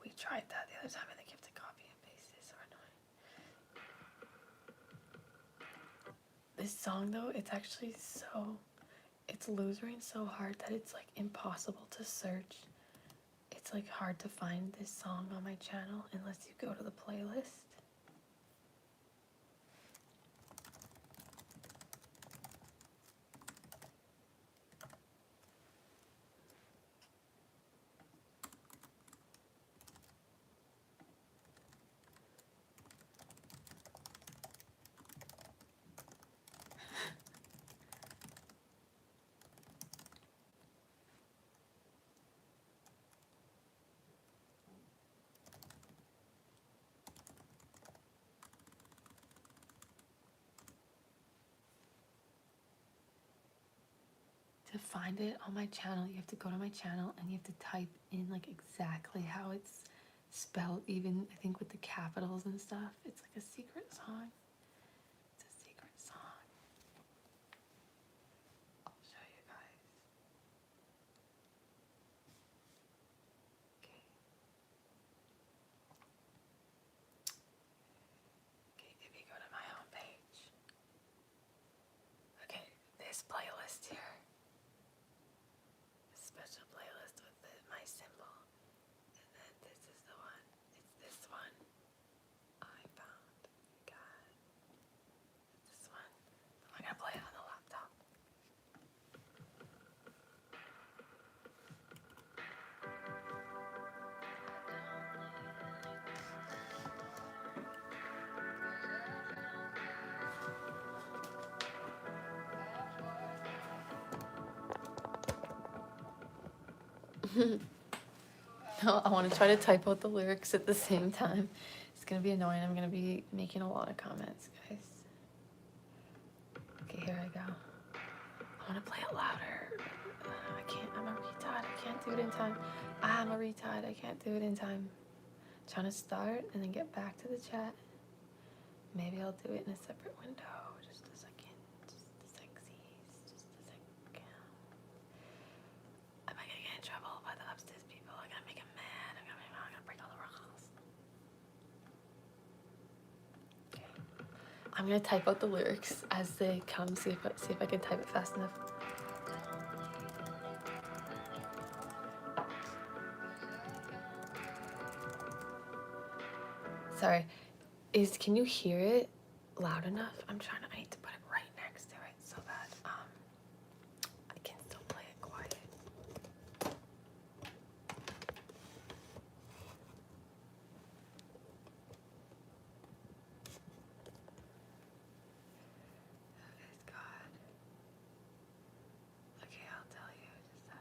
We tried that the other time and they kept to copy and paste. It's so annoying. This song though, it's actually so, it's losing so hard that it's like impossible to search. It's like hard to find this song on my channel unless you go to the playlist. To find it on my channel, you have to go to my channel and you have to type in like exactly how it's spelled, even I think with the capitals and stuff. It's like a secret song. It's a secret song. I'll show you guys. Okay. Okay, if you go to my homepage. Okay, this playlist here. Special playlist with my symbol, and then this is the one. It's this one I found. God, it's this one. I'm gonna play it on the laptop. No, I want to try to type out the lyrics at the same time. It's gonna be annoying. I'm gonna be making a lot of comments, guys. Okay, here I go. I want to play it louder. I I'm a retard. I can't do it in time. I'm a retard. I can't do it in time. Trying to start and then get back to the chat. Maybe I'll do it in a separate window. Just a second. Just a sexies. Just a second. Am I gonna get in trouble by the upstairs people? I'm gonna make them mad. I'm gonna break all the rules. Okay. I'm gonna type out the lyrics as they come. See if I can type it fast enough. Sorry. Can you hear it loud enough? I need to put it right next to it so that I can still play it quiet. Oh, God. Okay, I'll tell you in a sec.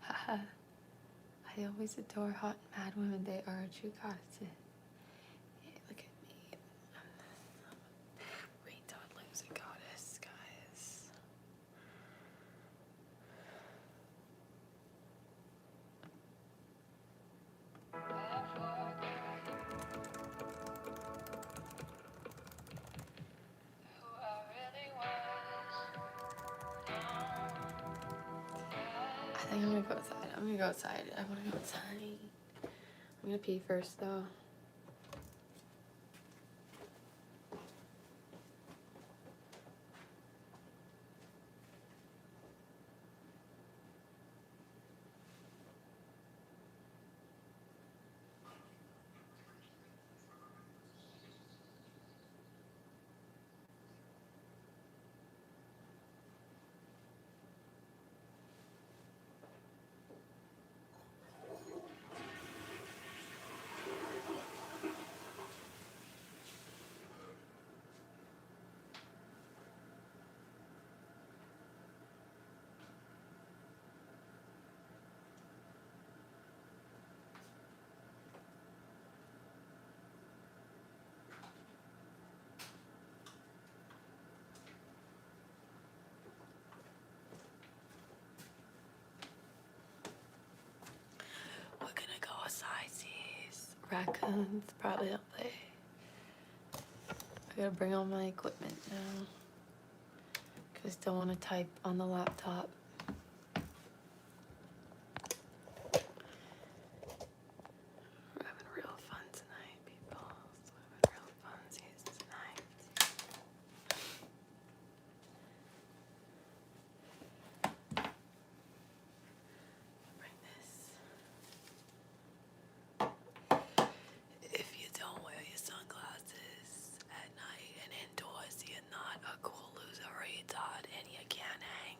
Haha. I always adore hot and mad women. They are true goddesses. Yeah, look at me. I'm a retard loser goddess, guys. I think I'm gonna go outside. I'm gonna go outside. I wanna go outside. I'm gonna pee first though. We're gonna go outside, sis. Raccoons probably don't play. I gotta bring all my equipment now. Cause don't wanna type on the laptop. We're having real fun tonight, people. We're having real funsies tonight. Bring this. If you don't wear your sunglasses at night and indoors, you're not a cool loser retard, and you can't hang.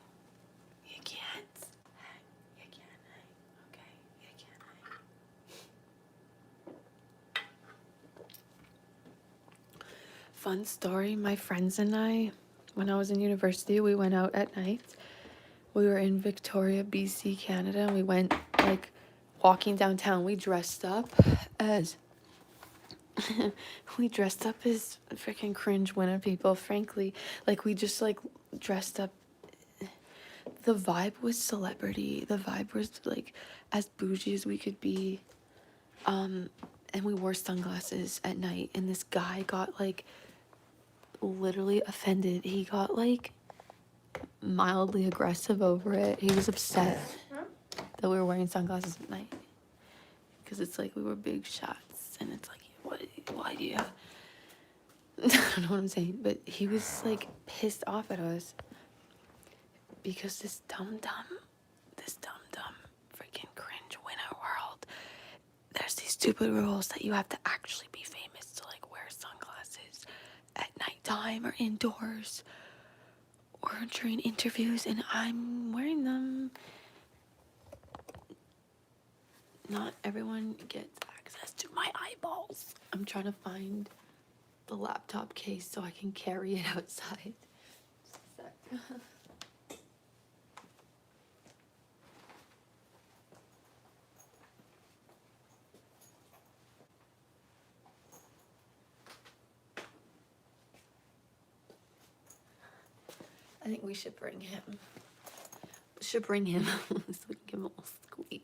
You can't hang. You can't hang. Okay? You can't hang. Fun story, my friends and I, when I was in university, we went out at night. We were in Victoria, BC, Canada, and we went like walking downtown. We dressed up as freaking cringe winter people, frankly. Like we just like dressed up. The vibe was celebrity. The vibe was like as bougie as we could be. And we wore sunglasses at night, and this guy got like literally offended. He got like mildly aggressive over it. He was upset that we were wearing sunglasses at night because it's like we were big shots, and it's like, what Why do you have... I don't know what I'm saying, but he was like pissed off at us because this dumb freaking cringe winner world, there's these stupid rules that you have to actually be famous to like wear sunglasses at nighttime or indoors or during interviews, and I'm wearing them. Not everyone gets access to my eyeballs. I'm trying to find the laptop case so I can carry it outside. Just a sec. I think we should bring him. So we can give him a little squeeze.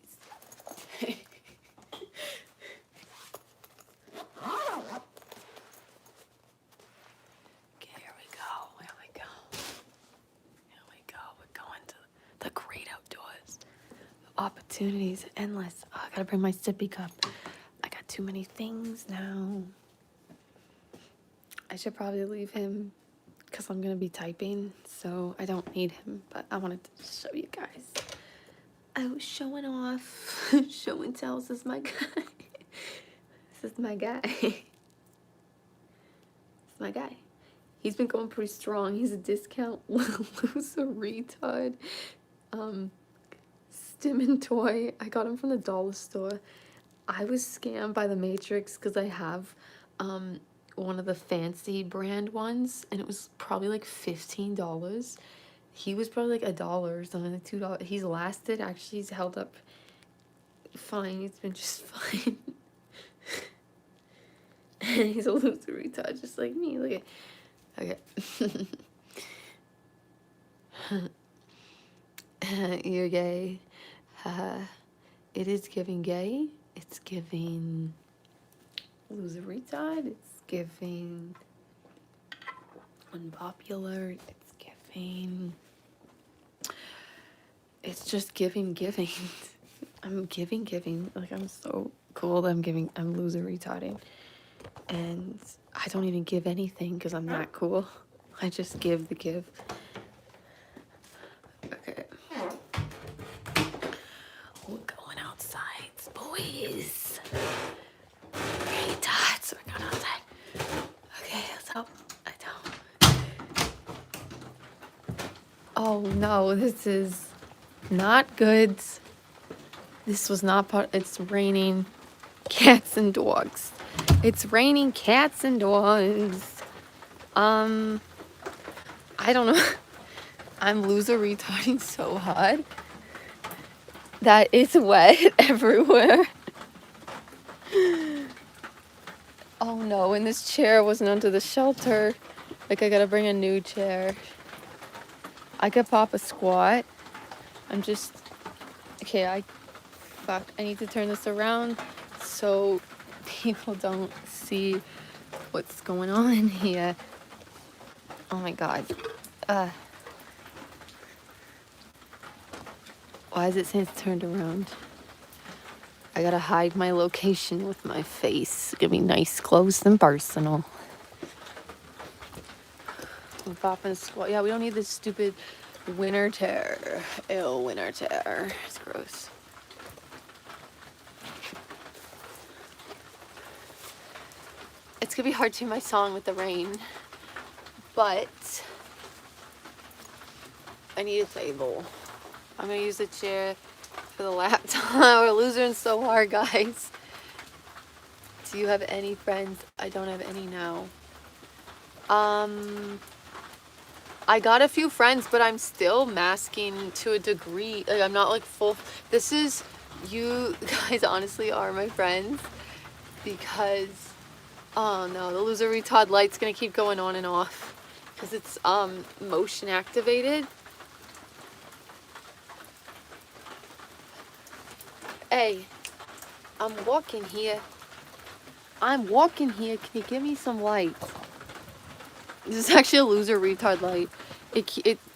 The great outdoors. Opportunities endless. Oh, I gotta bring my sippy cup. I got too many things now. I should probably leave him because I'm gonna be typing, so I don't need him, but I wanted to show you guys. I was showing off. Show and tell. This is my guy. This is my guy. It's my guy. He's been going pretty strong. He's a discount loser retard. Stim toy. I got him from the dollar store. I was scammed by the Matrix because I have one of the fancy brand ones, and it was probably like $15. He was probably like $1 or something, like $2. He's lasted. Actually, he's held up fine. He's been just fine. And he's a loser retard, just like me. Look at. Okay. You're gay. It is giving gay. It's giving loser retard. It's giving unpopular. It's giving... It's just giving. I'm giving. Like, I'm so cool that I'm loser retarding. And I don't even give anything because I'm not cool. I just give the give. Okay. We're going outside, boys. Retards. We're going outside. Okay, let's hope I don't. Oh no, this is not good. This was not part. It's raining cats and dogs. It's raining cats and dogs. I don't know. I'm loser retarding so hard that it's wet everywhere. Oh no, and this chair wasn't under the shelter. Like, I gotta bring a new chair. I could pop a squat. I'm just... Okay, fuck. I need to turn this around so people don't see what's going on here. Oh my god. Why is it saying it's turned around? I gotta hide my location with my face. Give me nice, close, and personal. I'm popping a squat. Yeah, we don't need this stupid winter tear. Ew, winter tear. It's gross. It's gonna be hard to my song with the rain, but I need a table. I'm gonna use the chair for the laptop. We're losing so hard, guys. Do you have any friends? I don't have any now. I got a few friends, but I'm still masking to a degree. Like, I'm not like full. This is, you guys honestly are my friends because, oh no, the loser retard light's gonna keep going on and off because it's motion activated. Hey, I'm walking here. Can you give me some light? This is actually a loser retard light.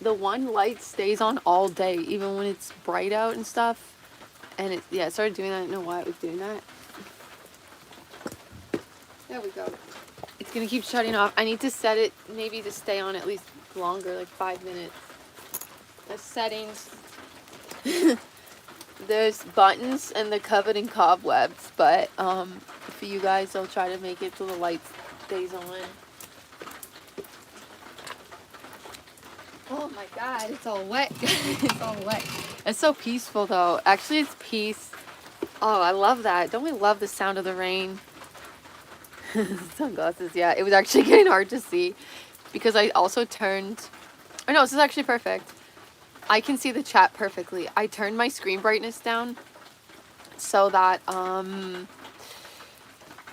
The one light stays on all day, even when it's bright out and stuff. And it started doing that. I didn't know why it was doing that. There we go. It's gonna keep shutting off. I need to set it maybe to stay on at least longer, like 5 minutes. The settings. There's buttons and they're covered in cobwebs, but for you guys, I'll try to make it so the light stays on. Oh my god, it's all wet. It's all wet. It's so peaceful though. Actually, it's peace. Oh, I love that. Don't we love the sound of the rain? Sunglasses, yeah. It was actually getting hard to see because I also turned... Oh no, this is actually perfect. I can see the chat perfectly. I turned my screen brightness down so that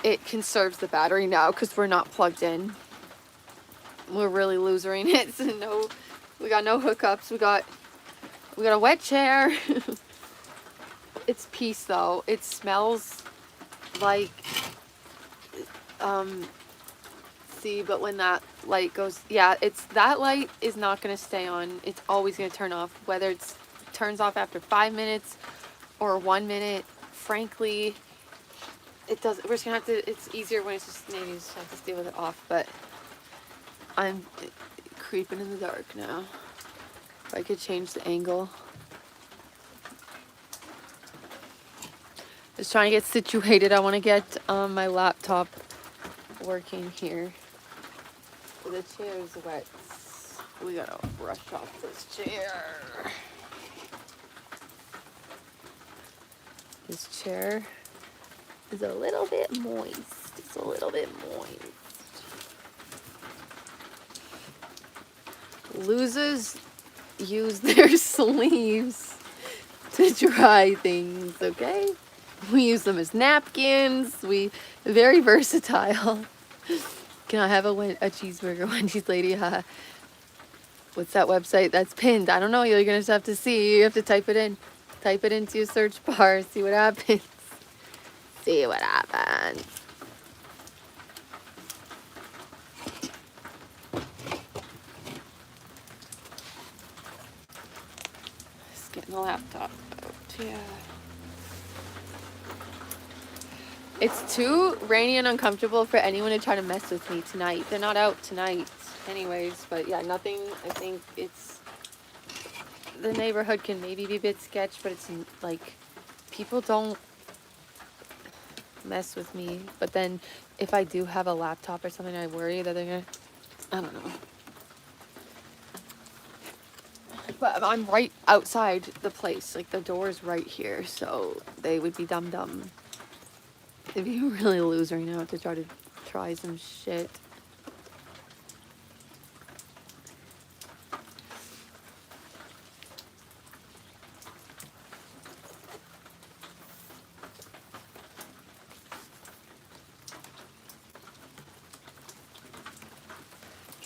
it conserves the battery now because we're not plugged in. We're really losing it. So no, we got no hookups. We got a wet chair. It's peace though. It smells like see, but when that light goes, yeah, it's that light is not going to stay on. It's always going to turn off, whether it turns off after 5 minutes or 1 minute. Frankly, it does. We're just gonna have to. It's easier when it's just maybe just have to stay with it off. But I'm creeping in the dark now. If I could change the angle. Just trying to get situated. I want to get my laptop working here. The chair's wet. We gotta brush off this chair. This chair is a little bit moist. It's a little bit moist. Losers use their sleeves to dry things, okay? We use them as napkins. Very versatile. Can I have a cheeseburger, Wendy's lady? What's that website? That's pinned. I don't know. You're gonna just have to see. You have to type it in. Type it into your search bar. See what happens. See what happens. Just getting the laptop out. Yeah. It's too rainy and uncomfortable for anyone to try to mess with me tonight. They're not out tonight anyways, but yeah, nothing. I think it's... The neighborhood can maybe be a bit sketch, but it's like... People don't mess with me. But then if I do have a laptop or something, I worry that they're gonna... I don't know. But I'm right outside the place. Like, the door's right here, so they would be dumb. They'd be really loser now to try some shit.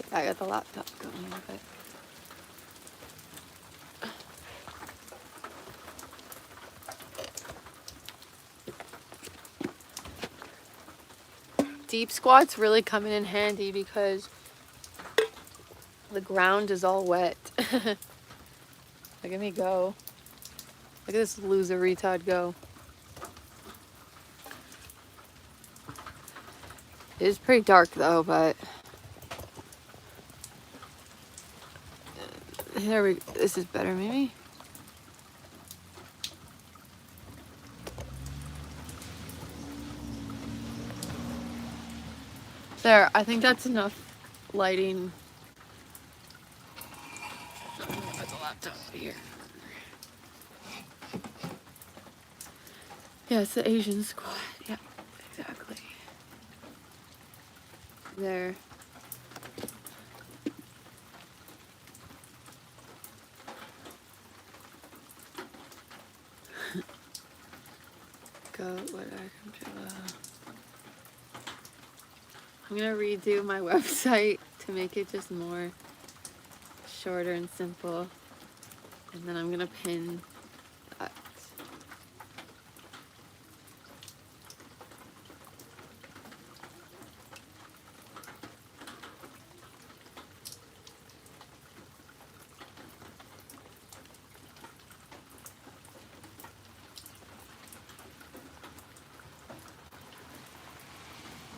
Okay, I got the laptop going, but... Deep squats really coming in handy because the ground is all wet. Look at me go. Look at this loser retard go. It is pretty dark though, but here we go. This is better maybe. There, I think that's enough lighting. I'm gonna put the laptop here. Yeah, it's the Asian squat. Yeah, exactly. There. Go, what I come to, I'm gonna redo my website to make it just more shorter and simple. And then I'm gonna pin that.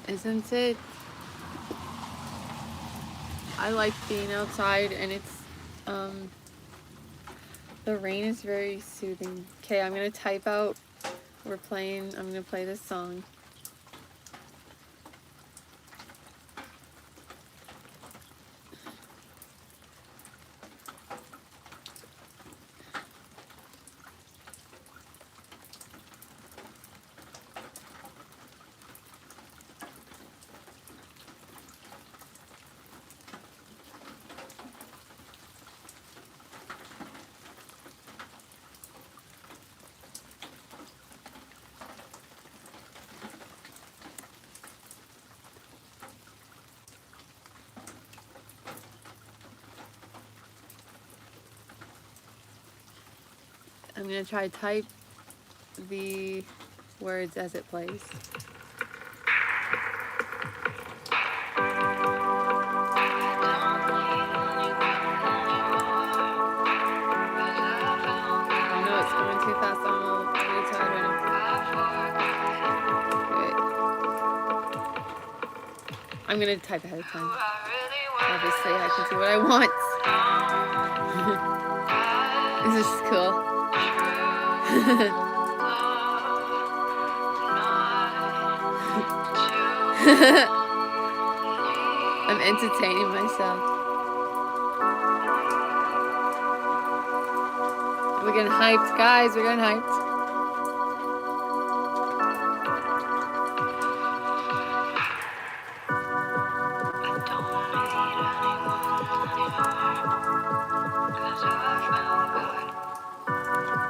Isn't it? I like being outside, and it's the rain is very soothing. Okay, I'm gonna type out. I'm gonna play this song. I'm gonna try to type the words as it plays. I know it's going too fast. I'm really tired right now. I'm gonna type ahead of time. Obviously, I can do what I want. This is cool. I'm entertaining myself. We're getting hyped, guys. We're getting hyped.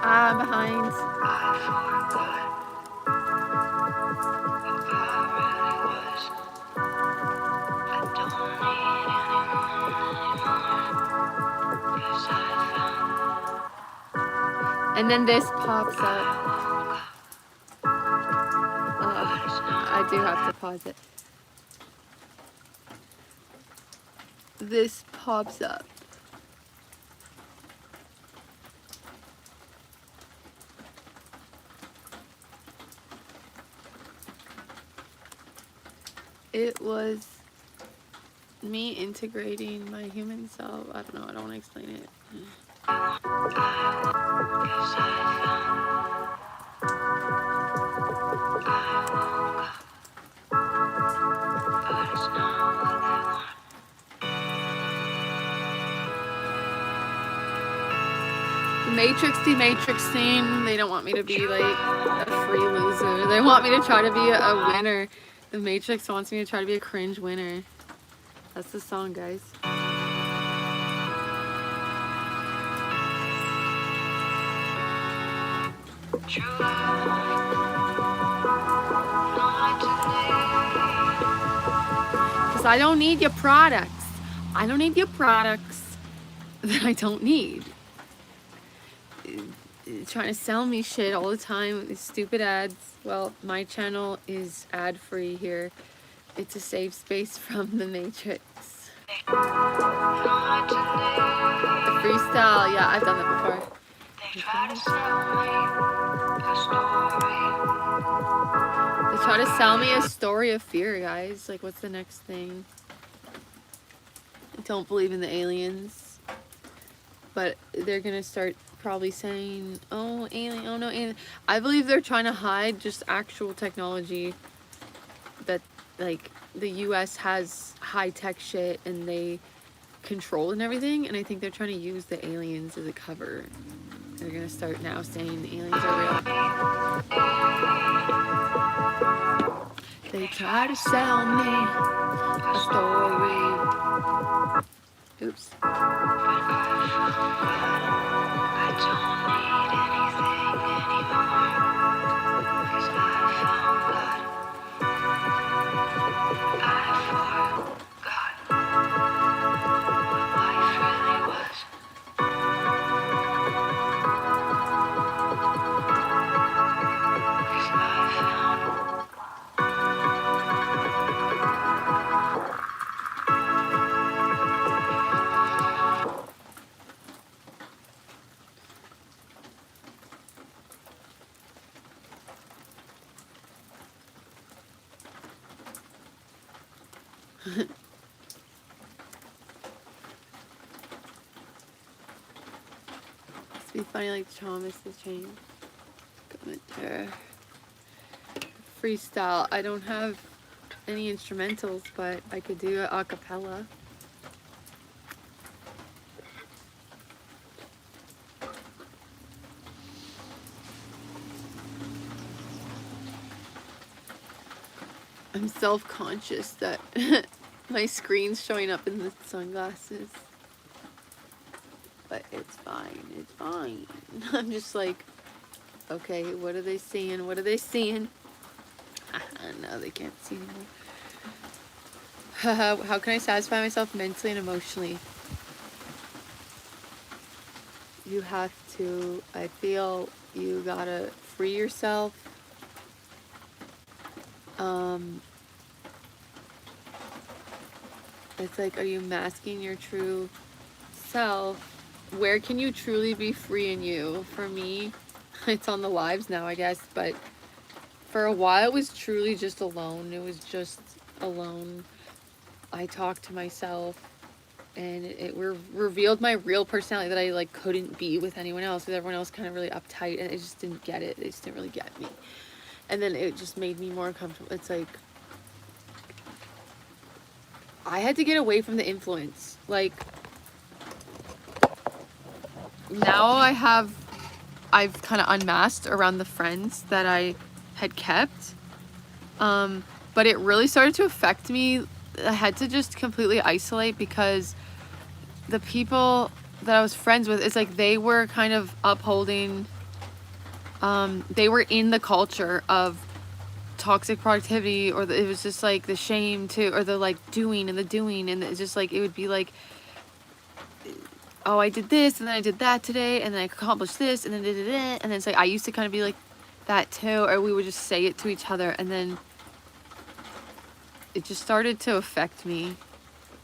I'm behind. And then this pops up. I do have to pause it. This pops up. It was me integrating my human self. I don't know, I don't want to explain it. The Matrix scene, they don't want me to be like a free loser. They want me to try to be a winner. The Matrix wants me to try to be a cringe winner. That's the song, guys. Because I don't need your products. I don't need your products that I don't need. Trying to sell me shit all the time with these stupid ads. Well, my channel is ad free here. It's a safe space from the Matrix. The freestyle, yeah, I've done that before. They try to sell me a story of fear, guys. Like, what's the next thing? I don't believe in the aliens, but they're gonna start probably saying, oh, alien, oh no, alien. I believe they're trying to hide just actual technology that, like, the US has high-tech shit and they control and everything, and I think they're trying to use the aliens as a cover. They're gonna start now saying the aliens are real. They try to sell me a story. Oops. I don't need anything anymore, 'cause I found God. I forgot what life really was. 'Cause I found Must be funny like Thomas the Chain. Good there. Freestyle. I don't have any instrumentals, but I could do it a cappella. I'm self-conscious that my screen's showing up in the sunglasses. But it's fine, it's fine. I'm just like, okay, what are they seeing? What are they seeing? No, they can't see anymore. How can I satisfy myself mentally and emotionally? You have to, I feel you gotta free yourself. It's like, are you masking your true self? Where can you truly be free in you? For me, it's on the lives now, I guess, but for a while it was truly just alone. It was just alone. I talked to myself, and it revealed my real personality that I like couldn't be with anyone else, because everyone else kind of really uptight, and I just didn't get it. They just didn't really get me. And then it just made me more comfortable. It's like I had to get away from the influence. Like, now I've kind of unmasked around the friends that I had kept. But it really started to affect me. I had to just completely isolate, because the people that I was friends with, it's like they were kind of upholding, they were in the culture of toxic productivity, or it was just like the shame too, or the like doing, and it's just like, it would be like, oh, I did this and then I did that today and then I accomplished this and then and then it's like I used to kind of be like that too, or we would just say it to each other, and then it just started to affect me.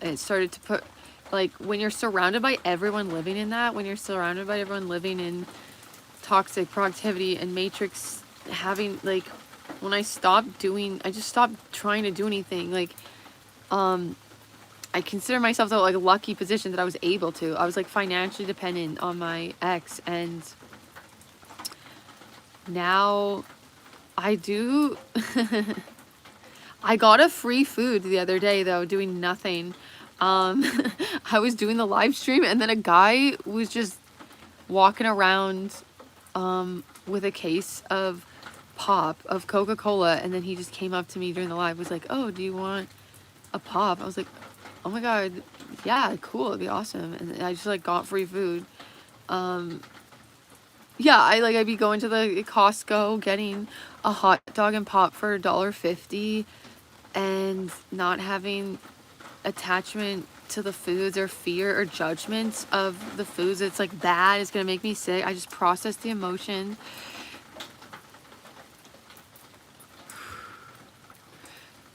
And it started to put, like, when you're surrounded by everyone living in that, when you're surrounded by everyone living in toxic productivity and matrix, having like, when I stopped doing, I just stopped trying to do anything. Like, I consider myself though like a lucky position that I was able to. I was like financially dependent on my ex, and now I do. I got a free food the other day though, doing nothing. I was doing the live stream, and then a guy was just walking around with a case of pop, of Coca-Cola, and then he just came up to me during the live, was like, oh, do you want a pop? I was like, oh my god, yeah, cool, it'd be awesome. And I just like got free food. Yeah, I'd be going to the Costco, getting a hot dog and pop for $1.50, and not having attachment to the foods or fear or judgments of the foods. It's like bad, it's gonna make me sick. I just process the emotion.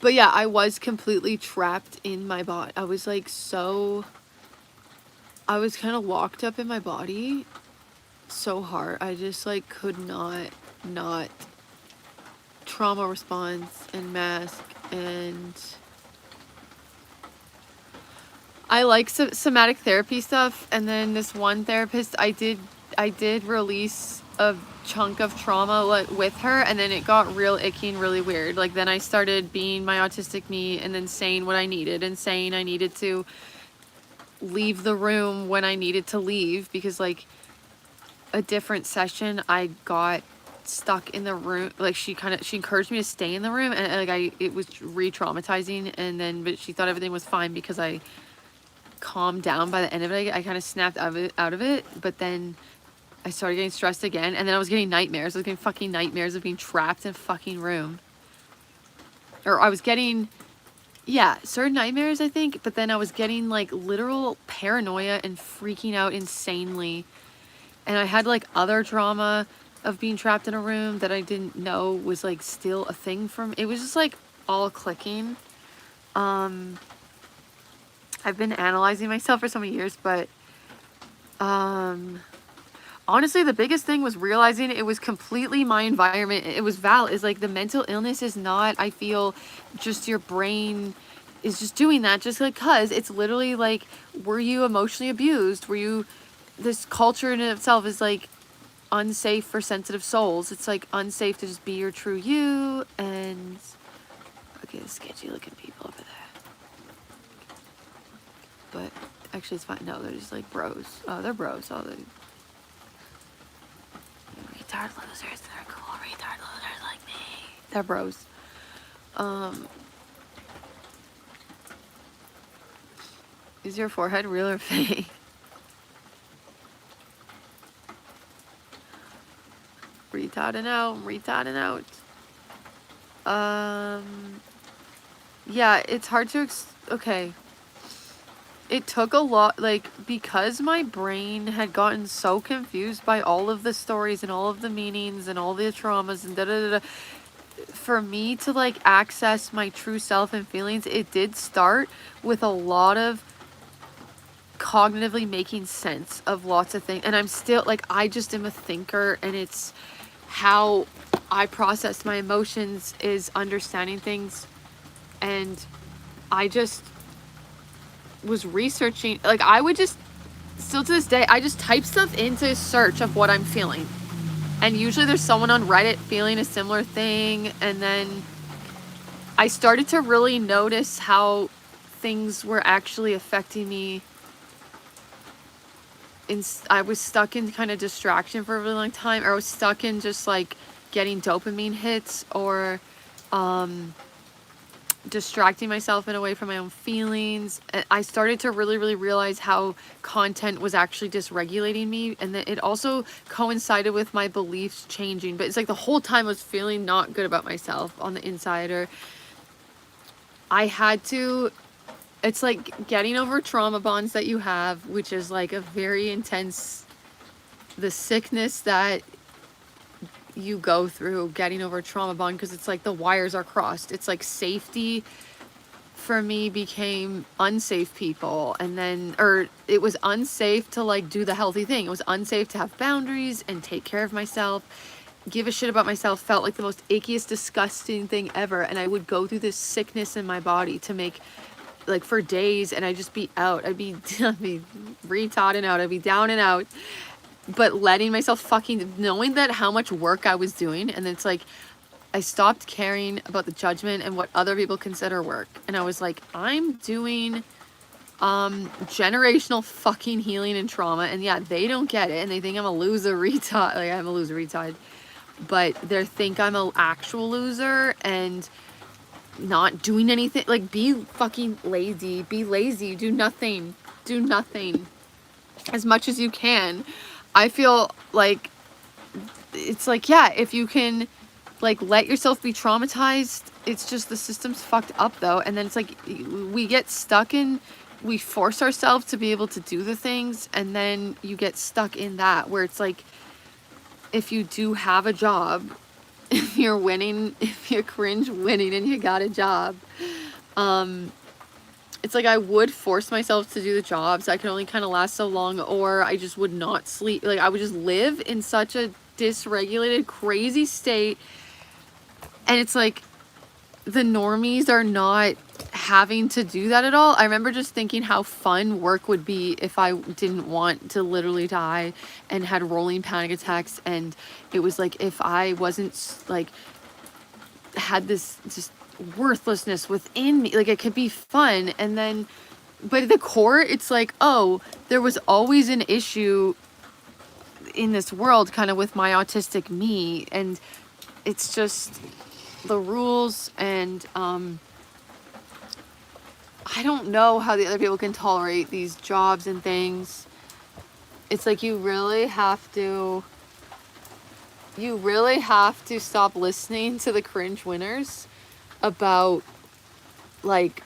But yeah, I was completely trapped in my body. I was like I was kind of locked up in my body so hard. I just like could not trauma response and mask. And I like somatic therapy stuff. And then this one therapist, I did release a chunk of trauma with her, and then it got real icky and really weird. Like, then I started being my autistic me, and then saying what I needed, and saying I needed to leave the room when I needed to leave, because like a different session I got stuck in the room. Like, she encouraged me to stay in the room, and like it was re-traumatizing. And then but she thought everything was fine because I calmed down by the end of it. I kind of snapped out of it, but then I started getting stressed again, and then I was getting nightmares. I was getting fucking nightmares of being trapped in a fucking room. Or I was getting, yeah, certain nightmares, I think, but then I was getting like literal paranoia and freaking out insanely. And I had like other trauma of being trapped in a room that I didn't know was like still a thing for me. It was just like all clicking. I've been analyzing myself for so many years, but honestly, the biggest thing was realizing it was completely my environment. It was valid. It's like the mental illness is not, I feel, just your brain is just doing that just because it's literally like, were you emotionally abused? Were you, this culture in itself is like unsafe for sensitive souls. It's like unsafe to just be your true you. And okay, the sketchy looking people over there. But actually it's fine. No, they're just like bros. Oh, they're bros. Oh, they retard losers. They're cool retard losers like me. They're bros. Is your forehead real or fake? Retarding out, retarding out. Yeah, it's hard to okay. It took a lot, like, because my brain had gotten so confused by all of the stories and all of the meanings and all the traumas and da-da-da-da. For me to, like, access my true self and feelings, it did start with a lot of cognitively making sense of lots of things. And I'm still, like, I just am a thinker, and it's how I process my emotions is understanding things. And I just was researching, like, I would just, still to this day, I just type stuff into search of what I'm feeling. And usually there's someone on Reddit feeling a similar thing. And then I started to really notice how things were actually affecting me. I was stuck in kind of distraction for a really long time, or I was stuck in just like getting dopamine hits, or distracting myself in a way from my own feelings. And I started to really realize how content was actually dysregulating me, and that it also coincided with my beliefs changing. But it's like the whole time I was feeling not good about myself on the inside, or I had to, it's like getting over trauma bonds that you have, which is like a very intense, the sickness that you go through getting over a trauma bond, because it's like the wires are crossed. It's like safety for me became unsafe people, and then, or it was unsafe to like do the healthy thing. It was unsafe to have boundaries and take care of myself. Give a shit about myself felt like the most ickiest, disgusting thing ever. And I would go through this sickness in my body to make, like, for days, and I'd just be out. I'd be retarding out. I'd be down and out. But letting myself fucking, knowing that how much work I was doing, and it's like, I stopped caring about the judgment and what other people consider work. And I was like, I'm doing generational fucking healing and trauma, and yeah, they don't get it, and they think I'm a loser retard. Like, I'm a loser retard, but they think I'm an actual loser and not doing anything. Like, be fucking lazy. Be lazy. Do nothing. Do nothing as much as you can. I feel like it's like, yeah, if you can like let yourself be traumatized, it's just the system's fucked up though. And then it's like we get stuck in, we force ourselves to be able to do the things, and then you get stuck in that where it's like, if you do have a job, if you're winning, if you're cringe winning and you got a job, it's like I would force myself to do the jobs. I could only kind of last so long, or I just would not sleep. Like, I would just live in such a dysregulated, crazy state. And it's like the normies are not having to do that at all. I remember just thinking how fun work would be if I didn't want to literally die and had rolling panic attacks. And it was like, if I wasn't like, had this just worthlessness within me, like, it could be fun. And then, but at the core, it's like, oh, there was always an issue in this world kind of with my autistic me, and it's just the rules. And I don't know how the other people can tolerate these jobs and things. It's like you really have to stop listening to the cringe winners about like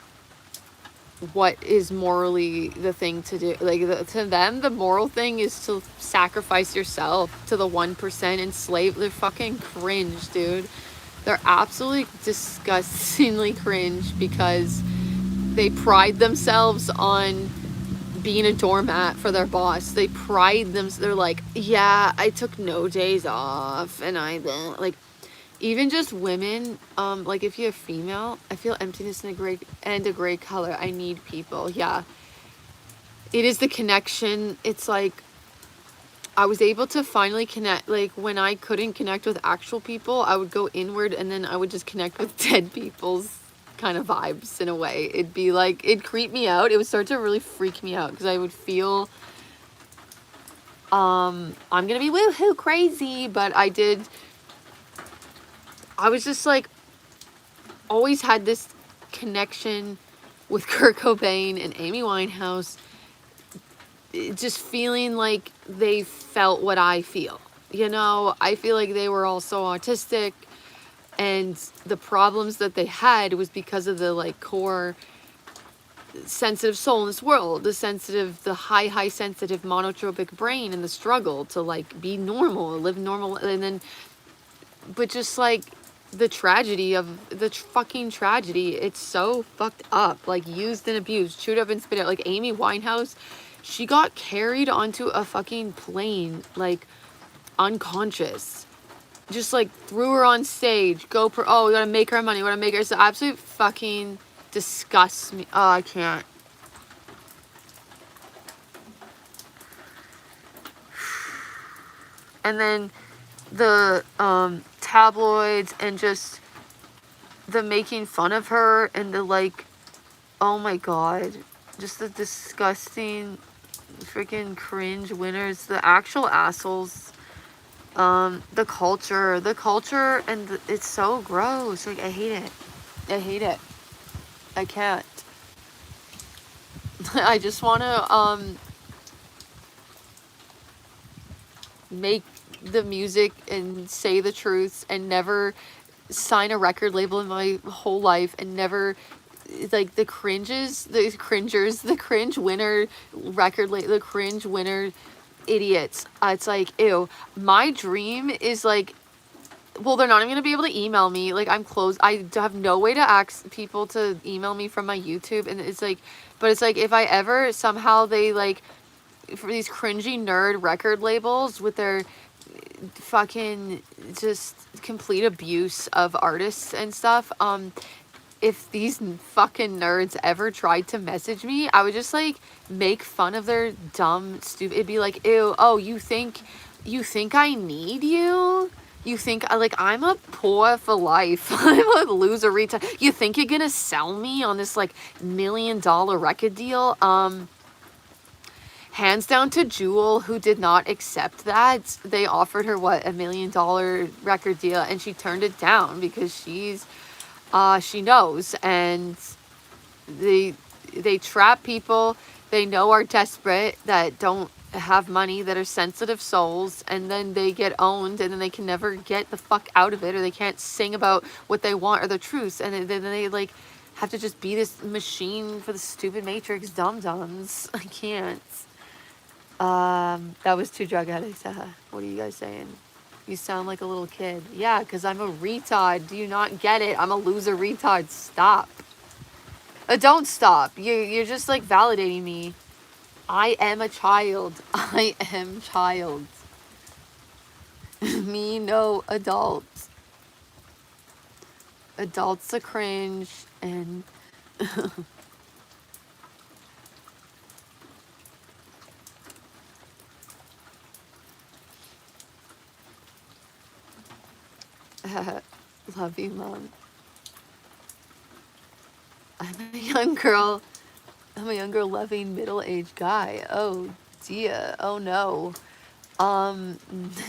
what is morally the thing to do. Like, to them, the moral thing is to sacrifice yourself to the 1% and slave. They're fucking cringe, dude. They're absolutely disgustingly cringe because they pride themselves on being a doormat for their boss. They pride them. They're like, yeah, I took no days off, and I like, even just women, like if you're a female, I feel emptiness in a gray color. I need people. Yeah. It is the connection. It's like I was able to finally connect. Like when I couldn't connect with actual people, I would go inward and then I would just connect with dead people's kind of vibes in a way. It'd be like, it'd creep me out. It would start to really freak me out because I would feel, I'm gonna be woohoo crazy, but I was just like, always had this connection with Kurt Cobain and Amy Winehouse, just feeling like they felt what I feel. You know, I feel like they were also autistic, and the problems that they had was because of the like core sensitive soul in this world, the high sensitive monotropic brain, and the struggle to like be normal, live normal, and then, but just like the tragedy of fucking tragedy, it's so fucked up, like used and abused, chewed up and spit out. Like Amy Winehouse, she got carried onto a fucking plane, like unconscious, just like threw her on stage, oh, we gotta make her money, we gotta make her, it's absolute fucking disgusts me. Oh, I can't. And then the tabloids and just the making fun of her and the like, oh my god, just the disgusting freaking cringe winners, the actual assholes, the culture, and it's so gross. Like I hate it. I can't. I just want to make the music and say the truth and never sign a record label in my whole life, and never, like, the cringe winner record label, the cringe winner idiots. It's like, ew. My dream is like, well, they're not even gonna be able to email me. Like, I'm closed. I have no way to ask people to email me from my YouTube. And it's like, but it's like, if I ever somehow they like, for these cringy nerd record labels with their fucking just complete abuse of artists and stuff, if these fucking nerds ever tried to message me, I would just like make fun of their dumb, stupid. It'd be like, ew, oh, you think I need you? You think like I'm a poor for life? I'm a loser retard. You think you're gonna sell me on this like $1 million record deal? Hands down to Jewel, who did not accept that. They offered her what, $1 million record deal, and she turned it down because she knows, and they trap people they know are desperate, that don't have money, that are sensitive souls, and then they get owned, and then they can never get the fuck out of it, or they can't sing about what they want or the truths, and then they like have to just be this machine for the stupid Matrix dum-dums. I can't. That was too drug addicts. What are you guys saying? You sound like a little kid. Yeah, because I'm a retard. Do you not get it? I'm a loser retard. Stop. Don't stop. You're just like validating me. I am a child. I am child. Me, no adult. Adults are cringe and... Love you, Mom. I'm a young girl loving middle-aged guy. Oh dear. Oh no.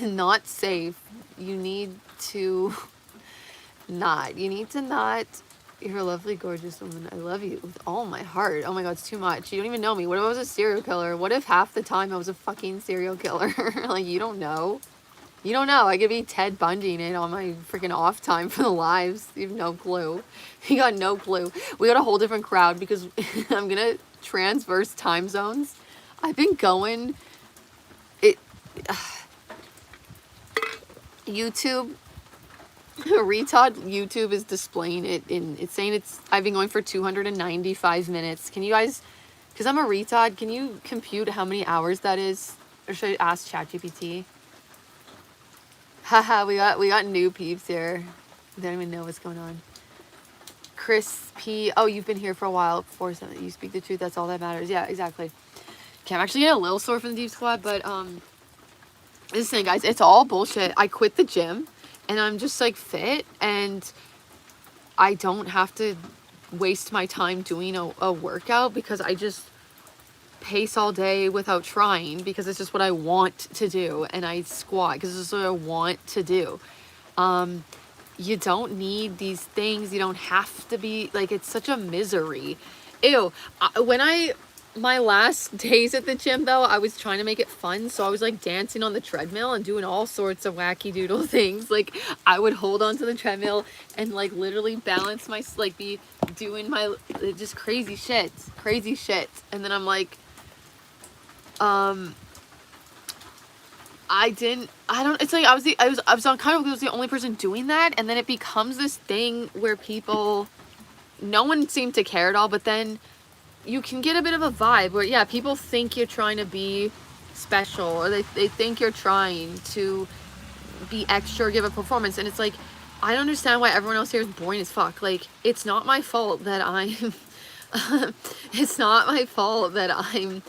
Not safe. You need to not. You're a lovely, gorgeous woman. I love you with all my heart. Oh my god, it's too much. You don't even know me. What if I was a serial killer? What if half the time I was a fucking serial killer? Like, you don't know. You don't know. I could be Ted Bundying it on my freaking off time for the lives. You have no clue. You got no clue. We got a whole different crowd because I'm gonna transverse time zones. I've been going. YouTube. Retard YouTube is displaying it in. It's saying I've been going for 295 minutes. Can you guys? Because I'm a retard. Can you compute how many hours that is? Or should I ask ChatGPT? Haha, we got new peeps here. They don't even know what's going on. Chris P. Oh, you've been here for a while. Before something, you speak the truth. That's all that matters. Yeah, exactly. Okay, I'm actually getting a little sore from the deep squat, but listen, guys, it's all bullshit. I quit the gym, and I'm just like fit, and I don't have to waste my time doing a workout because I just pace all day without trying because it's just what I want to do, and I squat because it's just what I want to do. You don't need these things. You don't have to be like, it's such a misery. Ew. My last days at the gym though, I was trying to make it fun, so I was like dancing on the treadmill and doing all sorts of wacky doodle things. Like I would hold onto the treadmill and like literally balance my, like be doing my just crazy shit. And then I'm like, it's like I was on kind of was the only person doing that, and then it becomes this thing where no one seemed to care at all, but then you can get a bit of a vibe where, yeah, people think you're trying to be special, or they think you're trying to be extra or give a performance, and it's like, I don't understand why everyone else here is boring as fuck. Like, it's not my fault that I'm it's not my fault that I'm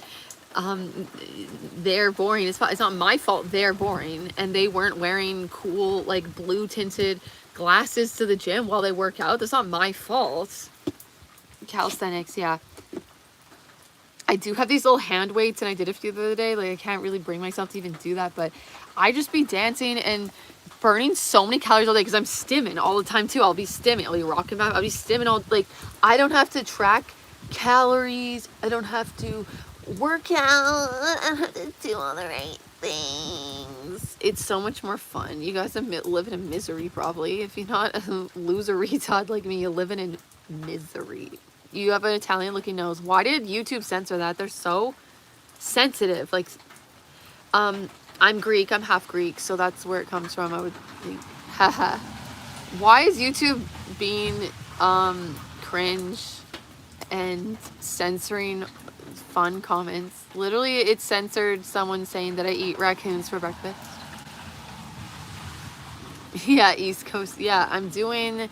they're boring. It's not my fault they're boring and they weren't wearing cool like blue tinted glasses to the gym while they work out. That's not my fault. Calisthenics, yeah. I do have these little hand weights, and I did a few the other day. Like, I can't really bring myself to even do that, but I just be dancing and burning so many calories all day because I'm stimming all the time too. I'll be stimming. I'll be rocking back. I'll be stimming all, like, I don't have to track calories. I don't have to work out. I don't have to do all the right things. It's so much more fun. You guys are living in misery probably. If you're not a loser retard like me, you're living in misery. You have an Italian looking nose. Why did YouTube censor that? They're so sensitive. Like, I'm Greek. I'm half Greek, so that's where it comes from. I would think. Haha. Why is YouTube being cringe and censoring fun comments? Literally, it censored someone saying that I eat raccoons for breakfast. Yeah, East Coast. Yeah, I'm doing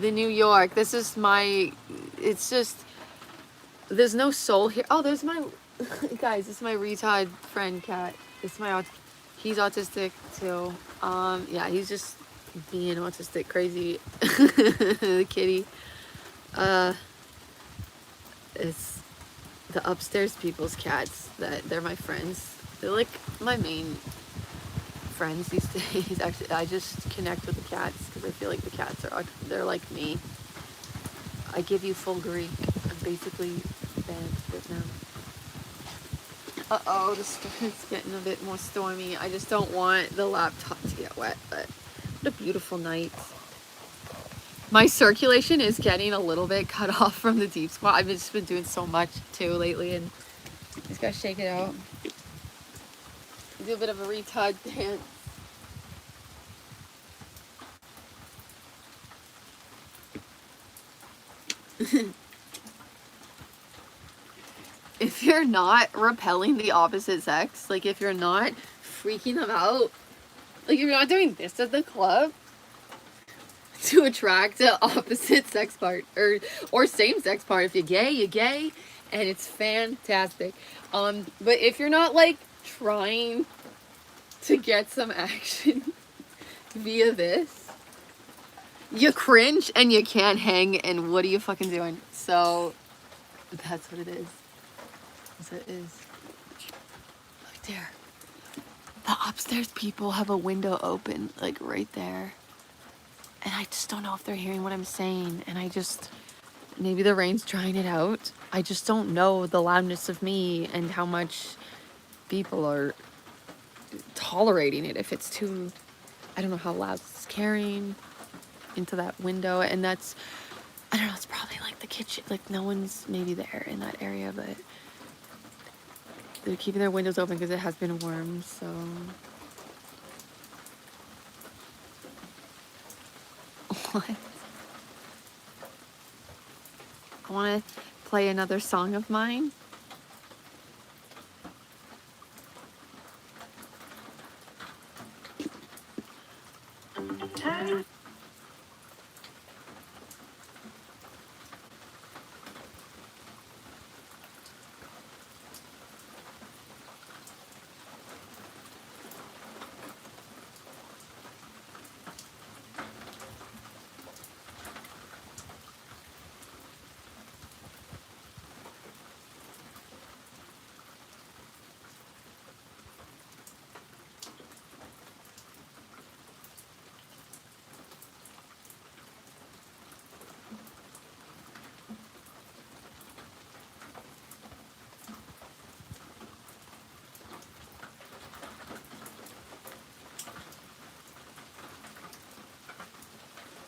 the New York. This is my, it's just, there's no soul here. Oh, there's my, guys, this is my retard friend cat. It's my, he's autistic too. Yeah, he's just being autistic crazy. The kitty. It's the upstairs people's cats they're my friends. They're like my main friends these days. Actually, I just connect with the cats because I feel like the cats they're like me. I give you full Greek. I'm basically bad with now. Uh-oh, it's getting a bit more stormy. I just don't want the laptop to get wet, but what a beautiful night. My circulation is getting a little bit cut off from the deep squat. I've just been doing so much too lately, and just gotta shake it out. Do a bit of a retard dance. If you're not repelling the opposite sex, like if you're not freaking them out, like if you're not doing this at the club to attract the opposite sex part or same sex part, if you're gay, and it's fantastic. But if you're not like trying to get some action via this, you cringe and you can't hang, and what are you fucking doing? So that's what it is. That's what it is. Look there. The upstairs people have a window open, like right there. And I just don't know if they're hearing what I'm saying. And maybe the rain's drying it out. I just don't know the loudness of me and how much people are tolerating it. If it's too, I don't know how loud it's carrying into that window. And that's, I don't know, it's probably like the kitchen. Like no one's maybe there in that area, but they're keeping their windows open because it has been warm, so. What? I want to play another song of mine.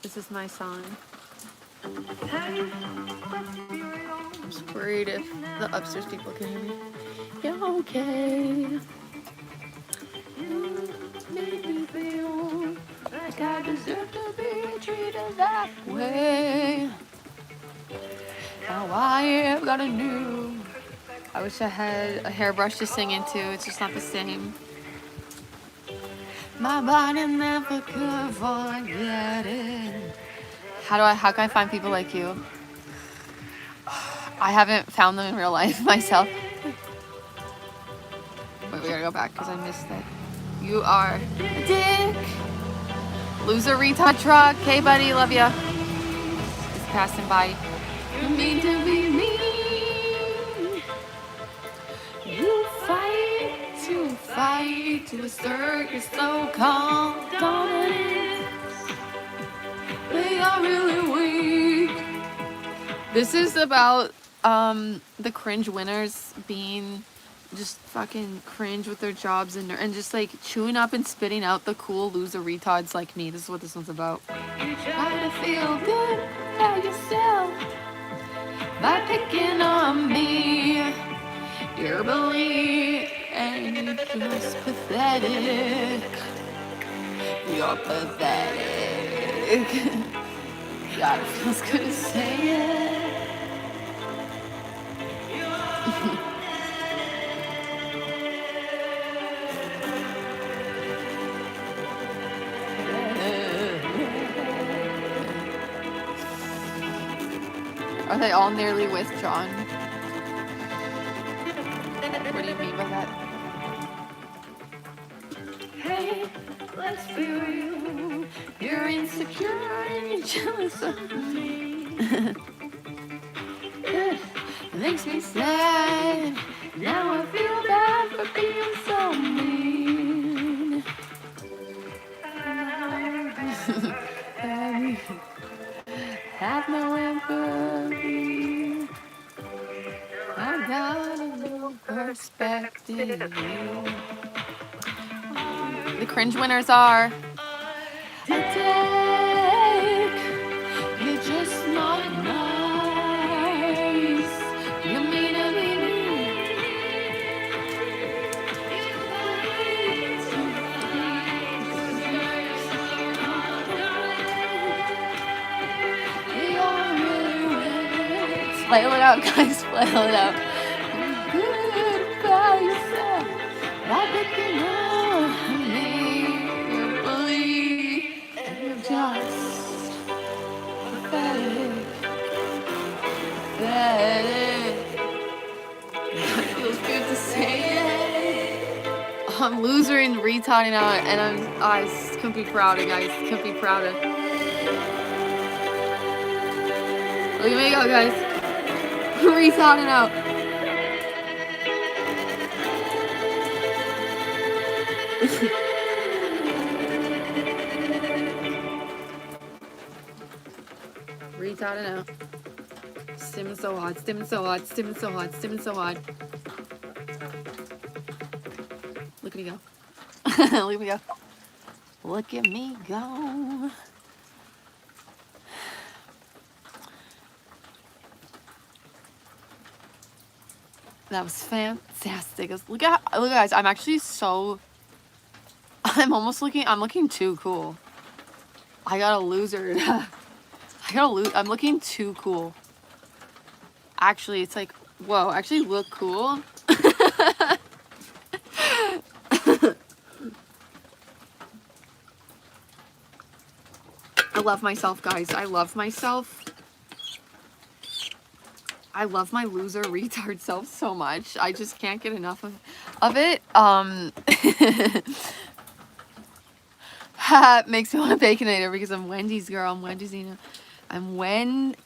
This is my song. I'm just worried if the upstairs people can hear me. Yeah, okay. You make me feel like I deserve to be treated that way. Now I have got a new. I wish I had a hairbrush to sing into. It's just not the same. My body never could forget it. How can I find people like you? I haven't found them in real life myself. Wait, we gotta go back because I missed it. You are a dick. Loser retard truck. Hey buddy, love ya. It's passing by. You mean to be mean. You fight to assert your so-called dominance. They are really weak. This is about the cringe winners being just fucking cringe with their jobs and just like chewing up and spitting out the cool loser retards like me. This is what this one's about. You try to feel good about yourself by picking on me. You're bullied and just pathetic. You're pathetic. God, it feels good to say it. Are they all nearly with John? What do you mean by that? Hey, let's be real. You're insecure and you're jealous of me. It makes me sad. Now I feel bad for being so mean. Have no empathy. I got a little perspective. The cringe winners are a dick. You're just not nice. You mean to be mean. Flail it out, guys. Flail it out. Good about yourself. Why picking on me? You're bullied and you're just pathetic. Pathetic. It feels good to say it. I'm loser and retarding out, and I couldn't be prouder, guys. Couldn't be prouder. Look at me go, guys. Retarding out. Retarding out. Stimming so hard, stimming so hard, stimming so hard, stimming so hard. Look at me go. Look at me go. Look at me go. That was fantastic. Look at guys, I'm actually so I'm looking too cool. I got a loser. I'm looking too cool. Actually, it's like, whoa, actually look cool. I love myself, guys. I love myself. I love my loser retard self so much. I just can't get enough of it. Makes me want to baconator because I'm Wendy's girl. I'm Wendy's Zena. I'm Wendy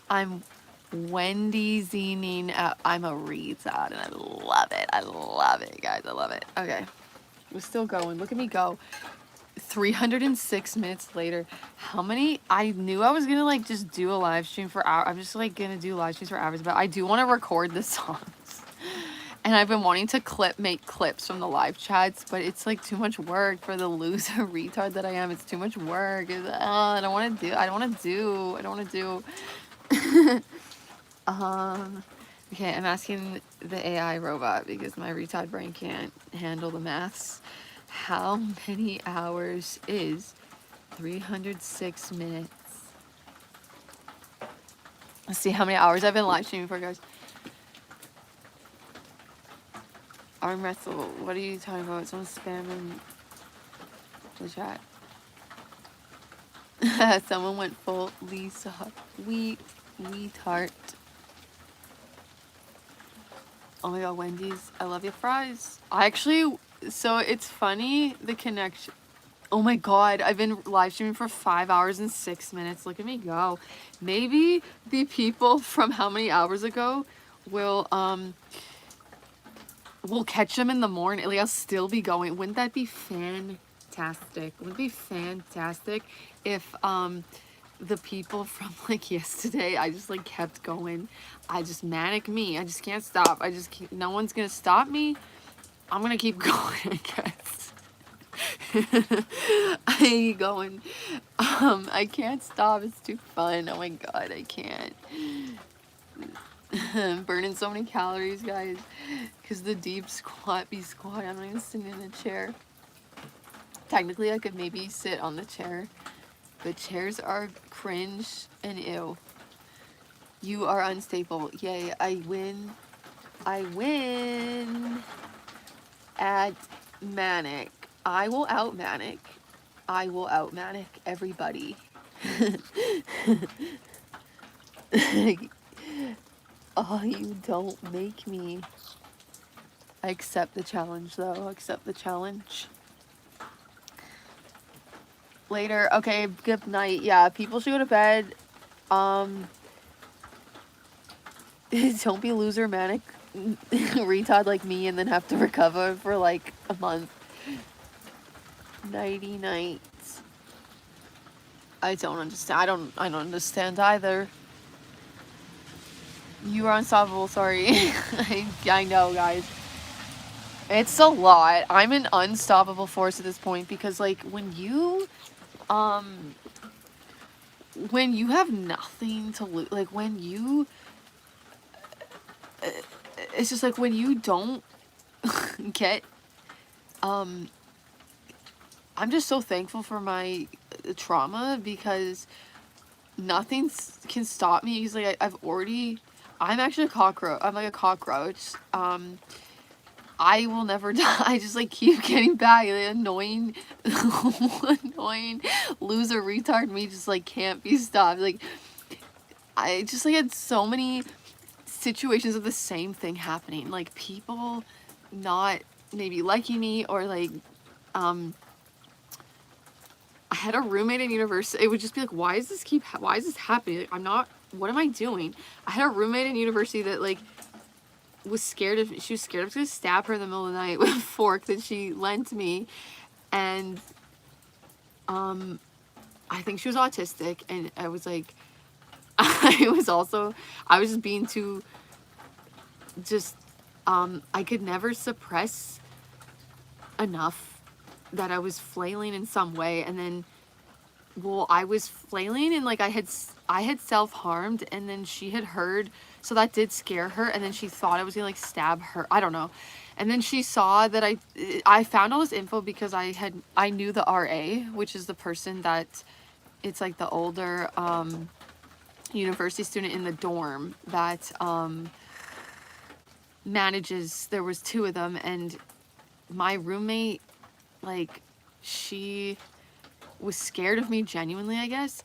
Zening. I'm a retard and I love it. I love it, guys. I love it. Okay. We're still going. Look at me go. 306 minutes later. How many? I knew I was gonna like just do a live stream for hours. I'm just like gonna do live streams for hours, but I do want to record the songs And I've been wanting to make clips from the live chats, but it's like too much work for the loser retard that I am. It's too much work. I don't want to do. Okay, I'm asking the AI robot because my retard brain can't handle the maths. How many hours is 306 minutes? Let's see how many hours I've been live streaming for, guys. Arm wrestle. What are you talking about? Someone's spamming the chat. Someone went full Lisa. We tart. Oh my god, Wendy's. I love your fries. I actually, so it's funny, the connection. Oh my god, I've been live streaming for 5 hours and 6 minutes. Look at me go. Maybe the people from how many hours ago will we'll catch them in the morning. Like, I'll still be going. Wouldn't that be fantastic? Wouldn't it be fantastic if the people from like yesterday, I just like kept going. I just manic me. I just can't stop. I just keep, no one's gonna stop me. I'm gonna keep going, I guess. I keep going. I can't stop. It's too fun. Oh my god, I can't. Burning so many calories, guys, because the deep squat be squat. I'm not even sitting in a chair. Technically, I could maybe sit on the chair, but chairs are cringe and ew. You are unstable. Yay, I win. I win at Manic. I will out Manic. I will out Manic everybody. Oh, you don't make me. I accept the challenge, though. Accept the challenge. Later. Okay, good night. Yeah, people should go to bed. Don't be loser manic retard like me and then have to recover for like a month. Nighty nights. I don't understand. I don't understand either. You are unstoppable, sorry. I know, guys. It's a lot. I'm an unstoppable force at this point because, like, when you have nothing to lose, like, when you, it's just like when you don't get, I'm just so thankful for my trauma because nothing can stop me. Because, like, I'm actually a cockroach. I'm like a cockroach. I will never die. I just like keep getting back. The annoying loser retard me just like can't be stopped. Like, I just like had so many situations of the same thing happening. Like, people not maybe liking me, or like I had a roommate in university. It would just be like, why is this happening? Like, what am I doing? I had a roommate in university that like she was scared of to stab her in the middle of the night with a fork that she lent me. And I think she was autistic, and I was like, I was just being too, just I could never suppress enough that I was flailing in some way. And then, well, I was flailing and like I had self-harmed, and then she had heard, so that did scare her, and then she thought I was gonna like stab her. I don't know. And then she saw that I found all this info because I knew the RA, which is the person that, it's like the older university student in the dorm that manages, there was 2 of them, and my roommate, like, she was scared of me genuinely, I guess,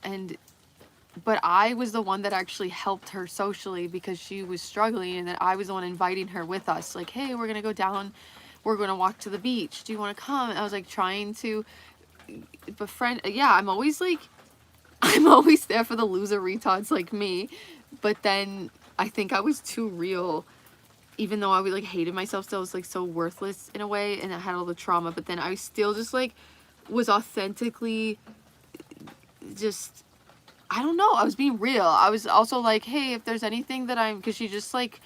but I was the one that actually helped her socially because she was struggling, and that I was the one inviting her with us, like, hey, we're gonna go down, we're gonna walk to the beach, do you want to come? And I was like trying to befriend. Yeah, I'm always there for the loser retards like me, but then I think I was too real, even though I would like hated myself still. I was like so worthless in a way, and I had all the trauma, but then I still just like was authentically just, I don't know, I was being real. I was also like, hey, if there's anything that because she just like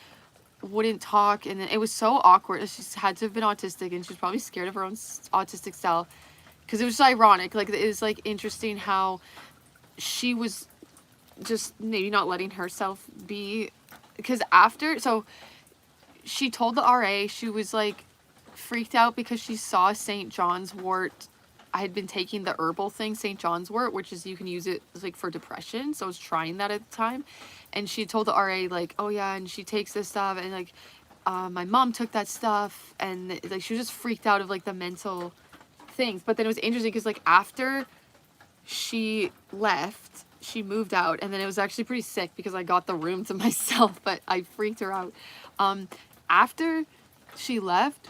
wouldn't talk, and then it was so awkward. She had to have been autistic, and she was probably scared of her own autistic self, because it was just ironic. Like, it was like interesting how she was just maybe not letting herself be, because after, so she told the RA, she was like freaked out because she saw St. John's wort. I had been taking the herbal thing, St. John's wort, which is, you can use it like for depression. So I was trying that at the time. And she told the RA like, oh yeah, and she takes this stuff, and like, my mom took that stuff, and like, she was just freaked out of like the mental things. But then it was interesting because like after she left, she moved out, and then it was actually pretty sick because I got the room to myself, but I freaked her out. After she left,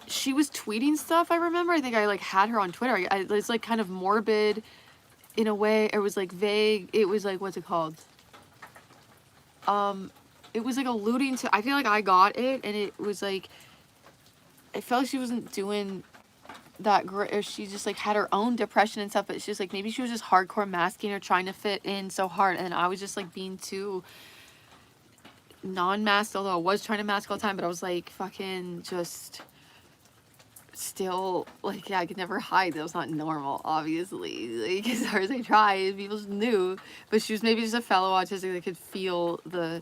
she was tweeting stuff, I remember. I think I like had her on Twitter. It was like kind of morbid in a way. It was like vague. It was like, what's it called? It was like alluding to, I feel like I got it, and it was like, I felt like she wasn't doing that great, or she just like had her own depression and stuff, but she's like, maybe she was just hardcore masking or trying to fit in so hard, and I was just like being too non-masked, although I was trying to mask all the time, but I was like fucking just still like, yeah, I could never hide. That was not normal, obviously, like as hard as I tried, people just knew. But she was maybe just a fellow autistic that could feel the,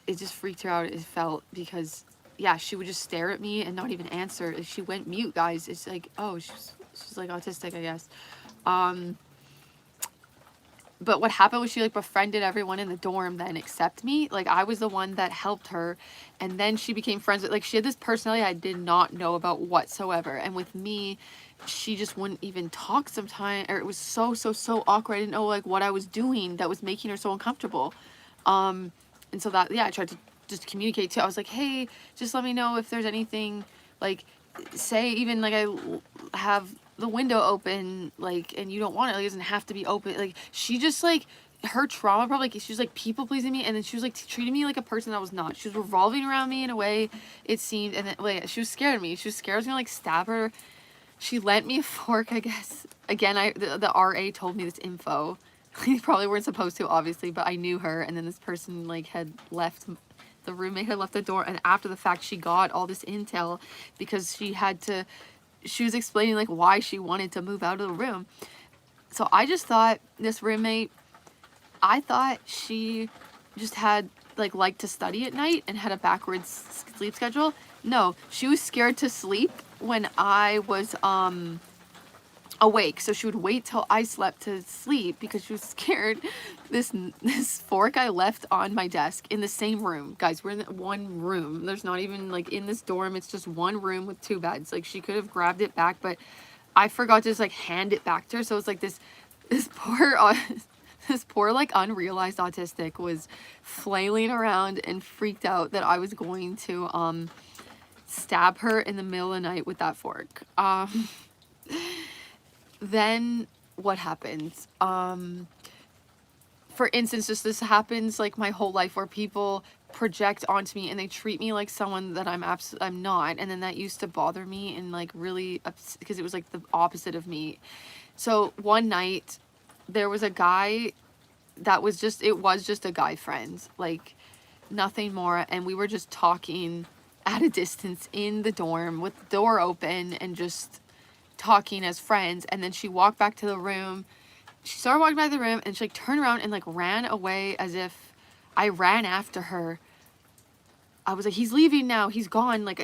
it just freaked her out, it felt, because yeah, she would just stare at me and not even answer. Like, she went mute, guys. It's like, oh, she's like autistic, I guess. But what happened was she like befriended everyone in the dorm then except me. Like, I was the one that helped her, and then she became friends with, like, she had this personality I did not know about whatsoever. And with me, she just wouldn't even talk sometimes, or it was so awkward. I didn't know like what I was doing that was making her so uncomfortable. And so that, yeah, I tried to just communicate to, I was like, hey, just let me know if there's anything, like, say even like I have the window open, like, and you don't want it, like, it doesn't have to be open. Like, she just like, her trauma probably, like, she was like people pleasing me, and then she was like treating me like a person that was not. She was revolving around me in a way, it seemed, and then like, she was scared of me. She was scared I was gonna like stab her. She lent me a fork, I guess. Again, the RA told me this info. They probably weren't supposed to, obviously, but I knew her, and then this person like had left, the roommate had left the door, and after the fact she got all this intel because she had to, she was explaining like why she wanted to move out of the room. So I just thought this roommate, I thought she just had liked to study at night and had a backwards sleep schedule. No, she was scared to sleep when I was awake, so she would wait till I slept to sleep because she was scared. This fork I left on my desk in the same room, guys. We're in one room. There's not even like in this dorm, it's just one room with 2 beds. Like, she could have grabbed it back, but I forgot to just like hand it back to her. So it's like this poor like unrealized autistic was flailing around and freaked out that I was going to stab her in the middle of the night with that fork. Then what happens? For instance, just this happens like my whole life, where people project onto me and they treat me like someone that I'm not, and then that used to bother me and like really because it was like the opposite of me. So one night there was a guy that was just, it was just a guy friend, like nothing more, and we were just talking at a distance in the dorm with the door open and just talking as friends. And then she walked back to the room. She started walking back to the room, and she like turned around and like ran away as if I ran after her. I was like, he's leaving now, he's gone, like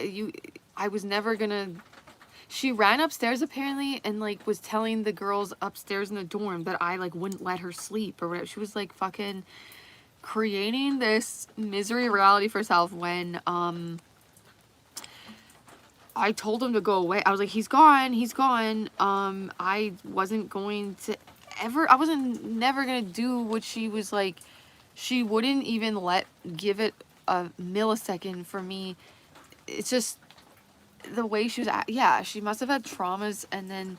I was never gonna. She ran upstairs apparently and like was telling the girls upstairs in the dorm that I like wouldn't let her sleep or whatever. She was like fucking creating this misery reality for herself when I told him to go away. I was like, he's gone, he's gone. I wasn't going to I wasn't never gonna do what she was like. She wouldn't even give it a millisecond for me. It's just the way she was yeah, she must have had traumas, and then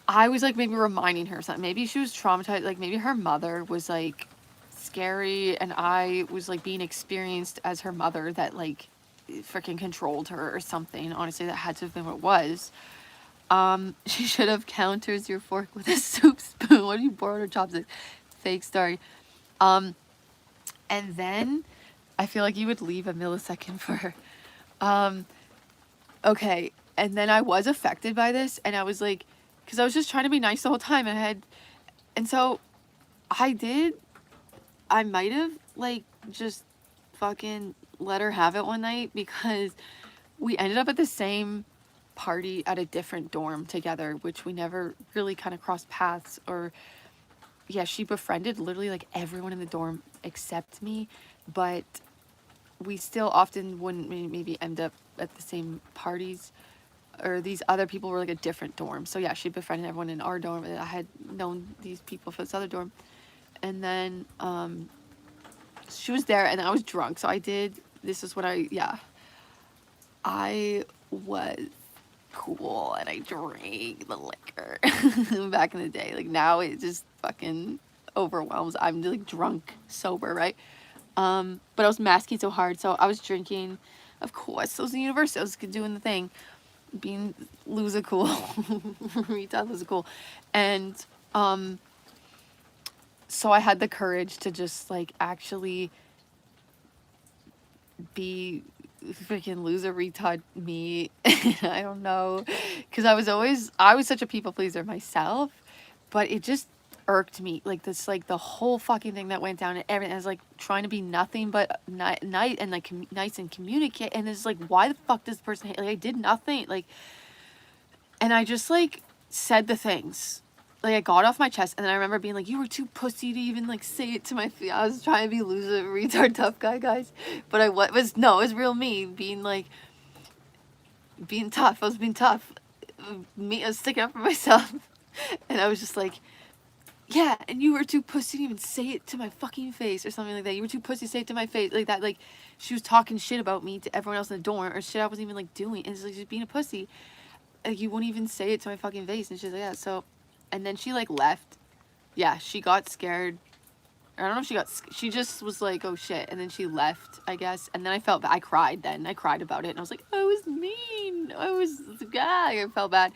I was like maybe reminding her something. Maybe she was traumatized, like maybe her mother was like scary, and I was like being experienced as her mother that like freaking controlled her or something. Honestly, that had to have been what it was. She should have counters your fork with a soup spoon. What if you borrowed her chopsticks? Fake story. And then I feel like you would leave a millisecond for her. Okay, and then I was affected by this, and I was like, because I was just trying to be nice the whole time, and so I might have, like, just fucking let her have it one night, because we ended up at the same party at a different dorm together, which we never really kind of crossed paths, or, yeah, she befriended literally, like, everyone in the dorm except me, but we still often wouldn't maybe end up at the same parties, or these other people were like a different dorm. So yeah, she befriended everyone in our dorm, and I had known these people for this other dorm. And then she was there, and I was drunk. So this is what I was cool, and I drank the liquor back in the day. Like, now it just fucking overwhelms. I'm like drunk, sober, right? But I was masking so hard, so I was drinking, of course. I was in university, I was doing the thing, being loser cool, retard loser cool, and so I had the courage to just like actually be freaking loser retard me. I don't know, because I was such a people pleaser myself, but it just irked me, like this, like the whole fucking thing that went down, and everything. I was like trying to be nothing but nice and like nice and communicate, and it's like, why the fuck does this person hate? Like, I did nothing, like, and I just like said the things, like I got off my chest, and then I remember being like, you were too pussy to even like say it to my face. I was trying to be loser retard tough guy, guys, but it was real me being like being tough. I was being tough, I was sticking up for myself, and I was just like, yeah, and you were too pussy to even say it to my fucking face, or something like that. You were too pussy to say it to my face, like that. Like, she was talking shit about me to everyone else in the dorm, or shit I wasn't even like doing. And it's like, just being a pussy. Like, you wouldn't even say it to my fucking face, and she's like, yeah. So, and then she like left. Yeah, she got scared. I don't know if she just was like, oh shit, and then she left, I guess. And then I felt bad. I cried about it, and I was like, I was mean. I felt bad.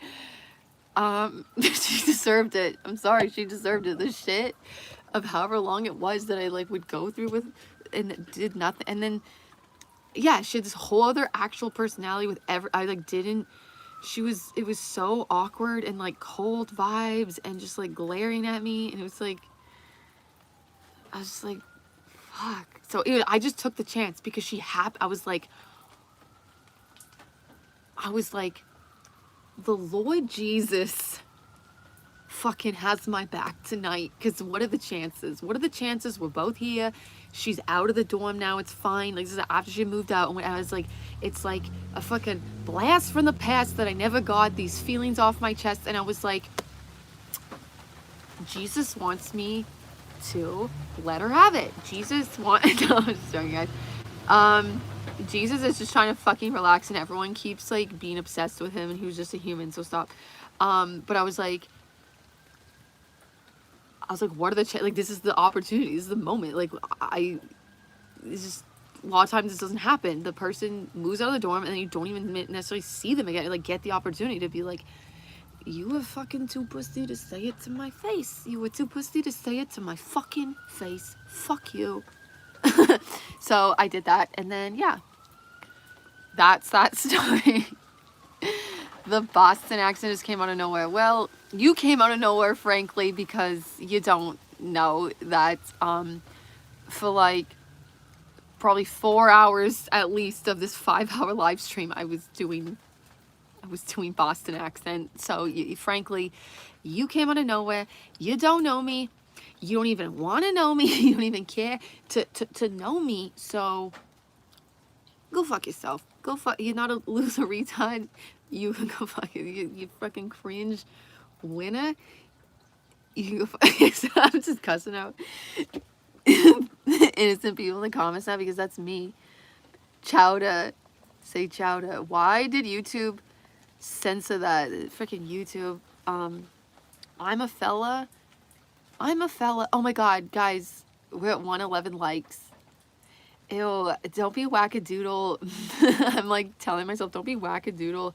She deserved it. I'm sorry, she deserved it. The shit of however long it was that I like would go through with, and did nothing. And then, yeah, she had this whole other actual personality with it was so awkward, and like cold vibes, and just like glaring at me, and it was like, I was just like, fuck. So I just took the chance, because I was like, the Lord Jesus fucking has my back tonight, because what are the chances? We're both here. She's out of the dorm now. It's fine. Like, this is after she moved out, and I was like, it's like a fucking blast from the past that I never got these feelings off my chest. And I was like, Jesus wants me to let her have it. No, I'm just joking, guys. Jesus is just trying to fucking relax, and everyone keeps like being obsessed with him, and he was just a human, so stop. But I was like, what are the like, this is the opportunity, this is the moment. Like, it's just, a lot of times this doesn't happen. The person moves out of the dorm, and then you don't even necessarily see them again. Like, get the opportunity to be like, you were fucking too pussy to say it to my face. You were too pussy to say it to my fucking face. Fuck you. So I did that, and then yeah, that's that story. The Boston accent just came out of nowhere. Well, you came out of nowhere, frankly, because you don't know that for like probably 4 hours at least of this 5-hour live stream, I was doing Boston accent. So frankly, you came out of nowhere. You don't know me. You don't even want to know me. You don't even care to know me. So go fuck yourself. You're not a loser retard. You can go fuck it. You fucking cringe winner. You can go fuck. I'm just cussing out innocent people in the comments now, because that's me. Chowder. Say chowder. Why did YouTube censor that? Freaking YouTube. I'm a fella. Oh my god, guys, we're at 111 likes. Ew, don't be wackadoodle. I'm like telling myself, don't be wackadoodle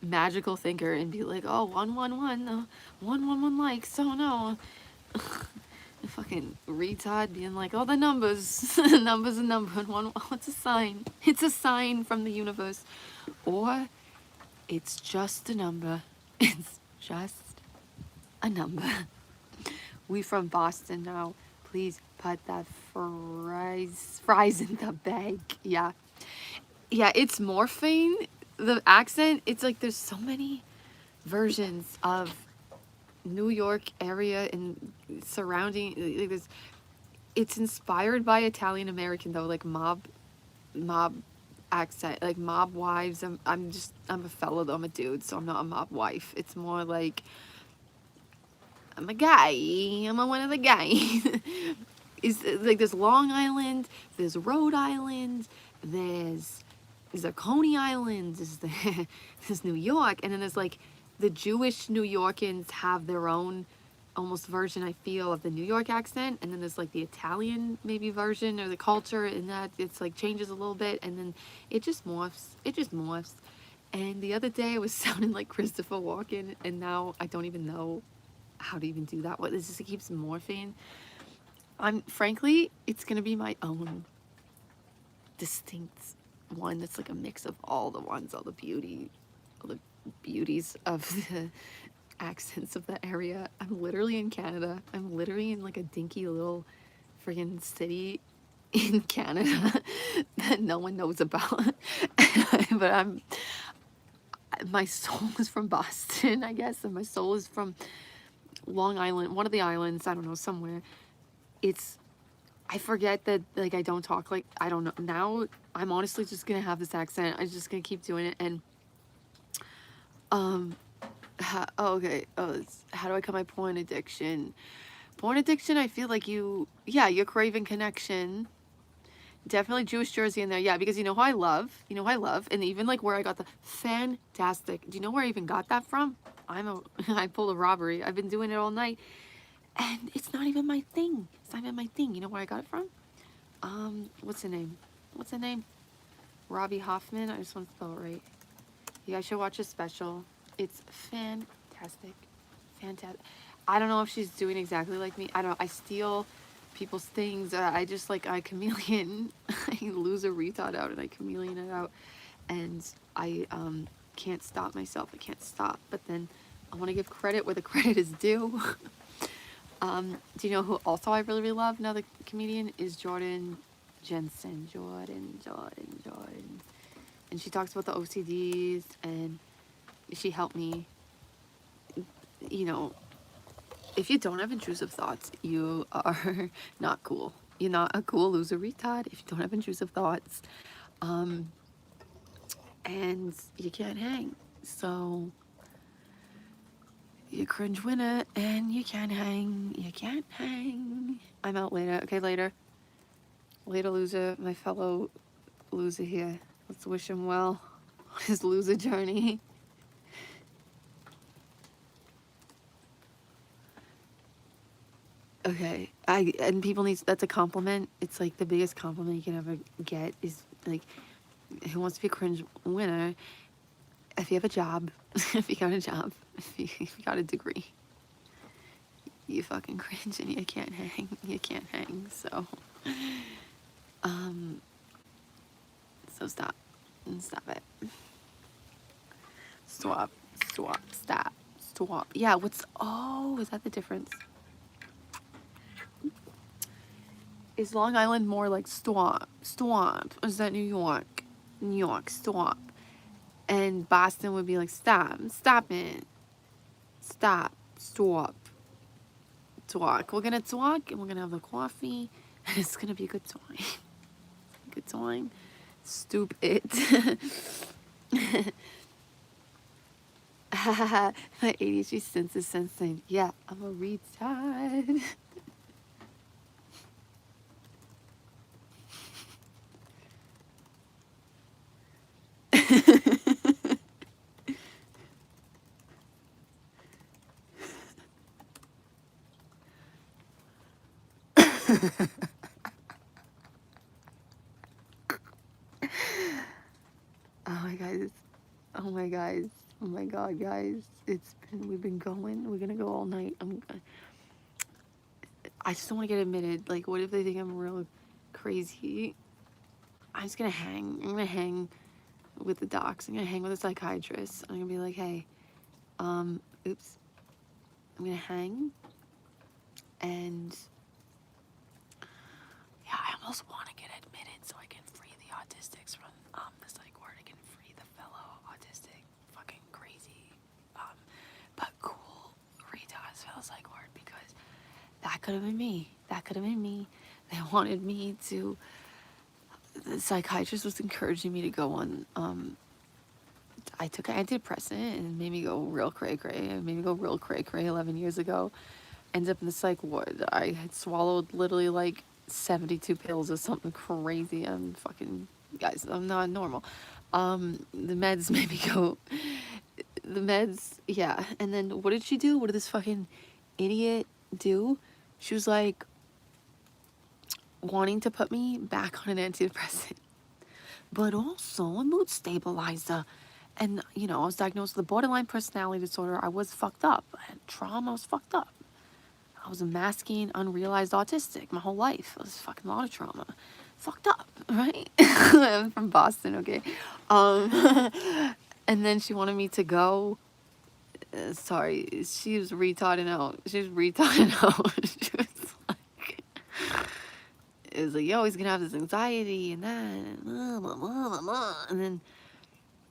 magical thinker and be like, oh, 111 likes. Oh no. fucking retard being like, oh, the numbers, the numbers a number, and one, oh, it's a sign. It's a sign from the universe. Or it's just a number. It's just a number. We from Boston now. Please put that fries in the bag. Yeah. Yeah, it's morphine. The accent, it's like there's so many versions of New York area and surrounding, like this. It's inspired by Italian American though, like mob accent, like mob wives. I'm a fella though, I'm a dude, so I'm not a mob wife. It's more like I'm a guy. I'm a one of the guys. Is like there's Long Island, there's Rhode Island, there's Coney Island, there's New York, and then there's like the Jewish New Yorkers have their own almost version, I feel, of the New York accent, and then there's like the Italian maybe version or the culture, and that it's like changes a little bit, and then it just morphs. It just morphs. And the other day I was sounding like Christopher Walken, and now I don't even know how to even do that. What this just keeps morphing. Frankly, it's gonna be my own distinct one that's like a mix of all the ones, all the beauties of the accents of the area. I'm literally in Canada. I'm literally in like a dinky little friggin' city in Canada that no one knows about. But my soul is from Boston, I guess, and my soul is from Long Island, one of the islands, I don't know, somewhere. I forget that, like, I don't talk like, I don't know. Now, I'm honestly just gonna have this accent. I'm just gonna keep doing it, and, okay, how do I cut my porn addiction? Porn addiction, I feel like you're craving connection. Definitely Jewish Jersey in there, yeah, because you know who I love, and even, like, where I got the fantastic, do you know where I even got that from? I pulled a robbery. I've been doing it all night. And it's not even my thing. It's not even my thing. You know where I got it from? What's her name? Robbie Hoffman. I just want to spell it right. You guys should watch a special. It's fantastic. Fantastic. I don't know if she's doing exactly like me. I steal people's things. I chameleon. I lose a retard out and I chameleon it out. And I can't stop myself. I can't stop. But then I want to give credit where the credit is due. Do you know who also I really, really love? Another comedian is Jordan Jensen. Jordan. And she talks about the OCDs, and she helped me. You know, if you don't have intrusive thoughts, you are not cool. You're not a cool loser retard if you don't have intrusive thoughts. And you can't hang. So you cringe winner, and you can't hang. You can't hang. I'm out later. Okay, later. Later, loser. My fellow loser here. Let's wish him well on his loser journey. Okay. And people need, that's a compliment. It's like the biggest compliment you can ever get is like, who wants to be a cringe winner? If you have a job, if you got a job, if you got a degree, you fucking cringe and you can't hang. You can't hang. So, so stop it. Stop. Yeah, is that the difference? Is Long Island more like stop? Or is that New York, stop? And Boston would be like stop it, stop, talk. We're gonna talk and we're gonna have the coffee and it's gonna be a good time. Stupid. My ADHD sense is sensing. Yeah, I'm a retard. Oh my god, guys. We've been going. We're gonna go all night. I just don't want to get admitted. Like, what if they think I'm real crazy? I'm just gonna hang. I'm gonna hang with the docs. I'm gonna hang with a psychiatrist. I'm gonna be like, hey, oops. I'm gonna hang. And yeah, I almost want to get admitted so I can free the autistics from the psych ward. I can free the fellow autistic fucking crazy but cool retards fellow psych ward, because that could have been me. That could have been me. They wanted me to. The psychiatrist was encouraging me to go on. I took an antidepressant and it made me go real cray cray. It made me go real cray cray 11 years ago. Ended up in the psych ward. I had swallowed literally like 72 pills or something crazy. I'm fucking, guys, I'm not normal. The meds made me go. The meds, yeah. And then what did she do? What did this fucking idiot do? She was like wanting to put me back on an antidepressant, but also a mood stabilizer. And, you know, I was diagnosed with a borderline personality disorder. I was fucked up. I had trauma. I was fucked up. I was a masking, unrealized autistic my whole life. It was fucking a lot of trauma. Fucked up, right? I'm from Boston, okay? And then she wanted me to go. Sorry, she was retarding out. She was retarding out. She was like, it was like, yo, he's gonna have this anxiety and that, and blah, blah, blah, blah, blah. And then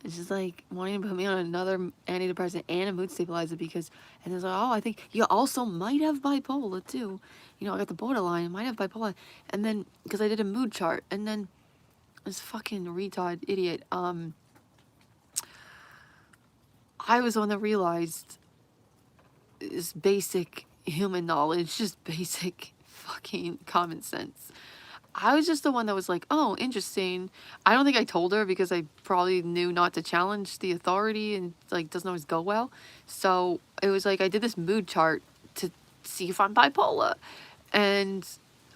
it's just like wanting to put me on another antidepressant and a mood stabilizer because, and it's like, oh, I think you also might have bipolar too. You know, I got the borderline, I might have bipolar. And then, because I did a mood chart, and then this fucking retard idiot, I was the one that realized this basic human knowledge, just basic fucking common sense. I was just the one that was like, oh, interesting. I don't think I told her because I probably knew not to challenge the authority and like doesn't always go well. So it was like I did this mood chart to see if I'm bipolar. And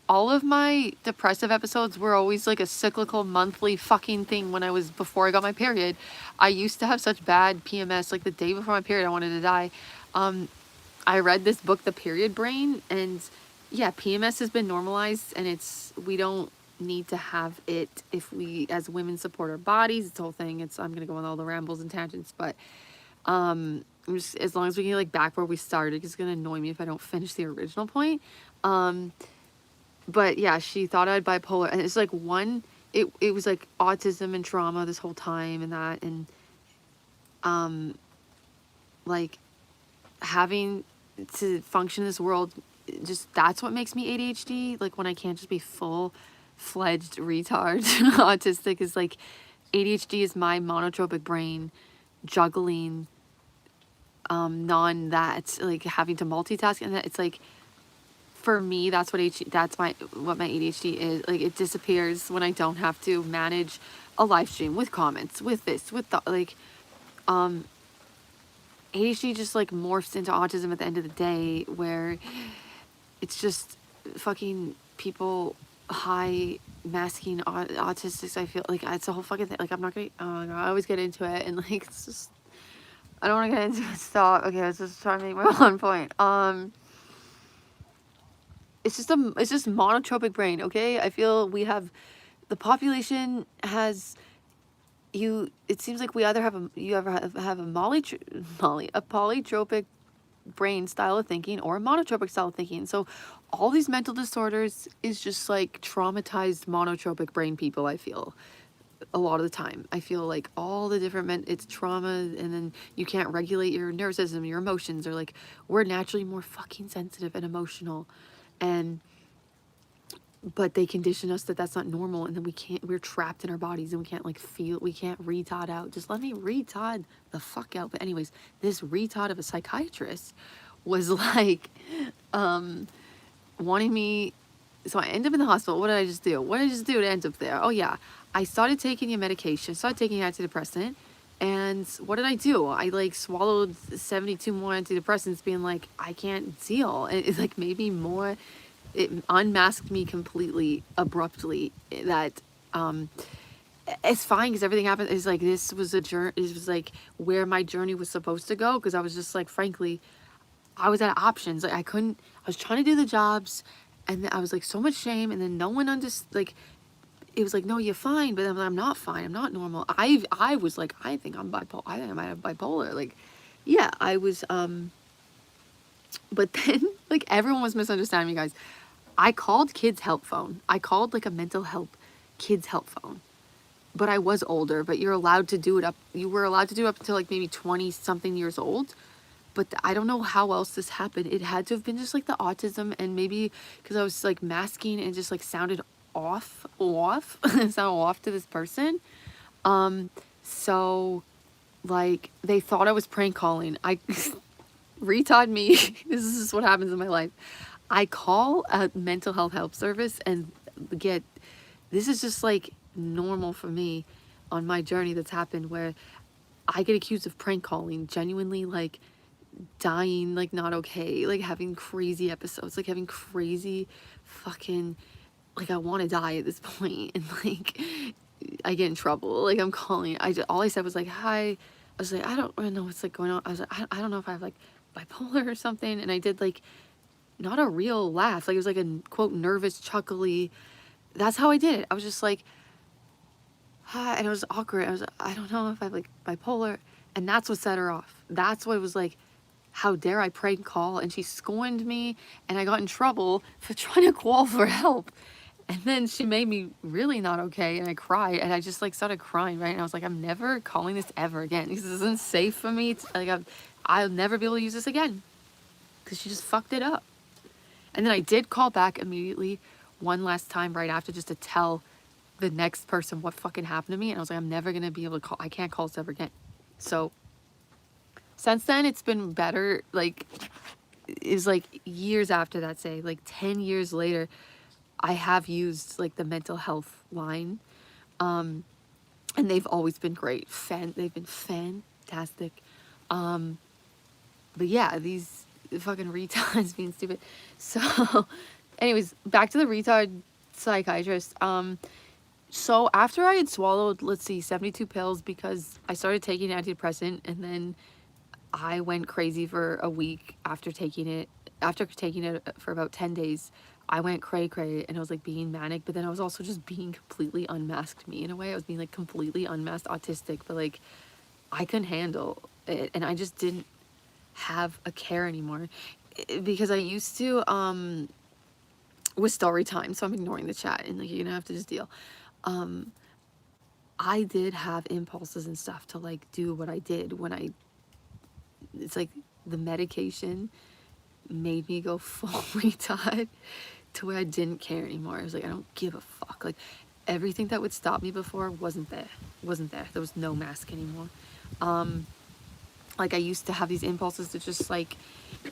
all of my depressive episodes were always like a cyclical monthly fucking thing when I was, before I got my period. I used to have such bad PMS, like the day before my period, I wanted to die. I read this book, The Period Brain, and yeah, PMS has been normalized, and we don't need to have it if we as women support our bodies. It's the whole thing. I'm gonna go on all the rambles and tangents, but just, as long as we can like back where we started, it's gonna annoy me if I don't finish the original point. But yeah, she thought I had bipolar, and it's like it was like autism and trauma this whole time, and that, and like having to function in this world, just that's what makes me ADHD. Like when I can't just be full-fledged retard autistic, is like ADHD is my monotropic brain juggling that, like having to multitask, and that it's like, for me, that's what my ADHD is. Like it disappears when I don't have to manage a live stream with comments, with this, with the, like ADHD just like morphs into autism at the end of the day, where it's just fucking people high masking autistics. I feel like it's a whole fucking thing. Like I'm not gonna, oh my God, I always get into it, and like it's just, I don't want to get into it. Stop. Okay, I was just trying to make my one point. It's just monotropic brain. Okay, I feel we have, the population has, it seems like we either have a polytropic brain style of thinking or a monotropic style of thinking. So all these mental disorders is just like traumatized monotropic brain people. I feel a lot of the time, I feel like all the different it's trauma, and then you can't regulate your nervous system, your emotions, or like we're naturally more fucking sensitive and emotional, but they condition us that that's not normal, and then we're trapped in our bodies, and we can't like we can't retard out. Just let me retard the fuck out. But anyways, this retard of a psychiatrist was like wanting me, so I end up in the hospital. What did I just do to end up there? Oh yeah, I started taking your medication, started taking antidepressant, and what did I do? I like swallowed 72 more antidepressants, being like, I can't deal. And it's like maybe more, it unmasked me completely abruptly that it's fine, because everything happened. It's like this was a journey. It was like where my journey was supposed to go, because I was just like, frankly, I was out of options. Like I was trying to do the jobs, And I was like, so much shame. And then no one like, it was like, no, you're fine. But I'm not fine. I'm not normal. I was like, I think I'm bipolar. I think I might have bipolar. Like, yeah, I was, but then like everyone was misunderstanding me, guys. I called kids help phone. I called like a mental health kids help phone. But I was older, but you're allowed to do it up. You were allowed to do it up until like maybe 20 something years old. But I don't know how else this happened. It had to have been just like the autism, and maybe because I was like masking and just like sounded off, sound off to this person. So like they thought I was prank calling. I retard me. This is just what happens in my life. I call a mental health help service and get, this is just like normal for me on my journey that's happened, where I get accused of prank calling, genuinely like dying, like not okay, like having crazy episodes, like having crazy fucking, like I want to die at this point, and like I get in trouble, like I'm calling, all I said was like, hi. I was like, I don't really know what's like going on. I was like, I don't know if I have like bipolar or something. And I did like not a real laugh, like it was like a quote nervous chuckly. That's how I did it. I was just like, hi, and it was awkward. I was like, I don't know if I have like bipolar. And that's what set her off. That's what was like, how dare I prank call? And she scorned me, and I got in trouble for trying to call for help. And then she made me really not okay, and I cried, and I just like started crying, right? And I was like, I'm never calling this ever again. This isn't safe for me. I'll never be able to use this again, because she just fucked it up. And then I did call back immediately one last time right after, just to tell the next person what fucking happened to me. And I was like, I'm never gonna be able to call. I can't call this ever again. So since then, it's been better. Like, it was like years after that, say like 10 years later, I have used like the mental health line, and they've always been great. They've been fantastic. But yeah, these fucking retards being stupid. So anyways, back to the retard psychiatrist. So after I had swallowed, let's see, 72 pills, because I started taking antidepressant, and then I went crazy for a week after taking it. After taking it for about 10 days, I went cray, and I was like being manic, but then I was also just being completely unmasked me in a way. I was being like completely unmasked autistic, but like I couldn't handle it, and I just didn't have a care anymore, because I used to, with story time, so I'm ignoring the chat, and like you're gonna have to just deal. I did have impulses and stuff to like do what I did when it's like the medication made me go full retard to where I didn't care anymore. I was like, I don't give a fuck. Like everything that would stop me before wasn't there. There was no mask anymore. Like I used to have these impulses to just like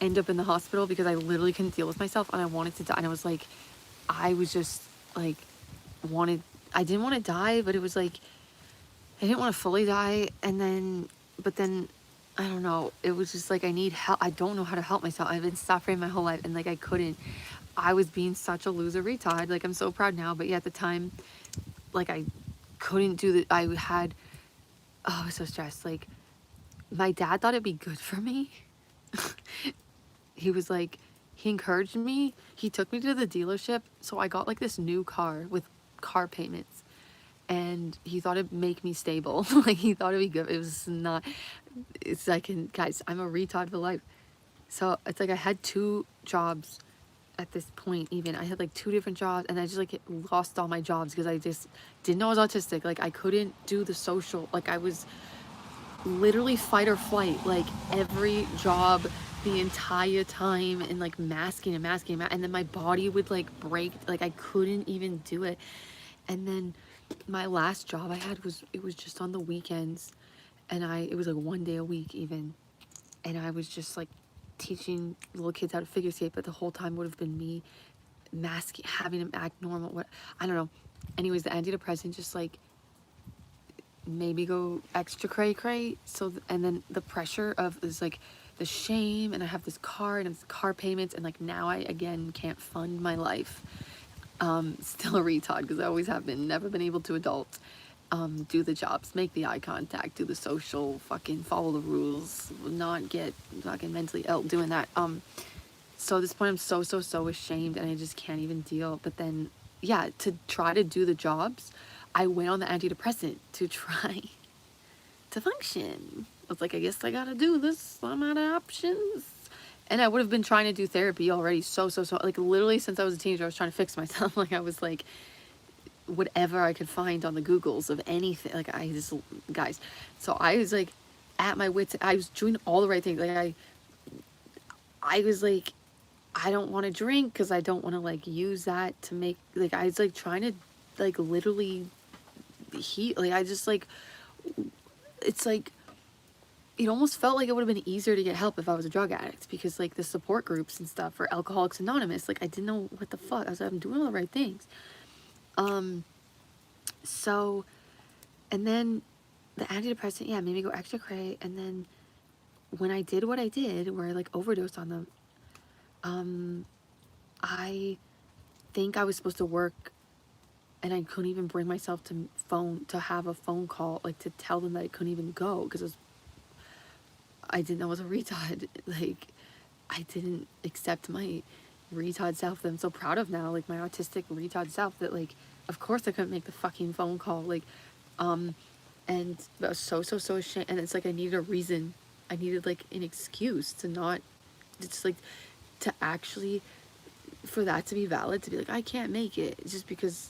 end up in the hospital because I literally couldn't deal with myself and I wanted to die. And I was like, I was just like I didn't want to die, but it was like I didn't want to fully die. And but then I don't know, it was just like I need help. I don't know how to help myself. I've been suffering my whole life, and like I couldn't. I was being such a loser retard. Like I'm so proud now, but yeah, at the time, like I couldn't do that. I was so stressed. Like my dad thought it'd be good for me. He was like, he encouraged me. He took me to the dealership, so I got like this new car with car payments, and he thought it'd make me stable. Like he thought it'd be good. It was not. It's like, guys, I'm a retard for life. So it's like I had 2 jobs at this point. Even I had like 2 different jobs, and I just like lost all my jobs because I just didn't know I was autistic. Like I couldn't do the social. Like I was literally fight or flight, like every job the entire time, and like masking, and then my body would like break. Like I couldn't even do it. And then my last job I had was just on the weekends, and it was like 1 day a week even, and I was just like teaching little kids how to figure skate, but the whole time would have been me masking, having them act normal. I don't know. Anyways, the antidepressant just like made me go extra cray. So and then the pressure of this, like the shame, and I have this car and it's car payments, and like now I again can't fund my life. Still a retard because I always have been, never been able to adult, do the jobs, make the eye contact, do the social, fucking follow the rules, not get fucking mentally ill doing that. So at this point, I'm so ashamed, and I just can't even deal. But then, yeah, to try to do the jobs, I went on the antidepressant to try to function. I was like, I guess I gotta do this. I'm out of options. And I would have been trying to do therapy already so, like literally since I was a teenager, I was trying to fix myself. Like I was like, whatever I could find on the Googles of anything. Like I just, guys. So I was like at my wits, I was doing all the right things. Like I was like, I don't want to drink because I don't want to like use that to make, like I was like trying to like literally heat, like I just like, it's like, it almost felt like it would have been easier to get help if I was a drug addict, because like the support groups and stuff for Alcoholics Anonymous, like I didn't know what the fuck. I was like, I'm doing all the right things. So, and then the antidepressant, yeah, made me go extra cray. And then when I did what I did, where I like overdosed on them, I think I was supposed to work, and I couldn't even bring myself to have a phone call, like to tell them that I couldn't even go, because I didn't know I was a retard. Like, I didn't accept my retard self that I'm so proud of now, like my autistic retard self, that like, of course I couldn't make the fucking phone call, like, and I was so ashamed, and it's like I needed a reason, I needed like an excuse to not, it's like, to actually, for that to be valid, to be like, I can't make it, just because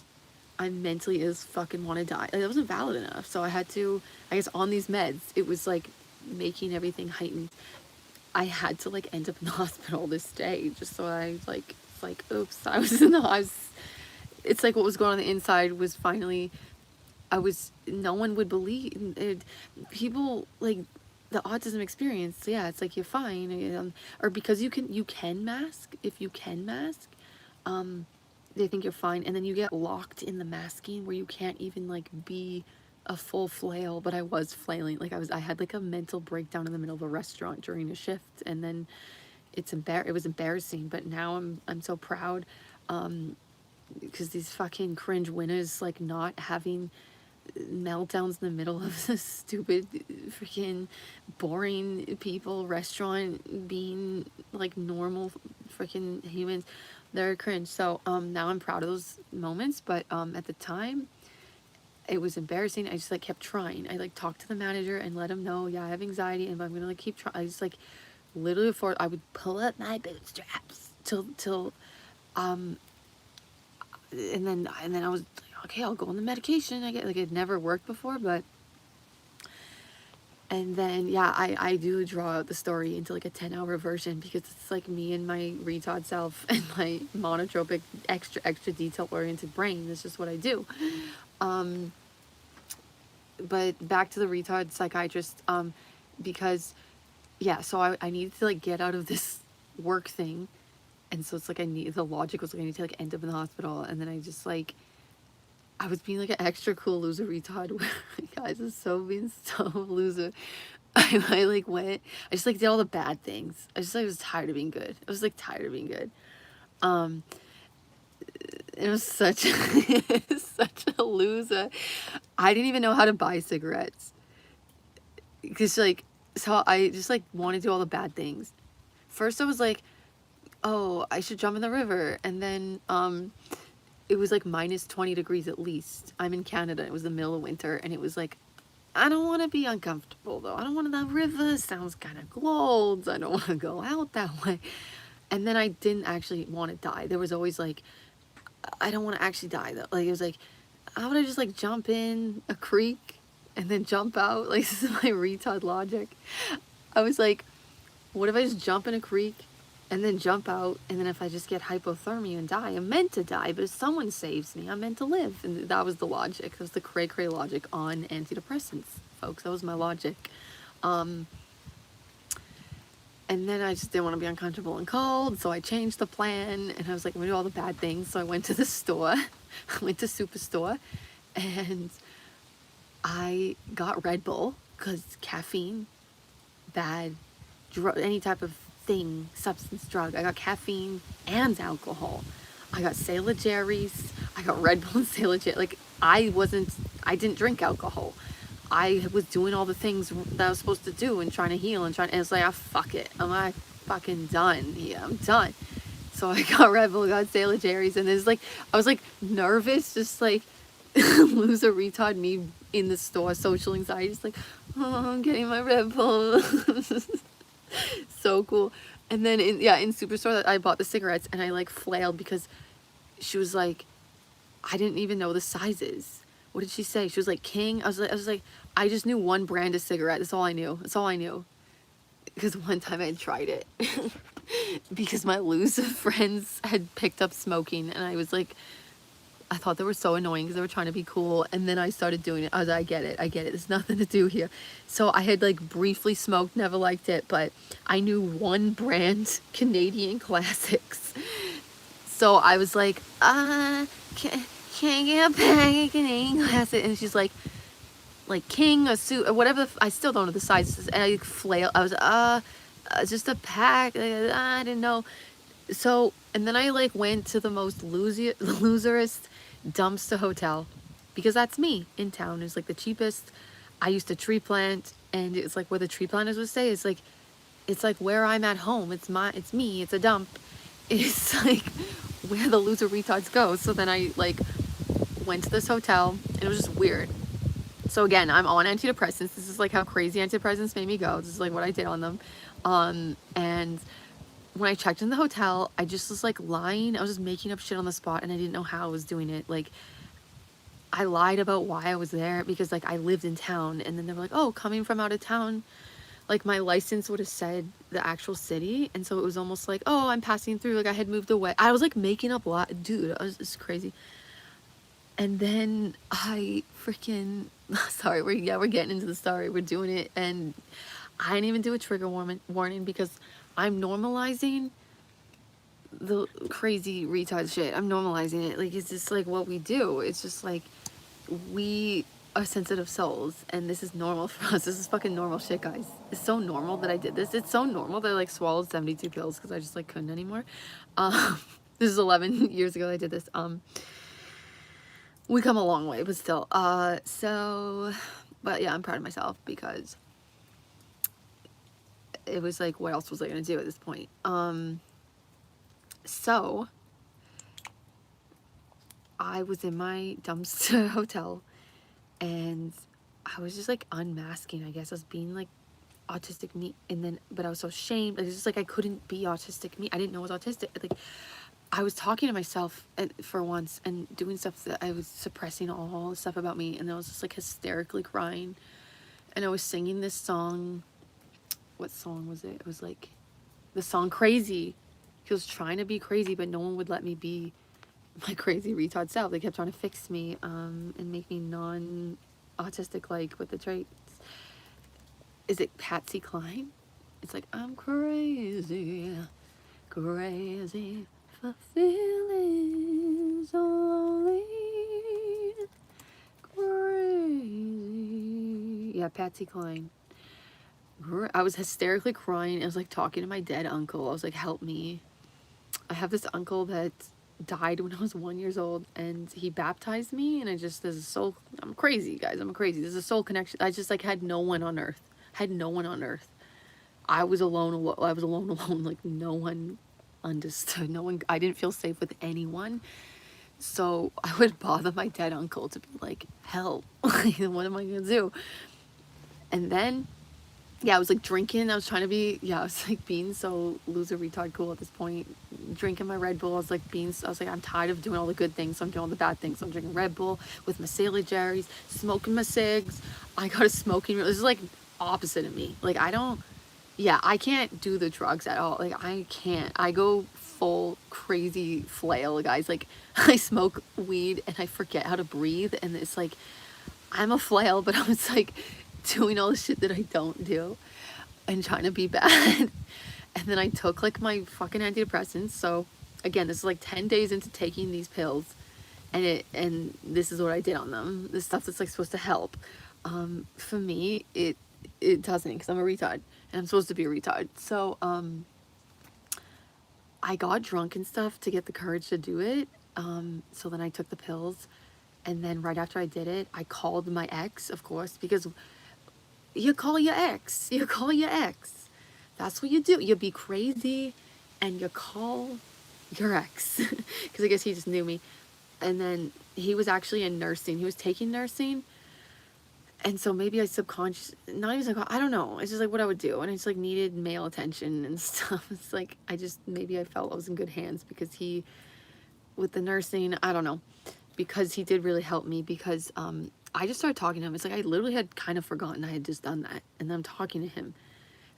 I mentally is fucking want to die. Like, that wasn't valid enough, so I had to, I guess on these meds, it was like making everything heightened. I had to like end up in the hospital this day, just so I was like, it's like, oops, I was in the, it's like what was going on the inside was finally, no one would believe it. People like the autism experience, yeah, it's like you're fine, or because you can mask, if you can mask, they think you're fine, and then you get locked in the masking where you can't even like be a full flail. But I was flailing, like I had like a mental breakdown in the middle of a restaurant during a shift, and then it was embarrassing. But now I'm so proud, because these fucking cringe winners, like not having meltdowns in the middle of this stupid freaking boring people restaurant, being like normal freaking humans, they're cringe. So now I'm proud of those moments, but at the time it was embarrassing. I just like kept trying. I like talked to the manager and let him know, yeah, I have anxiety and I'm gonna like keep trying. I just like literally before I would pull up my bootstraps till and then I was like, okay, I'll go on the medication. I get like, it never worked before, but, and then yeah, I do draw out the story into like a 10-hour version, because it's like me and my retard self and my monotropic extra detail oriented brain. That's just what I do. But back to the retard psychiatrist, because yeah, so I needed to like get out of this work thing. And so it's like the logic was like I need to like end up in the hospital. And then I just like, I was being like an extra cool loser retard, where guys is being so loser. I like went, I just like did all the bad things. I was tired of being good. I was like tired of being good. It was such a loser. I didn't even know how to buy cigarettes, because like, so I just like wanted to do all the bad things. First I was like, oh, I should jump in the river. And then it was like minus 20 degrees at least. I'm in Canada. It was the middle of winter, and it was like, I don't want to be uncomfortable though. I don't want to, the river sounds kind of cold. I don't want to go out that way. And then I didn't actually want to die. There was always like, I don't want to actually die though. Like it was like, how would I just like jump in a creek and then jump out? Like, this is my retard logic. I was like, what if I just jump in a creek and then jump out, and then if I just get hypothermia and die, I'm meant to die, but if someone saves me, I'm meant to live. And that was the logic. That was the cray logic on antidepressants, folks. That was my logic. And then I just didn't want to be uncomfortable and cold, so I changed the plan, and I was like, I'm gonna do all the bad things. So I went to the store, I went to Superstore, and I got Red Bull, because caffeine, bad, any type of thing, substance, drug. I got caffeine and alcohol. I got Sailor Jerry's. I got Red Bull and Sailor Jerry. Like, I didn't drink alcohol. I was doing all the things that I was supposed to do and trying to heal and it's like, fuck it. I'm like, fucking done. Yeah, I'm done. So I got Red Bull, got Sailor Jerry's, and there's like, I was like nervous, just like loser retard me in the store, social anxiety, just like, oh, I'm getting my Red Bull. So cool. And then in Superstore, I bought the cigarettes, and I like flailed because she was like, I didn't even know the sizes. What did she say? She was like, King. I was like, I just knew one brand of cigarette. That's all I knew. That's all I knew. Because one time I had tried it. Because my loser friends had picked up smoking, and I was like, I thought they were so annoying because they were trying to be cool. And then I started doing it. I was like, I get it. There's nothing to do here. So I had like briefly smoked, never liked it, but I knew one brand, Canadian Classics. So I was like, can I get a bag of Canadian Classics? And she's like King or suit or whatever. I still don't know the sizes. And I flail. I was just a pack. I didn't know. So, and then I like went to the most loserest dumpster hotel, because that's me in town. It's like the cheapest. I used to tree plant, and it's like where the tree planters would stay. It's like where I'm at home. It's me. It's a dump. It's like where the loser retards go. So then I like went to this hotel, and it was just weird. So again, I'm on antidepressants. This is like how crazy antidepressants made me go. This is like what I did on them. And when I checked in the hotel, I just was like lying. I was just making up shit on the spot, and I didn't know how I was doing it. Like, I lied about why I was there because like I lived in town, and then they were like, oh, coming from out of town. Like my license would have said the actual city, and so it was almost like, oh, I'm passing through. Like I had moved away. I was like making up dude. It's crazy. And then I freaking sorry, we're getting into the story. We're doing it, and I didn't even do a trigger warning because I'm normalizing the crazy retard shit. I'm normalizing it. Like, it's just like what we do. It's just like we are sensitive souls, and this is normal for us. This is fucking normal shit, guys. It's so normal that I did this. It's so normal that I like swallowed 72 pills because I just like couldn't anymore. This is 11 years ago I did this. We come a long way, but still. But yeah, I'm proud of myself because it was like, what else was I gonna do at this point? So I was in my dumpster hotel, and I was just like unmasking, I guess. I was being like autistic me, and then, but I was so ashamed. It was just like I couldn't be autistic me. I didn't know I was autistic. Like, I was talking to myself for once and doing stuff that I was suppressing all the stuff about me, and I was just like hysterically crying, and I was singing this song. What song was it? It was like the song Crazy. I was trying to be crazy, but no one would let me be my crazy retard self. They kept trying to fix me and make me non-autistic like with the traits. Is it Patsy Cline? It's like, I'm crazy for feeling so lonely, crazy. Yeah, Patsy Cline. I was hysterically crying. I was like talking to my dead uncle. I was like, help me. I have this uncle that died when I was 1 year old, and he baptized me, and there's a soul. I'm crazy, guys. I'm crazy. There's a soul connection. I just like had no one on earth. I was alone. Like no one understood. No one. I didn't feel safe with anyone. So I would bother my dead uncle to be like, help. What am I gonna do? And then, yeah, I was like drinking. I was trying to be, I was like being so loser retard cool at this point. Drinking my Red Bull. I was like, I'm tired of doing all the good things. So I'm doing all the bad things. So I'm drinking Red Bull with my Sailor Jerry's, smoking my cigs. I got a smoking. This is like opposite of me. Like, I can't do the drugs at all. Like, I can't. I go full crazy flail, guys. Like, I smoke weed and I forget how to breathe. And it's like, I'm a flail, but I'm just like doing all the shit that I don't do and trying to be bad. And then I took like my fucking antidepressants. So again, this is like 10 days into taking these pills, and this is what I did on them. This stuff that's like supposed to help. For me, it doesn't, because I'm a retard and I'm supposed to be a retard. So I got drunk and stuff to get the courage to do it. So then I took the pills, and then right after I did it, I called my ex, of course, because you call your ex. That's what you do. You be crazy and you call your ex. Because I guess he just knew me. And then he was actually in nursing. He was taking nursing. And so maybe I not even I don't know. It's just like what I would do. And I just like needed male attention and stuff. It's like, maybe I felt I was in good hands because he, with the nursing, I don't know. Because he did really help me because I just started talking to him. It's like I literally had kind of forgotten I had just done that. And then I'm talking to him.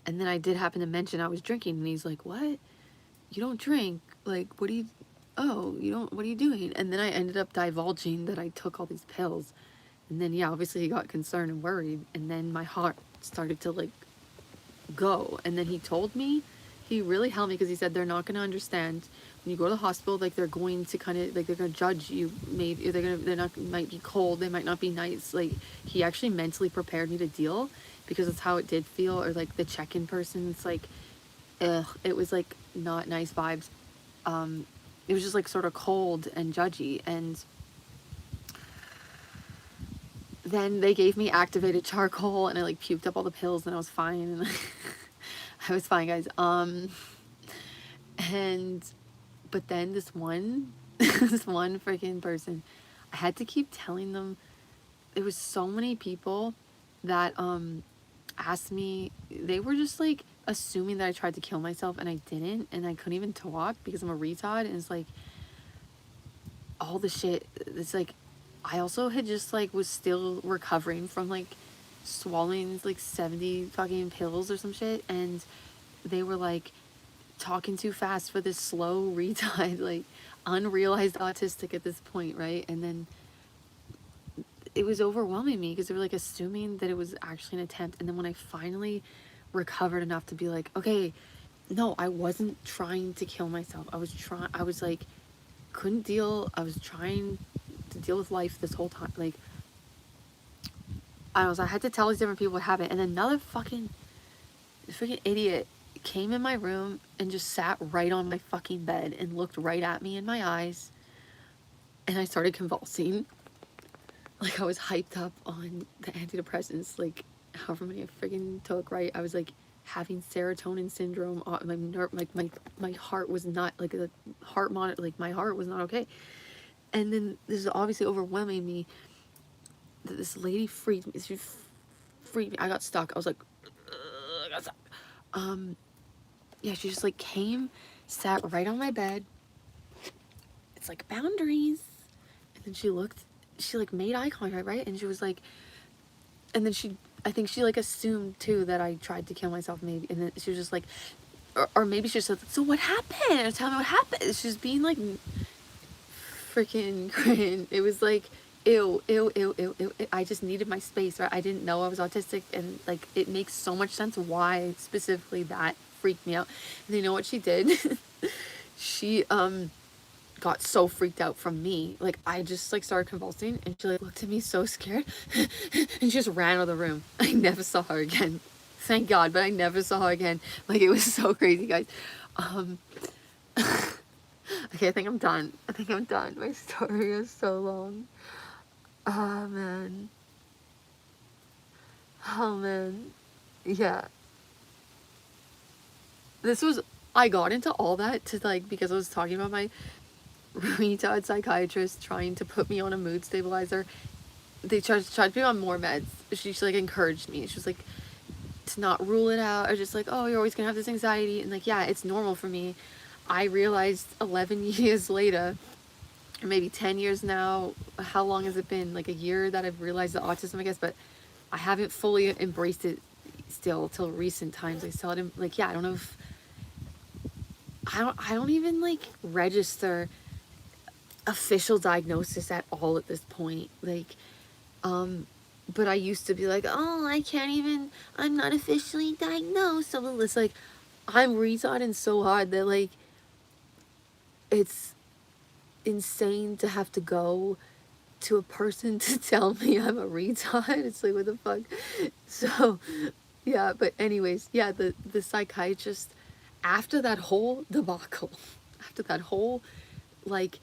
And then I did happen to mention I was drinking. And he's like, what? You don't drink? Like, what are you doing? And then I ended up divulging that I took all these pills. And then, yeah, obviously he got concerned and worried. And then my heart started to, like, go. And then he told me, he really helped me because he said they're not going to understand. When you go to the hospital, like, they're going to kind of, like, they're going to judge you. Maybe might be cold. They might not be nice. Like, he actually mentally prepared me to deal because that's how it did feel. Or, like, the check-in person, it's like, it was, like, not nice vibes. It was just, like, sort of cold and judgy. And then they gave me activated charcoal and I like puked up all the pills and I was fine. And I was fine, guys. But then this one freaking person, I had to keep telling them. There was so many people that asked me. They were just like assuming that I tried to kill myself and I didn't, and I couldn't even talk because I'm a retard. And it's like all the shit. It's like I also had just like was still recovering from like swallowing like 70 fucking pills or some shit, and they were like talking too fast for this slow retard, like unrealized autistic at this point, right? And then it was overwhelming me because they were like assuming that it was actually an attempt. And then when I finally recovered enough to be like, okay, no, I wasn't trying to kill myself. I was like, couldn't deal. I was trying to deal with life this whole time. Like, I had to tell these different people what happened. And another freaking idiot came in my room and just sat right on my fucking bed and looked right at me in my eyes. And I started convulsing. Like, I was hyped up on the antidepressants, like, however many I friggin' took, right? I was, like, having serotonin syndrome. My heart was not, like, a heart monitor, like, my heart was not okay. And then this is obviously overwhelming me. This lady freaked me. She freaked me. I got stuck. I was like, I got stuck. Yeah, she just, like, came, sat right on my bed. It's, like, boundaries. And then she like made eye contact, right? And she was like, and then I think she like assumed too that I tried to kill myself maybe. And then she was just like, or maybe she just said, so what happened? Tell me what happened. She's just being like freaking cringe. It was like, ew. I just needed my space, right? I didn't know I was autistic, and like it makes so much sense why specifically that freaked me out. And you know what she did? She got so freaked out from me. Like, I just like started convulsing, and she like looked at me so scared and she just ran out of the room. I never saw her again, thank God, but I never saw her again. Like, it was so crazy, guys. Okay, I think I'm done. My story is so long. Oh man, yeah, I got into all that to like because I was talking about my retard psychiatrist trying to put me on a mood stabilizer. They tried to be on more meds. She like encouraged me. She was like to not rule it out, or just like, oh, you're always gonna have this anxiety, and like, yeah, it's normal for me. I realized 11 years later, or maybe 10 years now, how long has it been? Like a year that I've realized the autism, I guess, but I haven't fully embraced it still till recent times. I still hadn't, like, yeah, I don't know if I don't even like register official diagnosis at all at this point. Like, but I used to be like, oh, I'm not officially diagnosed. So it's like, I'm retarding so hard that like, it's insane to have to go to a person to tell me I'm a retard. It's like, what the fuck? So, yeah, but anyways, yeah, the psychiatrist, after that whole debacle, after that whole, like,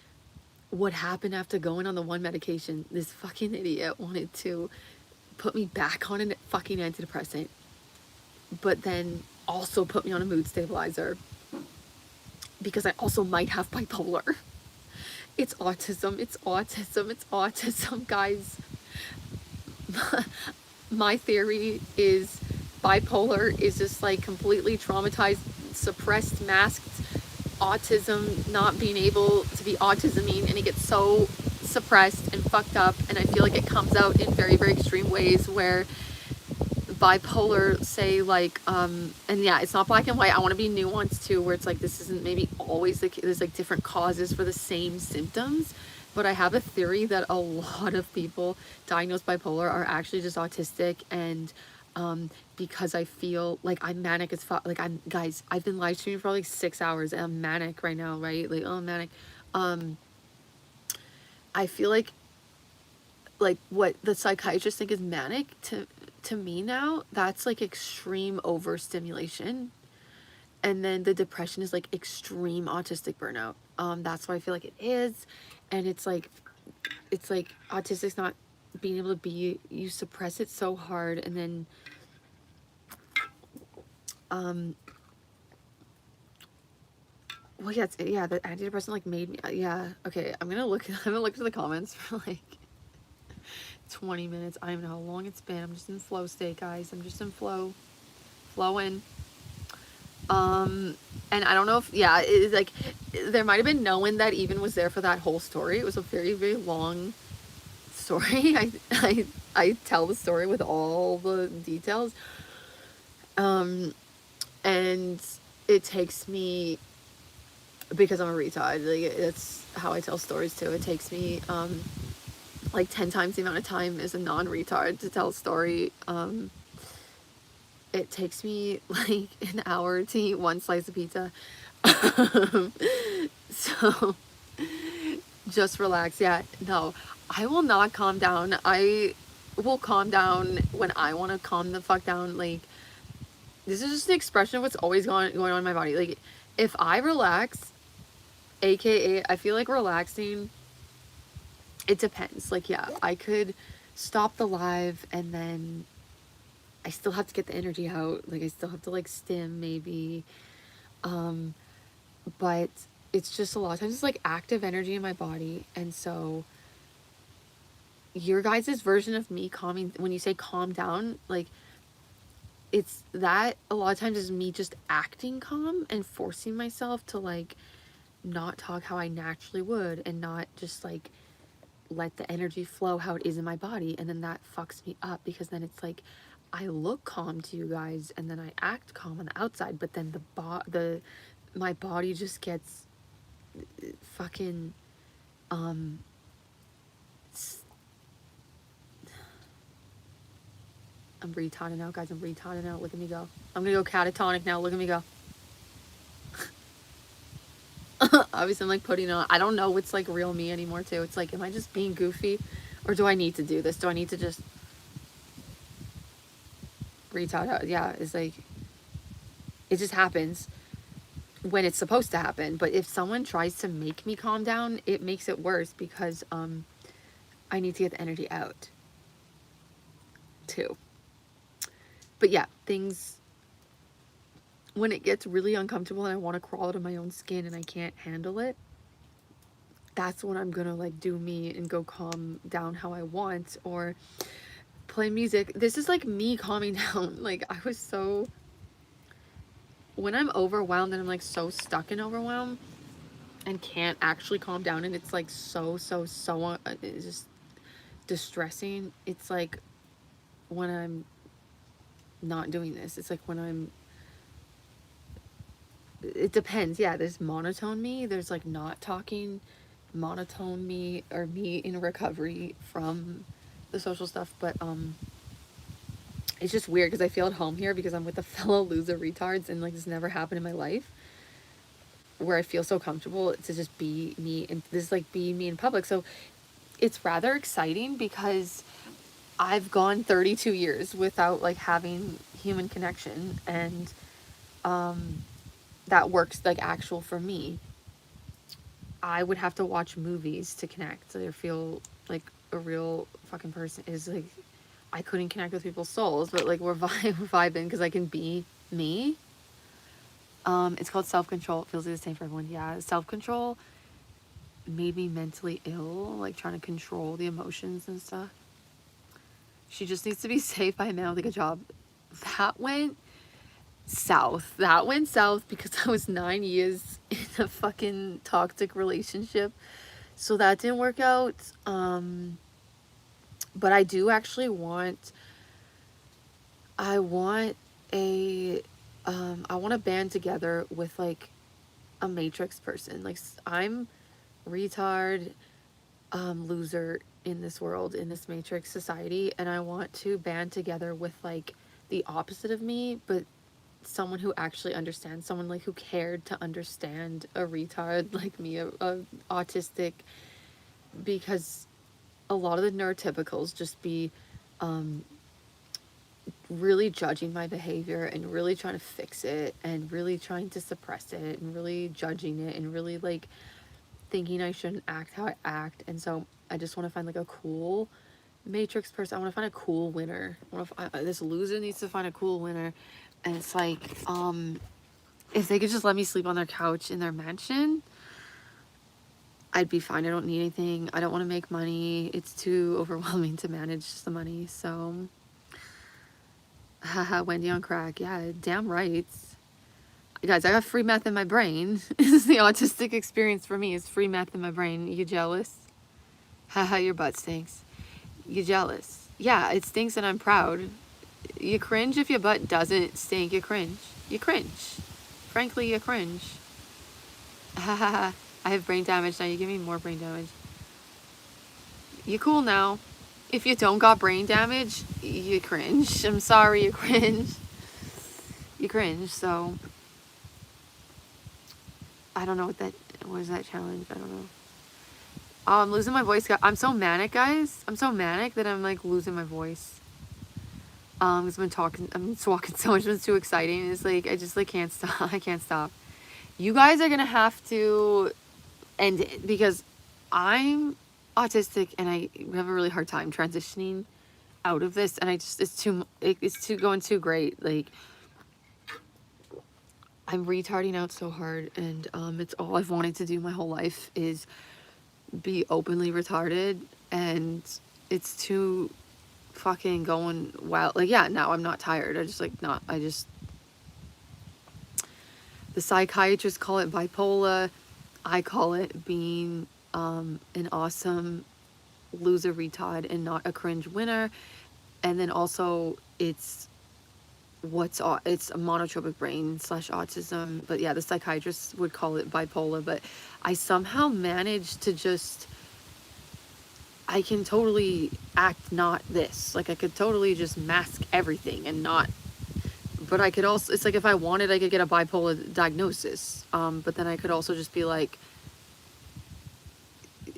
what happened after going on the one medication, this fucking idiot wanted to put me back on a fucking antidepressant. But then also put me on a mood stabilizer because I also might have bipolar. It's autism, it's autism, it's autism, guys. My theory is bipolar is just like completely traumatized, suppressed, masked autism, not being able to be autisming, and it gets so suppressed and fucked up, and I feel like it comes out in very, very extreme ways where bipolar, say, like, and yeah, it's not black and white. I want to be nuanced too, where it's like this isn't maybe always the case. There's like different causes for the same symptoms, but I have a theory that a lot of people diagnosed bipolar are actually just autistic, and because I feel like I'm manic as fuck. Like, guys, I've been live streaming for like 6 hours and I'm manic right now, right? Like, oh, I'm manic. I feel like what the psychiatrists think is manic to me now, that's like extreme overstimulation. And then the depression is like extreme autistic burnout. That's what I feel like it is. And it's like autistic's not being able to be, you suppress it so hard, and then well, yeah, the antidepressant like made me, yeah, okay, I'm gonna look into the comments for like 20 minutes. I don't know how long it's been. I'm just in flow state, guys. I'm just in flowing. And I don't know if, yeah, it's like, there might have been no one that even was there for that whole story. It was a very, very long story. I tell the story with all the details. And it takes me, because I'm a retard, like, it's how I tell stories too. It takes me, like 10 times the amount of time as a non-retard to tell a story. It takes me like an hour to eat one slice of pizza. So just relax. Yeah, no, I will not calm down. I will calm down when I want to calm the fuck down. Like, this is just an expression of what's always going on in my body. Like, if I relax, aka I feel like relaxing, it depends. Like, yeah, I could stop the live and then I still have to get the energy out. Like, I still have to like stim maybe. But it's just a lot of times it's like active energy in my body. And so your guys' version of me calming, when you say calm down, like, it's that a lot of times is me just acting calm and forcing myself to like not talk how I naturally would, and not just like let the energy flow how it is in my body. And then that fucks me up, because then it's like I look calm to you guys and then I act calm on the outside, but then my body just gets fucking I'm retarded now, guys. I'm retarded now. Look at me go. I'm gonna go catatonic now. Look at me go. Obviously, I'm like putting on, I don't know what's like real me anymore too. It's like, am I just being goofy, or do I need to do this? Do I need to just retard out? Yeah, it's like, it just happens when it's supposed to happen. But if someone tries to make me calm down, it makes it worse, because I need to get the energy out too. But yeah, things, when it gets really uncomfortable and I want to crawl out of my own skin and I can't handle it, that's when I'm gonna like do me and go calm down how I want, or play music. This is like me calming down. Like, I was so, when I'm overwhelmed and I'm like so stuck in overwhelm and can't actually calm down, and it's like so it's just distressing. It's like when I'm not doing this. It's like when I'm, it depends. Yeah, there's monotone me, there's like not talking monotone me, or me in recovery from the social stuff. But it's just weird because I feel at home here because I'm with a fellow loser retards, and like this never happened in my life, where I feel so comfortable to just be me, and this is like be me in public. So it's rather exciting, because I've gone 32 years without like having human connection, and that works like actual for me. I would have to watch movies to connect, or feel like a real fucking person. Is like, I couldn't connect with people's souls, but like we're vibing because I can be me. It's called self-control. It feels like the same for everyone. Yeah, self-control made me mentally ill, like trying to control the emotions and stuff. She just needs to be safe by a man with a good job. That went south. That went south because I was 9 years in a fucking toxic relationship. So that didn't work out. But I do actually want, I want a band together with like a matrix person. Like I'm retard, loser in this world, in this matrix society, and I want to band together with like the opposite of me, but someone who actually understands, someone like who cared to understand a retard like me, a autistic, because a lot of the neurotypicals just be really judging my behavior and really trying to fix it and really trying to suppress it and really judging it and really like thinking I shouldn't act how I act. And so I just want to find like a cool matrix person. I want to find a cool winner. This loser needs to find a cool winner. And it's like, if they could just let me sleep on their couch in their mansion, I'd be fine. I don't need anything. I don't want to make money. It's too overwhelming to manage the money. So, haha, Wendy on crack. Yeah, damn right. Guys, I got free meth in my brain. This is the autistic experience for me. It's free meth in my brain. You jealous? Haha, your butt stinks. You jealous? Yeah, it stinks and I'm proud. You cringe if your butt doesn't stink. You cringe. You cringe. Frankly, you cringe. Haha, I have brain damage now. You give me more brain damage. You cool now. If you don't got brain damage, you cringe. I'm sorry, you cringe. You cringe, so... I don't know what was that challenge? I don't know. Oh, I'm losing my voice. I'm so manic, guys. I'm so manic that I'm like losing my voice. Because I'm talking so much. It's too exciting. It's like I just like can't stop. I can't stop. You guys are gonna have to end it because I'm autistic and I have a really hard time transitioning out of this. And it's too going too great. Like I'm retarding out so hard, and it's all I've wanted to do my whole life is be openly retarded, and it's too fucking going wild. Like, yeah, now I'm not tired. The psychiatrists call it bipolar. I call it being an awesome loser retard and not a cringe winner. And then also it's a monotropic brain / autism, but yeah, the psychiatrists would call it bipolar. But I somehow managed to I can totally act not this. Like I could totally just mask everything and not, but I could also, it's like if I wanted, I could get a bipolar diagnosis. But then I could also just be like,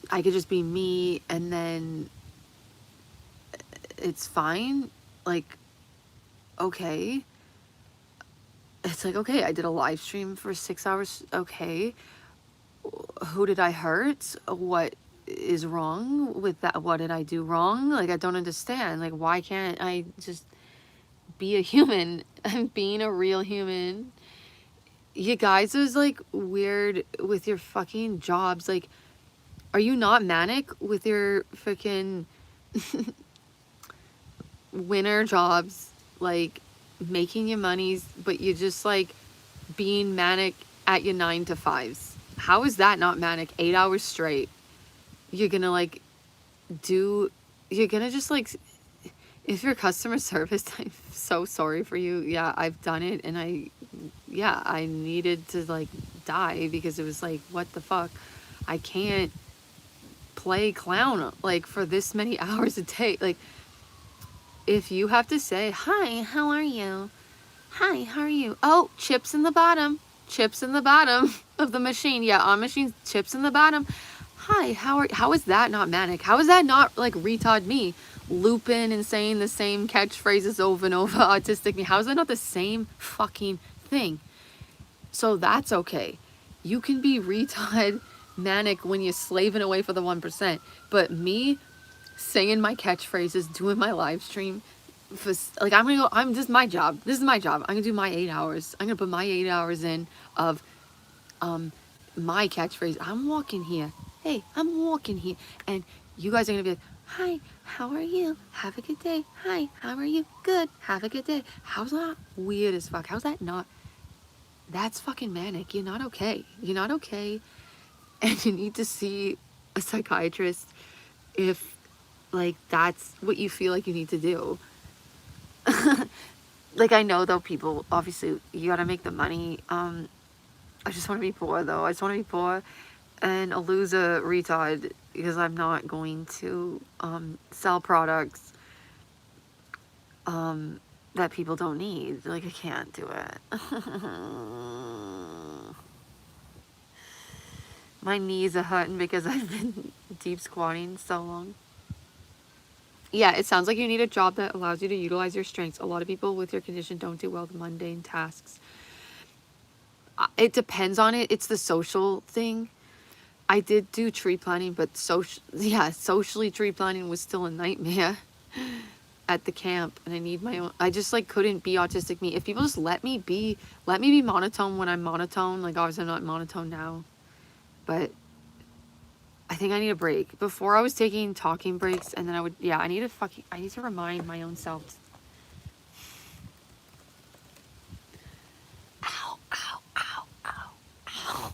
I could just be me and then it's fine. Like, okay. It's like, okay, I did a live stream for 6 hours. Okay. Who did I hurt? What is wrong with that? What did I do wrong? Like, I don't understand. Like, why can't I just be a human? I'm being a real human. You guys is like weird with your fucking jobs. Like, are you not manic with your freaking winter jobs? Like, making your monies, but you just like being manic at your 9 to 5s. How is that not manic? 8 hours straight. You're gonna just like, if you're customer service, I'm so sorry for you. Yeah, I've done it, and I needed to like die because it was like, what the fuck? I can't play clown like for this many hours a day. Like, if you have to say, hi, how are you? Hi, how are you? Oh, chips in the bottom of the machine. Yeah, on machine, chips in the bottom. Hi, how is that not manic? How is that not like retard me? Looping and saying the same catchphrases over and over, autistic me. How is that not the same fucking thing? So that's okay. You can be retard manic when you're slaving away for the 1%. But me saying my catchphrases, doing my live stream, like I'm gonna go. This is my job. This is my job. I'm gonna do my 8 hours. I'm gonna put my 8 hours in of my catchphrase. I'm walking here. Hey, I'm walking here, and you guys are gonna be like, hi, how are you? Have a good day. Hi, how are you? Good. Have a good day. How's that weird as fuck? How's that not? That's fucking manic. You're not okay. You're not okay, and you need to see a psychiatrist if like that's what you feel like you need to do. Like I know though, people obviously you gotta make the money. I just want to be poor though. I just want to be poor and a loser retard because I'm not going to sell products that people don't need. Like I can't do it. My knees are hurting because I've been deep squatting so long. Yeah, it sounds like you need a job that allows you to utilize your strengths. A lot of people with your condition don't do well with mundane tasks. It depends on it. It's the social thing. I did do tree planting, but socially tree planting was still a nightmare at the camp, and I need my own. I just like couldn't be autistic me. If people just let me be monotone when I'm monotone. Like obviously I'm not monotone now, but I think I need a break. Before I was taking talking breaks, and then I need to remind my own self. Ow, ow, ow, ow, ow.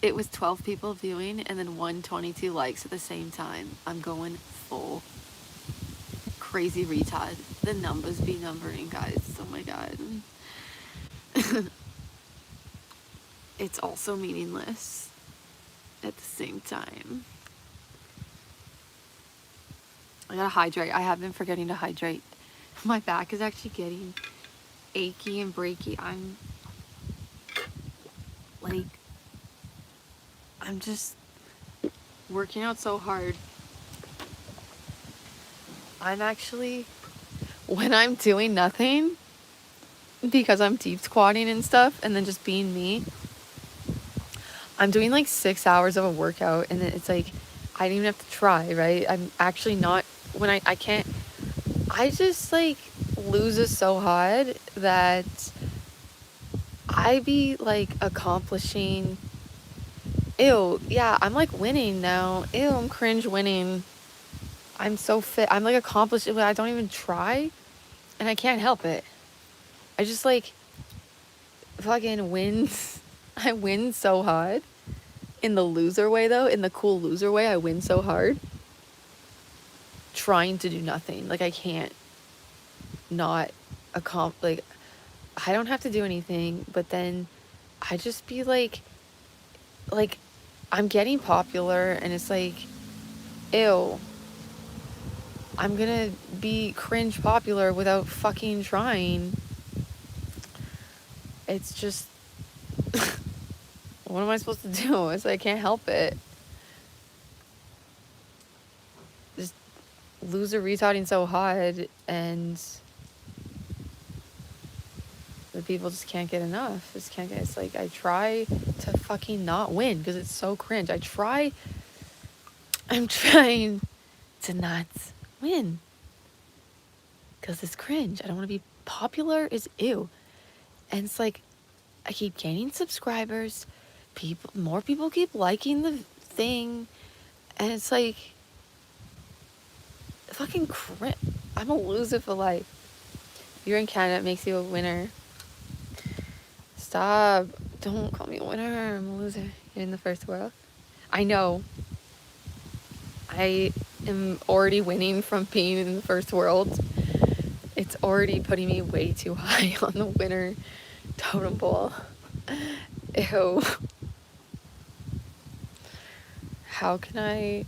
It was 12 people viewing and then 122 likes at the same time. I'm going full crazy retard. The numbers be numbering, guys. Oh my god. It's also meaningless at the same time. I gotta hydrate. I have been forgetting to hydrate. My back is actually getting achy and breaky. I'm just working out so hard. I'm actually, when I'm doing nothing, because I'm deep squatting and stuff, and then just being me, I'm doing like 6 hours of a workout, and then it's like, I don't even have to try, right? I'm actually not, when I can't, I just like lose it so hard that I be like accomplishing, ew, yeah, I'm like winning now. Ew, I'm cringe winning. I'm so fit. I'm like accomplished, I don't even try, and I can't help it. I just like fucking win. I win so hard. In the loser way though, in the cool loser way, I win so hard. Trying to do nothing. Like I can't not like I don't have to do anything, but then I just be like I'm getting popular and it's like, ew. I'm gonna be cringe popular without fucking trying. It's just, what am I supposed to do? It's like, I can't help it. Just loser retarding so hard, and the people just can't get enough. Just can't get, it's like, I try to fucking not win because it's so cringe. I'm trying to not win because it's cringe. I don't want to be popular, is ew. And it's like, I keep gaining subscribers. More people keep liking the thing. And it's like, fucking cringe. I'm a loser for life. If you're in Canada, it makes you a winner. Stop. Don't call me a winner. I'm a loser. You're in the first world. I know. I am already winning from being in the first world. It's already putting me way too high on the winner totem pole. Ew. How can I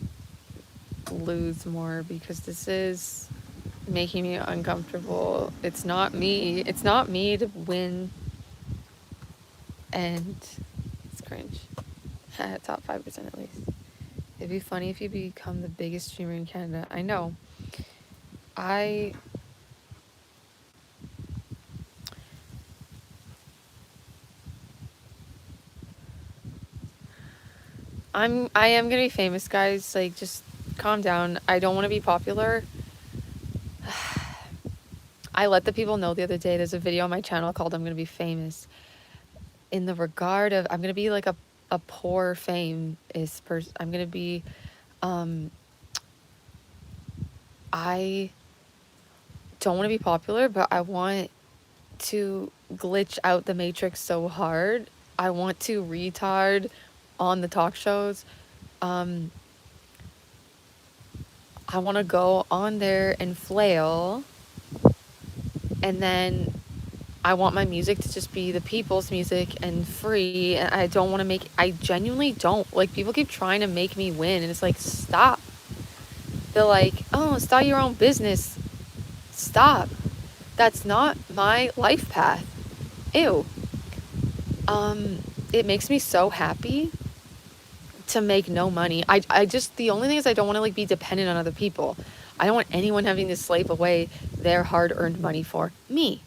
lose more? Because this is making me uncomfortable. It's not me. It's not me to win. And it's cringe. Top 5% at least. It'd be funny if you become the biggest streamer in Canada. I know. I am gonna be famous, guys. Like, just calm down. I don't want to be popular. I let the people know the other day, there's a video on my channel called I'm gonna be famous. In the regard of, I'm gonna be like a poor famous person. I'm gonna be, I don't want to be popular, but I want to glitch out the matrix so hard. I want to retard on the talk shows. I want to go on there and flail, and then I want my music to just be the people's music and free. And I don't want to I genuinely don't. Like, people keep trying to make me win, and it's like, stop. They're like, oh, start your own business. Stop. That's not my life path. Ew. It makes me so happy to make no money. I just, the only thing is I don't want to like be dependent on other people. I don't want anyone having to slave away their hard-earned money for me.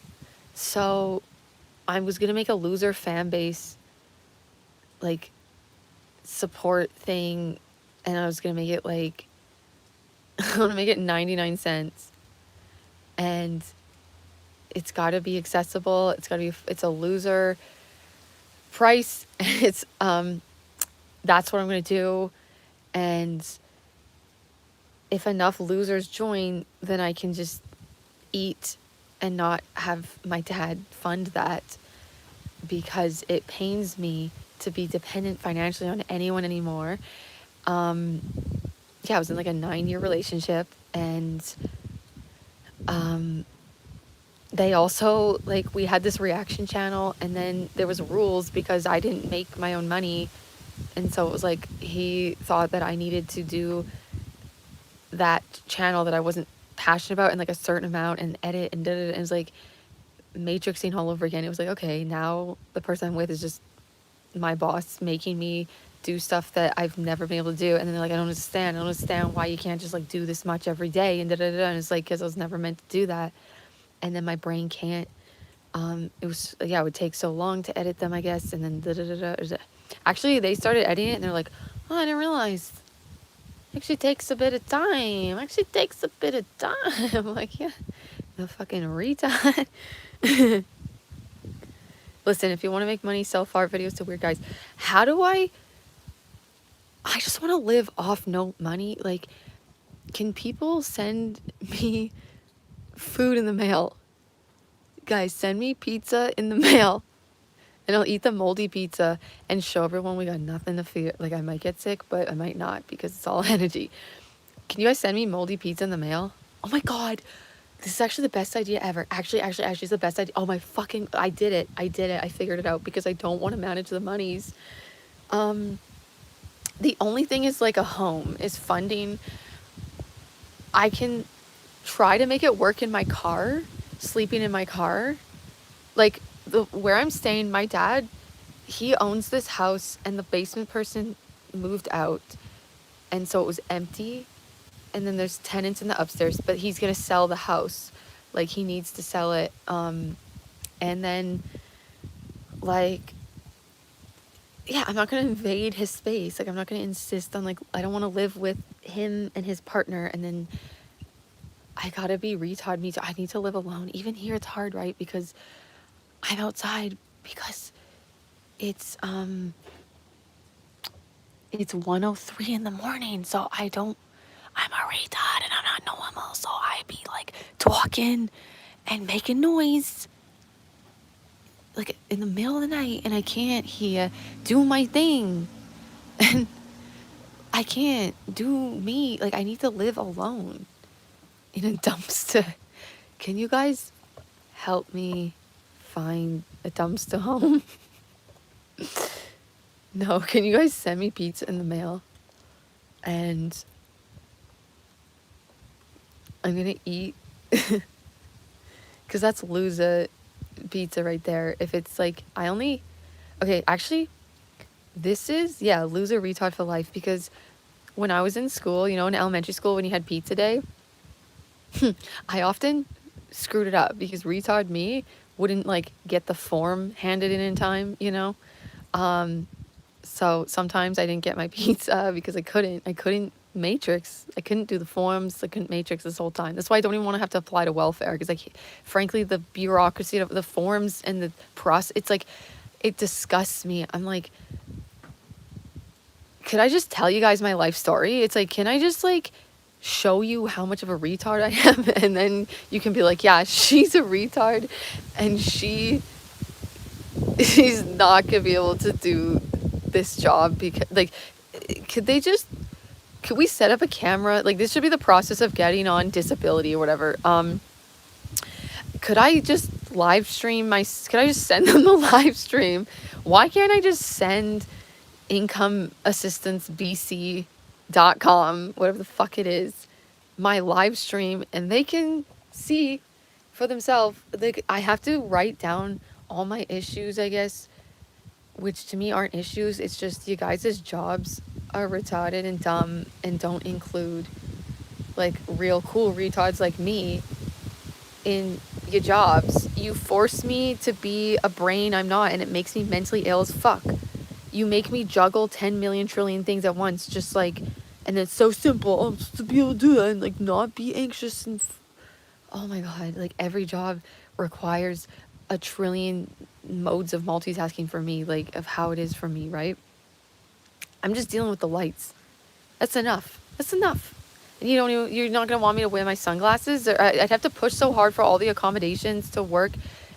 So I was gonna make a loser fan base like support thing, and I was gonna make it like I want to make it 99 cents, and it's got to be accessible. It's a loser price. It's that's what I'm gonna do. And if enough losers join, then I can just eat and not have my dad fund that, because it pains me to be dependent financially on anyone anymore. Yeah, I was in like a 9-year relationship, and they also, like, we had this reaction channel, and then there was rules because I didn't make my own money, and so it was like he thought that I needed to do that channel that I wasn't passionate about in like a certain amount and edit and and it was like matrixing all over again. It was like, okay, now the person I'm with is just my boss making me do stuff that I've never been able to do, and then they're like, I don't understand why you can't just like do this much every day, and and it's like, because I was never meant to do that, and then my brain can't. It was, yeah, it would take so long to edit them, I guess, and then actually they started editing it, and they're like, oh, I didn't realize. Actually takes a bit of time. I'm like, yeah, the fucking retard. Listen, if you want to make money, sell fart videos to weird guys. How do I just want to live off no money. Like, can people send me food in the mail? Guys, send me pizza in the mail. And I'll eat the moldy pizza and show everyone we got nothing to fear. Like, I might get sick, but I might not because it's all energy. Can you guys send me moldy pizza in the mail? Oh my God. This is actually the best idea ever. Actually, it's the best idea. Oh my fucking, I did it. I figured it out because I don't want to manage the monies. The only thing is like a home is funding. I can try to make it work in my car, sleeping in my car. Like, where I'm staying, my dad, he owns this house, and the basement person moved out, and so it was empty, and then there's tenants in the upstairs, but he's gonna sell the house. Like, he needs to sell it. And then, like, yeah, I'm not gonna invade his space. Like, I'm not gonna insist on, like, I don't want to live with him and his partner, and then I gotta be retard me too. I need to live alone. Even here it's hard, right? Because I'm outside, because it's 1:03 in the morning, so I'm a retard and I'm not normal, so I be like talking and making noise like in the middle of the night, and I can't do my thing, and I can't do me. Like, I need to live alone in a dumpster. Can you guys help me find a dumpster home? No, can you guys send me pizza in the mail? And I'm gonna eat, because that's loser pizza right there. If it's like, okay, actually, this is, yeah, loser retard for life, because when I was in school, you know, in elementary school, when you had pizza day, I often screwed it up because retard me wouldn't like get the form handed in time, you know? So sometimes I didn't get my pizza because I couldn't matrix. I couldn't do the forms. I couldn't matrix this whole time. That's why I don't even want to have to apply to welfare, because like, frankly, the bureaucracy of the forms and the process, it's like, it disgusts me. I'm like, could I just tell you guys my life story? It's like, can I just like show you how much of a retard I am, and then you can be like, yeah, she's a retard, and she's not gonna be able to do this job because, like, could we set up a camera? Like, this should be the process of getting on disability or whatever. Could I just could I just send them the live stream? Why can't I just send incomeassistancebc.com, whatever the fuck it is, my live stream, and they can see for themselves? Like, I have to write down all my issues, I guess, which to me aren't issues. It's just you guys' jobs are retarded and dumb and don't include like real cool retards like me in your jobs. You force me to be a brain I'm not, and it makes me mentally ill as fuck. You make me juggle 10 million trillion things at once, just like, and it's so simple. Oh, just to be able to do that and like not be anxious and oh my God, like every job requires a trillion modes of multitasking for me, like of how it is for me, right? I'm just dealing with the lights. That's enough. And you're not gonna want me to wear my sunglasses? I'd have to push so hard for all the accommodations to work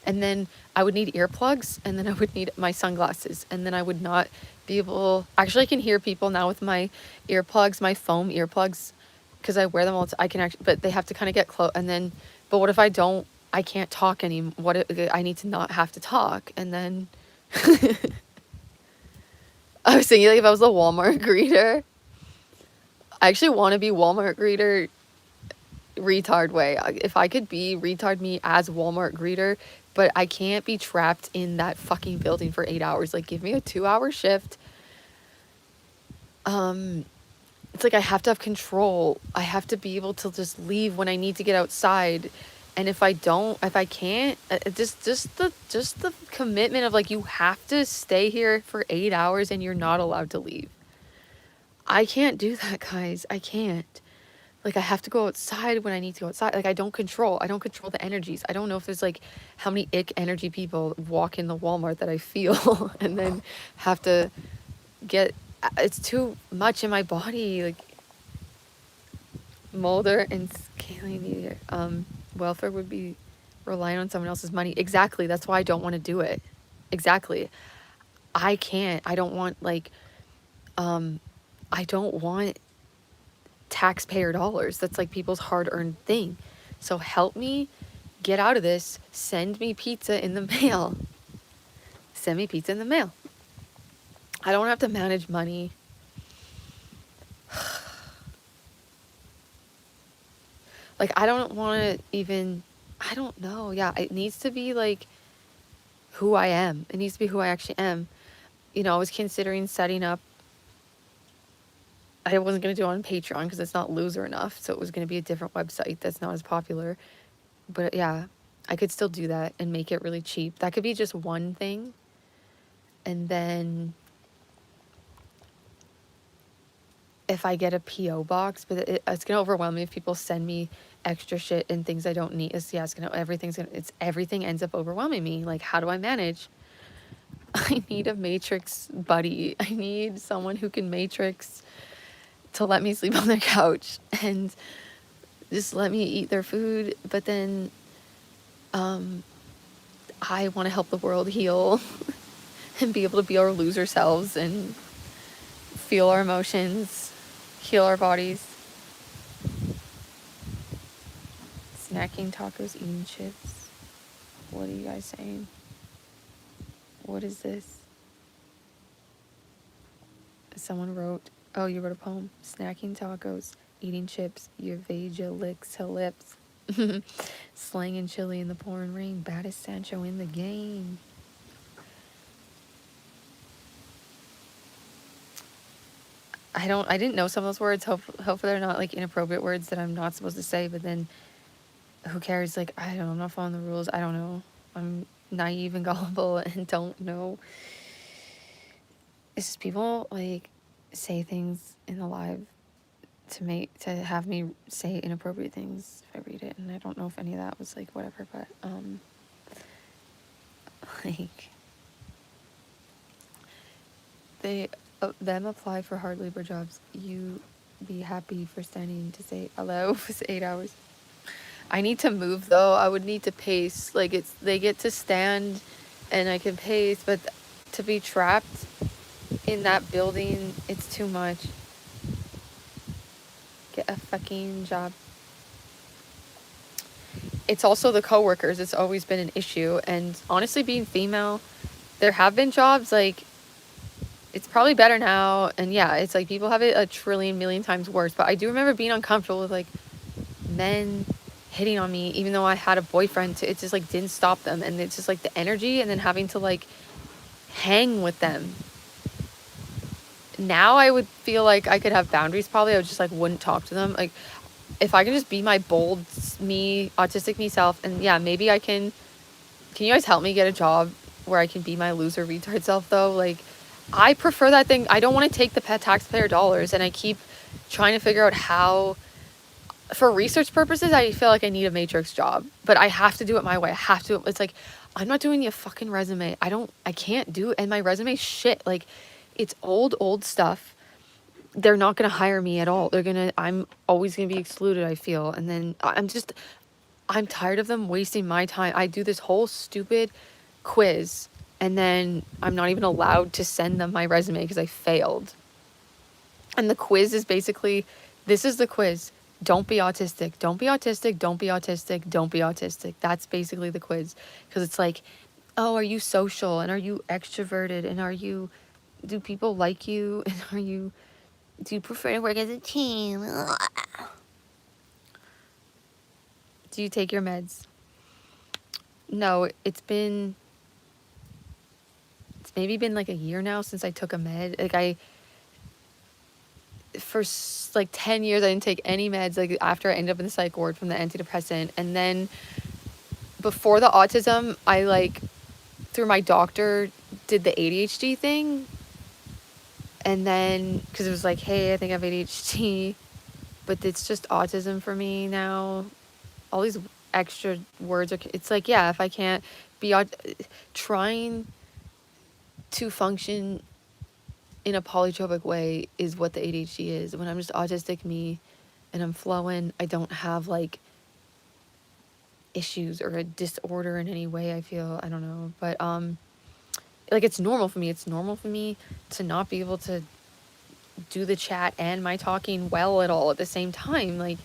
And then I would need earplugs, and then I would need my sunglasses, and then I would not be able, actually I can hear people now with my earplugs, my foam earplugs, because I wear them all the time. I can actually, but they have to kind of get close, and then, but what if I don't, I can't talk anymore, I need to not have to talk, and then, I was thinking like if I was a Walmart greeter, I actually want to be Walmart greeter retard way. If I could be retard me as Walmart greeter, but I can't be trapped in that fucking building for 8 hours. Like, give me a 2-hour shift. It's like I have to have control. I have to be able to just leave when I need to get outside. And if I can't, just the commitment of like, you have to stay here for 8 hours and you're not allowed to leave. I can't do that, guys. I can't. Like, I have to go outside when I need to go outside. Like, I don't control the energies. I don't know if there's like how many ick energy people walk in the Walmart that I feel and then have to get, it's too much in my body. Like, Mulder and scaling media, welfare would be relying on someone else's money. Exactly. That's why I don't want to do it. Exactly. I can't. I don't want like, I don't want taxpayer dollars. That's like people's hard-earned thing. So help me get out of this. Send me pizza in the mail. Send me pizza in the mail. I don't have to manage money. Like, I don't want to even, I don't know. Yeah, it needs to be like who I am. It needs to be who I actually am. You know, I was considering setting up, I wasn't going to do it on Patreon because it's not loser enough. So it was going to be a different website that's not as popular. But yeah, I could still do that and make it really cheap. That could be just one thing. And then if I get a P.O. box, but it's going to overwhelm me if people send me extra shit and things I don't need. Everything ends up overwhelming me. Like, how do I manage? I need a Matrix buddy. I need someone who can Matrix to let me sleep on their couch and just let me eat their food. But then I want to help the world heal and be able to be our loser selves and feel our emotions, heal our bodies. Snacking, tacos, eating chips. What are you guys saying? What is this? Someone wrote, oh, you wrote a poem. Snacking, tacos, eating chips, your Veja licks her lips. Slanging chili in the pouring rain. Baddest Sancho in the game. I didn't know some of those words. Hopefully they're not like inappropriate words that I'm not supposed to say, but then who cares? Like, I don't know, I'm not following the rules. I don't know. I'm naive and gullible and don't know. It's just people like say things in the live to have me say inappropriate things if I read it, and I don't know if any of that was like whatever, but like them apply for hard labor jobs. You be happy for standing to say hello for 8 hours. I need to move though. I would need to pace. Like, they get to stand and I can pace, but to be trapped in that building, it's too much. Get a fucking job. It's also the coworkers. It's always been an issue. And honestly, being female, there have been jobs like, it's probably better now. And yeah, it's like people have it a trillion million times worse. But I do remember being uncomfortable with like men hitting on me, even though I had a boyfriend. It just like didn't stop them. And it's just like the energy and then having to like hang with them. Now I would feel like I could have boundaries probably. I would just like wouldn't talk to them. Like, if I can just be my bold me, autistic me self, and yeah, maybe I can you guys help me get a job where I can be my loser retard self though? Like, I prefer that thing. I don't want to take the taxpayer dollars, and I keep trying to figure out how, for research purposes, I feel like I need a Matrix job, but I have to do it my way. I have to. It's like, I'm not doing a fucking resume. I can't do it. And my resume's shit. Like, it's old stuff. They're not going to hire me at all. I'm always going to be excluded, I feel. And then I'm tired of them wasting my time. I do this whole stupid quiz and then I'm not even allowed to send them my resume because I failed. And the quiz is basically, this is the quiz. Don't be autistic. Don't be autistic. Don't be autistic. Don't be autistic. That's basically the quiz. Because it's like, oh, are you social? And are you extroverted? And do people like you? And do you prefer to work as a team? Do you take your meds? No, it's maybe been like a year now since I took a med. Like for like 10 years, I didn't take any meds, like after I ended up in the psych ward from the antidepressant. And then before the autism, I like, through my doctor, did the ADHD thing. And then, because it was like, hey, I think I have ADHD, but it's just autism for me now. All these extra words are, it's like, yeah, if I can't be trying to function in a polytropic way is what the ADHD is. When I'm just autistic me and I'm flowing, I don't have like issues or a disorder in any way, I feel. I don't know. But like it's normal for me. It's normal for me to not be able to do the chat and my talking well at all at the same time. Like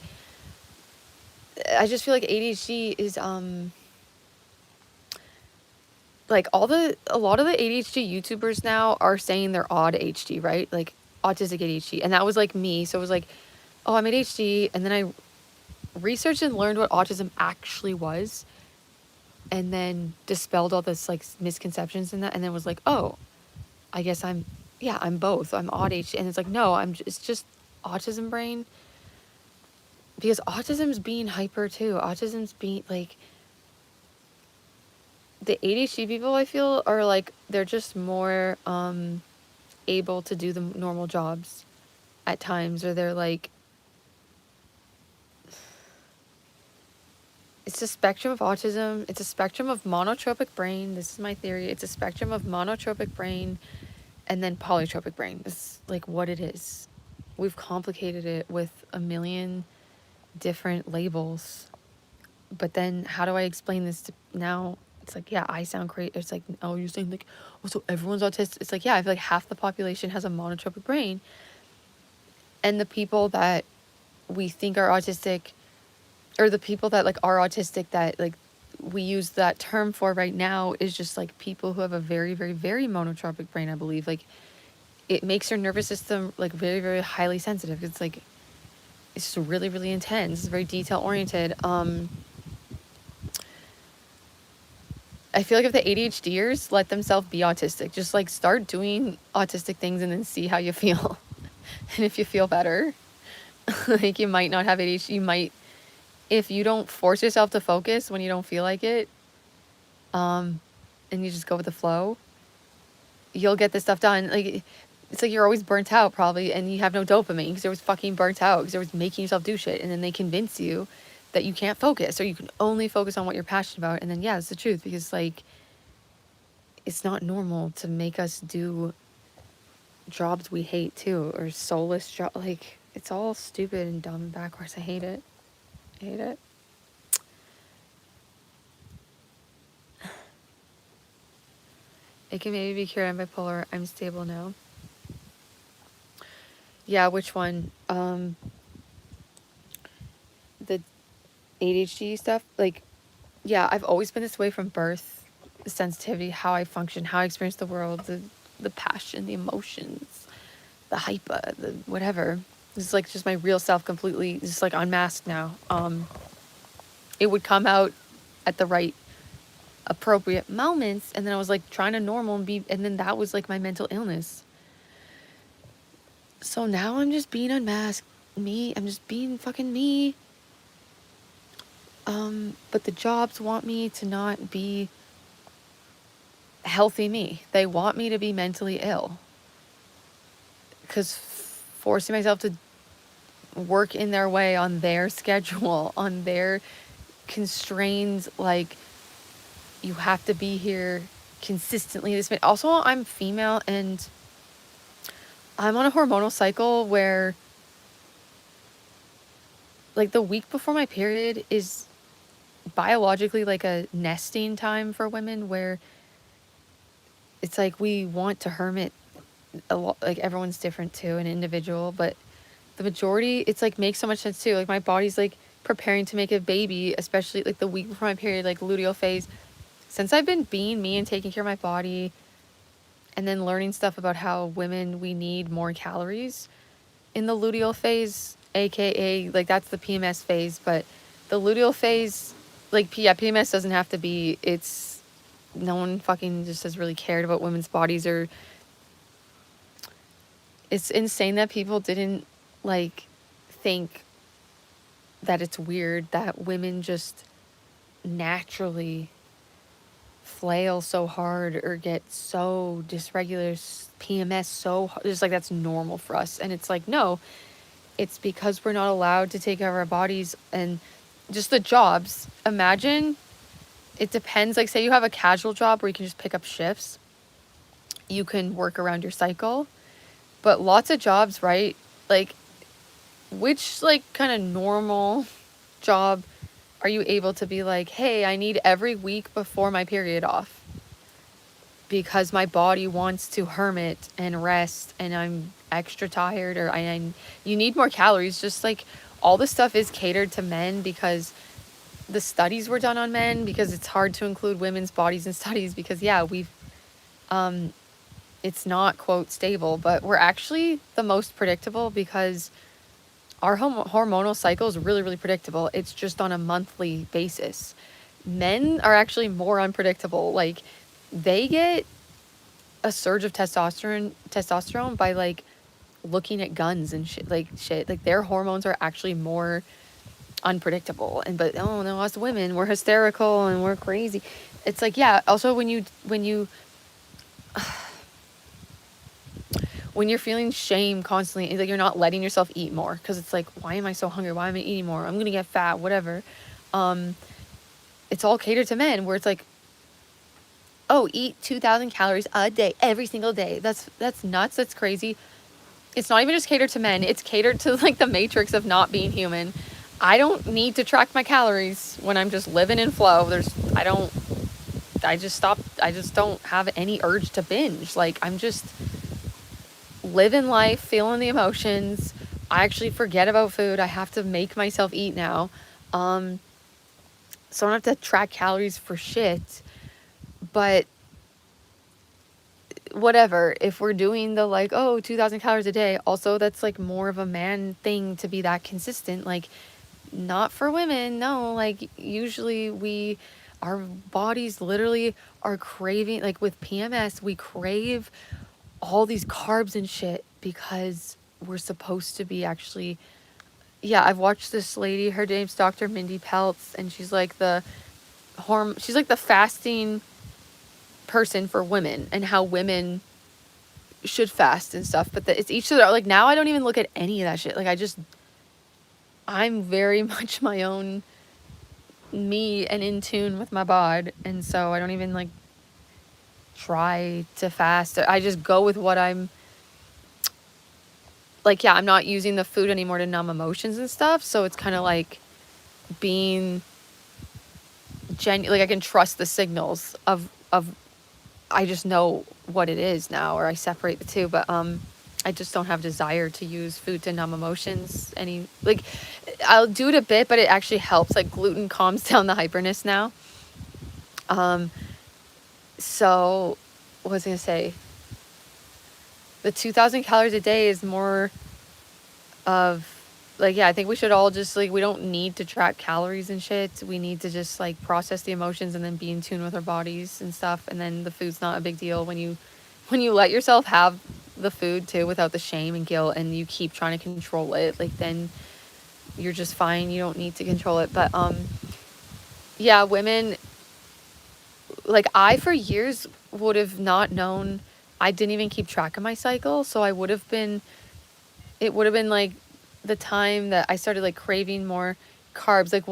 I just feel like ADHD is like a lot of the ADHD YouTubers now are saying they're odd HD, right? Like autistic ADHD. And that was like me. So it was like, oh, I'm ADHD. And then I researched and learned what autism actually was. And then dispelled all this like misconceptions in that. And then was like, oh, I guess I'm both. I'm odd HD. And it's like, no, it's just autism brain. Because autism's being hyper too. Autism's being like, the ADHD people I feel are like, they're just more able to do the normal jobs at times, or they're like, it's a spectrum of autism. It's a spectrum of monotropic brain. This is my theory. It's a spectrum of monotropic brain and then polytropic brain. It's like what it is. We've complicated it with a million different labels. But then how do I explain this to now? It's like, yeah, I sound great. It's like, oh, you're saying like, oh, so everyone's autistic. It's like, yeah, I feel like half the population has a monotropic brain. And the people that we think are autistic, or the people that like are autistic that like we use that term for right now, is just like people who have a very, very, very monotropic brain, I believe. Like it makes your nervous system like very, very highly sensitive. It's like, it's just really, really intense. It's very detail oriented. I feel like if the ADHDers let themselves be autistic, just like start doing autistic things and then see how you feel. And if you feel better, like you might not have ADHD, you might, if you don't force yourself to focus when you don't feel like it, and you just go with the flow, you'll get this stuff done. Like, it's like you're always burnt out probably, and you have no dopamine because you're always fucking burnt out because you're always making yourself do shit. And then they convince you that you can't focus, or you can only focus on what you're passionate about. And then, yeah, it's the truth, because like, it's not normal to make us do jobs we hate too, or soulless job. Like, it's all stupid and dumb and backwards. I hate it. I hate it. It can maybe be cured. I'm bipolar. I'm stable now. Yeah, which one? The ADHD stuff? Like, yeah, I've always been this way from birth. The sensitivity, how I function, how I experience the world, the passion, the emotions, the hyper, the whatever. This is like just my real self completely, just like unmasked now. It would come out at the right appropriate moments, and then I was like trying to normal and then that was like my mental illness. So now I'm just being unmasked. I'm just being fucking me. But the jobs want me to not be healthy me. They want me to be mentally ill. Because forcing myself to work in their way, on their schedule, on their constraints, like, you have to be here consistently. Also, I'm female and I'm on a hormonal cycle where, like, the week before my period is biologically like a nesting time for women where it's like we want to hermit a lot. Like everyone's different too, an individual, but the majority, it's like makes so much sense too. Like my body's like preparing to make a baby, especially like the week before my period, like luteal phase. Since I've been being me and taking care of my body and then learning stuff about how women, we need more calories in the luteal phase, aka like that's the PMS phase, but the luteal phase, like yeah, PMS doesn't have to be, it's no one fucking just has really cared about women's bodies, or it's insane that people didn't like think that it's weird that women just naturally flail so hard or get so dysregular PMS so just like that's normal for us. And it's like, no, it's because we're not allowed to take care of our bodies and just the jobs. Imagine, it depends, like say you have a casual job where you can just pick up shifts, you can work around your cycle, but lots of jobs, right? Like which like kind of normal job are you able to be like, hey, I need every week before my period off because my body wants to hermit and rest and I'm extra tired, or you need more calories. Just like all this stuff is catered to men because the studies were done on men, because it's hard to include women's bodies in studies because yeah, we've it's not quote stable, but we're actually the most predictable because our hormonal cycle is really, really predictable. It's just on a monthly basis. Men are actually more unpredictable. Like they get a surge of testosterone by like looking at guns and shit. Like their hormones are actually more unpredictable. And but oh no, us women, we're hysterical and we're crazy. It's like yeah. Also, when you're feeling shame constantly, it's like you're not letting yourself eat more because it's like, why am I so hungry? Why am I eating more? I'm gonna get fat, whatever. It's all catered to men where it's like, oh, eat 2,000 calories a day every single day. That's nuts. That's crazy. It's not even just catered to men. It's catered to like the matrix of not being human. I don't need to track my calories when I'm just living in flow. I just don't have any urge to binge. Like I'm just living life, feeling the emotions. I actually forget about food. I have to make myself eat now. So I don't have to track calories for shit. But whatever, if we're doing the like, oh, 2,000 calories a day, also that's like more of a man thing to be that consistent. Like not for women. No, like usually our bodies literally are craving, like with PMS, we crave all these carbs and shit because we're supposed to be actually, yeah, I've watched this lady, her name's Dr. Mindy Peltz, and she's like the fasting person for women and how women should fast and stuff. But it's each of their, like now I don't even look at any of that shit. Like I'm very much my own me and in tune with my bod, and so I don't even like try to fast. I just go with what I'm like. Yeah, I'm not using the food anymore to numb emotions and stuff, so it's kind of like being like I can trust the signals of I just know what it is now, or I separate the two. But I just don't have desire to use food to numb emotions any. Like I'll do it a bit, but it actually helps. Like gluten calms down the hyperness now. So what was I gonna say? The 2,000 calories a day is more of like, yeah, I think we should all just like, we don't need to track calories and shit. We need to just like process the emotions and then be in tune with our bodies and stuff. And then the food's not a big deal when you let yourself have the food too without the shame and guilt, and you keep trying to control it, like then you're just fine. You don't need to control it. But yeah, women, like I for years would have not known. I didn't even keep track of my cycle, so it would have been like the time that I started like craving more carbs. Like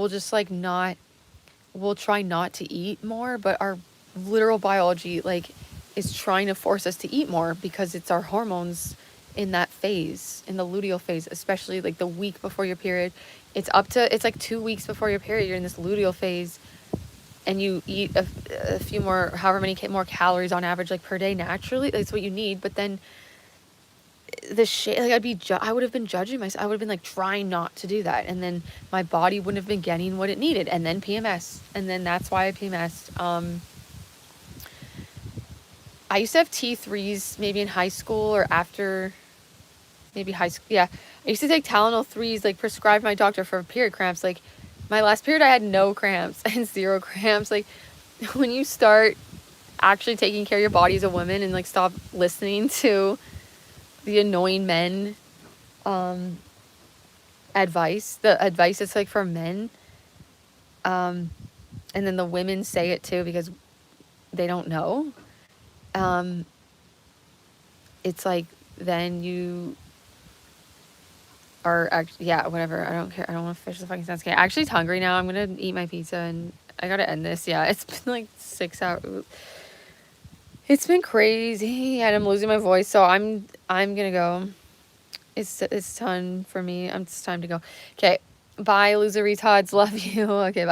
we'll try not to eat more, but our literal biology like is trying to force us to eat more because it's our hormones in that phase, in the luteal phase, especially like the week before your period. It's like 2 weeks before your period, you're in this luteal phase and you eat a few more, however many more calories on average, like per day naturally, that's what you need. But then the shit, like I would have been judging myself. I would have been like trying not to do that, and then my body wouldn't have been getting what it needed, and then PMS, and then that's why I PMS'd. I used to have T3s maybe in high school or after, maybe high school. Yeah, I used to take Tylenol 3s, like prescribed by my doctor for period cramps. Like my last period, I had no cramps and 0 cramps. Like when you start actually taking care of your body as a woman and like stop listening to the annoying men advice, the advice that's like for men, and then the women say it too because they don't know, it's like then you are actually, yeah, whatever, I don't care, I don't want to finish the fucking sentence. Okay, actually it's hungry now, I'm gonna eat my pizza and I gotta end this. Yeah, it's been like 6 hours. It's been crazy and I'm losing my voice, so I'm gonna go. It's time for me. It's time to go. Okay, bye, loser retards. Love you. Okay, bye.